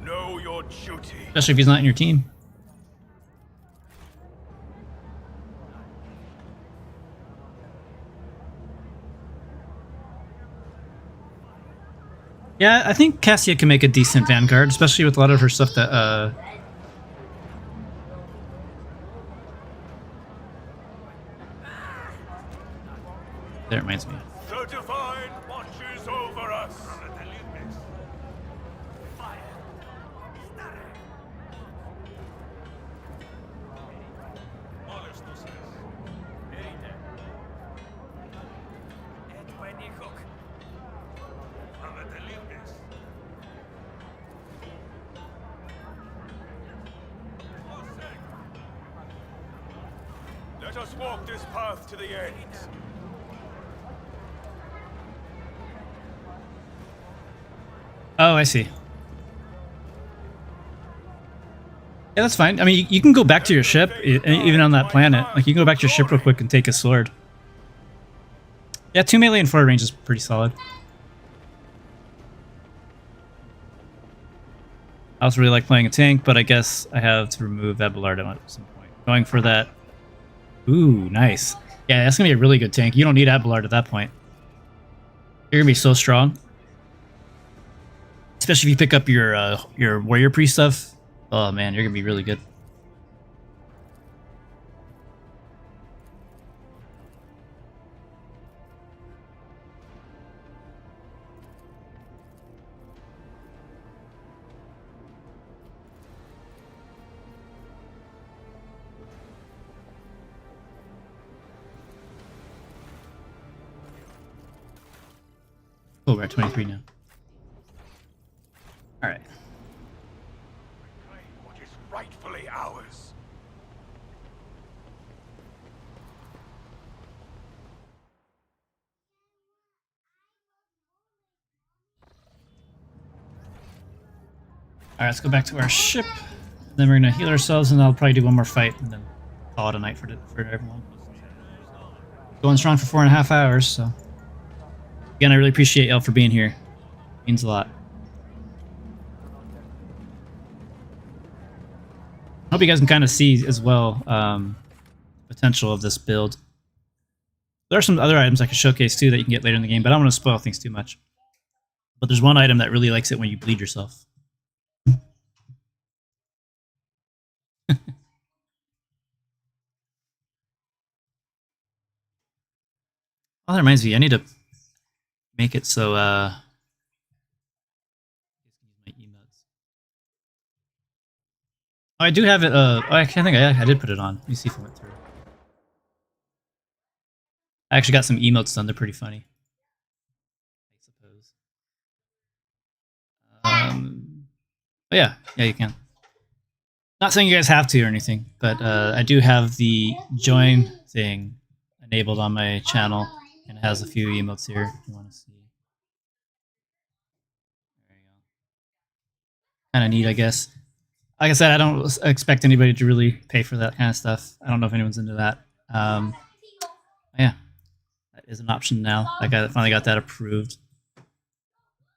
Know your duty. Especially if he's not in your team. Yeah, I think Cassia can make a decent Vanguard, especially with a lot of her stuff that, that reminds me. The divine watches over us. Let us walk this path to the end. Oh, I see. Yeah, that's fine. I mean, you can go back to your ship, even on that planet. Like, you can go back to your ship real quick and take a sword. Yeah, 2 melee and 4 range is pretty solid. I also really like playing a tank, but I guess I have to remove Abelard at some point. Going for that. Ooh, nice. Yeah, that's going to be a really good tank. You don't need Abelard at that point. You're going to be so strong. Especially if you pick up your Warrior Priest stuff. Oh man, you're going to be really good. Oh, we're at 23 now. Alright. What is rightfully ours? Alright, let's go back to our ship. Then we're going to heal ourselves, and I'll probably do one more fight, and then call it a night for everyone. Going strong for 4.5 hours, so... Again, I really appreciate y'all for being here. It means a lot. I hope you guys can kind of see as well potential of this build. There are some other items I can showcase too that you can get later in the game, but I don't want to spoil things too much. But there's one item that really likes it when you bleed yourself. Oh, that reminds me, I need to make it so my emotes. Oh, I do have it. I think I did put it on. Let me see if it went through. I actually got some emotes done. They're pretty funny, I suppose. But yeah, you can. Not saying you guys have to or anything, but I do have the join thing enabled on my channel, and it has a few emotes here if you want to see. There you go. Kind of neat, I guess. Like I said, I don't expect anybody to really pay for that kind of stuff. I don't know if anyone's into that. Yeah, that is an option now. I finally got that approved.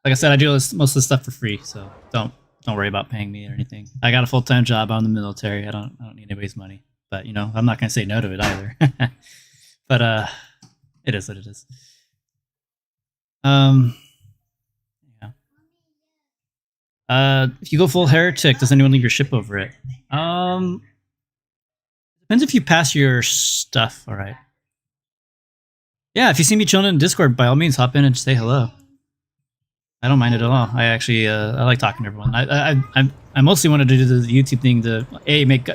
Like I said, I do most of this stuff for free, so don't worry about paying me or anything. I got a full-time job. I'm in the military. I don't need anybody's money. But you know, I'm not gonna say no to it either. But it is what it is. Yeah. If you go full heretic, does anyone leave your ship over it? Depends if you pass your stuff. All right. Yeah, if you see me chilling in Discord, by all means, hop in and say hello. I don't mind it at all. I actually I like talking to everyone. I mostly wanted to do the YouTube thing to make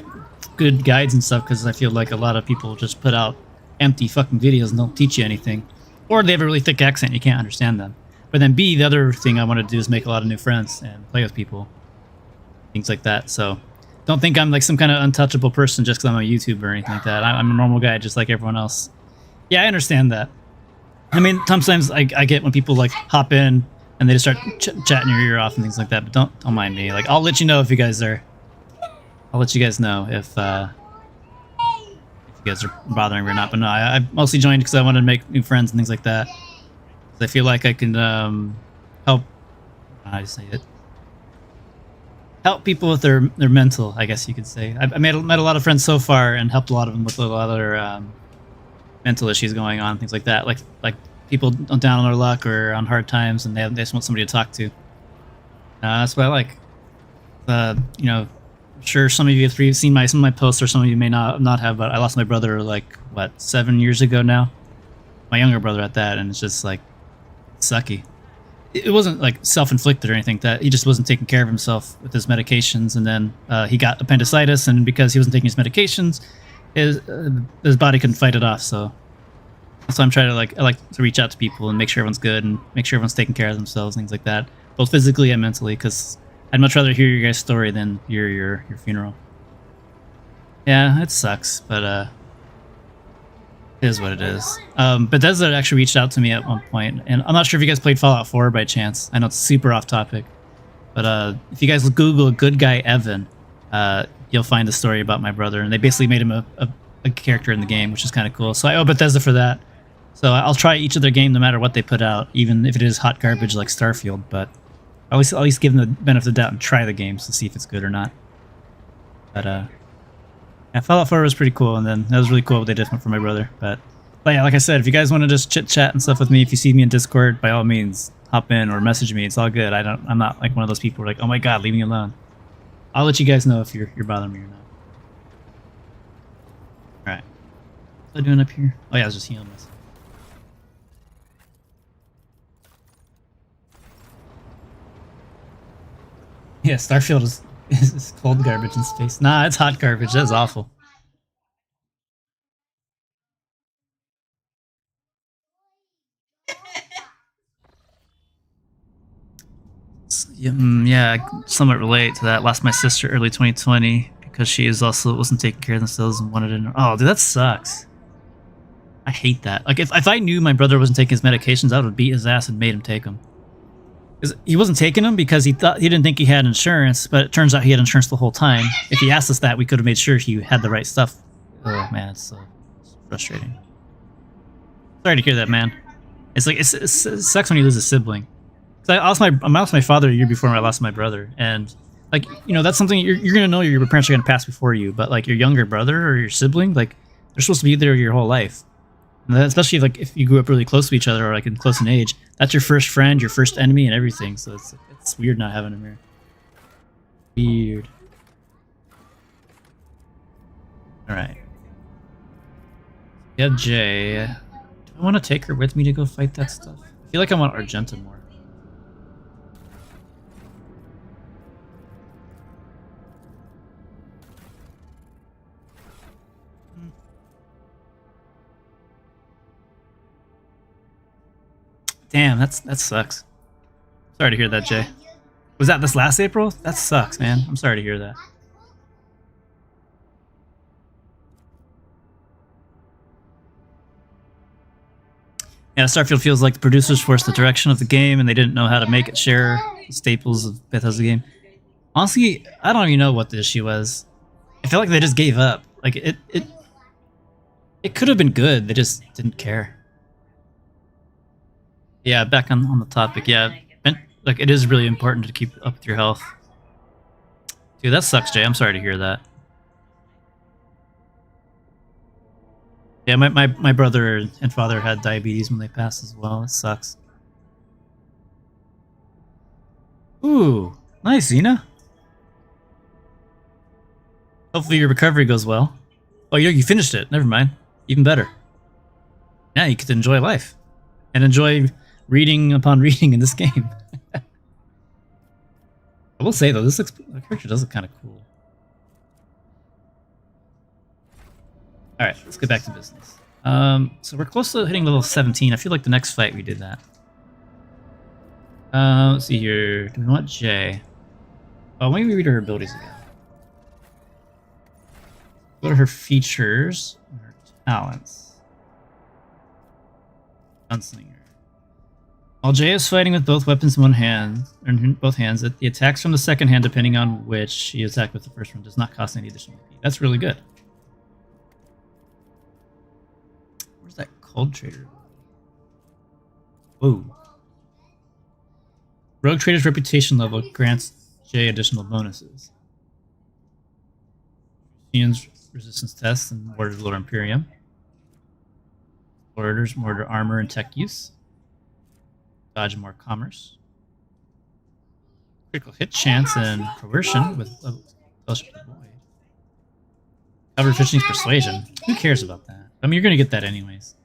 good guides and stuff because I feel like a lot of people just put out empty fucking videos and don't teach you anything, or they have a really thick accent, you can't understand them. But then B, the other thing I want to do is make a lot of new friends and play with people, things like that. So don't think I'm like some kind of untouchable person just because I'm a YouTuber or anything like that. I'm a normal guy just like everyone else. Yeah, I understand that. I mean, sometimes I get when people like hop in and they just start chatting your ear off and things like that. But don't mind me. Like I'll let you know if you guys are. I'll let you guys know if you guys are bothering me or not. But no, I mostly joined because I wanted to make new friends and things like that. I feel like I can help. How do you say it? Help people with their mental, I guess you could say. I met a lot of friends so far and helped a lot of them with a lot of their mental issues going on, things like that. Like people down on their luck or on hard times, and they just want somebody to talk to. That's what I like. You know, I'm sure some of you have seen some of my posts, or some of you may not have. But I lost my brother like what 7 years ago now. My younger brother at that, and it's just like sucky. It wasn't like self-inflicted or anything. That he just wasn't taking care of himself with his medications, and then he got appendicitis, and because he wasn't taking his medications, his body couldn't fight it off. So that's why I'm trying to I like to reach out to people and make sure everyone's good and make sure everyone's taking care of themselves, things like that, both physically and mentally. Because I'd much rather hear your guys' story than hear your funeral. Yeah, it sucks, but it is what it is. Bethesda actually reached out to me at one point, and I'm not sure if you guys played Fallout 4 by chance. I know it's super off topic, but if you guys Google Good Guy Evan, you'll find a story about my brother, and they basically made him a character in the game, which is kind of cool. So I owe Bethesda for that. So I'll try each of their game no matter what they put out, even if it is hot garbage like Starfield, but I'll at least give them the benefit of the doubt and try the games to see if it's good or not. But yeah, Fallout 4 was pretty cool, and then that was really cool what they did for my brother. But yeah, like I said, if you guys want to just chit chat and stuff with me, if you see me in Discord, by all means, hop in or message me. It's all good. I'm not like one of those people who are like, oh my god, leave me alone. I'll let you guys know if you're bothering me or not. All right, what's I doing up here? Oh yeah, I was just healing this. Yeah, Starfield is cold garbage in space. Nah, it's hot garbage. That's awful. Yeah, I somewhat relate to that. Lost my sister early 2020 because she wasn't taking care of themselves and wanted to. Oh, dude, that sucks. I hate that. Like, if I knew my brother wasn't taking his medications, I would have beat his ass and made him take them. He wasn't taking them because he didn't think he had insurance, but it turns out he had insurance the whole time. If he asked us that, we could have made sure he had the right stuff. Oh man, it's so frustrating. Sorry to hear that, man. It's like it sucks when you lose a sibling. I lost my father a year before I lost my brother, and like, you know, that's something you're gonna know your parents are gonna pass before you, but like your younger brother or your sibling, like they're supposed to be there your whole life. And especially like if you grew up really close to each other or like close in age, that's your first friend, your first enemy, and everything. So it's weird not having him here. Weird. All right. Yeah, Jay. Do I want to take her with me to go fight that stuff? I feel like I want Argenta more. Damn, that sucks. Sorry to hear that, Jay. Was that this last April? That sucks, man. I'm sorry to hear that. Yeah, Starfield feels like the producers forced the direction of the game and they didn't know how to make it share the staples of Bethesda game. Honestly, I don't even know what the issue was. I feel like they just gave up. Like it could have been good. They just didn't care. Yeah, back on the topic. Yeah, like it is really important to keep up with your health. Dude, that sucks, Jay. I'm sorry to hear that. Yeah, my brother and father had diabetes when they passed as well. It sucks. Ooh, Nice, Xena. Hopefully your recovery goes well. Oh, you finished it. Never mind. Even better. Now you get to enjoy life. And enjoy reading upon reading in this game. I will say, though, the character does look kind of cool. Alright, let's get back to business. So we're close to hitting level 17. I feel like the next fight we did that. Let's see here. Do we want Jay? Oh, maybe we read her abilities again. What are her features? Her talents. Gunslinger. While Jay is fighting with both weapons in one hand, or in both hands, the attacks from the second hand, depending on which she attacked with the first one, does not cost any additional AP. That's really good. Where's that cold trader? Whoa. Rogue Trader's reputation level grants Jay additional bonuses. Ian's resistance tests and Mortar's Lord Imperium. Orders Mortar armor and tech use. Dodge more commerce. Critical hit chance and coercion with Fellowship of the Void. Cover efficiency persuasion. Who cares about that? I mean, you're gonna get that anyways.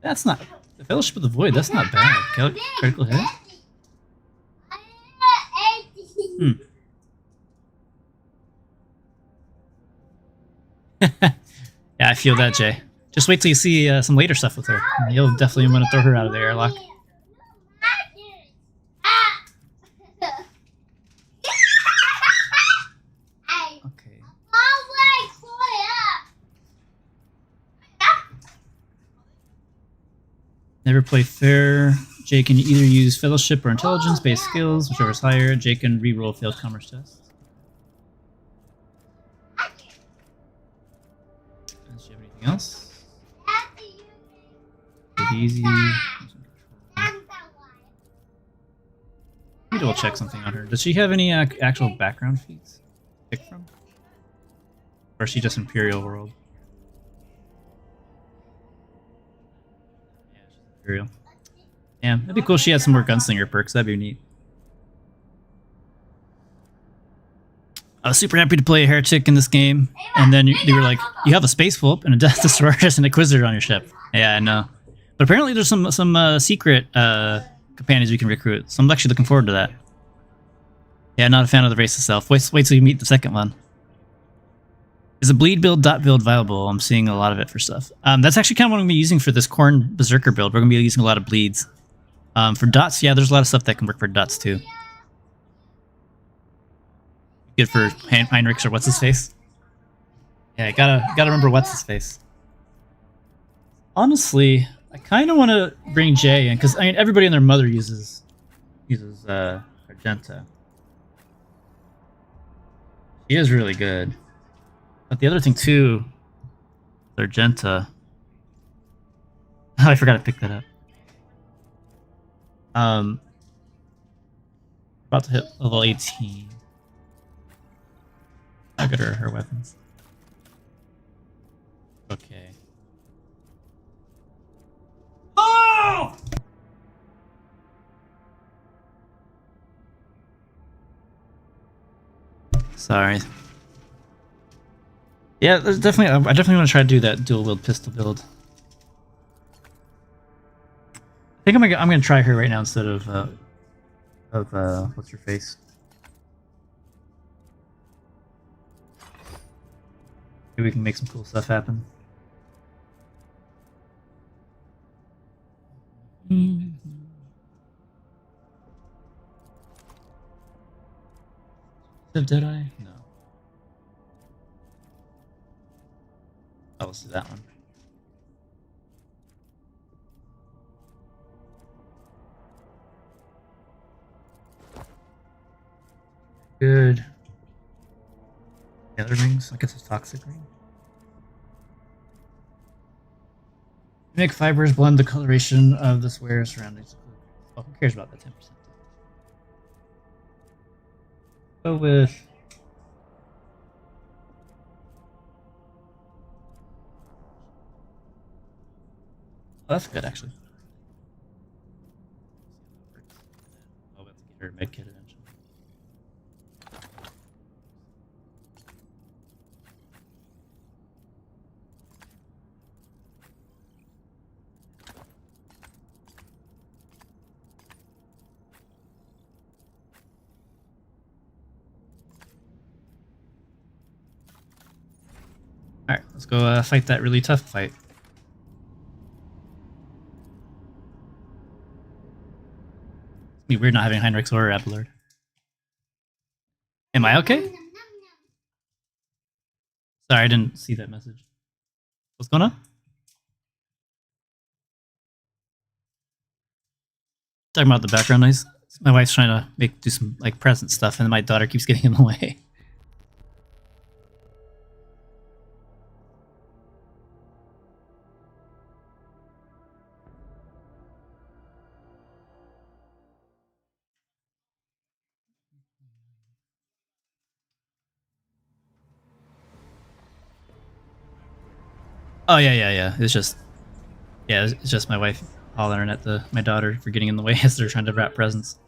That's not the Fellowship of the Void. That's not bad. Critical hit. Yeah, I feel that, Jay. Just wait till you see some later stuff with her. You'll definitely want to throw her out of the airlock. Okay. Never play fair. Jay can either use Fellowship or Intelligence-based skills, whichever is higher. Jay can reroll failed commerce tests. Does she have anything else? Easy. Let me double check something on her. Does she have any actual background feats to pick from? Or is she just Imperial World? Yeah, she's Imperial. Damn, that'd be cool if she had some more gunslinger perks. That'd be neat. I was super happy to play a heretic in this game, and then you were like, you have a space flip and a Death Destroyer and an Inquisitor on your ship. Yeah, I know. But apparently there's some secret companions we can recruit, so I'm actually looking forward to that. Yeah, not a fan of the race itself. Wait till you meet the second one. Is a bleed build, dot build viable? I'm seeing a lot of it for stuff. That's actually kind of what I'm going to be using for this Khorne Berzerker build. We're going to be using a lot of bleeds. For dots, yeah, there's a lot of stuff that can work for dots too. Good for Heinrichs or what's his face. Yeah, gotta remember what's his face. Honestly, I kind of want to bring Jay in because I mean everybody and their mother uses Argenta. She is really good. But the other thing too, Argenta. Oh, I forgot to pick that up. About to hit level 18. I'll get her weapons. Okay. Oh! Sorry. Yeah, there's definitely. I definitely want to try to do that dual wield pistol build. I think I'm gonna try her right now instead of what's her face. Maybe we can make some cool stuff happen. Did I? No. Oh, let's do that one. Good. The other rings? I guess it's toxic ring. Make fibers blend the coloration of the wearer's surroundings. Oh, who cares about that 10%? Go with. Oh, that's good actually. Oh, we have to get her medkit eventually. Let's go fight that really tough fight. It'd be weird not having Heinrich's or Abelard. Am I okay? Sorry, I didn't see that message. What's going on? Talking about the background noise. My wife's trying to do some like present stuff, and my daughter keeps getting in the way. Oh yeah. It's just my wife hollering at my daughter for getting in the way as they're trying to wrap presents.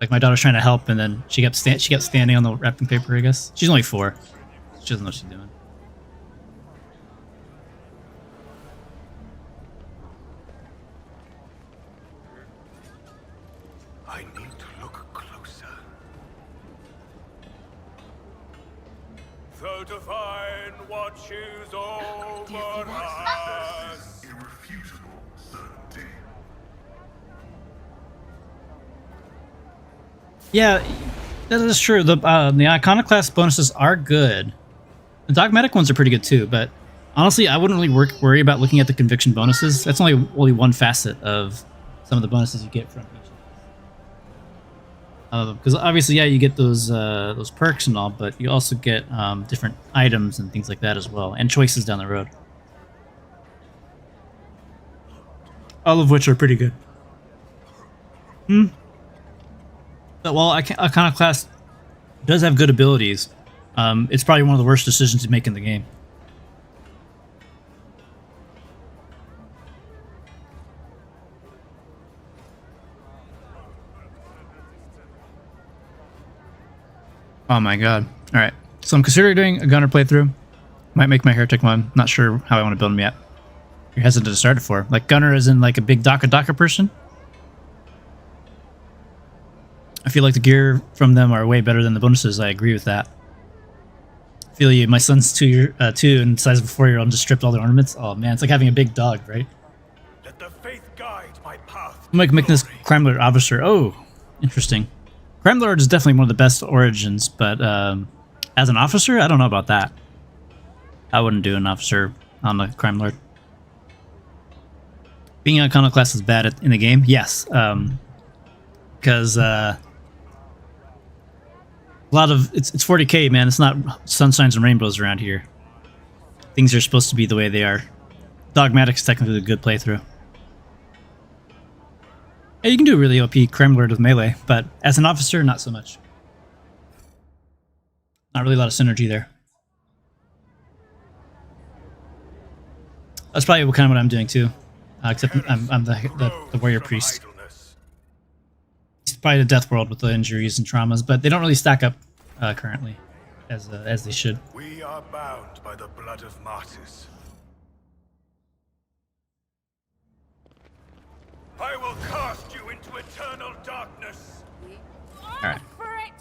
Like my daughter's trying to help, and then she kept standing on the wrapping paper. I guess she's only 4. She doesn't know what she's doing. I need to look closer. The divine watches over us. Irrefutable certainty. Yeah, that is true. The iconoclast bonuses are good. The dogmatic ones are pretty good too, but honestly, I wouldn't really worry about looking at the conviction bonuses. That's only one facet of some of the bonuses you get from each of these. Because obviously, yeah, you get those perks and all, but you also get different items and things like that as well, and choices down the road. All of which are pretty good. But while Iconoclast does have good abilities, it's probably one of the worst decisions to make in the game. Oh my god. Alright, so I'm considering doing a Gunner playthrough. Might make my Heretic one. Not sure how I want to build him yet. You're hesitant to start it for. Like Gunner is in like a big Daka person. I feel like the gear from them are way better than the bonuses. I agree with that. I feel you. My son's 2 and the size of a 4-year-old and just stripped all the ornaments. Oh man, it's like having a big dog, right? Let the faith guide my path. I'm like making this Crime Lord officer. Oh, interesting. Crime Lord is definitely one of the best origins, but as an officer, I don't know about that. I wouldn't do an officer on the Crime Lord. Being an Iconoclast is bad in the game, yes. Because a lot of it's 40k, man. It's not sunshines and rainbows around here. Things are supposed to be the way they are. Dogmatic's technically a good playthrough. Yeah, you can do a really OP Crime Lord with melee, but as an officer, not so much. Not really a lot of synergy there. That's probably kind of what I'm doing too, except I'm the warrior priest. It's probably the death world with the injuries and traumas, but they don't really stack up currently as they should. We are bound by the blood of martyrs. I will cast you into eternal darkness. All right. For it.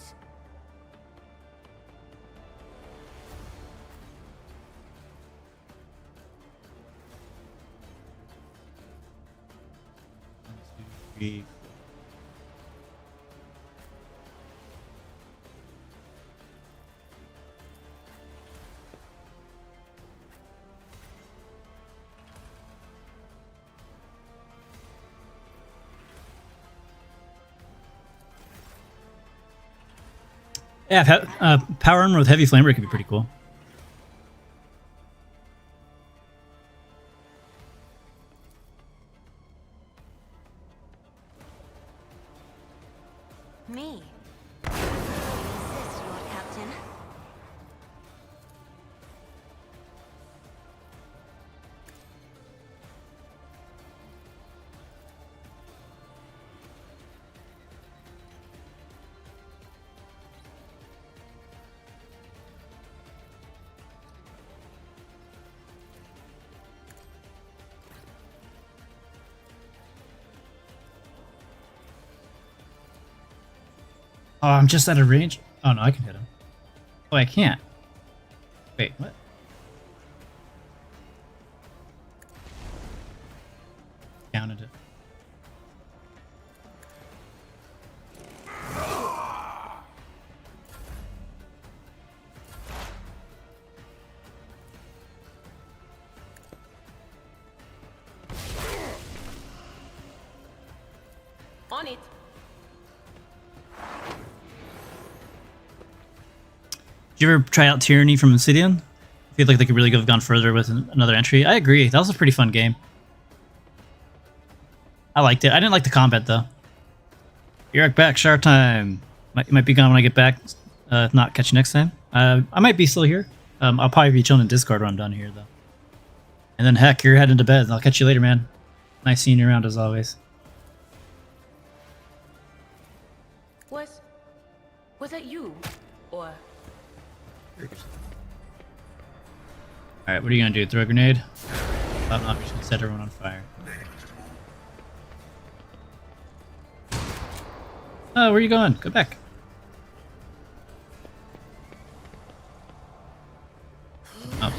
Yeah, power armor with heavy flamer could be pretty cool. Me? Insist, Lord Captain. Oh, I'm just out of range. Oh no, I can hit him. Oh, I can't. Wait, what? On it. Did you ever try out Tyranny from Obsidian? I feel like they could really have gone further with another entry. I agree. That was a pretty fun game. I liked it. I didn't like the combat though. You're back. Shower time. Might be gone when I get back. If not, catch you next time. I might be still here. I'll probably be chilling in Discord when I'm done here though. And then heck, you're heading to bed. I'll catch you later, man. Nice seeing you around as always. Was that you? Or... Alright, what are you gonna do? Throw a grenade? I'm not just gonna set everyone on fire. Oh, where are you going? Go back. Oh.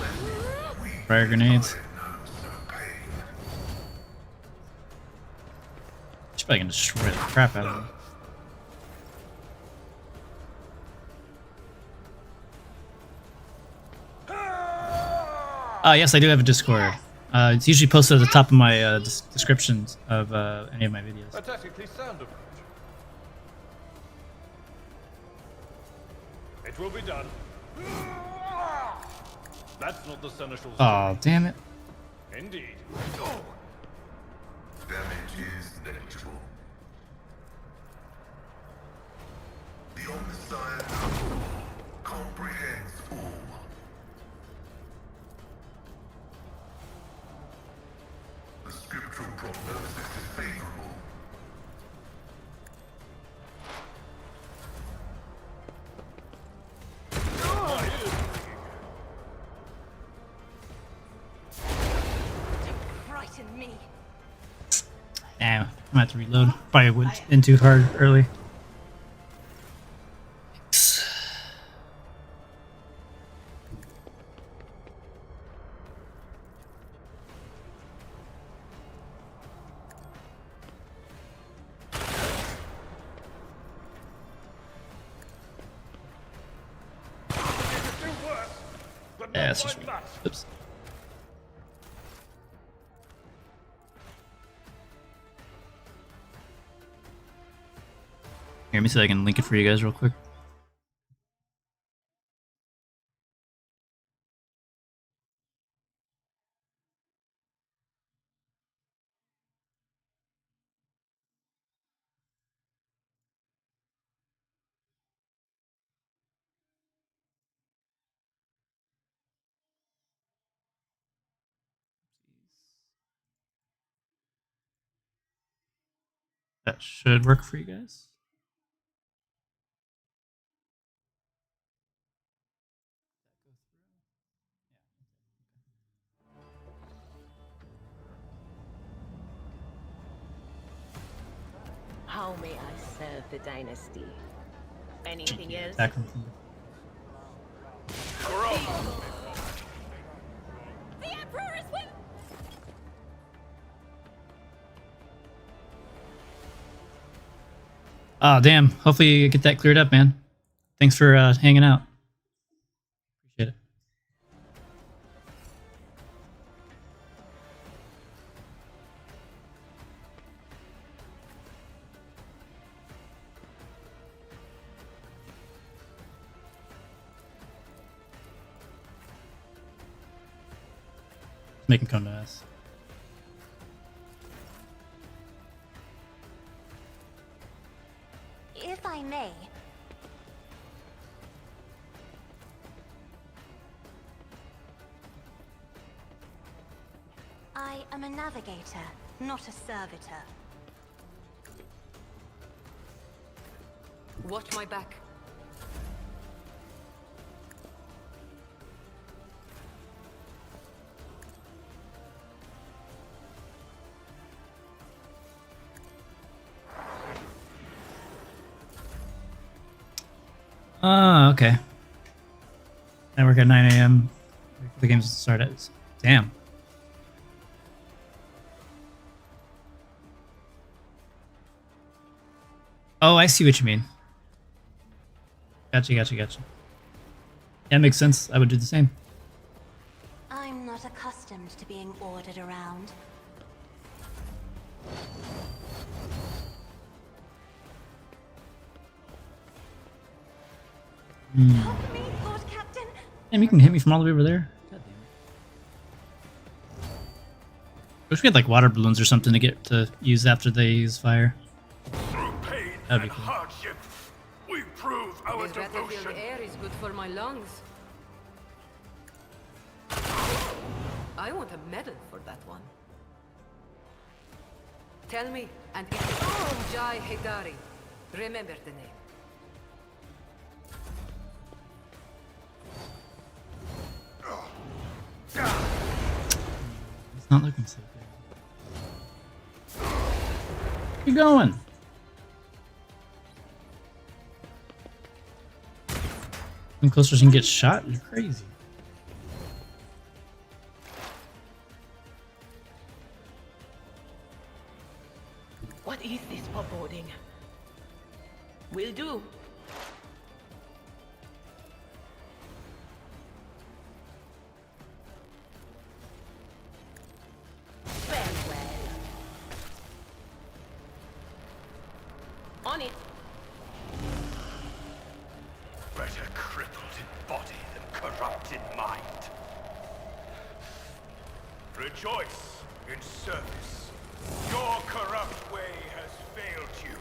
Fire grenades. She's probably gonna destroy the crap out of them. Yes, I do have a Discord. It's usually posted at the top of my descriptions of any of my videos. A tactically sound approach. It will be done. That's not the seneschal's. Oh, damn it. Indeed. Damage is negligible. The omniscient comprehends all. The scriptural prognosis is favorable. Frighten me. Damn, I'm gonna have to reload. Probably went in too hard early. Yeah, that's just me. Oops. Here, let me see if I can link it for you guys real quick. That should work for you guys. How may I serve the dynasty? Anything else? Attack from The Emperor is with... Oh, damn. Hopefully you get that cleared up, man. Thanks for hanging out. Appreciate it. Make him come to us. If I may. I am a navigator, not a servitor. Watch my back. Oh, okay. I work at 9 a.m. The games start at... Damn. Oh, I see what you mean. Gotcha. Yeah, makes sense. I would do the same. I'm not accustomed to being ordered around. Help me, Lord Captain. Damn, you can hit me from all the way over there. God damn it. I wish we had like water balloons or something to get to use after they use fire. Through pain That'd and be cool. hardship, we prove our This battlefield devotion. air is good for my lungs. I want a medal for that one. Tell me, and it's Jai Hidari. Remember the name. It's not looking so good. Keep going. Come closer so you can get shot? You're crazy. What is this foreboding? Will do. Farewell. On it. Better crippled in body than corrupted mind. Rejoice in service. Your corrupt way has failed you.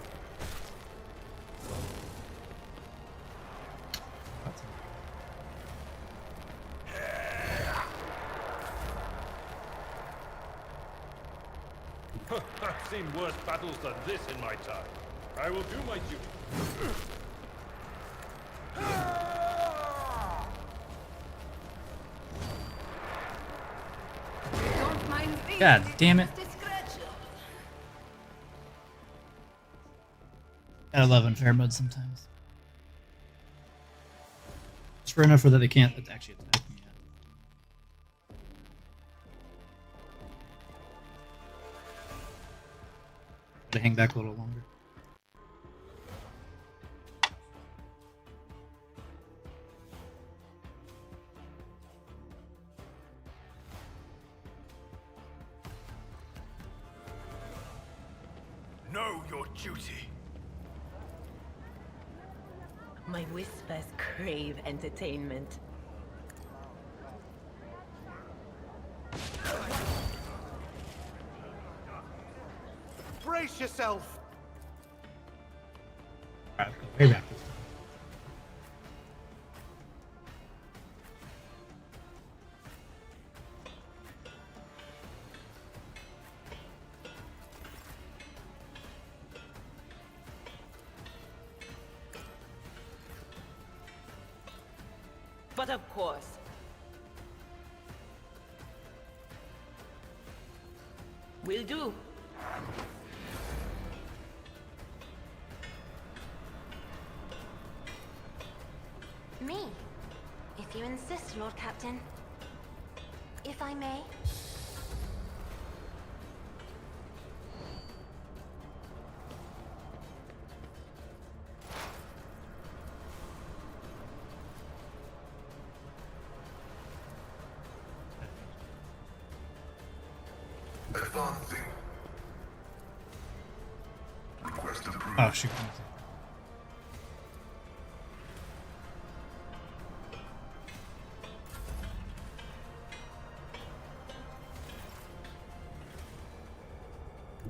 I've seen worse battles than this in my time. I will do my duty. Don't mind me. God damn it. Gotta love unfair mode sometimes. It's rare enough that they can't actually attack me yet. To hang back a little longer. Know your duty. My whispers crave entertainment. Brace yourself. Alright, go way back this time. But of course. Will do. Me, if you insist, Lord Captain. If I may. Advancing. Request approved. Oh, shoot.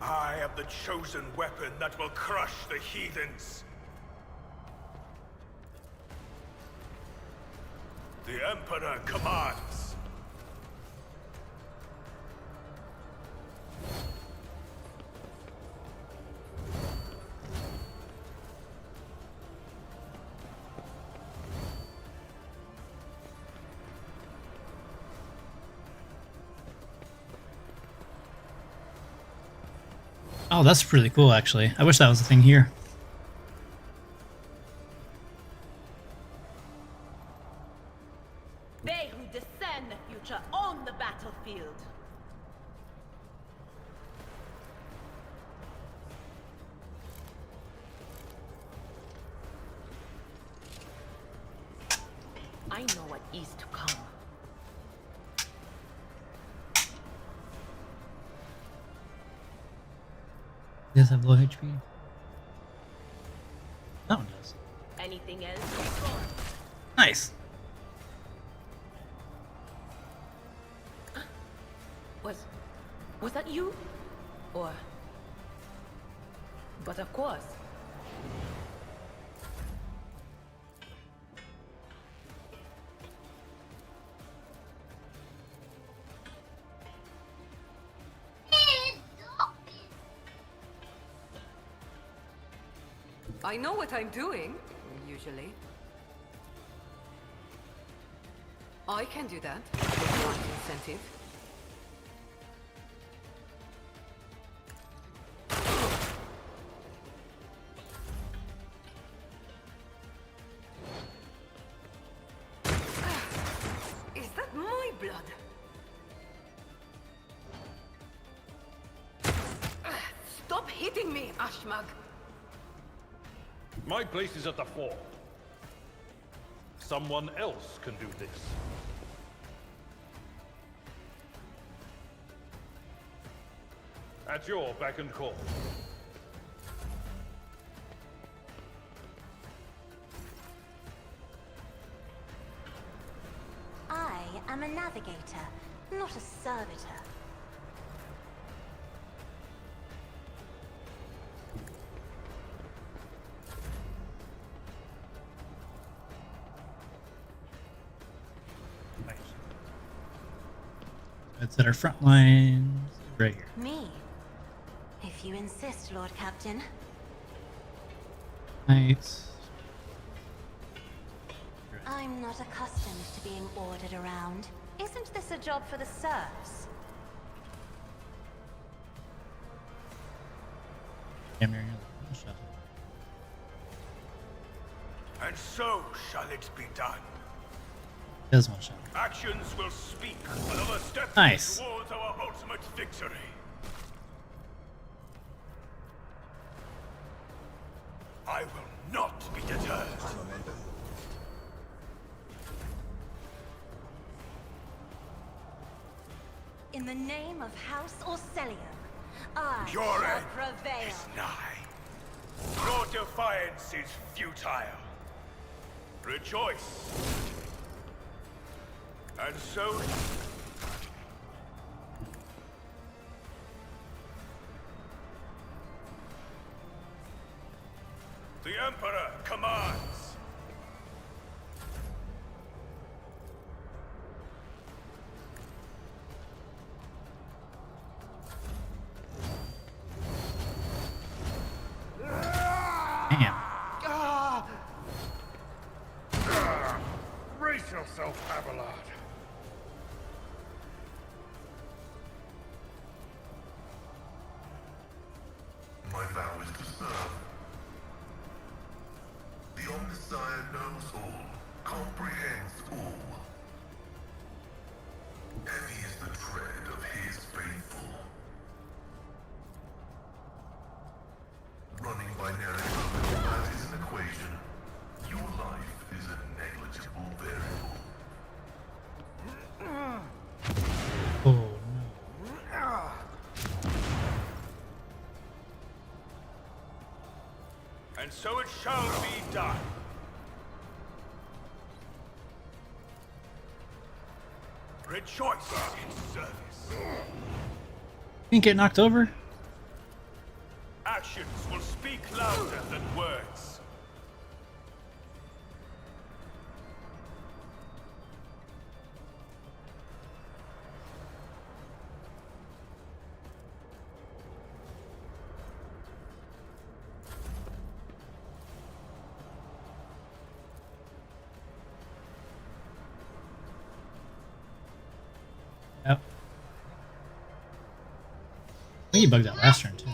I am the chosen weapon that will crush the heathens. The Emperor commands. Oh, that's really cool, actually. I wish that was a thing here. They who discern the future own the battlefield. I know what is to come. He does have low HP. That one does. Anything else? Nice. Was that you? Or... But of course. I know what I'm doing, usually. I can do that. With one incentive. Is that my blood? Stop hitting me, Ashmag! My place is at the fore. Someone else can do this. At your beck and call. I am a navigator, not a servitor. That's at our front lines right here. Me? If you insist, Lord Captain. Right. I'm not accustomed to being ordered around. Isn't this a job for the serfs? Damn near the shot. And so shall it be done. Does one shot. Actions will speak another step Nice. towards our ultimate victory. I will not be deterred. In the name of House Orcelium, I Your shall end prevail. is nigh. Your defiance is futile. Rejoice. And so... The Emperor commands. Damn. Brace yourself, Abelard. My vow is to serve. The Omnissiah knows all, comprehends all. Heavy is the tread of his faithful. Running binary numbers, that is an equation. Your life is a negligible variable. Oh no. And so it shall be done. Rejoice in service. Didn't get knocked over? Actions will speak louder than words. Yep. I think he bugged out last turn too.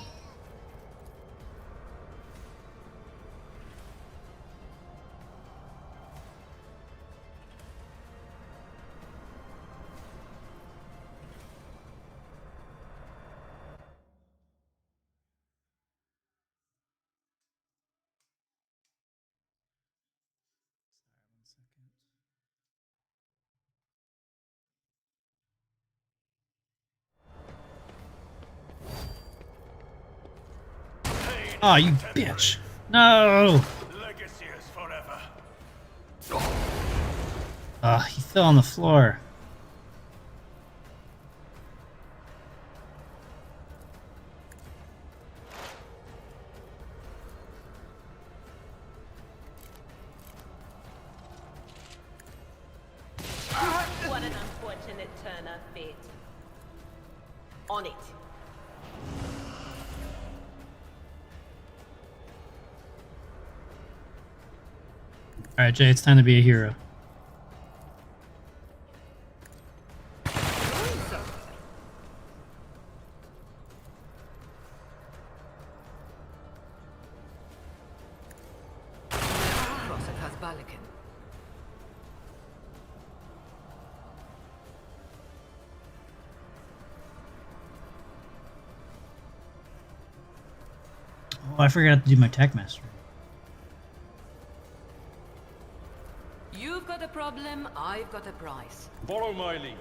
Oh, you bitch. No! Legacy is forever. Ah, he fell on the floor. What an unfortunate turn of fate. On it. Alright, Jay, it's time to be a hero. Oh, I forgot to do my tech mastery. You've got a problem, I've got a price. Follow my lead.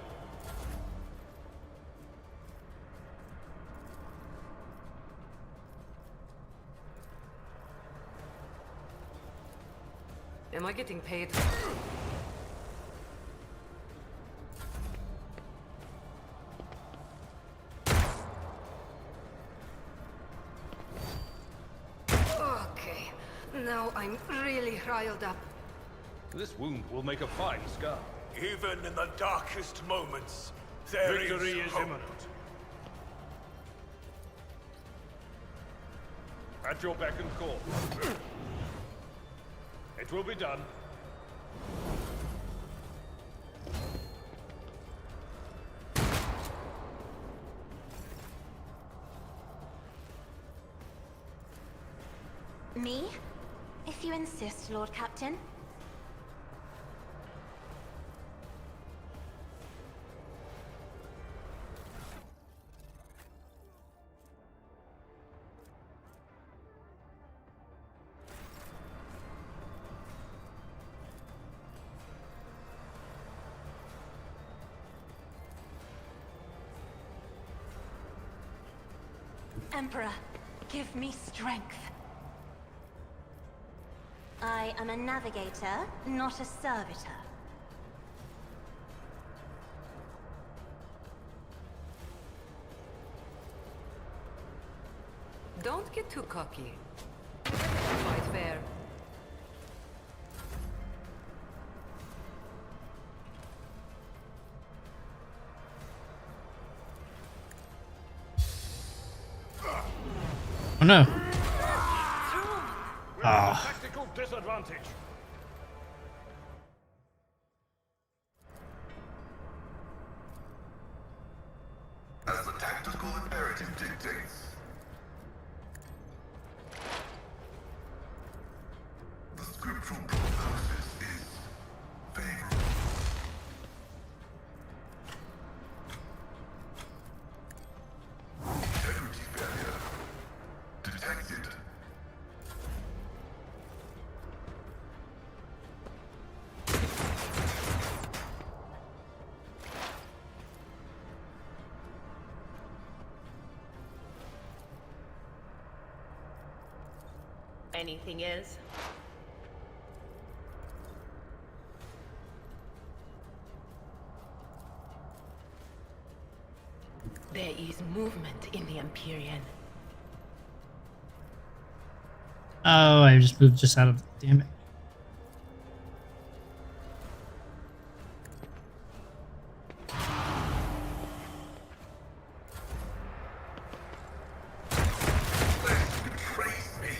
Am I getting paid? Okay, now I'm really riled up. This wound will make a fine scar. Even in the darkest moments, there Victory is hope. imminent. At your beck and call. It will be done. Me? If you insist, Lord Captain. Emperor, give me strength. I am a navigator, not a servitor. Don't get too cocky. Fight fair. Oh no. We're at a tactical disadvantage. As the tactical imperative dictates. The scriptural prognosis is favorable. Integrity failure detected. Anything else? There is movement in the Empyrean. Oh, I just moved just out of... Damn it. Betrays me.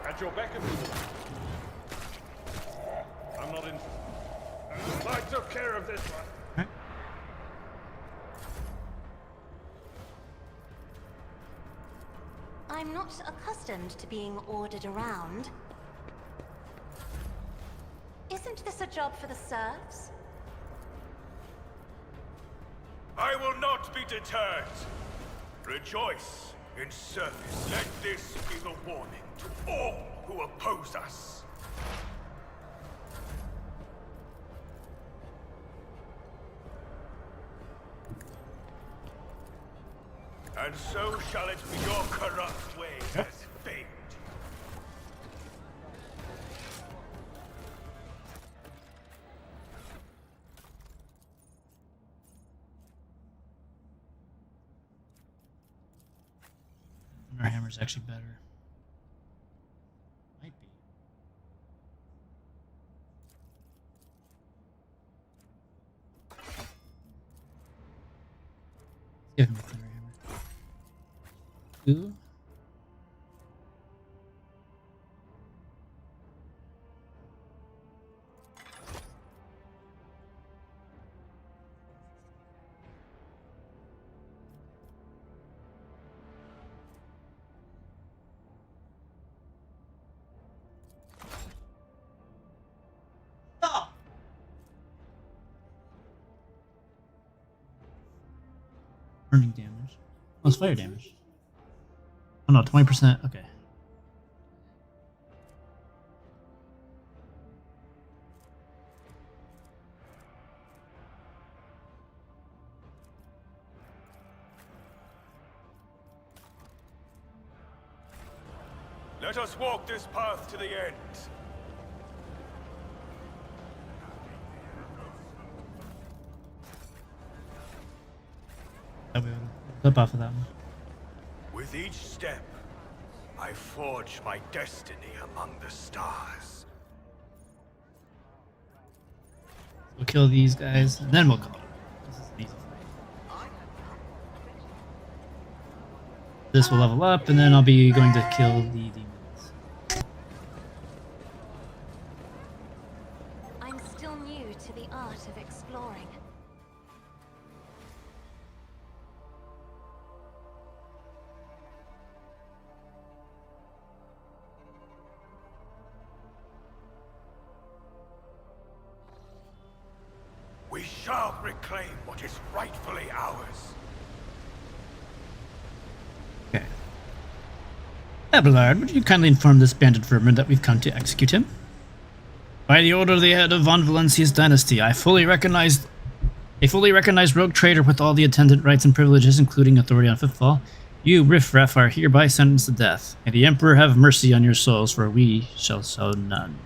At your beck and call. I'm not in. I took care of this one. Right. I'm not accustomed to being ordered around. Isn't this a job for the serfs? I will not be deterred. Rejoice in service. Let this be the warning to all who oppose us. And so shall it be your corrupt ways as fate. is actually better. Might be. Give him a thunder hammer. Ooh. Burning damage. Oh, it's fire damage. Oh no, 20%. Okay. Let us walk this path to the end. I'll be able to flip off of that one. With each step, I forge my destiny among the stars. We'll kill these guys, and then we'll call it. This is an easy fight. This will level up, and then I'll be going to kill the demons. I'm still new to the art of exploring. We shall reclaim what is rightfully ours. Okay. Abelard, would you kindly inform this bandit vermin that we've come to execute him? By the order of the head of Von Valencia's dynasty, a fully recognized rogue trader with all the attendant rights and privileges, including authority on footfall, you, riffraff, are hereby sentenced to death. May the Emperor have mercy on your souls, for we shall show none.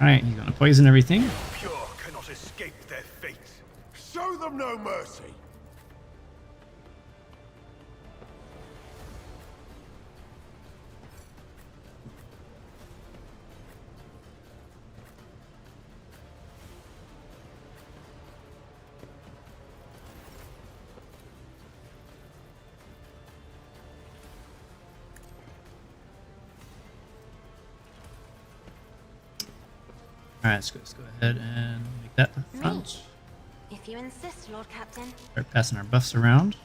Alright, he's gonna poison everything. Pure cannot escape their fate. Show them no mercy. Alright, let's go ahead and make that the front. If you insist, Lord Captain. Start passing our buffs around.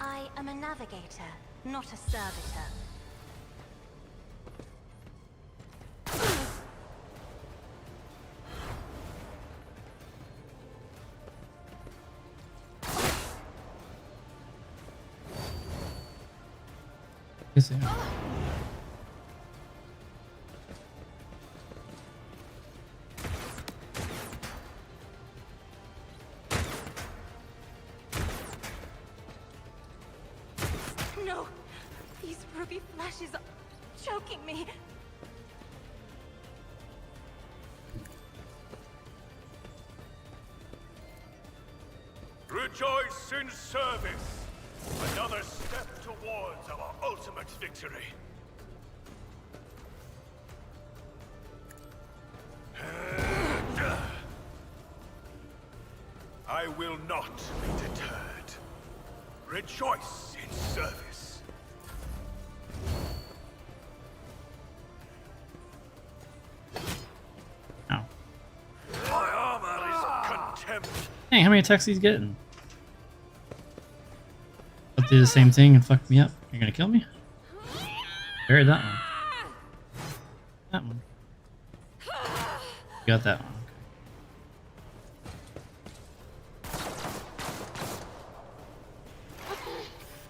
I am a navigator, not a servitor. Yes, they are. No! These ruby flashes are choking me! Rejoice in service! Another step towards our ultimate victory. I will not be deterred. Rejoice in service. Ow. My armor is contempt. Hey, how many attacks he's getting? I'll do the same thing and fuck me up. You're gonna kill me? Bury that one. That one. Got that one.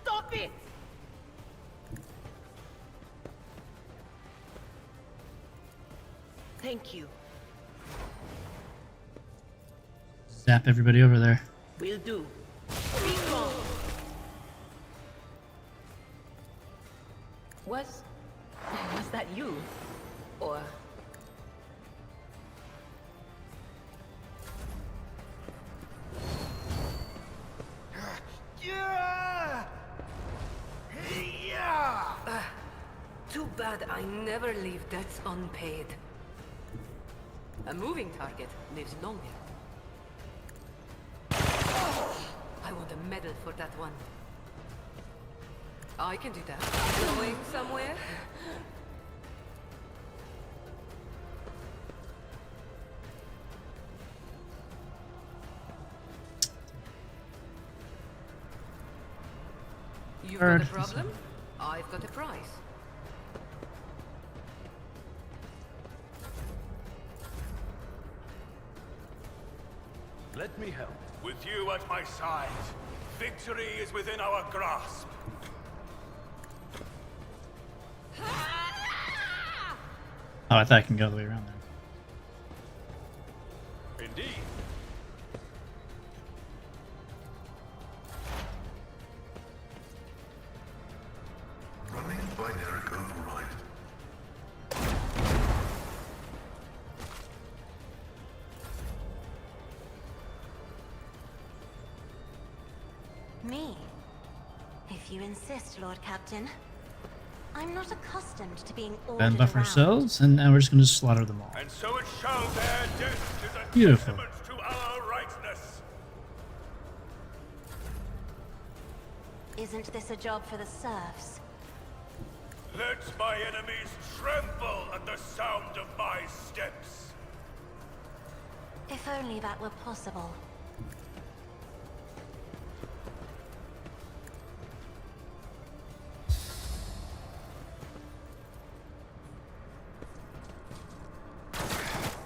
Stop it! Thank you. Zap everybody over there. Will do. Was that you? Or I never leave debts unpaid. A moving target lives longer. I want a medal for that one. I can do that. Going somewhere? You've got a problem? I've got a prize. Let me help. With you at my side, victory is within our grasp. Oh, I thought I can go the way around there. Indeed. Running binary override. Me? If you insist, Lord Captain. I'm not accustomed to being ordered Then buff around. ourselves, and now we're just going to slaughter them all. And so it shall bear death to the Beautiful. testament to our rightness. Isn't this a job for the serfs? Let my enemies tremble at the sound of my steps. If only that were possible.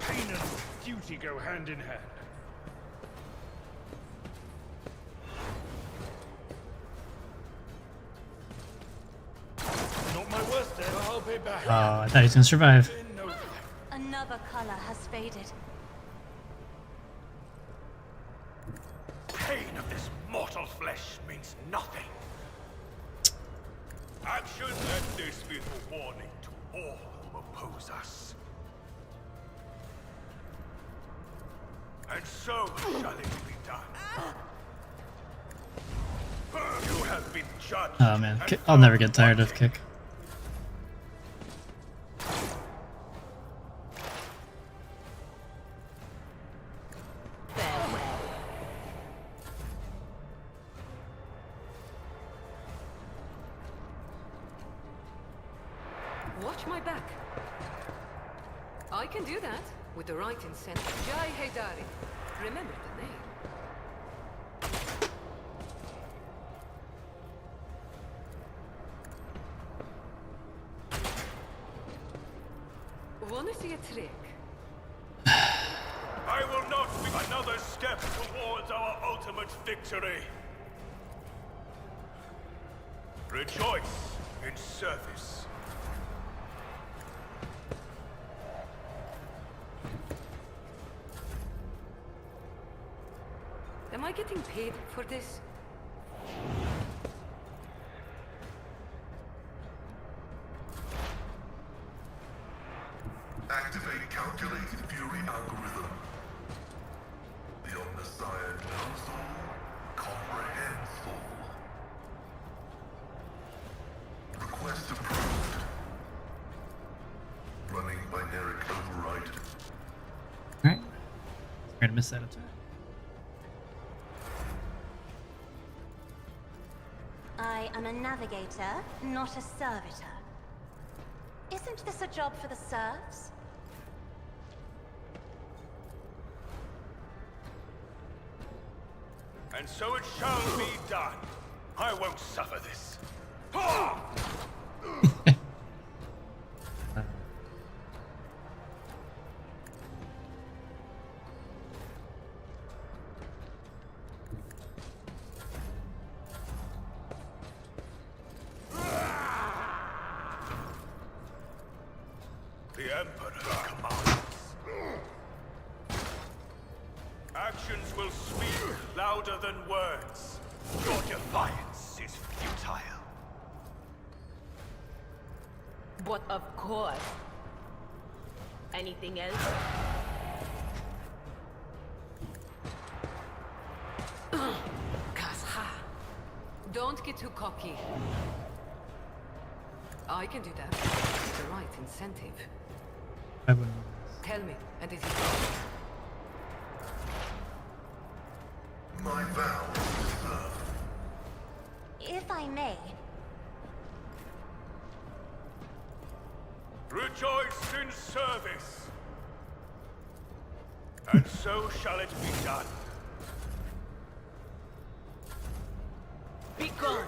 Pain and duty go hand in hand. Not my worst day. I'll be back. Oh, I thought he was going to survive. In no time. Another color has faded. Pain of this mortal flesh means nothing. Action, let this be the warning to all who oppose us. And so shall it be done. You have been judged. Oh man, and I'll never get found tired of wanting. kick. Watch my back. I can do that with the right incentive. Jai Haydari. Remember the name. Wanna see a trick? I will not be another step towards our ultimate victory. Rejoice in service. Am I getting paid for this? Activate calculated fury algorithm. The Omnissiah knows all, comprehends all. Request approved. Running binary override. Alright. We're going to miss that attack. I am a navigator, not a servitor. Isn't this a job for the serfs? And so it shall be done. I won't suffer this. The Emperor commands. Actions will speak louder than words. Your defiance is futile. But of course. Anything else? Kasha. Don't get too cocky. I can do that. It's the right incentive. I wouldn't. Tell me, and is it My vow is served. If I may, Rejoice in service. And so shall it be done. Be gone.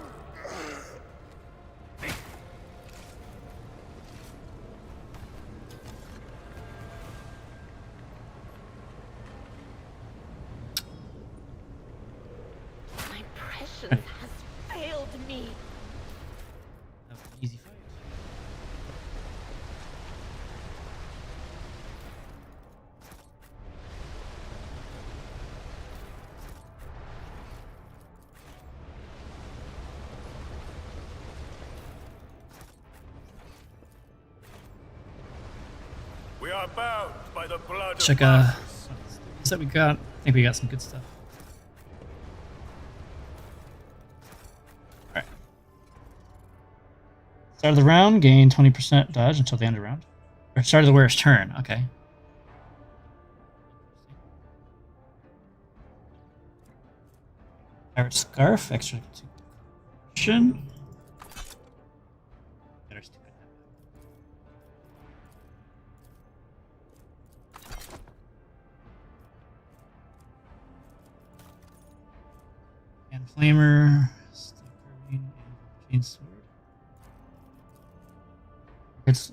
My prescience has failed me. That was an easy fight. We are bound by the blood Check of martyrs. what's that we got? I think we got some good stuff. Alright. Start of the round, gain 20% dodge until the end of the round. Or start of the wearer's turn, okay. Pirate Scarf, extra condition. Better stupid habit. And Flamer, Steel Carbine, and Chain Sword. It's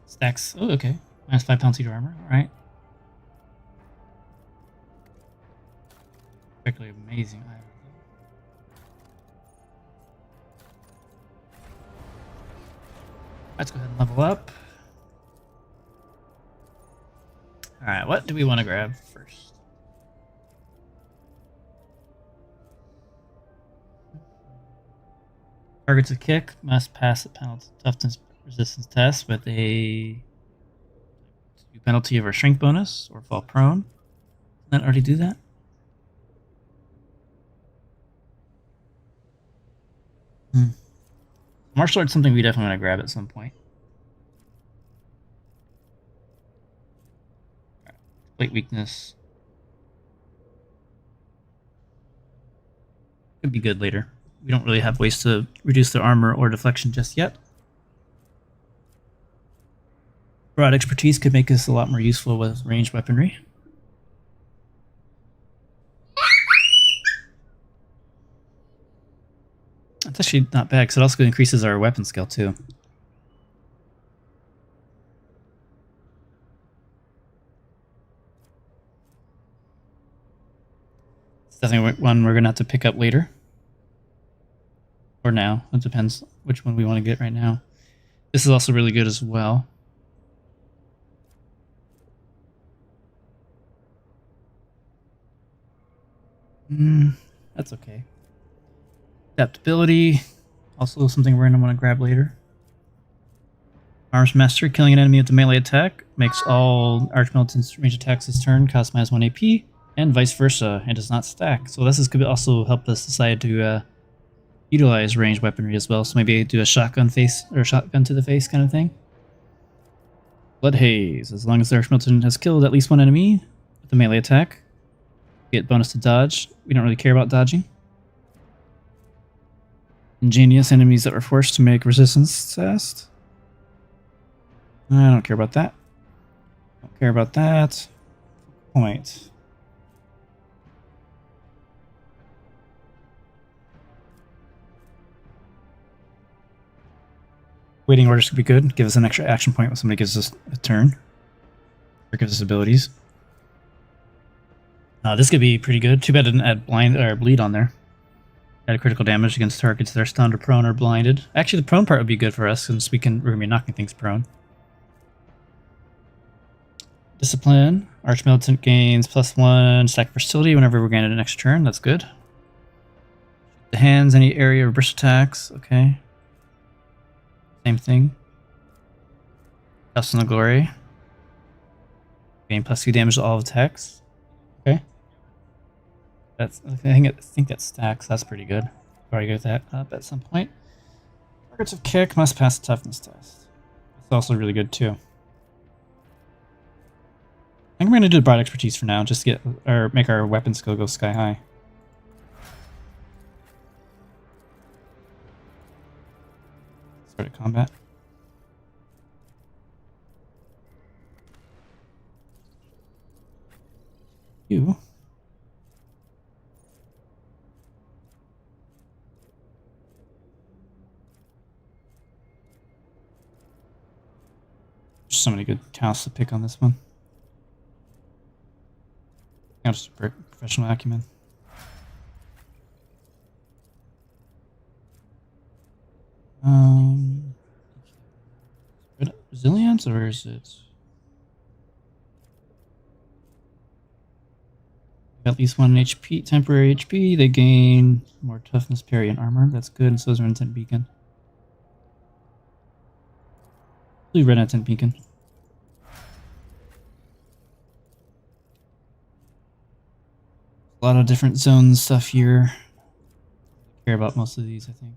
stacks. Oh, okay. Minus 5 penalty to armor. Alright. Particularly amazing item. Let's go ahead and level up. Alright, what do we want to grab first? Targets a kick must pass a penalty toughness resistance test with a penalty of our strength bonus or fall prone. Didn't that already do that? Martial arts is something we definitely want to grab at some point. Right. Plate weakness. Could be good later. We don't really have ways to reduce their armor or deflection just yet. Broad expertise could make us a lot more useful with ranged weaponry. That's actually not bad, because it also increases our weapon skill, too. It's definitely one we're going to have to pick up later. Or now. It depends which one we want to get right now. This is also really good as well. That's okay. Adaptability, also something we're going to want to grab later. Arms Master, killing an enemy with a melee attack makes all Archmilitant's range attacks this turn cost -1 AP, and vice versa, and does not stack. So this could also help us decide to utilize ranged weaponry as well. So maybe do a shotgun face or shotgun to the face kind of thing. Blood Haze, as long as the Archmilitant has killed at least one enemy with a melee attack, get bonus to dodge. We don't really care about dodging. Ingenious, enemies that were forced to make resistance test. I don't care about that. Don't care about that. Point. Waiting orders could be good. Give us an extra action point when somebody gives us a turn. Or gives us abilities. This could be pretty good. Too bad it didn't add blind or bleed on there. Add critical damage against targets that are stunned or prone or blinded. Actually, the prone part would be good for us since we're going to be knocking things prone. Discipline. Archmilitant gains +1 stack versatility whenever we're gaining an extra turn. That's good. The hands, any area of burst attacks. Okay. Same thing. Dust in the Glory. Gain +2 damage to all attacks. Okay. I think that stacks. That's pretty good. Probably get that up at some point. Targets of kick must pass the toughness test. That's also really good too. I think we're gonna do the broad expertise for now, just to get or make our weapon skill go sky high. Start at combat. You. There's so many good talents to pick on this one. I'll just professional acumen. Resilience, or is it at least 1 HP, temporary HP? They gain more toughness, parry, and armor. That's good. And so is Renatant Beacon. Blue Renatant Beacon. A lot of different zone stuff here. I care about most of these, I think.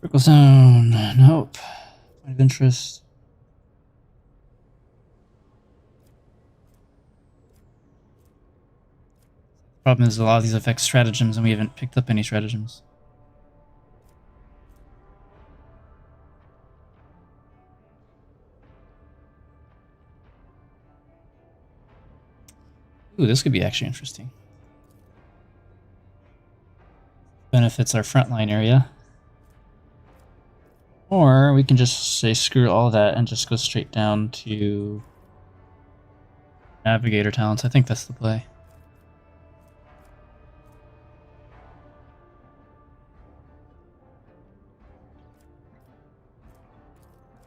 Critical zone. Nope. Point of interest. Problem is a lot of these affect stratagems, and we haven't picked up any stratagems. Ooh, this could be actually interesting. Benefits our frontline area. Or we can just say screw all that and just go straight down to Navigator talents. I think that's the play.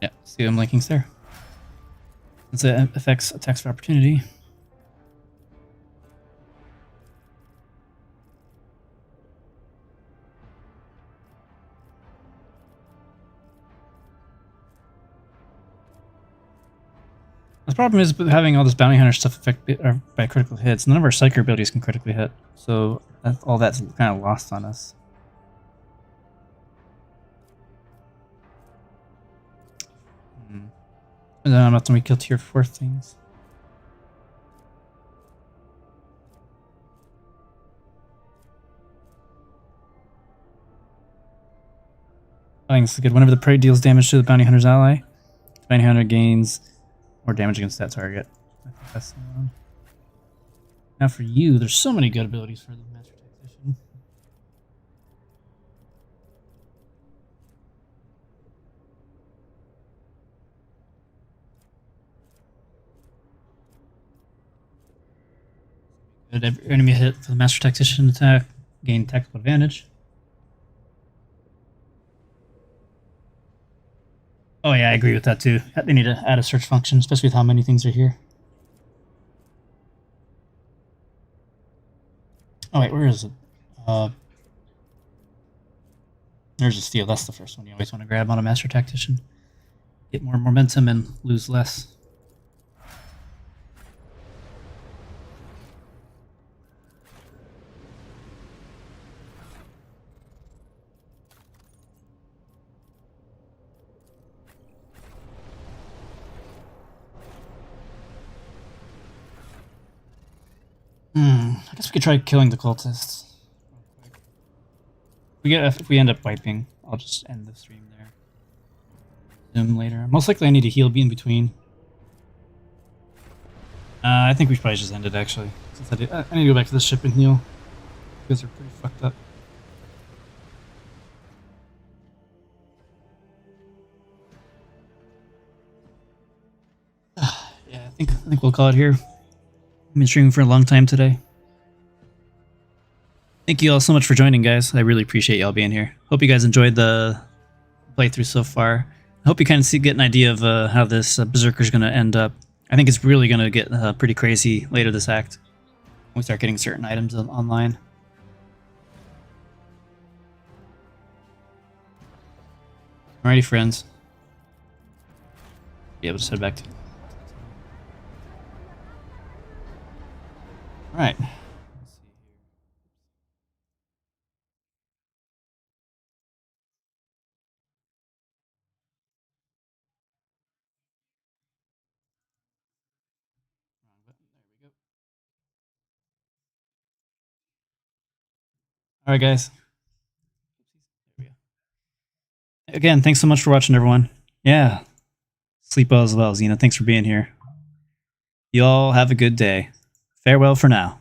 Yeah, see them linkings there. Since it affects attacks of opportunity. The problem is with having all this bounty hunter stuff affected by critical hits. None of our psyker abilities can critically hit, so all that's kind of lost on us. And then I'm not going to kill tier 4 things. I think this is good. Whenever the prey deals damage to the bounty hunter's ally, the bounty hunter gains more damage against that target. I think that's the one. Now for you, there's so many good abilities for the Master Tactician. Good. Every enemy hit for the Master Tactician attack, gain tactical advantage. Oh yeah, I agree with that too. They need to add a search function, especially with how many things are here. Oh wait, where is it? There's a steal. That's the first one you always want to grab on a Master Tactician. Get more momentum and lose less. I guess we could try killing the cultists. If we end up wiping, I'll just end the stream there. Zoom later. Most likely I need to heal in between. I think we should probably just end it actually. Since I need to go back to the ship and heal. You guys are pretty fucked up. Yeah, I think we'll call it here. I've been streaming for a long time today. Thank you all so much for joining, guys. I really appreciate y'all being here. Hope you guys enjoyed the playthrough so far. I hope you kind of get an idea of how this Berserker is going to end up. I think it's really going to get pretty crazy later this act when we start getting certain items online. Alrighty, friends. Yeah, we'll just head back to All right, guys. Again, thanks so much for watching, everyone. Yeah. Sleep well as well, Xena. Thanks for being here. You all have a good day. Farewell for now.